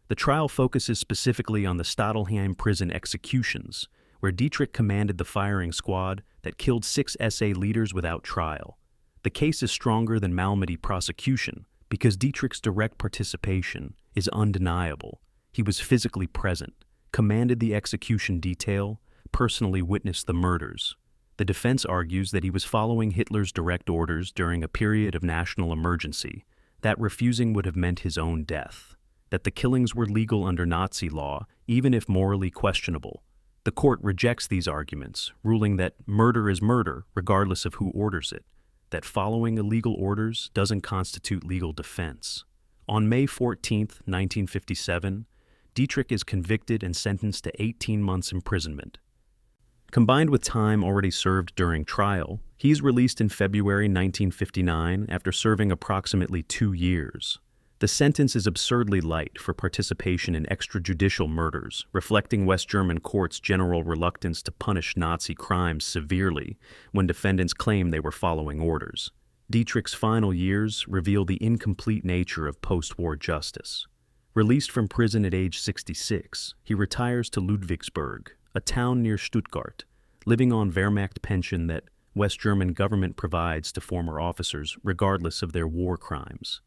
The trial focuses specifically on the Stadelheim prison executions, where Dietrich commanded the firing squad that killed 6 SA leaders without trial. The case is stronger than Malmedy prosecution because Dietrich's direct participation is undeniable. He was physically present, commanded the execution detail, personally witnessed the murders. The defense argues that he was following Hitler's direct orders during a period of national emergency, that refusing would have meant his own death, that the killings were legal under Nazi law, even if morally questionable. The court rejects these arguments, ruling that murder is murder, regardless of who orders it, that following illegal orders doesn't constitute legal defense. On May 14, 1957, Dietrich is convicted and sentenced to 18 months imprisonment. Combined with time already served during trial, he is released in February 1959 after serving approximately 2 years. The sentence is absurdly light for participation in extrajudicial murders, reflecting West German courts' general reluctance to punish Nazi crimes severely when defendants claim they were following orders. Dietrich's final years reveal the incomplete nature of post-war justice. Released from prison at age 66, he retires to Ludwigsburg, a town near Stuttgart, living on Wehrmacht pension that West German government provides to former officers regardless of their war crimes.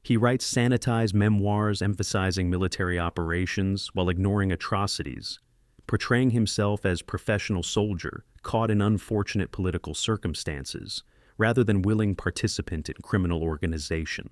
He writes sanitized memoirs emphasizing military operations while ignoring atrocities, portraying himself as professional soldier caught in unfortunate political circumstances, rather than willing participant in criminal organization.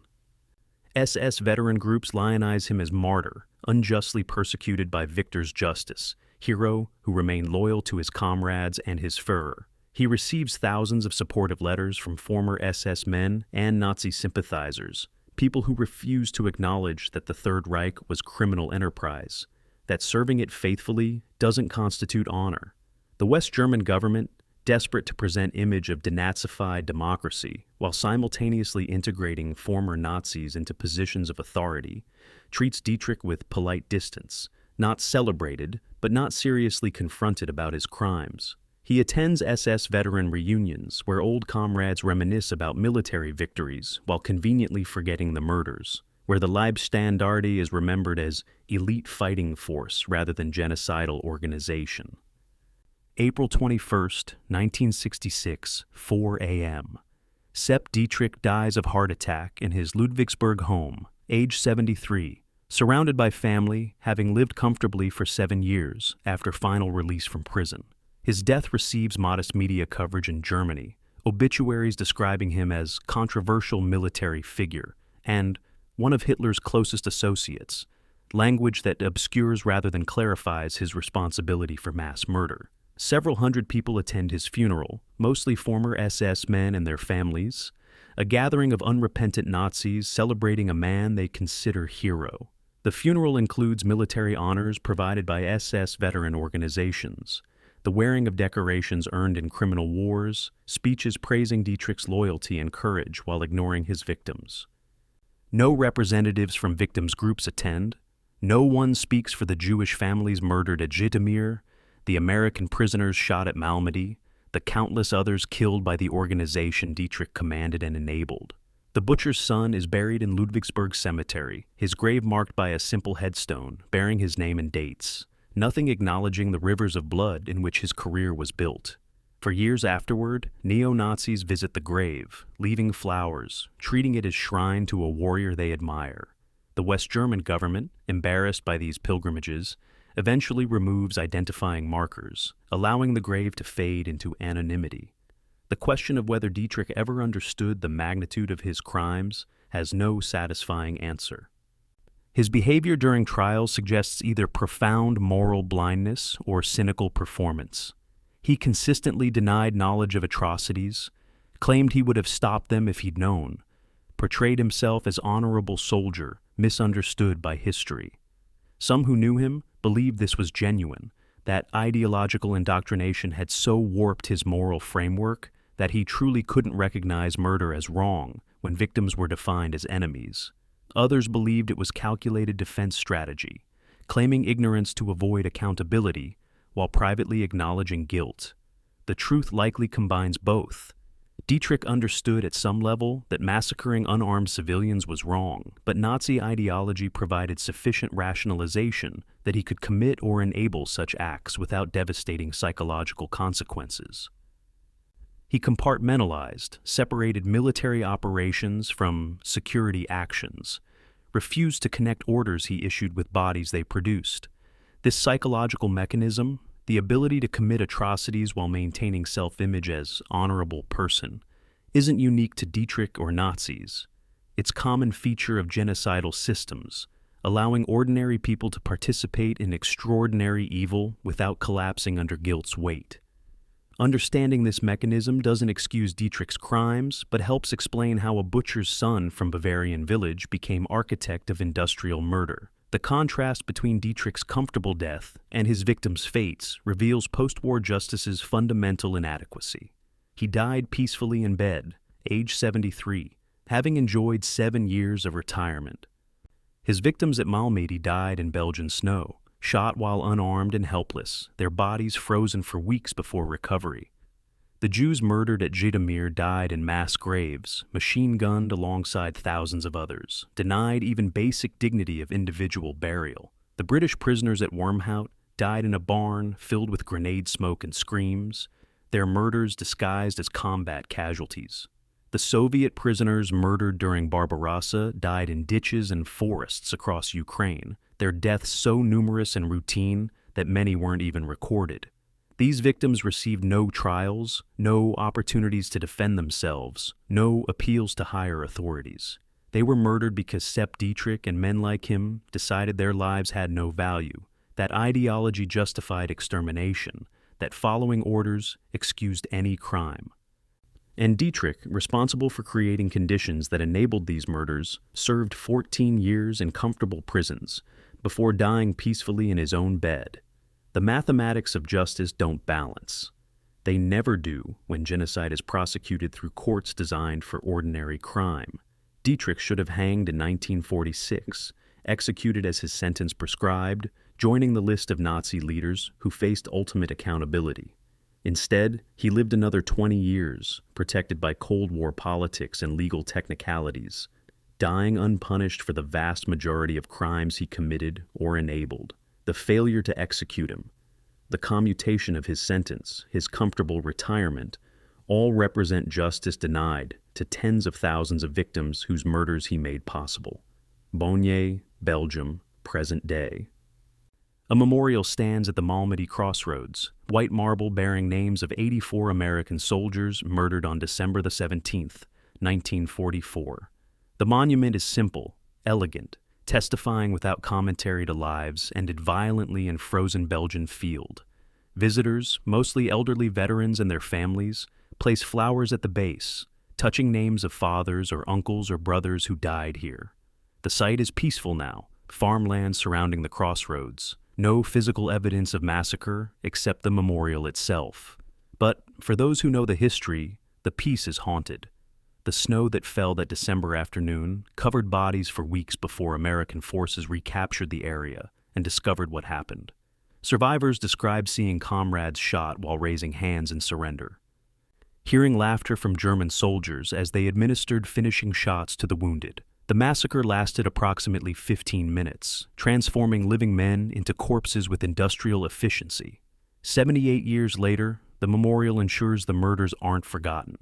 SS veteran groups lionize him as martyr, unjustly persecuted by victor's justice, hero who remained loyal to his comrades and his Führer. He receives thousands of supportive letters from former SS men and Nazi sympathizers, people who refuse to acknowledge that the Third Reich was criminal enterprise, that serving it faithfully doesn't constitute honor. The West German government, desperate to present image of denazified democracy while simultaneously integrating former Nazis into positions of authority, treats Dietrich with polite distance, not celebrated, but not seriously confronted about his crimes. He attends SS veteran reunions where old comrades reminisce about military victories while conveniently forgetting the murders, where the Leibstandarte is remembered as elite fighting force rather than genocidal organization. April 21, 1966, 4 a.m. Sepp Dietrich dies of heart attack in his Ludwigsburg home, age 73, surrounded by family, having lived comfortably for 7 years after final release from prison. His death receives modest media coverage in Germany, obituaries describing him as controversial military figure and one of Hitler's closest associates, language that obscures rather than clarifies his responsibility for mass murder. Several hundred people attend his funeral, mostly former SS men and their families, a gathering of unrepentant Nazis celebrating a man they consider hero. The funeral includes military honors provided by SS veteran organizations, the wearing of decorations earned in criminal wars, speeches praising Dietrich's loyalty and courage while ignoring his victims. No representatives from victims' groups attend. No one speaks for the Jewish families murdered at Zhytomyr, the American prisoners shot at Malmedy, the countless others killed by the organization Dietrich commanded and enabled. The butcher's son is buried in Ludwigsburg Cemetery, his grave marked by a simple headstone bearing his name and dates, nothing acknowledging the rivers of blood in which his career was built. For years afterward, neo-Nazis visit the grave, leaving flowers, treating it as shrine to a warrior they admire. The West German government, embarrassed by these pilgrimages, eventually removes identifying markers, allowing the grave to fade into anonymity. The question of whether Dietrich ever understood the magnitude of his crimes has no satisfying answer. His behavior during trials suggests either profound moral blindness or cynical performance. He consistently denied knowledge of atrocities, claimed he would have stopped them if he'd known, portrayed himself as honorable soldier, misunderstood by history. Some who knew him believed this was genuine, that ideological indoctrination had so warped his moral framework that he truly couldn't recognize murder as wrong when victims were defined as enemies. Others believed it was calculated defense strategy, claiming ignorance to avoid accountability while privately acknowledging guilt. The truth likely combines both. Dietrich understood at some level that massacring unarmed civilians was wrong, but Nazi ideology provided sufficient rationalization that he could commit or enable such acts without devastating psychological consequences. He compartmentalized, separated military operations from security actions, refused to connect orders he issued with bodies they produced. This psychological mechanism, the ability to commit atrocities while maintaining self-image as honorable person, isn't unique to Dietrich or Nazis. It's a common feature of genocidal systems, allowing ordinary people to participate in extraordinary evil without collapsing under guilt's weight. Understanding this mechanism doesn't excuse Dietrich's crimes, but helps explain how a butcher's son from Bavarian village became architect of industrial murder. The contrast between Dietrich's comfortable death and his victims' fates reveals post-war justice's fundamental inadequacy. He died peacefully in bed, age 73, having enjoyed 7 years of retirement. His victims at Malmedy died in Belgian snow, shot while unarmed and helpless, their bodies frozen for weeks before recovery. The Jews murdered at Żytomir died in mass graves, machine-gunned alongside thousands of others, denied even basic dignity of individual burial. The British prisoners at Wormhout died in a barn filled with grenade smoke and screams, their murders disguised as combat casualties. The Soviet prisoners murdered during Barbarossa died in ditches and forests across Ukraine, their deaths so numerous and routine that many weren't even recorded. These victims received no trials, no opportunities to defend themselves, no appeals to higher authorities. They were murdered because Sepp Dietrich and men like him decided their lives had no value, that ideology justified extermination, that following orders excused any crime. And Dietrich, responsible for creating conditions that enabled these murders, served 14 years in comfortable prisons before dying peacefully in his own bed. The mathematics of justice don't balance. They never do when genocide is prosecuted through courts designed for ordinary crime. Dietrich should have hanged in 1946, executed as his sentence prescribed, joining the list of Nazi leaders who faced ultimate accountability. Instead, he lived another 20 years, protected by Cold War politics and legal technicalities, dying unpunished for the vast majority of crimes he committed or enabled. The failure to execute him, the commutation of his sentence, his comfortable retirement, all represent justice denied to tens of thousands of victims whose murders he made possible. Bonnier, Belgium, present day. A memorial stands at the Malmedy crossroads, white marble bearing names of 84 American soldiers murdered on December 17, 1944. The monument is simple, elegant, testifying without commentary to lives ended violently in frozen Belgian field. Visitors, mostly elderly veterans and their families, place flowers at the base, touching names of fathers or uncles or brothers who died here. The site is peaceful now, farmland surrounding the crossroads. No physical evidence of massacre except the memorial itself. But for those who know the history, the peace is haunted. The snow that fell that December afternoon covered bodies for weeks before American forces recaptured the area and discovered what happened. Survivors describe seeing comrades shot while raising hands in surrender, hearing laughter from German soldiers as they administered finishing shots to the wounded. The massacre lasted approximately 15 minutes, transforming living men into corpses with industrial efficiency. 78 years later, the memorial ensures the murders aren't forgotten,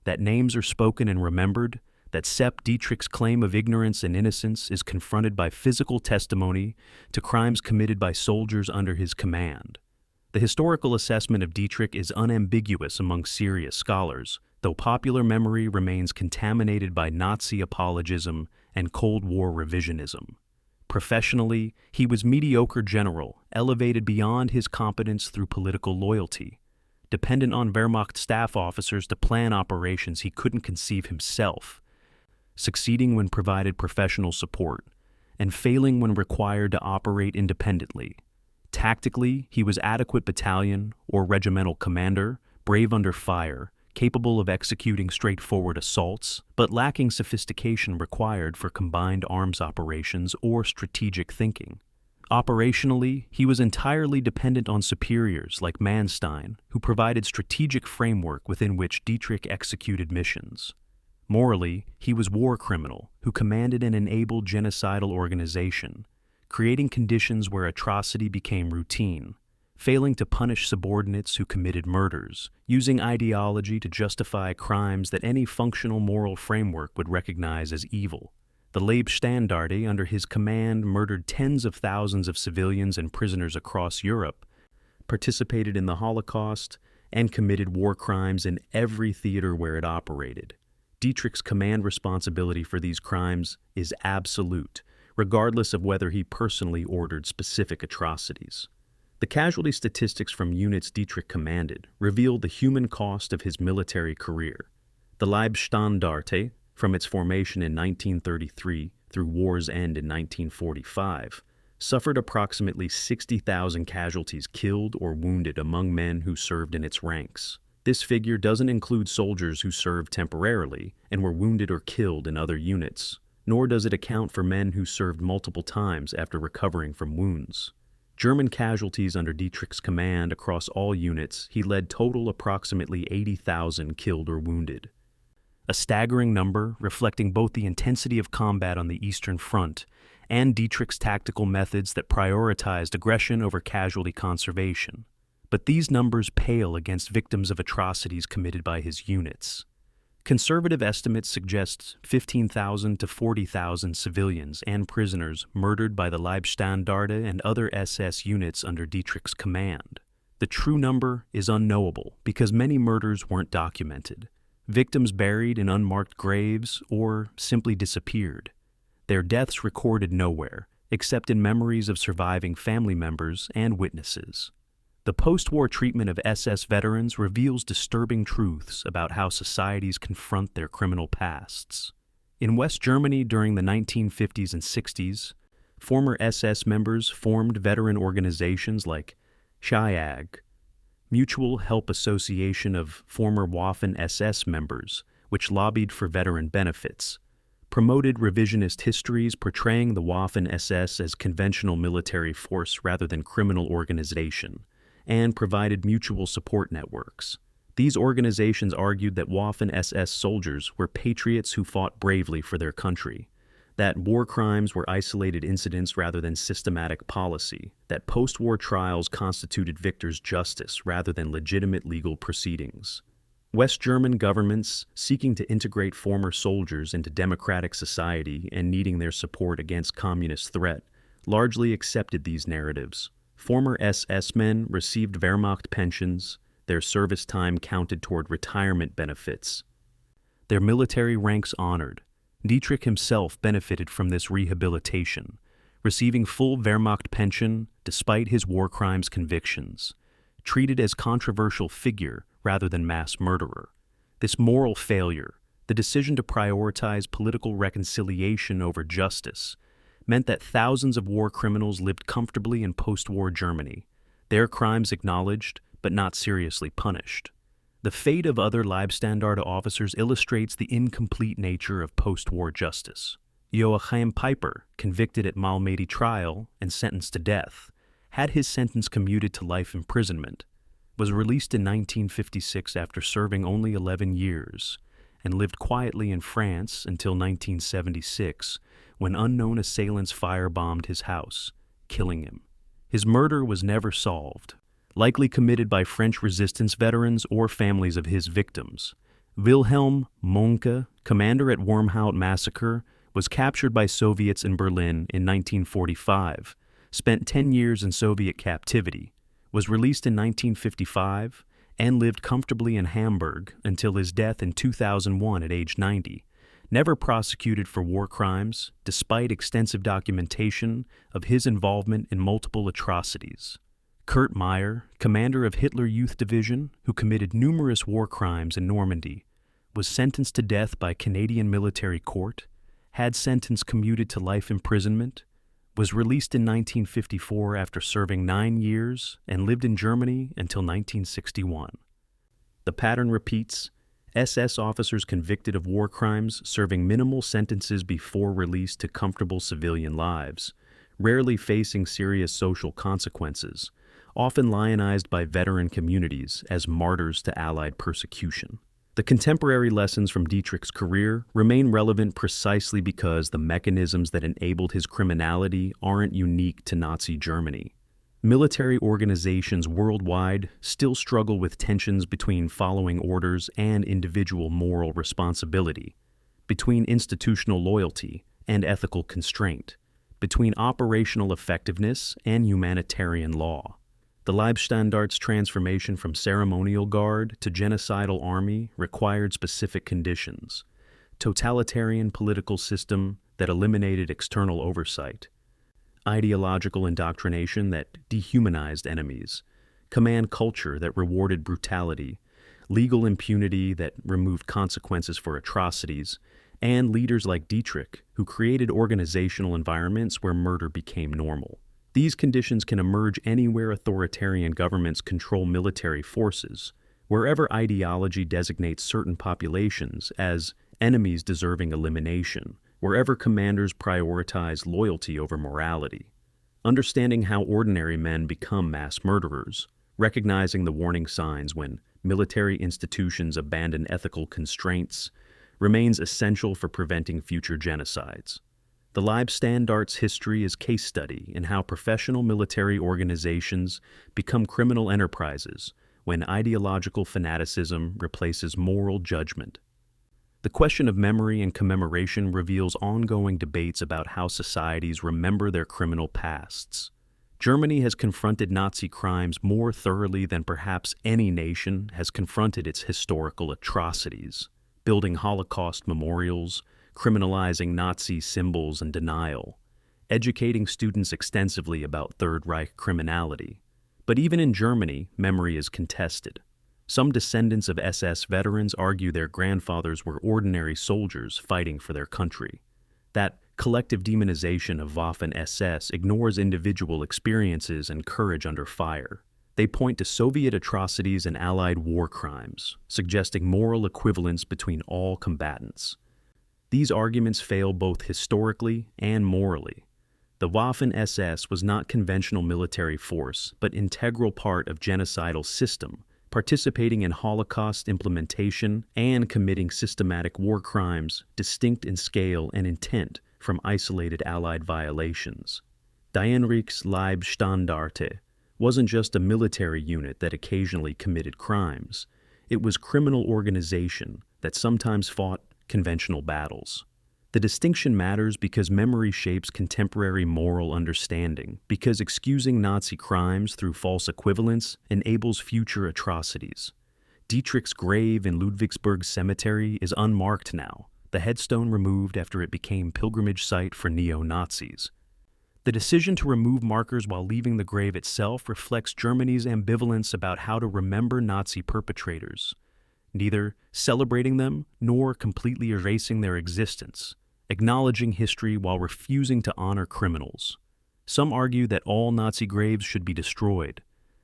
that names are spoken and remembered, that Sepp Dietrich's claim of ignorance and innocence is confronted by physical testimony to crimes committed by soldiers under his command. The historical assessment of Dietrich is unambiguous among serious scholars, though popular memory remains contaminated by Nazi apologism and Cold War revisionism. Professionally, he was mediocre general, elevated beyond his competence through political loyalty, dependent on Wehrmacht staff officers to plan operations he couldn't conceive himself, succeeding when provided professional support, and failing when required to operate independently. Tactically, he was adequate battalion or regimental commander, brave under fire, capable of executing straightforward assaults, but lacking sophistication required for combined arms operations or strategic thinking. Operationally, he was entirely dependent on superiors like Manstein, who provided strategic framework within which Dietrich executed missions. Morally, he was war criminal who commanded and enabled genocidal organization, creating conditions where atrocity became routine, failing to punish subordinates who committed murders, using ideology to justify crimes that any functional moral framework would recognize as evil. The Leibstandarte under his command murdered tens of thousands of civilians and prisoners across Europe, participated in the Holocaust, and committed war crimes in every theater where it operated. Dietrich's command responsibility for these crimes is absolute, regardless of whether he personally ordered specific atrocities. The casualty statistics from units Dietrich commanded reveal the human cost of his military career. The Leibstandarte, from its formation in 1933 through war's end in 1945, suffered approximately 60,000 casualties killed or wounded among men who served in its ranks. This figure doesn't include soldiers who served temporarily and were wounded or killed in other units, nor does it account for men who served multiple times after recovering from wounds. German casualties under Dietrich's command across all units, he led total approximately 80,000 killed or wounded. A staggering number reflecting both the intensity of combat on the Eastern Front and Dietrich's tactical methods that prioritized aggression over casualty conservation. But these numbers pale against victims of atrocities committed by his units. Conservative estimates suggest 15,000 to 40,000 civilians and prisoners murdered by the Leibstandarte and other SS units under Dietrich's command. The true number is unknowable because many murders weren't documented. Victims buried in unmarked graves or simply disappeared. Their deaths recorded nowhere, except in memories of surviving family members and witnesses. The post-war treatment of SS veterans reveals disturbing truths about how societies confront their criminal pasts. In West Germany during the 1950s and 60s, former SS members formed veteran organizations like SHIAG, Mutual Help Association of former Waffen-SS members, which lobbied for veteran benefits, promoted revisionist histories portraying the Waffen-SS as conventional military force rather than criminal organization, and provided mutual support networks. These organizations argued that Waffen-SS soldiers were patriots who fought bravely for their country, that war crimes were isolated incidents rather than systematic policy, that post-war trials constituted victors' justice rather than legitimate legal proceedings. West German governments, seeking to integrate former soldiers into democratic society and needing their support against communist threat, largely accepted these narratives. Former SS men received Wehrmacht pensions, their service time counted toward retirement benefits, their military ranks honored. Dietrich himself benefited from this rehabilitation, receiving full Wehrmacht pension despite his war crimes convictions, treated as controversial figure rather than mass murderer. This moral failure, the decision to prioritize political reconciliation over justice, meant that thousands of war criminals lived comfortably in post-war Germany, their crimes acknowledged but not seriously punished. The fate of other Leibstandarte officers illustrates the incomplete nature of post-war justice. Joachim Peiper, convicted at Malmedy trial and sentenced to death, had his sentence commuted to life imprisonment, was released in 1956 after serving only 11 years, and lived quietly in France until 1976, when unknown assailants firebombed his house, killing him. His murder was never solved, likely committed by French resistance veterans or families of his victims. Wilhelm Mohnke, commander at Wormhout massacre, was captured by Soviets in Berlin in 1945, spent 10 years in Soviet captivity, was released in 1955, and lived comfortably in Hamburg until his death in 2001 at age 90, never prosecuted for war crimes despite extensive documentation of his involvement in multiple atrocities. Kurt Meyer, commander of Hitler Youth Division, who committed numerous war crimes in Normandy, was sentenced to death by Canadian military court, had sentence commuted to life imprisonment, was released in 1954 after serving 9 years, and lived in Germany until 1961. The pattern repeats: SS officers convicted of war crimes serving minimal sentences before release to comfortable civilian lives, rarely facing serious social consequences, often lionized by veteran communities as martyrs to Allied persecution. The contemporary lessons from Dietrich's career remain relevant precisely because the mechanisms that enabled his criminality aren't unique to Nazi Germany. Military organizations worldwide still struggle with tensions between following orders and individual moral responsibility, between institutional loyalty and ethical constraint, between operational effectiveness and humanitarian law. The Leibstandarte's transformation from ceremonial guard to genocidal army required specific conditions: totalitarian political system that eliminated external oversight, ideological indoctrination that dehumanized enemies, command culture that rewarded brutality, legal impunity that removed consequences for atrocities, and leaders like Dietrich who created organizational environments where murder became normal. These conditions can emerge anywhere authoritarian governments control military forces, wherever ideology designates certain populations as enemies deserving elimination, wherever commanders prioritize loyalty over morality. Understanding how ordinary men become mass murderers, recognizing the warning signs when military institutions abandon ethical constraints, remains essential for preventing future genocides. The Leibstandarte's history is case study in how professional military organizations become criminal enterprises when ideological fanaticism replaces moral judgment. The question of memory and commemoration reveals ongoing debates about how societies remember their criminal pasts. Germany has confronted Nazi crimes more thoroughly than perhaps any nation has confronted its historical atrocities, building Holocaust memorials, criminalizing Nazi symbols and denial, educating students extensively about Third Reich criminality. But even in Germany, memory is contested. Some descendants of SS veterans argue their grandfathers were ordinary soldiers fighting for their country. That collective demonization of Waffen-SS ignores individual experiences and courage under fire. They point to Soviet atrocities and Allied war crimes, suggesting moral equivalence between all combatants. These arguments fail both historically and morally. The Waffen-SS was not conventional military force, but integral part of genocidal system, participating in Holocaust implementation and committing systematic war crimes distinct in scale and intent from isolated Allied violations. Dietrich's Leibstandarte wasn't just a military unit that occasionally committed crimes. It was criminal organization that sometimes fought conventional battles. The distinction matters because memory shapes contemporary moral understanding, because excusing Nazi crimes through false equivalence enables future atrocities. Dietrich's grave in Ludwigsburg Cemetery is unmarked now, the headstone removed after it became pilgrimage site for neo-Nazis. The decision to remove markers while leaving the grave itself reflects Germany's ambivalence about how to remember Nazi perpetrators, neither celebrating them nor completely erasing their existence, acknowledging history while refusing to honor criminals. Some argue that all Nazi graves should be destroyed,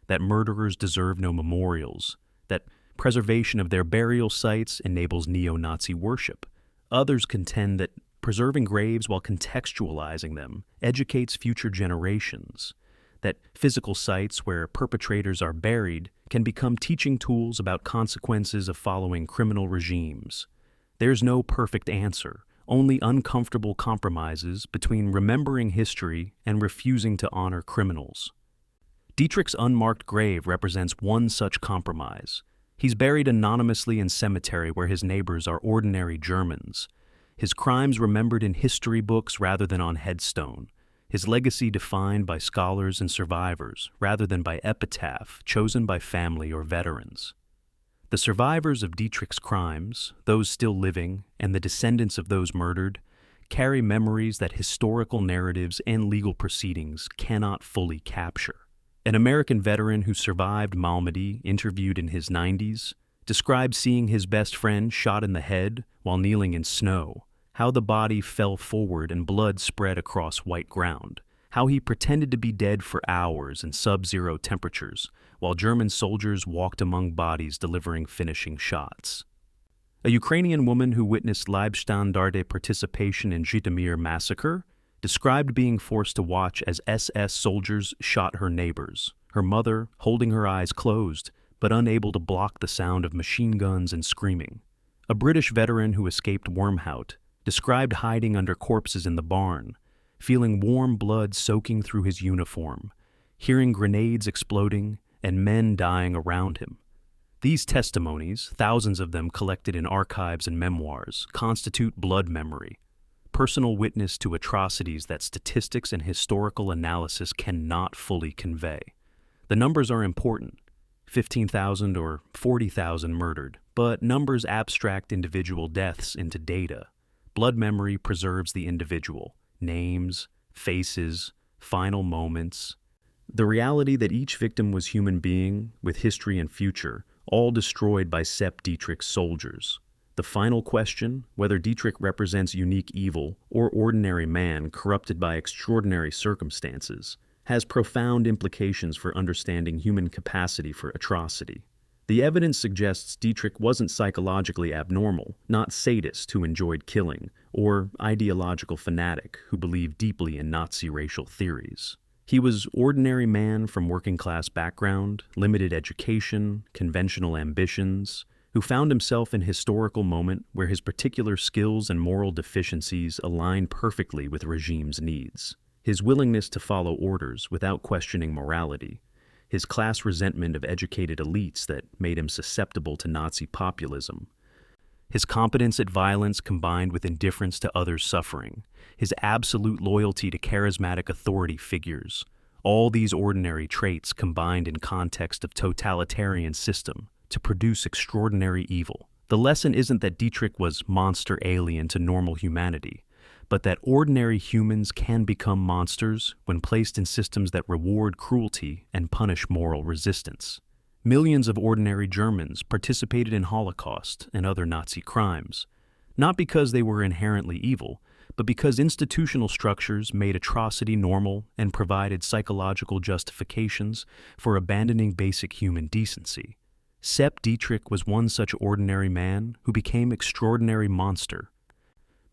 that murderers deserve no memorials, that preservation of their burial sites enables neo-Nazi worship. Others contend that preserving graves while contextualizing them educates future generations, that physical sites where perpetrators are buried can become teaching tools about consequences of following criminal regimes. There's no perfect answer, only uncomfortable compromises between remembering history and refusing to honor criminals. Dietrich's unmarked grave represents one such compromise. He's buried anonymously in cemetery where his neighbors are ordinary Germans. His crimes remembered in history books rather than on headstone. His legacy defined by scholars and survivors rather than by epitaph chosen by family or veterans. The survivors of Dietrich's crimes, those still living, and the descendants of those murdered, carry memories that historical narratives and legal proceedings cannot fully capture. An American veteran who survived Malmedy, interviewed in his 90s, described seeing his best friend shot in the head while kneeling in snow, how the body fell forward and blood spread across white ground, how he pretended to be dead for hours in sub-zero temperatures, while German soldiers walked among bodies delivering finishing shots. A Ukrainian woman who witnessed Leibstandarte participation in Zhytomyr massacre described being forced to watch as SS soldiers shot her neighbors, her mother holding her eyes closed but unable to block the sound of machine guns and screaming. A British veteran who escaped Wormhout described hiding under corpses in the barn, feeling warm blood soaking through his uniform, hearing grenades exploding and men dying around him. These testimonies, thousands of them collected in archives and memoirs, constitute blood memory, personal witness to atrocities that statistics and historical analysis cannot fully convey. The numbers are important, 15,000 or 40,000 murdered, but numbers abstract individual deaths into data. Blood memory preserves the individual, names, faces, final moments. The reality that each victim was human being, with history and future, all destroyed by Sepp Dietrich's soldiers. The final question, whether Dietrich represents unique evil or ordinary man corrupted by extraordinary circumstances, has profound implications for understanding human capacity for atrocity. The evidence suggests Dietrich wasn't psychologically abnormal, not sadist who enjoyed killing, or ideological fanatic who believed deeply in Nazi racial theories. He was ordinary man from working-class background, limited education, conventional ambitions, who found himself in a historical moment where his particular skills and moral deficiencies aligned perfectly with regime's needs. His willingness to follow orders without questioning morality, his class resentment of educated elites that made him susceptible to Nazi populism, his competence at violence combined with indifference to others' suffering, his absolute loyalty to charismatic authority figures, all these ordinary traits combined in context of totalitarian system to produce extraordinary evil. The lesson isn't that Dietrich was monster alien to normal humanity, but that ordinary humans can become monsters when placed in systems that reward cruelty and punish moral resistance. Millions of ordinary Germans participated in Holocaust and other Nazi crimes, not because they were inherently evil, but because institutional structures made atrocity normal and provided psychological justifications for abandoning basic human decency. Sepp Dietrich was one such ordinary man who became extraordinary monster.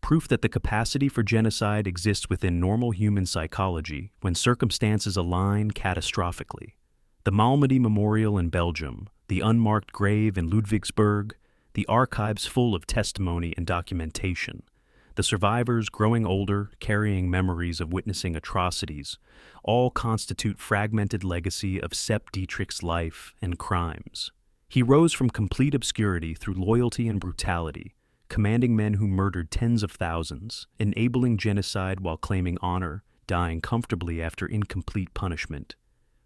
Proof that the capacity for genocide exists within normal human psychology when circumstances align catastrophically. The Malmedy Memorial in Belgium, the unmarked grave in Ludwigsburg, the archives full of testimony and documentation, the survivors growing older, carrying memories of witnessing atrocities, all constitute fragmented legacy of Sepp Dietrich's life and crimes. He rose from complete obscurity through loyalty and brutality, commanding men who murdered tens of thousands, enabling genocide while claiming honor, dying comfortably after incomplete punishment.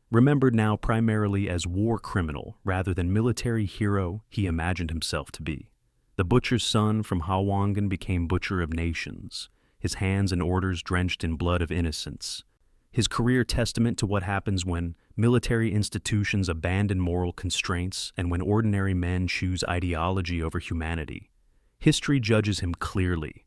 Remembered now primarily as war criminal rather than military hero he imagined himself to be. The butcher's son from Hawangen became butcher of nations, his hands and orders drenched in blood of innocents. His career testament to what happens when military institutions abandon moral constraints and when ordinary men choose ideology over humanity. History judges him clearly.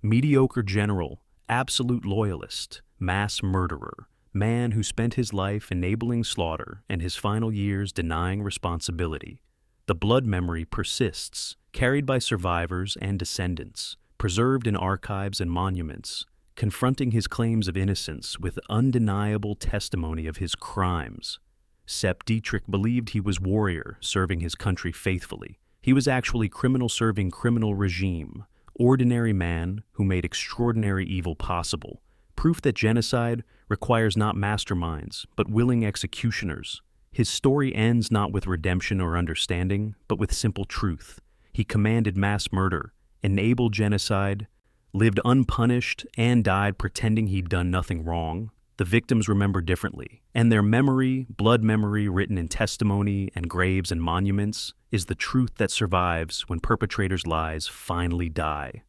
Mediocre general, absolute loyalist, mass murderer, man who spent his life enabling slaughter and his final years denying responsibility. The blood memory persists, carried by survivors and descendants, preserved in archives and monuments, confronting his claims of innocence with undeniable testimony of his crimes. Sepp Dietrich believed he was warrior, serving his country faithfully. He was actually criminal serving criminal regime, ordinary man who made extraordinary evil possible. Proof that genocide requires not masterminds, but willing executioners. His story ends not with redemption or understanding, but with simple truth. He commanded mass murder, enabled genocide, lived unpunished, and died pretending he'd done nothing wrong. The victims remember differently, and their memory, blood memory written in testimony and graves and monuments, is the truth that survives when perpetrators' lies finally die.